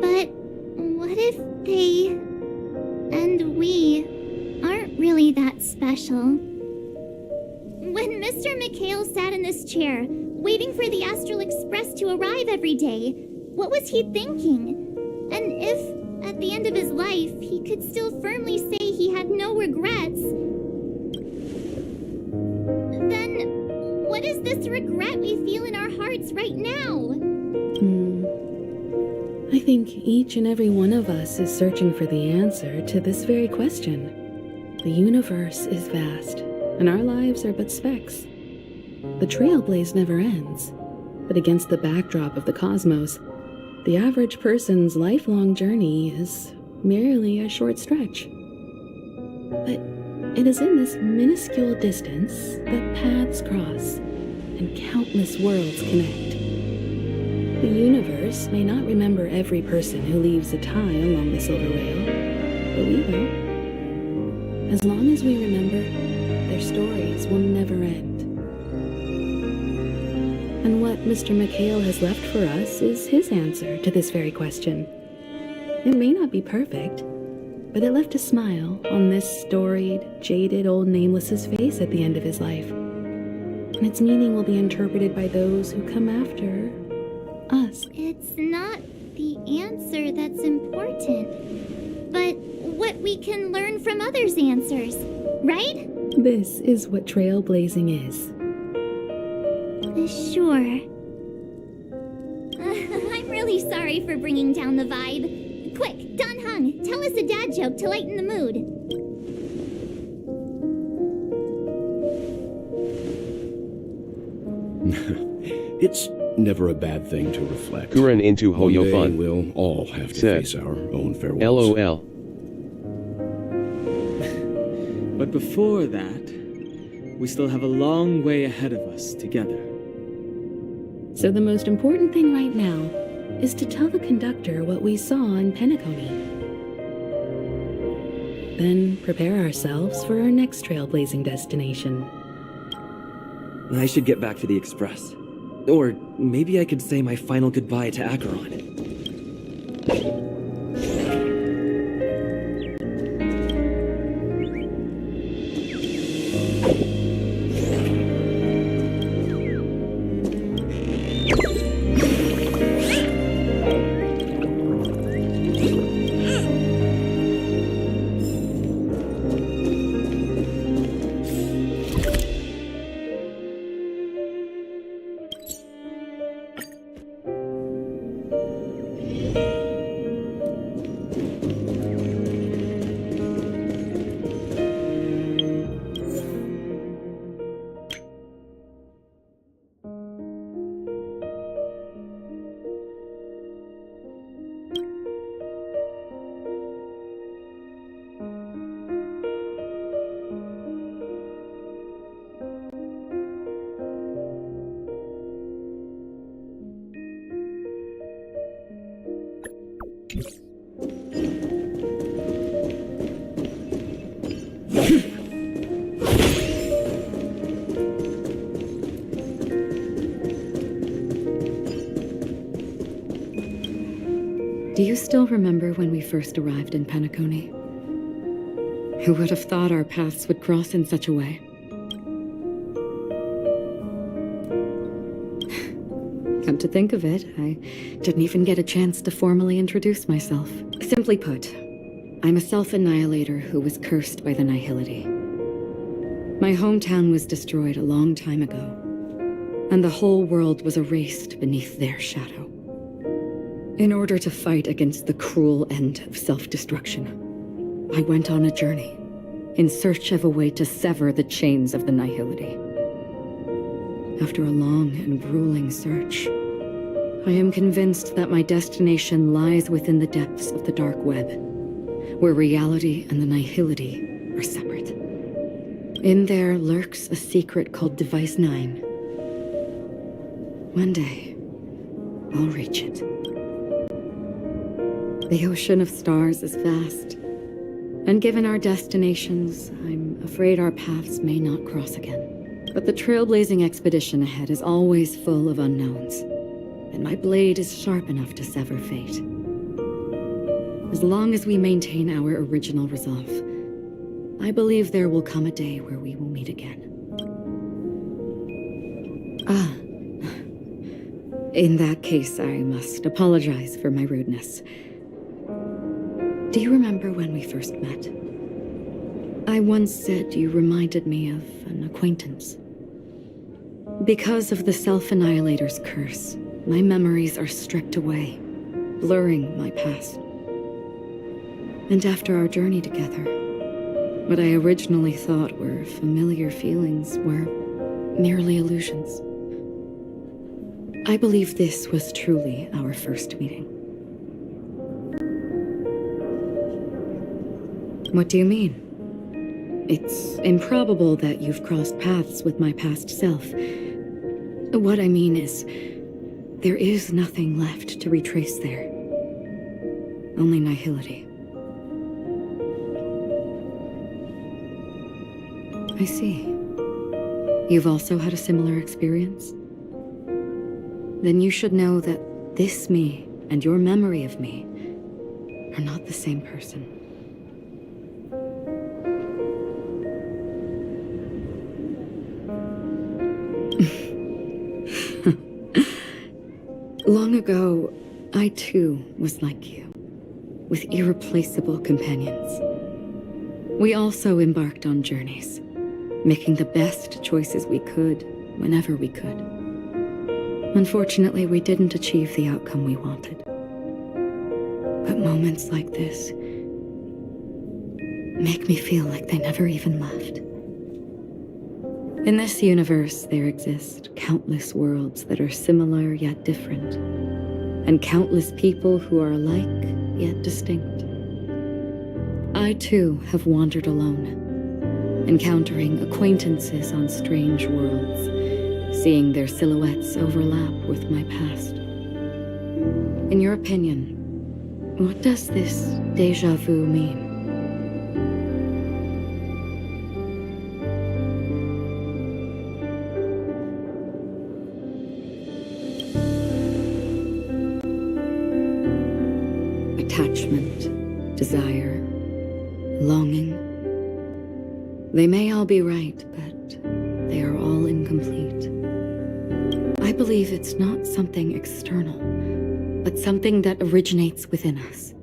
S5: But what if they and we aren't really that special? When Mr. McHale sat in this chair, waiting for the Astral Express to arrive every day, what was he thinking? And if, at the end of his life, he could still firmly say he had no regrets, then what is this regret we feel in our hearts right now?
S14: I think each and every one of us is searching for the answer to this very question. The universe is vast, and our lives are but specks. The trailblaze never ends, but against the backdrop of the cosmos, the average person's lifelong journey is merely a short stretch. But it is in this minuscule distance that paths cross and countless worlds connect. The universe may not remember every person who leaves a tie along the silver rail, but we will. As long as we remember, their stories will never end. And what Mr. McHale has left for us is his answer to this very question. It may not be perfect, but it left a smile on this storied, jaded old Nameless's face at the end of his life. And its meaning will be interpreted by those who come after us.
S5: It's not the answer that's important, but what we can learn from others' answers, right?
S14: This is what trailblazing is.
S5: Sure. I'm really sorry for bringing down the vibe. Quick, Don Hung, tell us a dad joke to lighten the mood.
S12: It's never a bad thing to reflect.
S1: Kuren into
S12: One day
S1: Hoyofun.
S12: we'll all have to
S1: Said.
S12: face our own farewells.
S1: LOL.
S11: But before that, we still have a long way ahead of us together.
S14: So the most important thing right now is to tell the conductor what we saw in Penacony. Then prepare ourselves for our next trailblazing destination.
S15: I should get back to the Express. Or maybe I could say my final goodbye to Acheron.
S18: Do you still remember when we first arrived in Penacony? Who would have thought our paths would cross in such a way? Come to think of it, I didn't even get a chance to formally introduce myself. Simply put, I'm a self-annihilator who was cursed by the Nihility. My hometown was destroyed a long time ago, and the whole world was erased beneath their shadow. In order to fight against the cruel end of self-destruction, I went on a journey in search of a way to sever the chains of the Nihility. After a long and grueling search, I am convinced that my destination lies within the depths of the dark web, where reality and the Nihility are separate. In there lurks a secret called Device 9. One day, I'll reach it. The ocean of stars is vast, and given our destinations, I'm afraid our paths may not cross again. But the trailblazing expedition ahead is always full of unknowns, and my blade is sharp enough to sever fate. As long as we maintain our original resolve, I believe there will come a day where we will meet again. In that case, I must apologize for my rudeness. Do you remember when we first met? I once said you reminded me of an acquaintance. Because of the Self-Annihilator's curse, my memories are stripped away, blurring my past. And after our journey together, what I originally thought were familiar feelings were merely illusions. I believe this was truly our first meeting. What do you mean? It's improbable that you've crossed paths with my past self. What I mean is, there is nothing left to retrace there. Only nihility. I see. You've also had a similar experience? Then you should know that this me and your memory of me are not the same person. Long ago, I too was like you, with irreplaceable companions. We also embarked on journeys, making the best choices we could, whenever we could. Unfortunately, we didn't achieve the outcome we wanted. But moments like this make me feel like they never even left. In this universe, there exist countless worlds that are similar yet different, and countless people who are alike yet distinct. I too have wandered alone, encountering acquaintances on strange worlds, seeing their silhouettes overlap with my past. In your opinion, what does this déjà vu mean? attachment, desire, longing. They may all be right, but they are all incomplete. I believe it's not something external, but something that originates within us.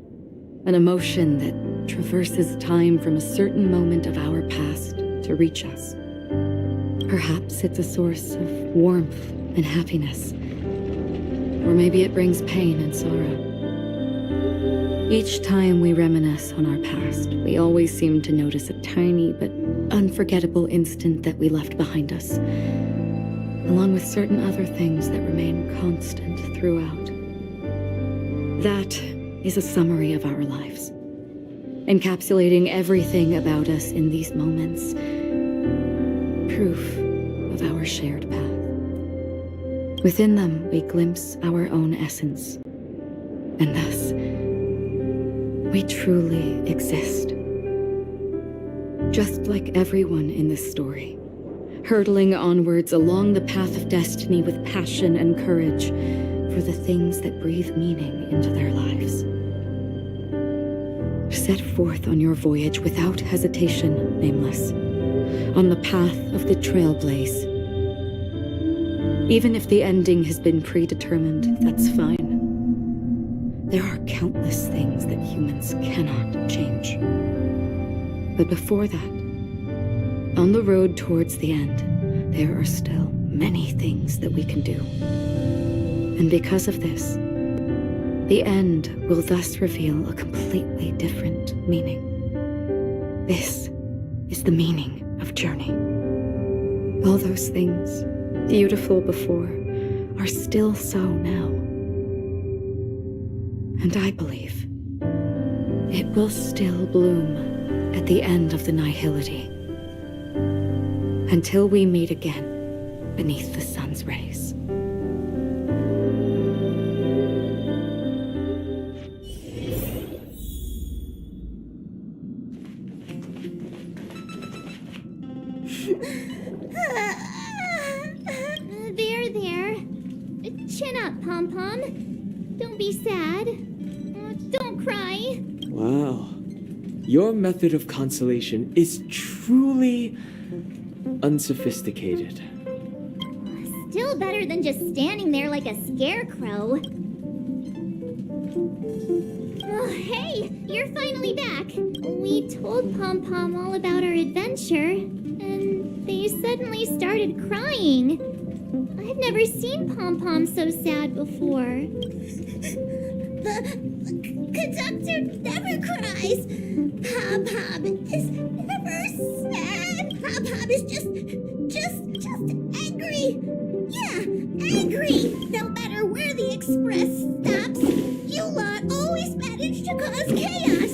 S18: An emotion that traverses time from a certain moment of our past to reach us. Perhaps it's a source of warmth and happiness. Or maybe it brings pain and sorrow. Each time we reminisce on our past, we always seem to notice a tiny but unforgettable instant that we left behind us, along with certain other things that remain constant throughout. That is a summary of our lives, encapsulating everything about us in these moments, proof of our shared path. Within them, we glimpse our own essence, and thus, we truly exist. Just like everyone in this story, hurtling onwards along the path of destiny with passion and courage for the things that breathe meaning into their lives. Set forth on your voyage without hesitation, Nameless, on the path of the Trailblaze. Even if the ending has been predetermined, that's fine. There are countless things that humans cannot change. But before that, on the road towards the end, there are still many things that we can do. And because of this, the end will thus reveal a completely different meaning. This is the meaning of journey. All those things, beautiful before, are still so now. And I believe it will still bloom at the end of the nihility, until we meet again beneath the sun's rays.
S5: There. Chin up, Pom-Pom. Don't be sad. Don't cry.
S11: Wow. Your method of consolation is truly unsophisticated.
S5: Still better than just standing there like a scarecrow. Oh, hey, you're finally back. We told Pom-Pom all about our adventure, and they suddenly started crying. I've never seen Pom-Pom so sad before. The conductor never cries. Pom-Pom is never sad. Pom-Pom is just angry. Yeah, angry. No matter where the express stops, you lot always manage to cause chaos.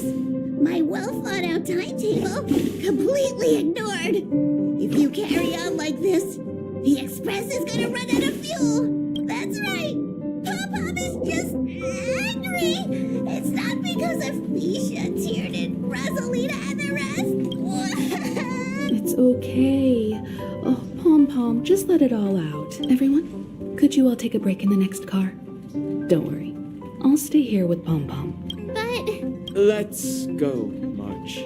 S5: My well-thought-out timetable completely ignored. If you carry on like this, the express is gonna run out of fuel. That's right. Pom-Pom is just angry. It's not because of Misha, Tiernan, Rosalina, and the rest.
S7: It's okay. Oh, Pom-Pom, just let it all out. Everyone, could you all take a break in the next car? Don't worry. I'll stay here with Pom-Pom.
S5: But...
S11: Let's go, March.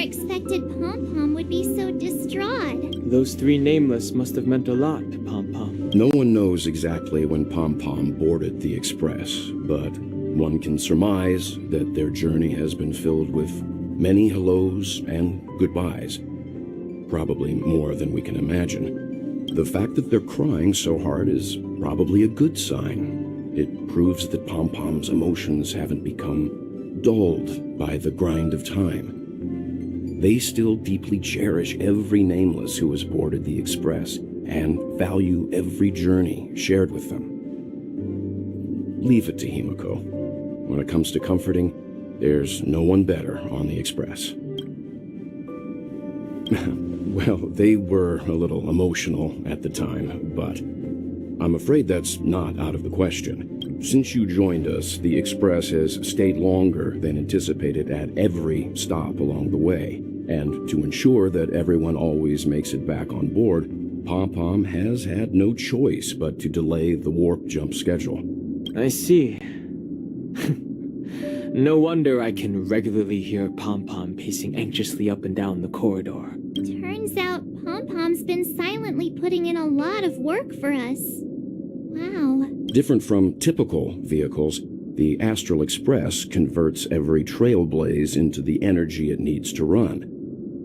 S5: expected Pom-Pom would be so distraught.
S11: Those three nameless must have meant a lot to Pom-Pom.
S12: No one knows exactly when Pom-Pom boarded the Express, but one can surmise that their journey has been filled with many hellos and goodbyes. Probably more than we can imagine. The fact that they're crying so hard is probably a good sign. It proves that Pom-Pom's emotions haven't become dulled by the grind of time. They still deeply cherish every nameless who has boarded the Express and value every journey shared with them. Leave it to Himiko. When it comes to comforting, there's no one better on the Express. Well, they were a little emotional at the time, but I'm afraid that's not out of the question. Since you joined us, the Express has stayed longer than anticipated at every stop along the way. And to ensure that everyone always makes it back on board, Pom-Pom has had no choice but to delay the warp jump schedule.
S11: I see. No wonder I can regularly hear Pom-Pom pacing anxiously up and down the corridor.
S5: Turns out Pom-Pom's been silently putting in a lot of work for us. Wow.
S12: Different from typical vehicles, the Astral Express converts every trailblaze into the energy it needs to run.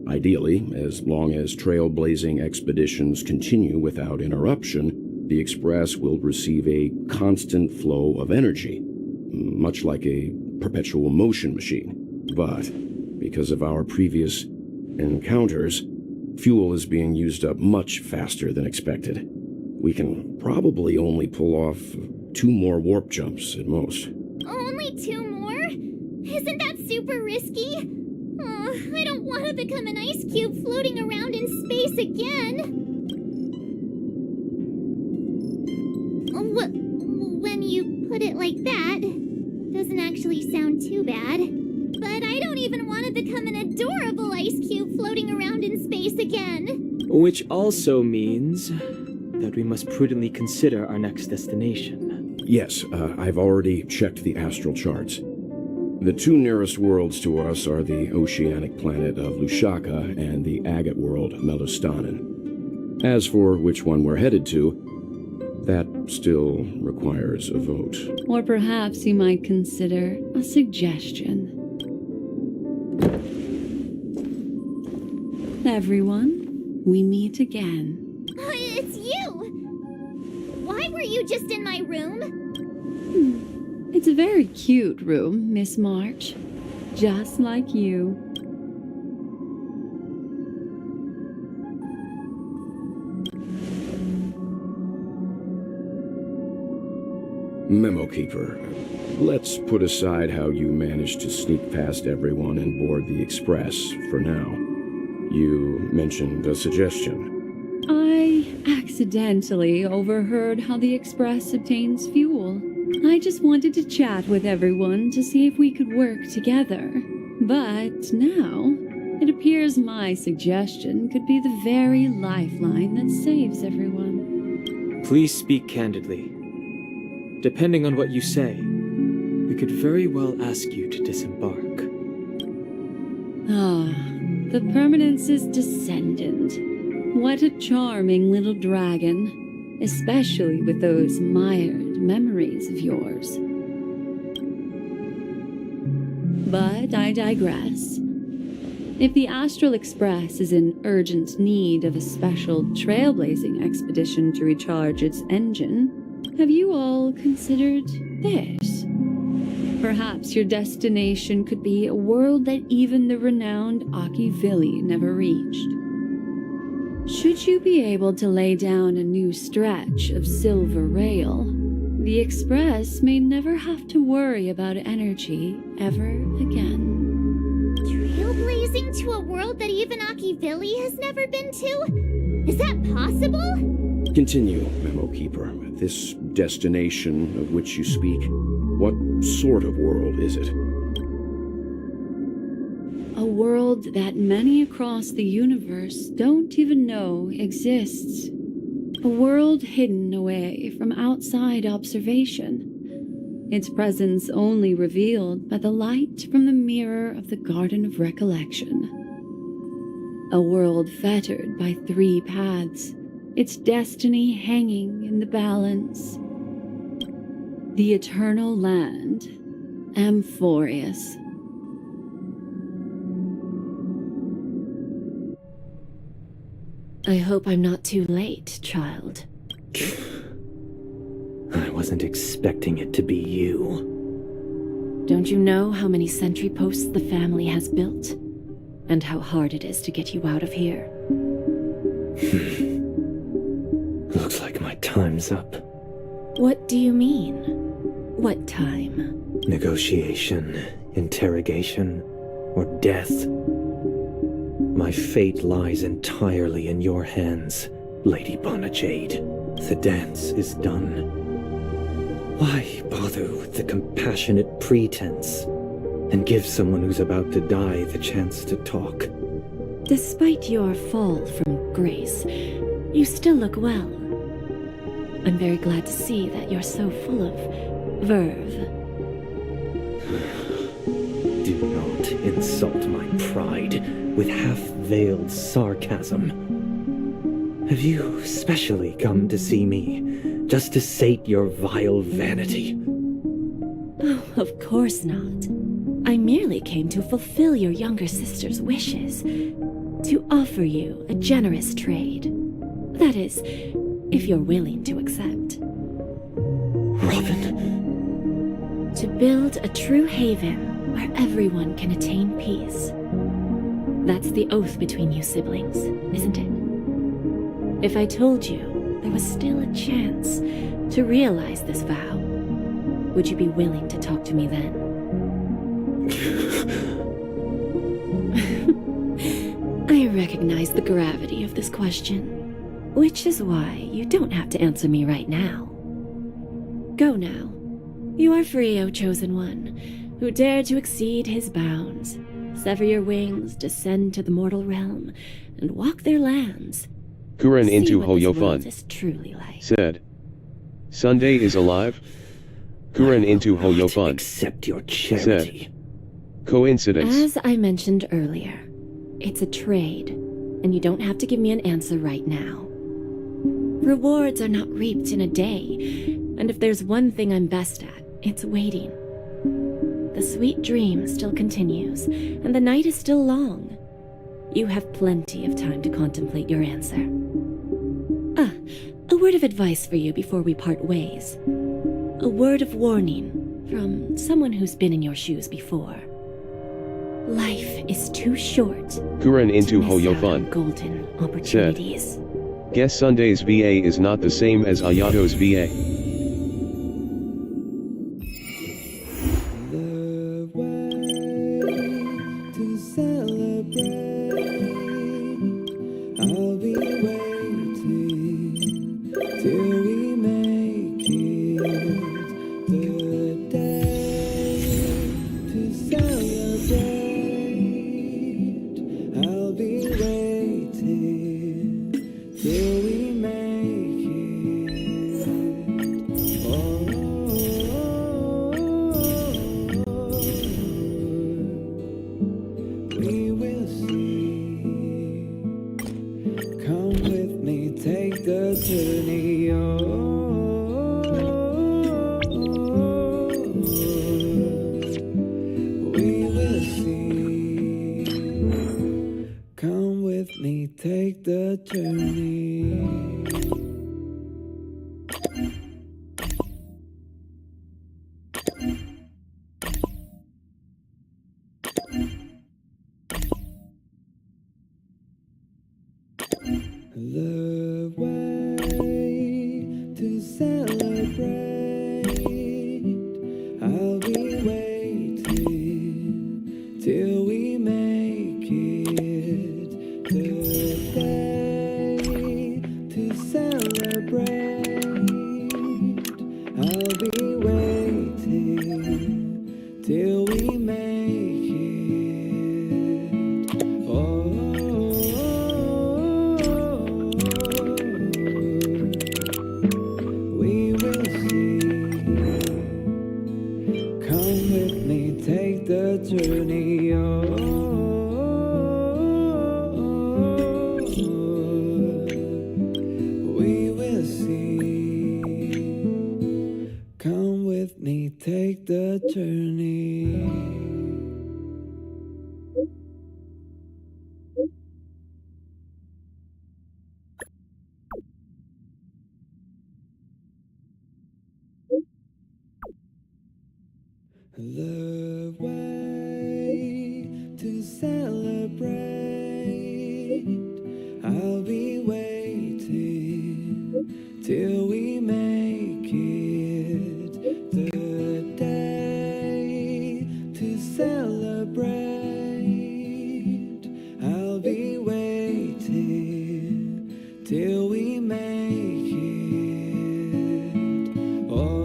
S12: Ideally, as long as trailblazing expeditions continue without interruption, the Express will receive a constant flow of energy, much like a perpetual motion machine. But because of our previous encounters, fuel is being used up much faster than expected. We can probably only pull off 2 more warp jumps at most.
S5: Only 2 more? Isn't that super risky? Oh, I don't want to become an ice cube floating around in space again. When you put it like that, doesn't actually sound too bad. But I don't even want to become an adorable ice cube floating around in space again.
S11: Which also means that we must prudently consider our next destination.
S12: Yes, I've already checked the astral charts. The 2 nearest worlds to us are the oceanic planet of Lushaka and the agate world Melostanin. As for which one we're headed to, that still requires a vote.
S19: Or perhaps you might consider a suggestion. Everyone, we meet again.
S5: It's you! Why were you just in my room?
S19: It's a very cute room, Miss March. Just like you.
S12: Memo Keeper, let's put aside how you managed to sneak past everyone and board the Express for now. You mentioned a suggestion.
S19: I accidentally overheard how the Express obtains fuel. I just wanted to chat with everyone to see if we could work together. But now, it appears my suggestion could be the very lifeline that saves everyone.
S11: Please speak candidly. Depending on what you say, we could very well ask you to disembark.
S19: Ah, the Permanence's descendant. What a charming little dragon, especially with those mired memories of yours. But I digress. If the Astral Express is in urgent need of a special trailblazing expedition to recharge its engine, have you all considered this? Perhaps your destination could be a world that even the renowned Akivili never reached. Should you be able to lay down a new stretch of silver rail, the Express may never have to worry about energy ever again.
S5: Trailblazing to a world that even Akivili has never been to? Is that possible?
S12: Continue, Memo Keeper. This destination of which you speak, what sort of world is it?
S19: A world that many across the universe don't even know exists. A world hidden away from outside observation. Its presence only revealed by the light from the mirror of the Garden of Recollection. A world fettered by 3 paths, its destiny hanging in the balance. The eternal land, Amphorius.
S9: I hope I'm not too late, child.
S15: I wasn't expecting it to be you.
S9: Don't you know how many sentry posts the family has built? And how hard it is to get you out of here?
S15: Looks like my time's up.
S9: What do you mean? What time?
S15: Negotiation, interrogation, or death. My fate lies entirely in your hands, Lady Bonajade. The dance is done.
S11: Why bother with the compassionate pretense and give someone who's about to die the chance to talk?
S9: Despite your fall from grace, you still look well. I'm very glad to see that you're so full of verve.
S11: Do not insult my pride with half-veiled sarcasm. Have you specially come to see me just to sate your vile vanity?
S9: Oh, of course not. I merely came to fulfill your younger sister's wishes. To offer you a generous trade. That is, if you're willing to accept.
S11: Robin?
S9: To build a true haven where everyone can attain peace. That's the oath between you siblings, isn't it? If I told you there was still a chance to realize this vow, would you be willing to talk to me then? I recognize the gravity of this question, which is why you don't have to answer me right now. Go now. You are free, O Chosen One, who dare to exceed his bounds, sever your wings, descend to the mortal realm, and walk their lands.
S1: Kuren
S9: See
S1: into
S9: what this world
S1: Hoyofun
S9: is truly like.
S1: said. Sunday is alive? Kuren into Hoyofun
S11: accept your charity.
S1: said. Coincidence.
S9: As I mentioned earlier, it's a trade, and you don't have to give me an answer right now. Rewards are not reaped in a day, and if there's one thing I'm best at, it's waiting. The sweet dream still continues, and the night is still long. You have plenty of time to contemplate your answer. A word of advice for you before we part ways. A word of warning from someone who's been in your shoes before. Life is too short
S1: Kuren into
S9: to miss out on
S1: Hoyofun
S9: golden opportunities.
S1: Guess Sunday's VA is not the same as Ayato's VA.
S20: To celebrate, I'll be waiting till we make it the day to celebrate. I'll be waiting till we make it. Oh. We will see. Come with me, take the journey. We will see. Come with me, take the journey. The way to celebrate, I'll be waiting till we make it the day to celebrate. I'll be waiting till we make it. Oh. We will see. Come with me, take the journey. We will see. Come with me, take the journey. The way to celebrate, I'll be waiting till we make it the day to celebrate. I'll be waiting till we make it. Oh.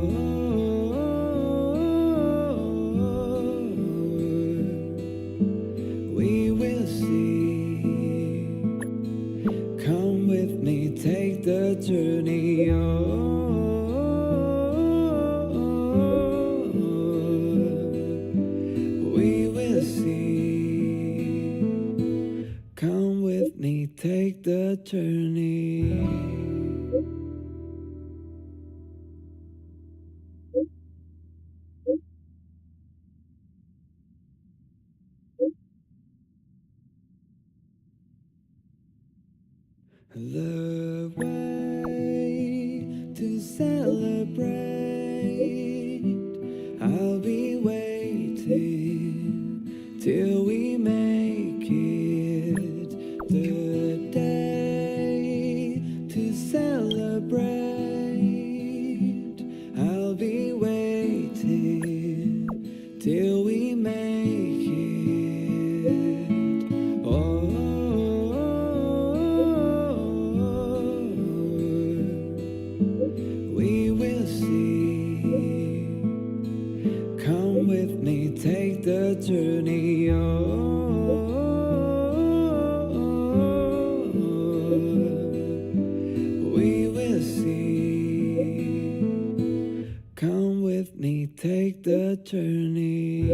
S20: Come with me, take the journey.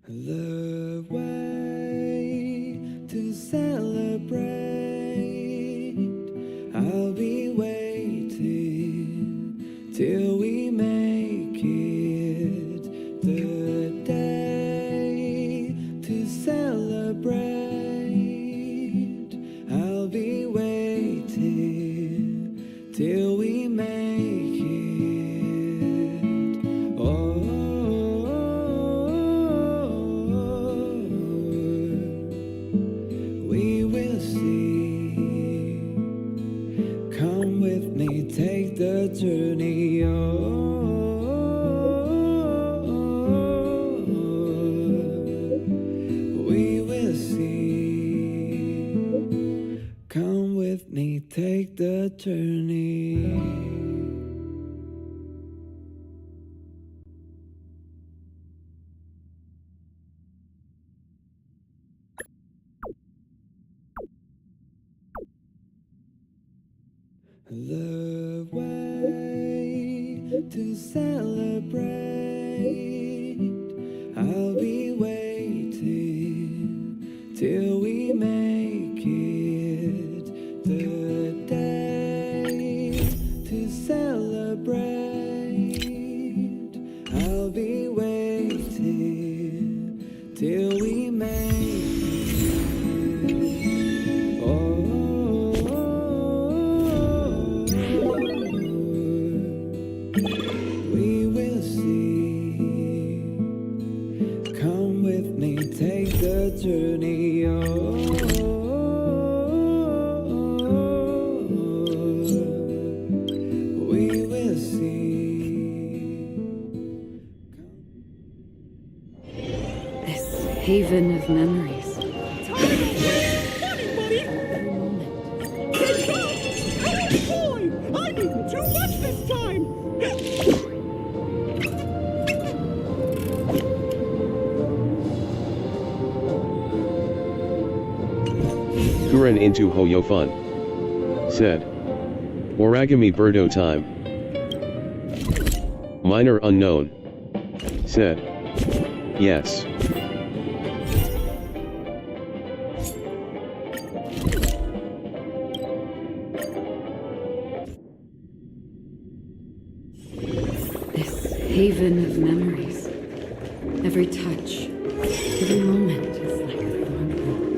S20: The way to celebrate. I'll be waiting till we make it. The day to celebrate. I'll be waiting till we make it. Oh. Take the journey, we will see. Come with me, take the journey. The way to celebrate. I'll be waiting till we make it. The day to celebrate. I'll be waiting till we make it. Take the journey, we will see.
S18: This haven of memories.
S6: I'm eating too much this time!
S1: Kuren into Hoyofun. Said. Origami Birdo time. Minor unknown. Said. Yes.
S18: This haven of memories. Every touch, every moment is like a thorn rose.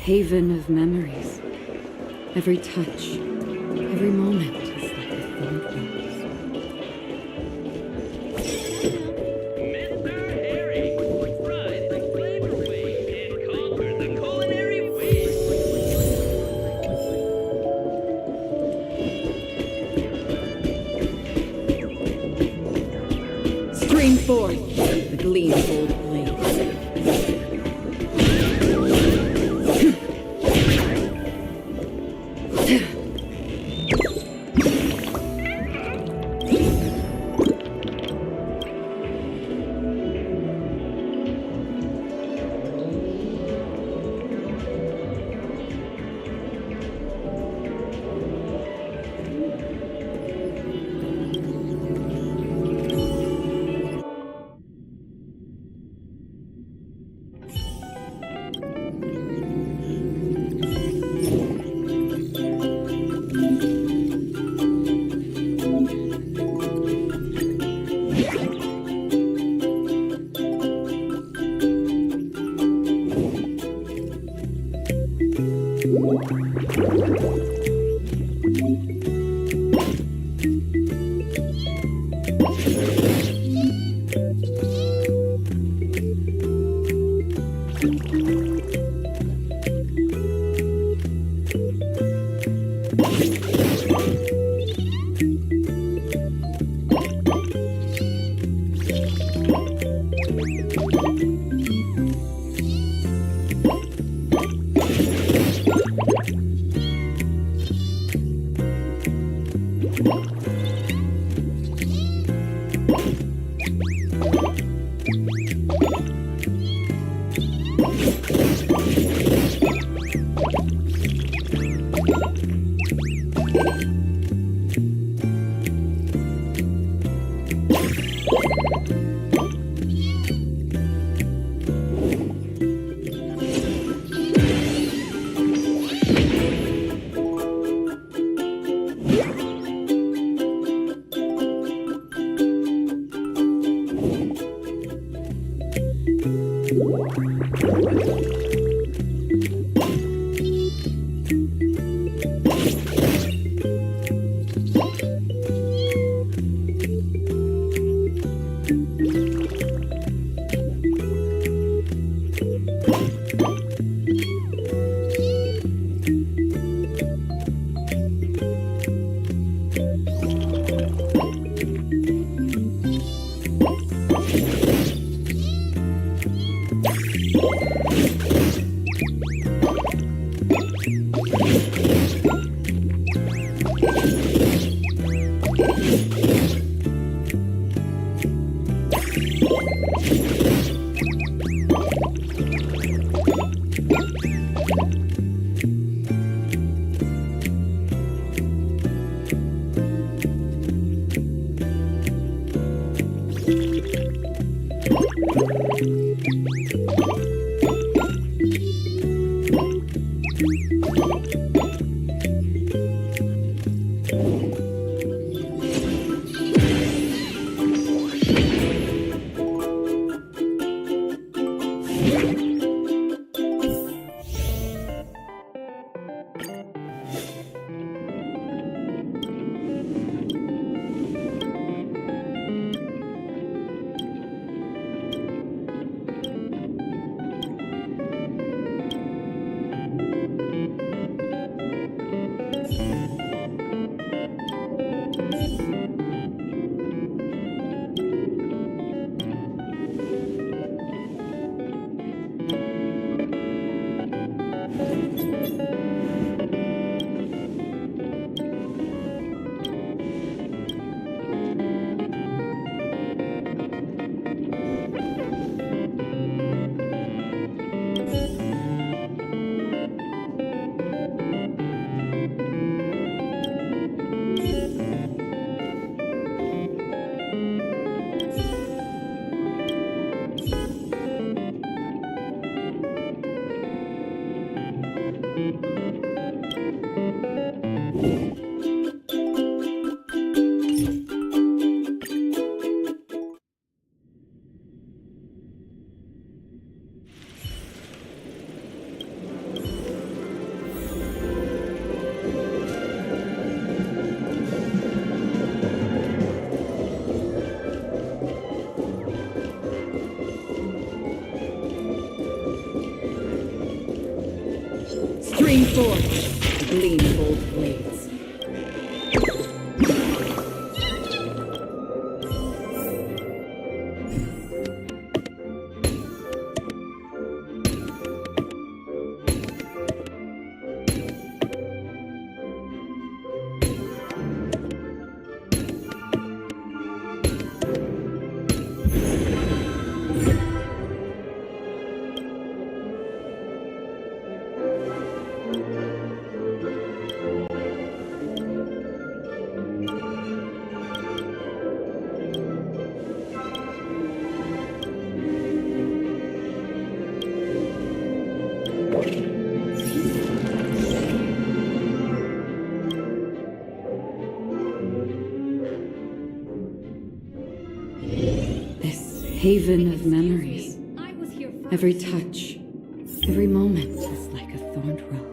S18: Haven of memories. Every touch, every moment is like a fond rose.
S16: Stream forth the gleam of old blades.
S14: Stream forth, gleam bold blades.
S18: Haven of memories. Every touch, every moment is like a thorned rose.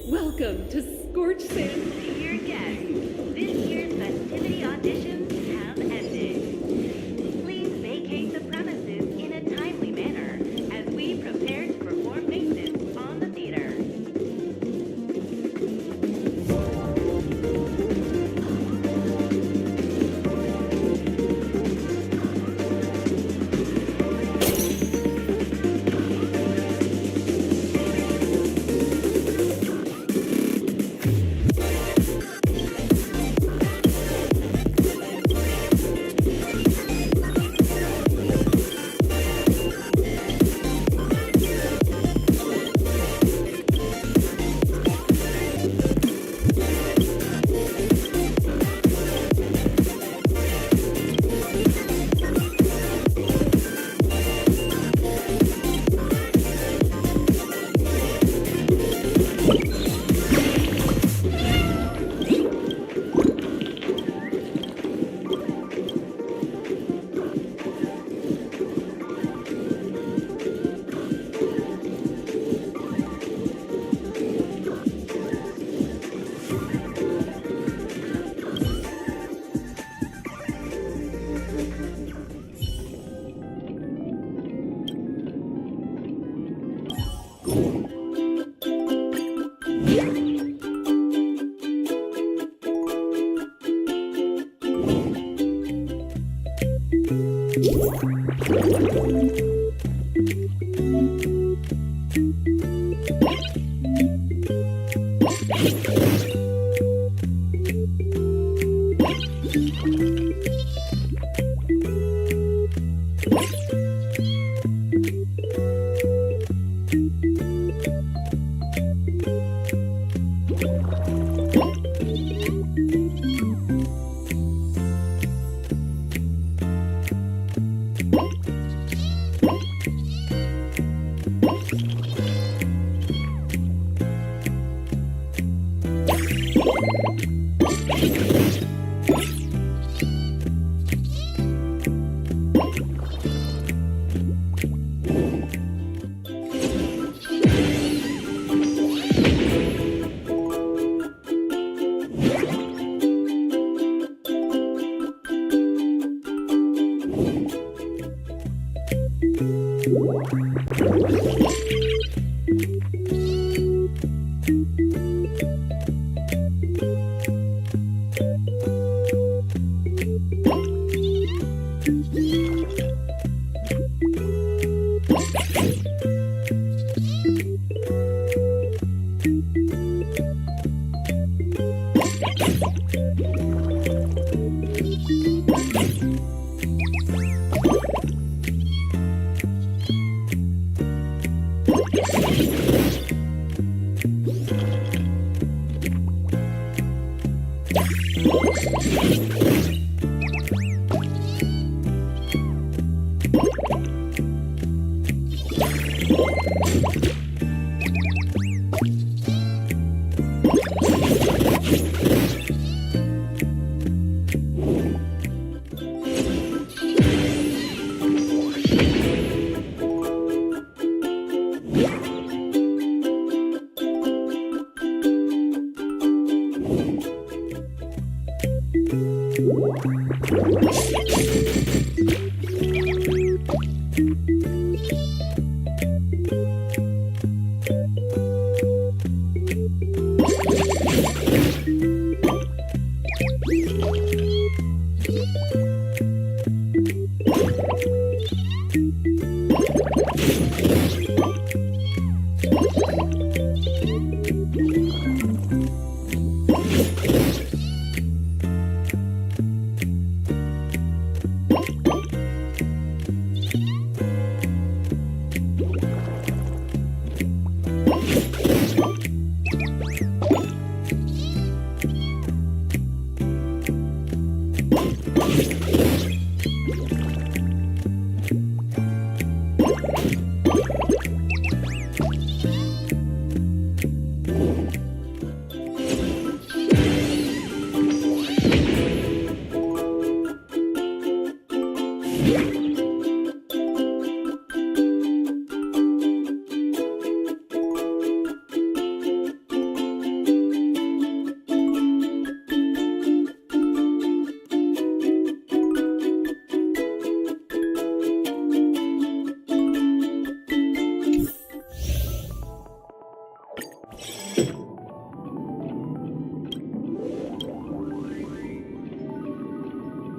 S7: Welcome to Scorch Sand.
S21: Dear guests, this year's festivity auditions have ended. Please vacate the premises in a timely manner as we prepare to perform maintenance on the theater.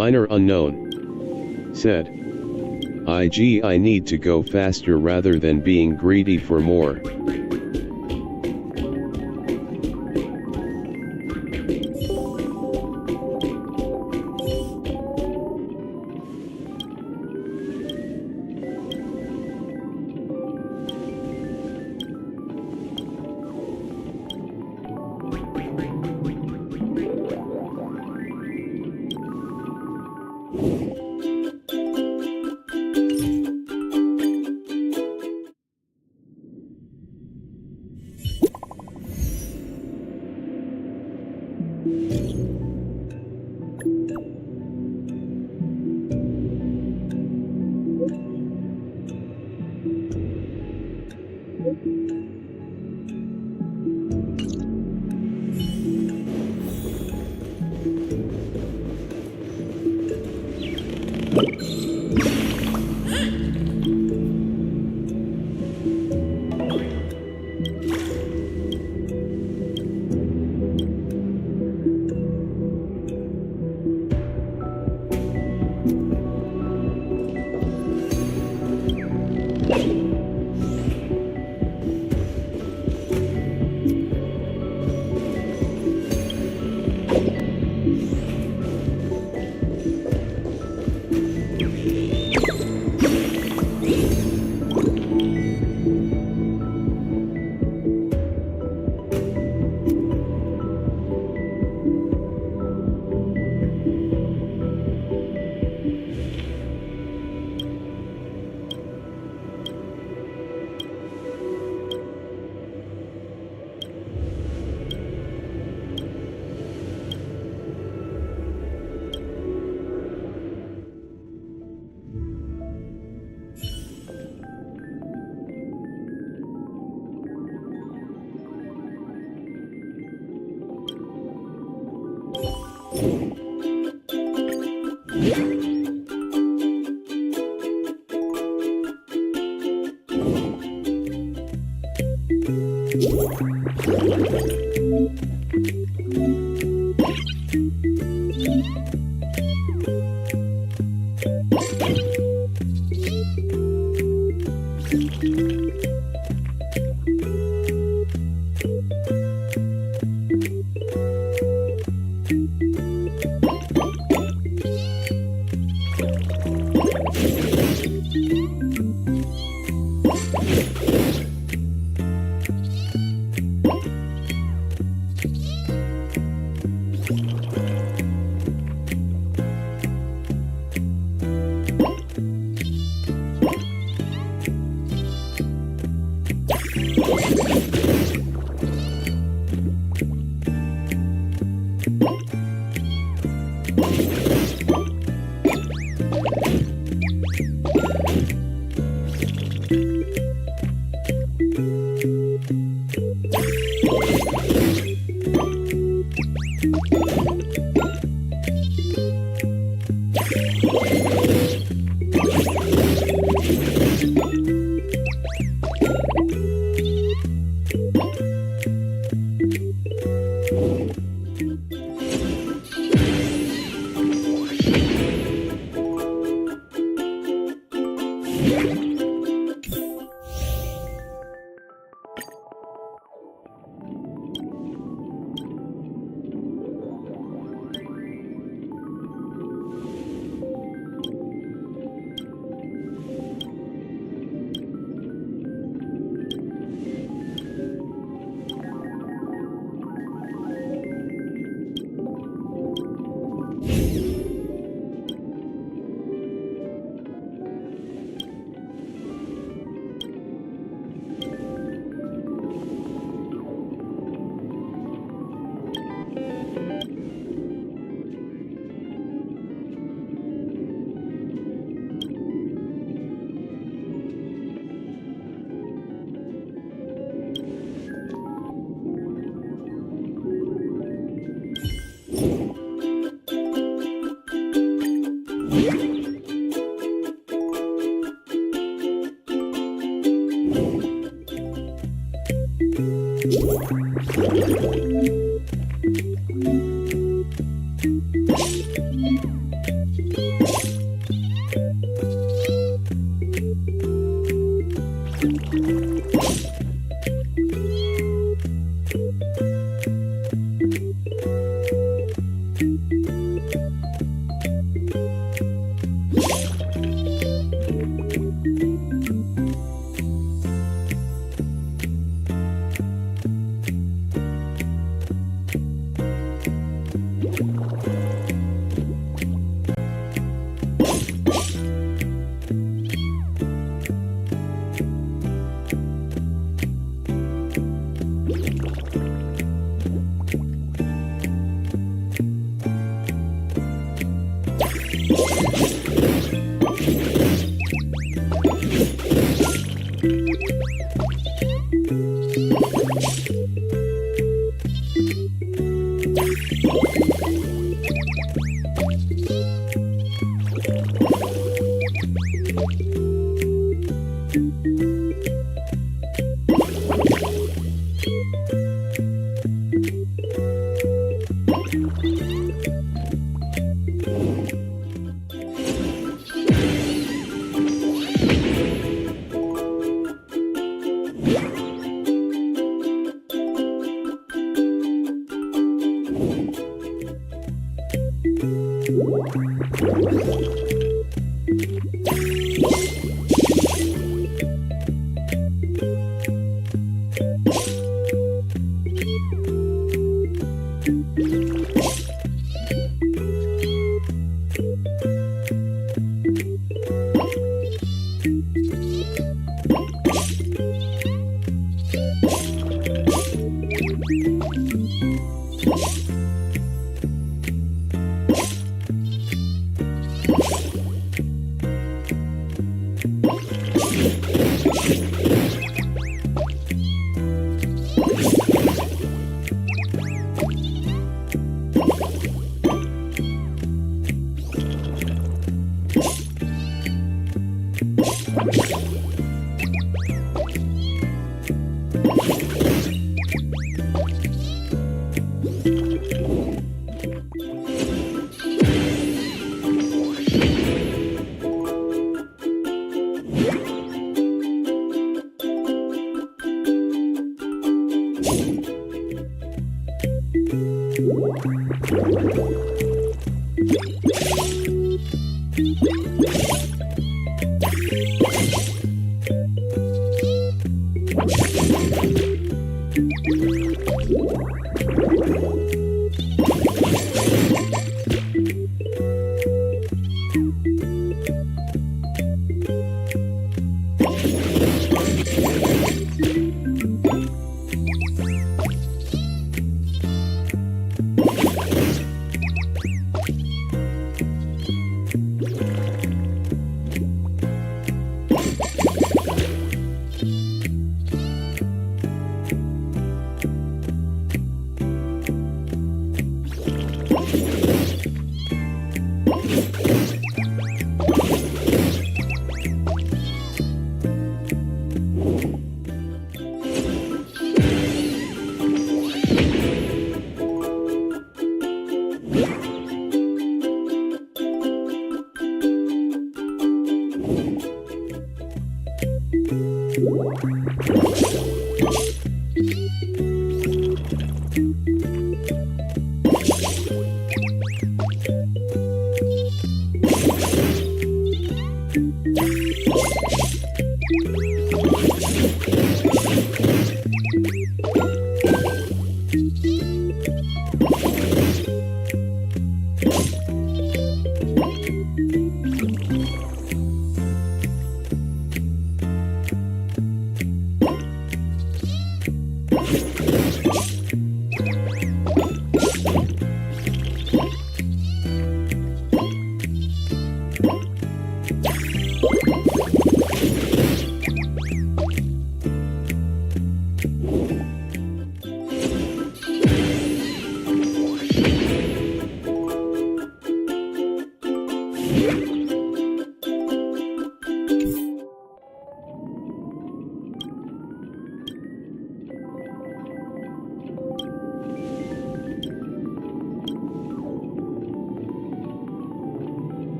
S1: Minor unknown. Said. I need to go faster rather than being greedy for more.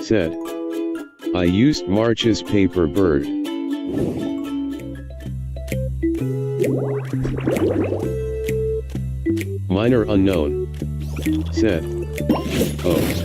S1: said, I used March's paper bird. Minor unknown, said, oh.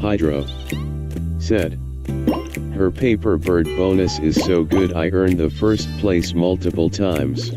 S1: Hydro said, her paper bird bonus is so good I earned the first place multiple times.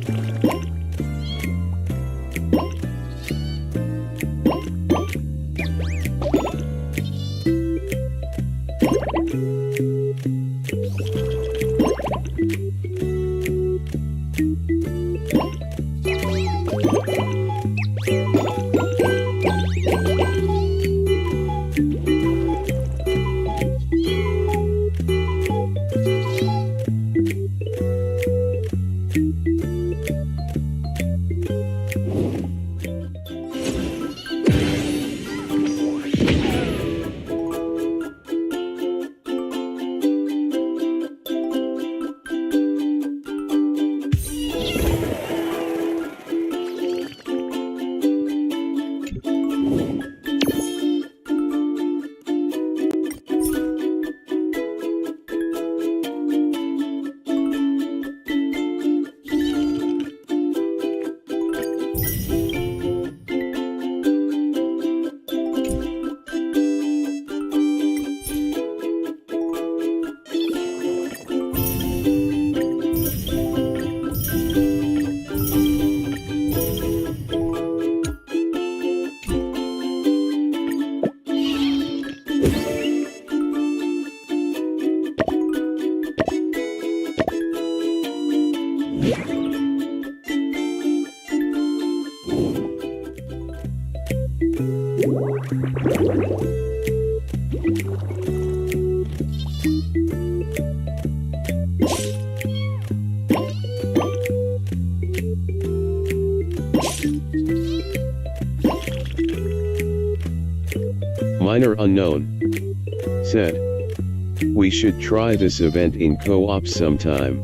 S1: Minor unknown said, we should try this event in co-op sometime.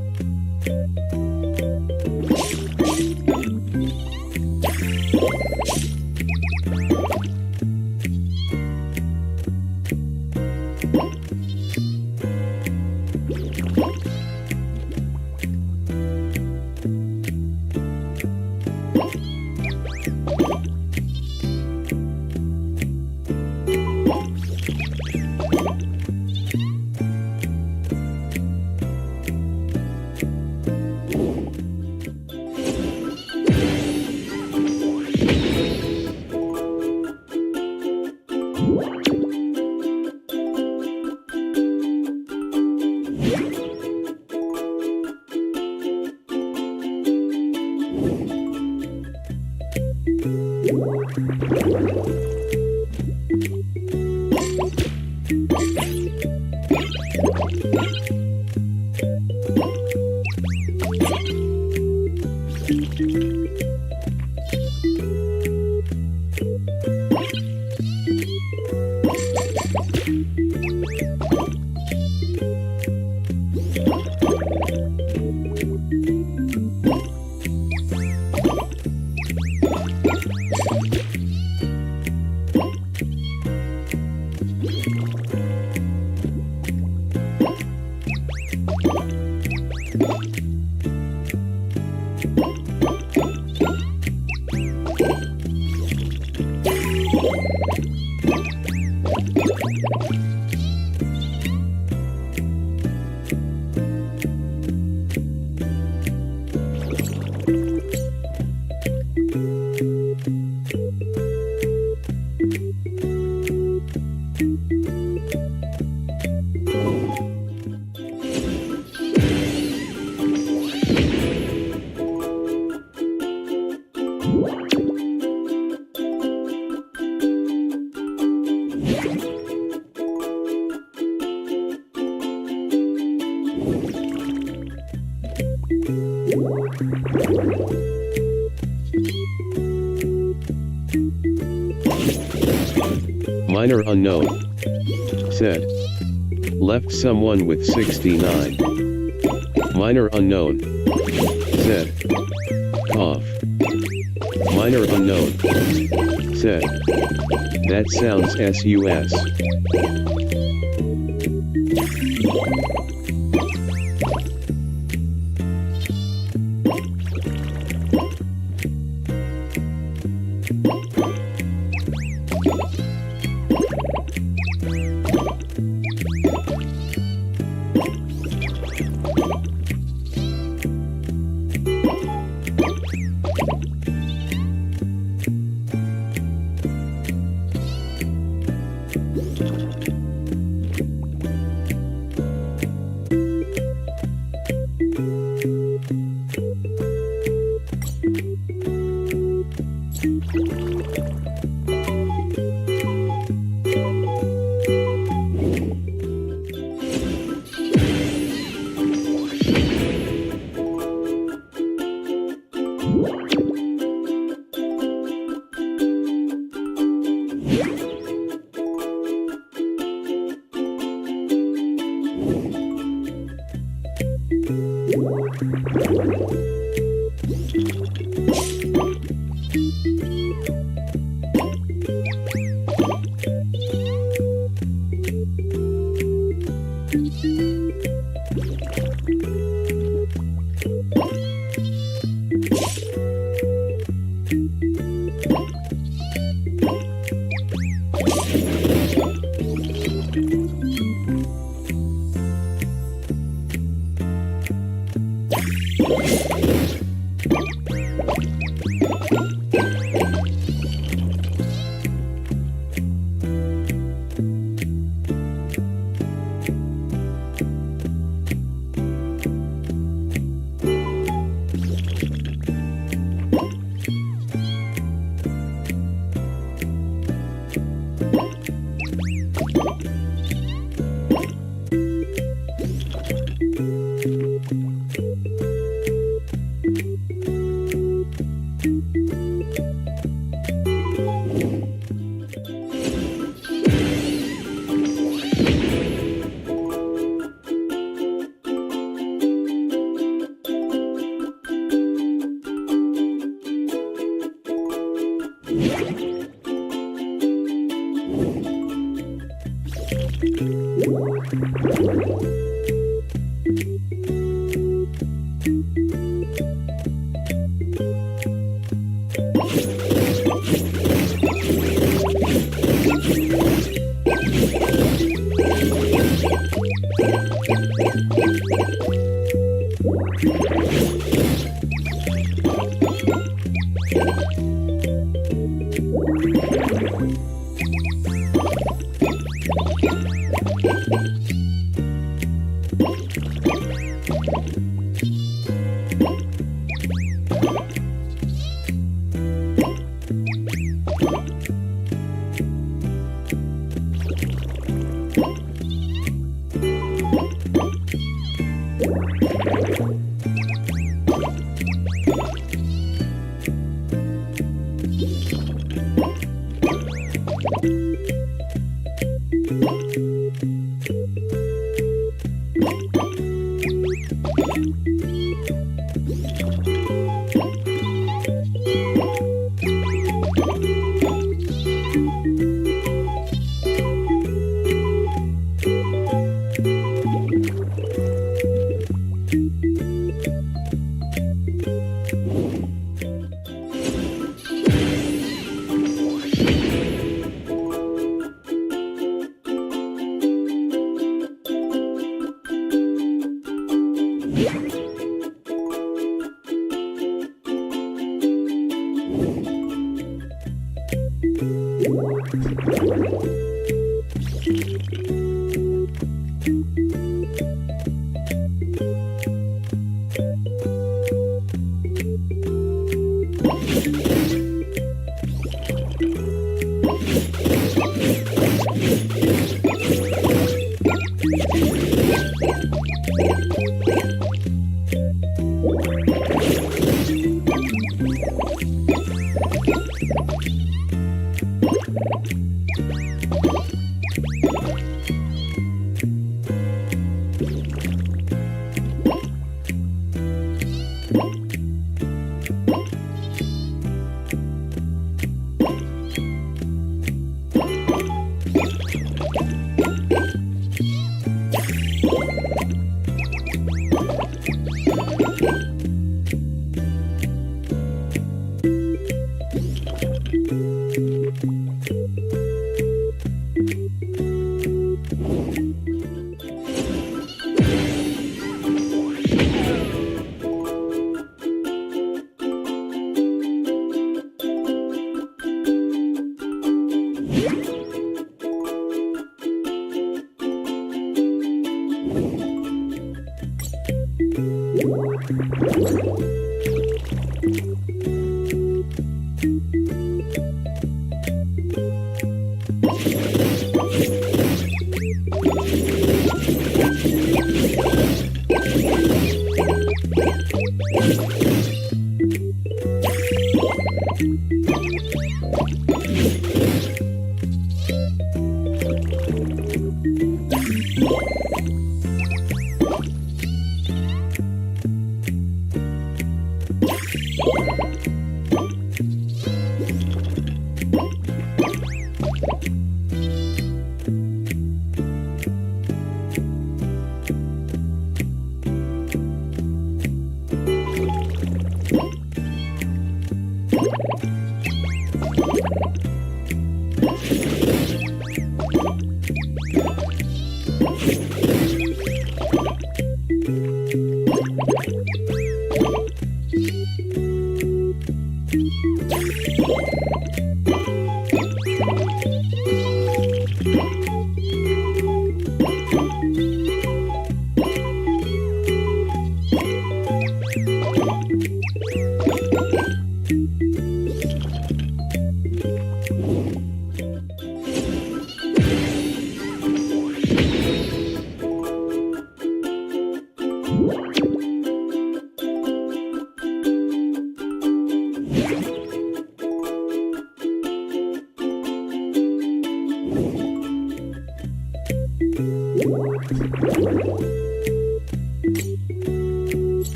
S1: Minor unknown. Said. Left someone with 69. Minor unknown. Said. Cough. Minor unknown. Said. That sounds sus.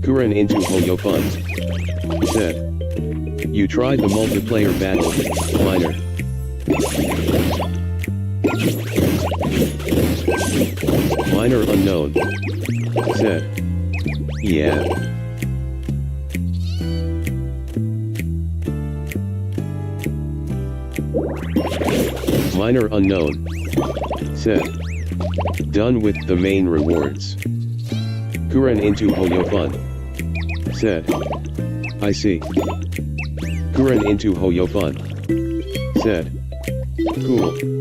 S1: Kuren into Hoyofun. Said. You tried the multiplayer battle, Minor. Minor unknown. Said. Yeah. Minor unknown. Said. Done with the main rewards. Kuren into Hoyofun. Said. I see. Kuren into Hoyofun. Said. Cool.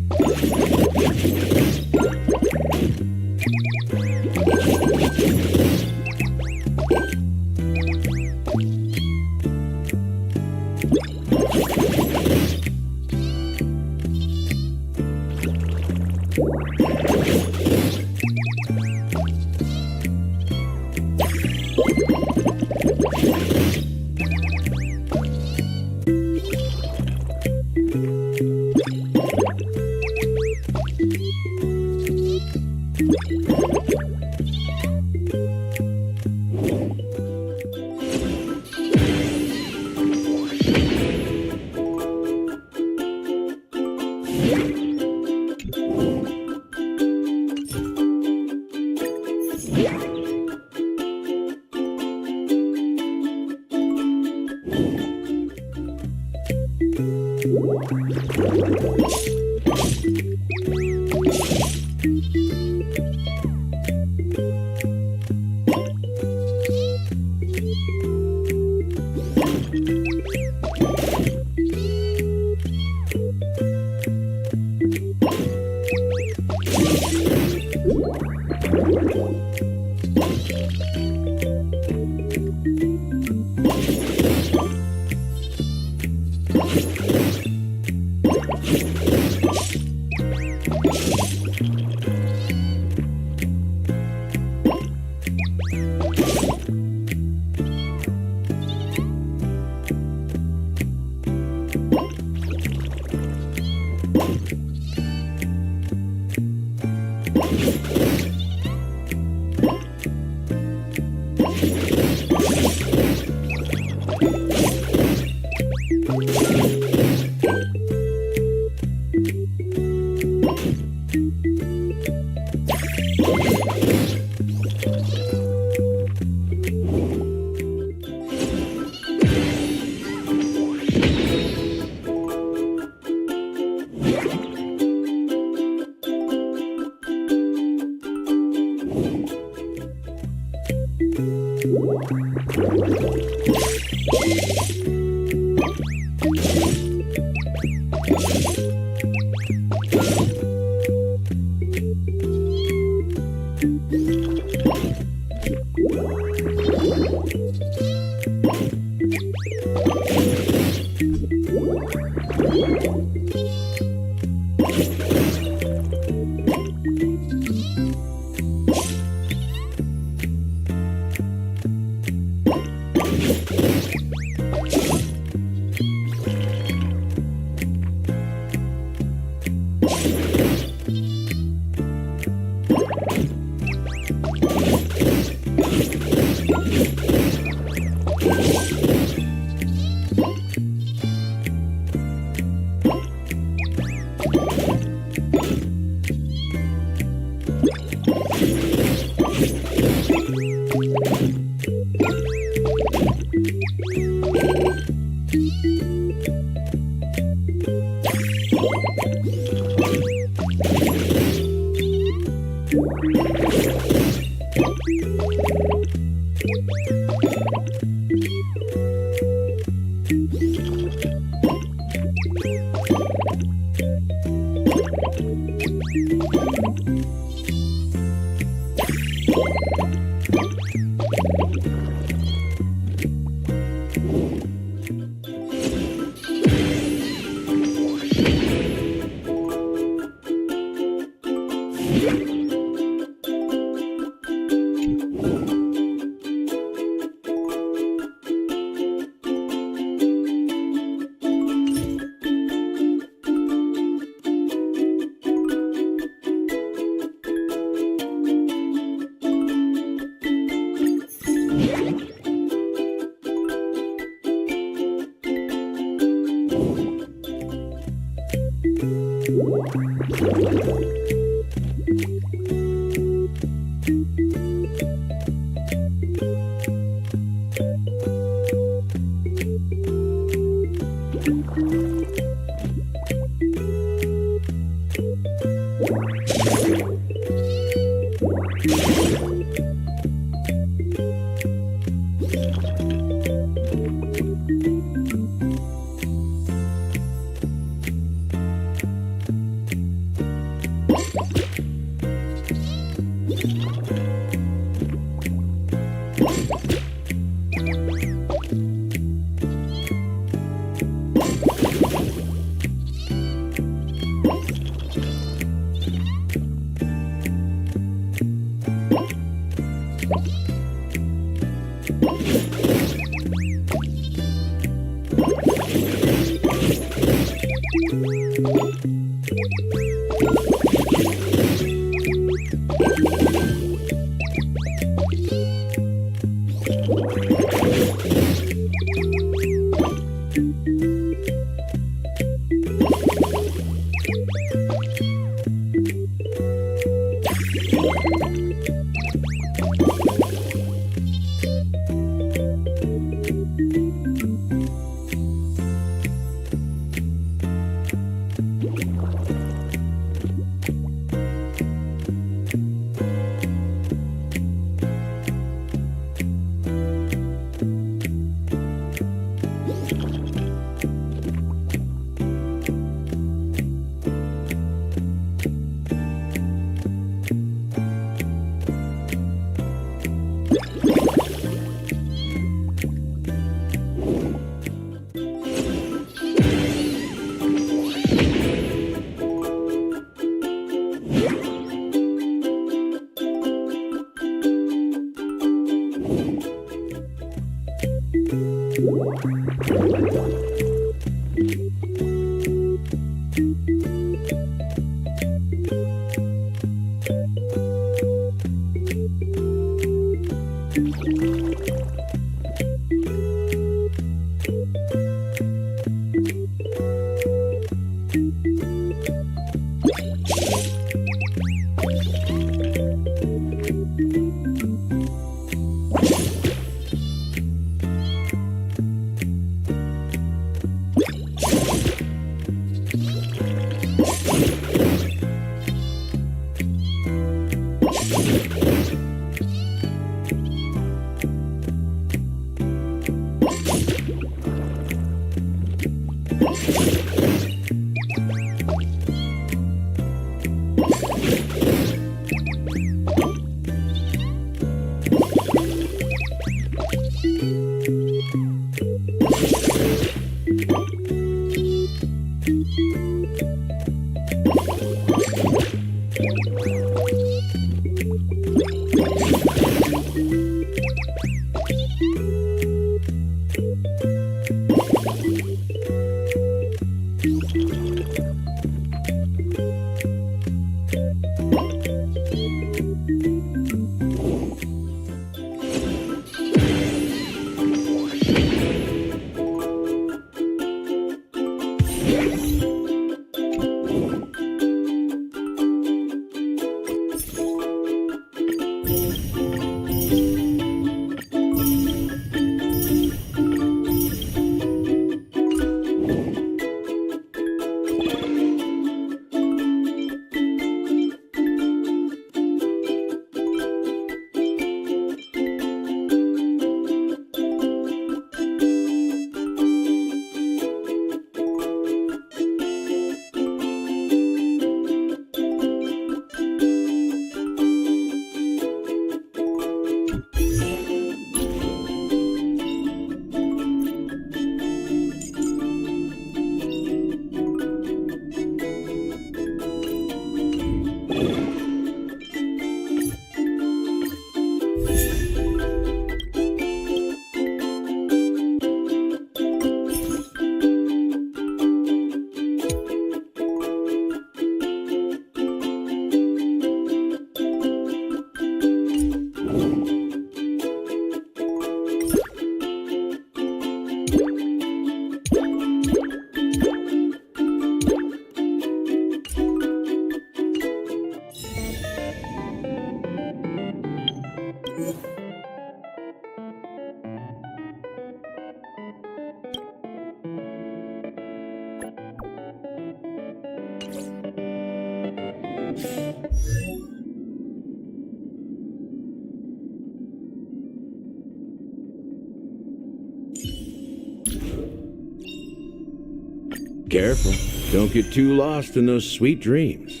S8: Careful. Don't get too lost in those sweet dreams.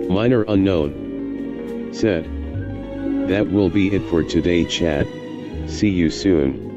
S1: Minor unknown said. That will be it for today, chat. See you soon.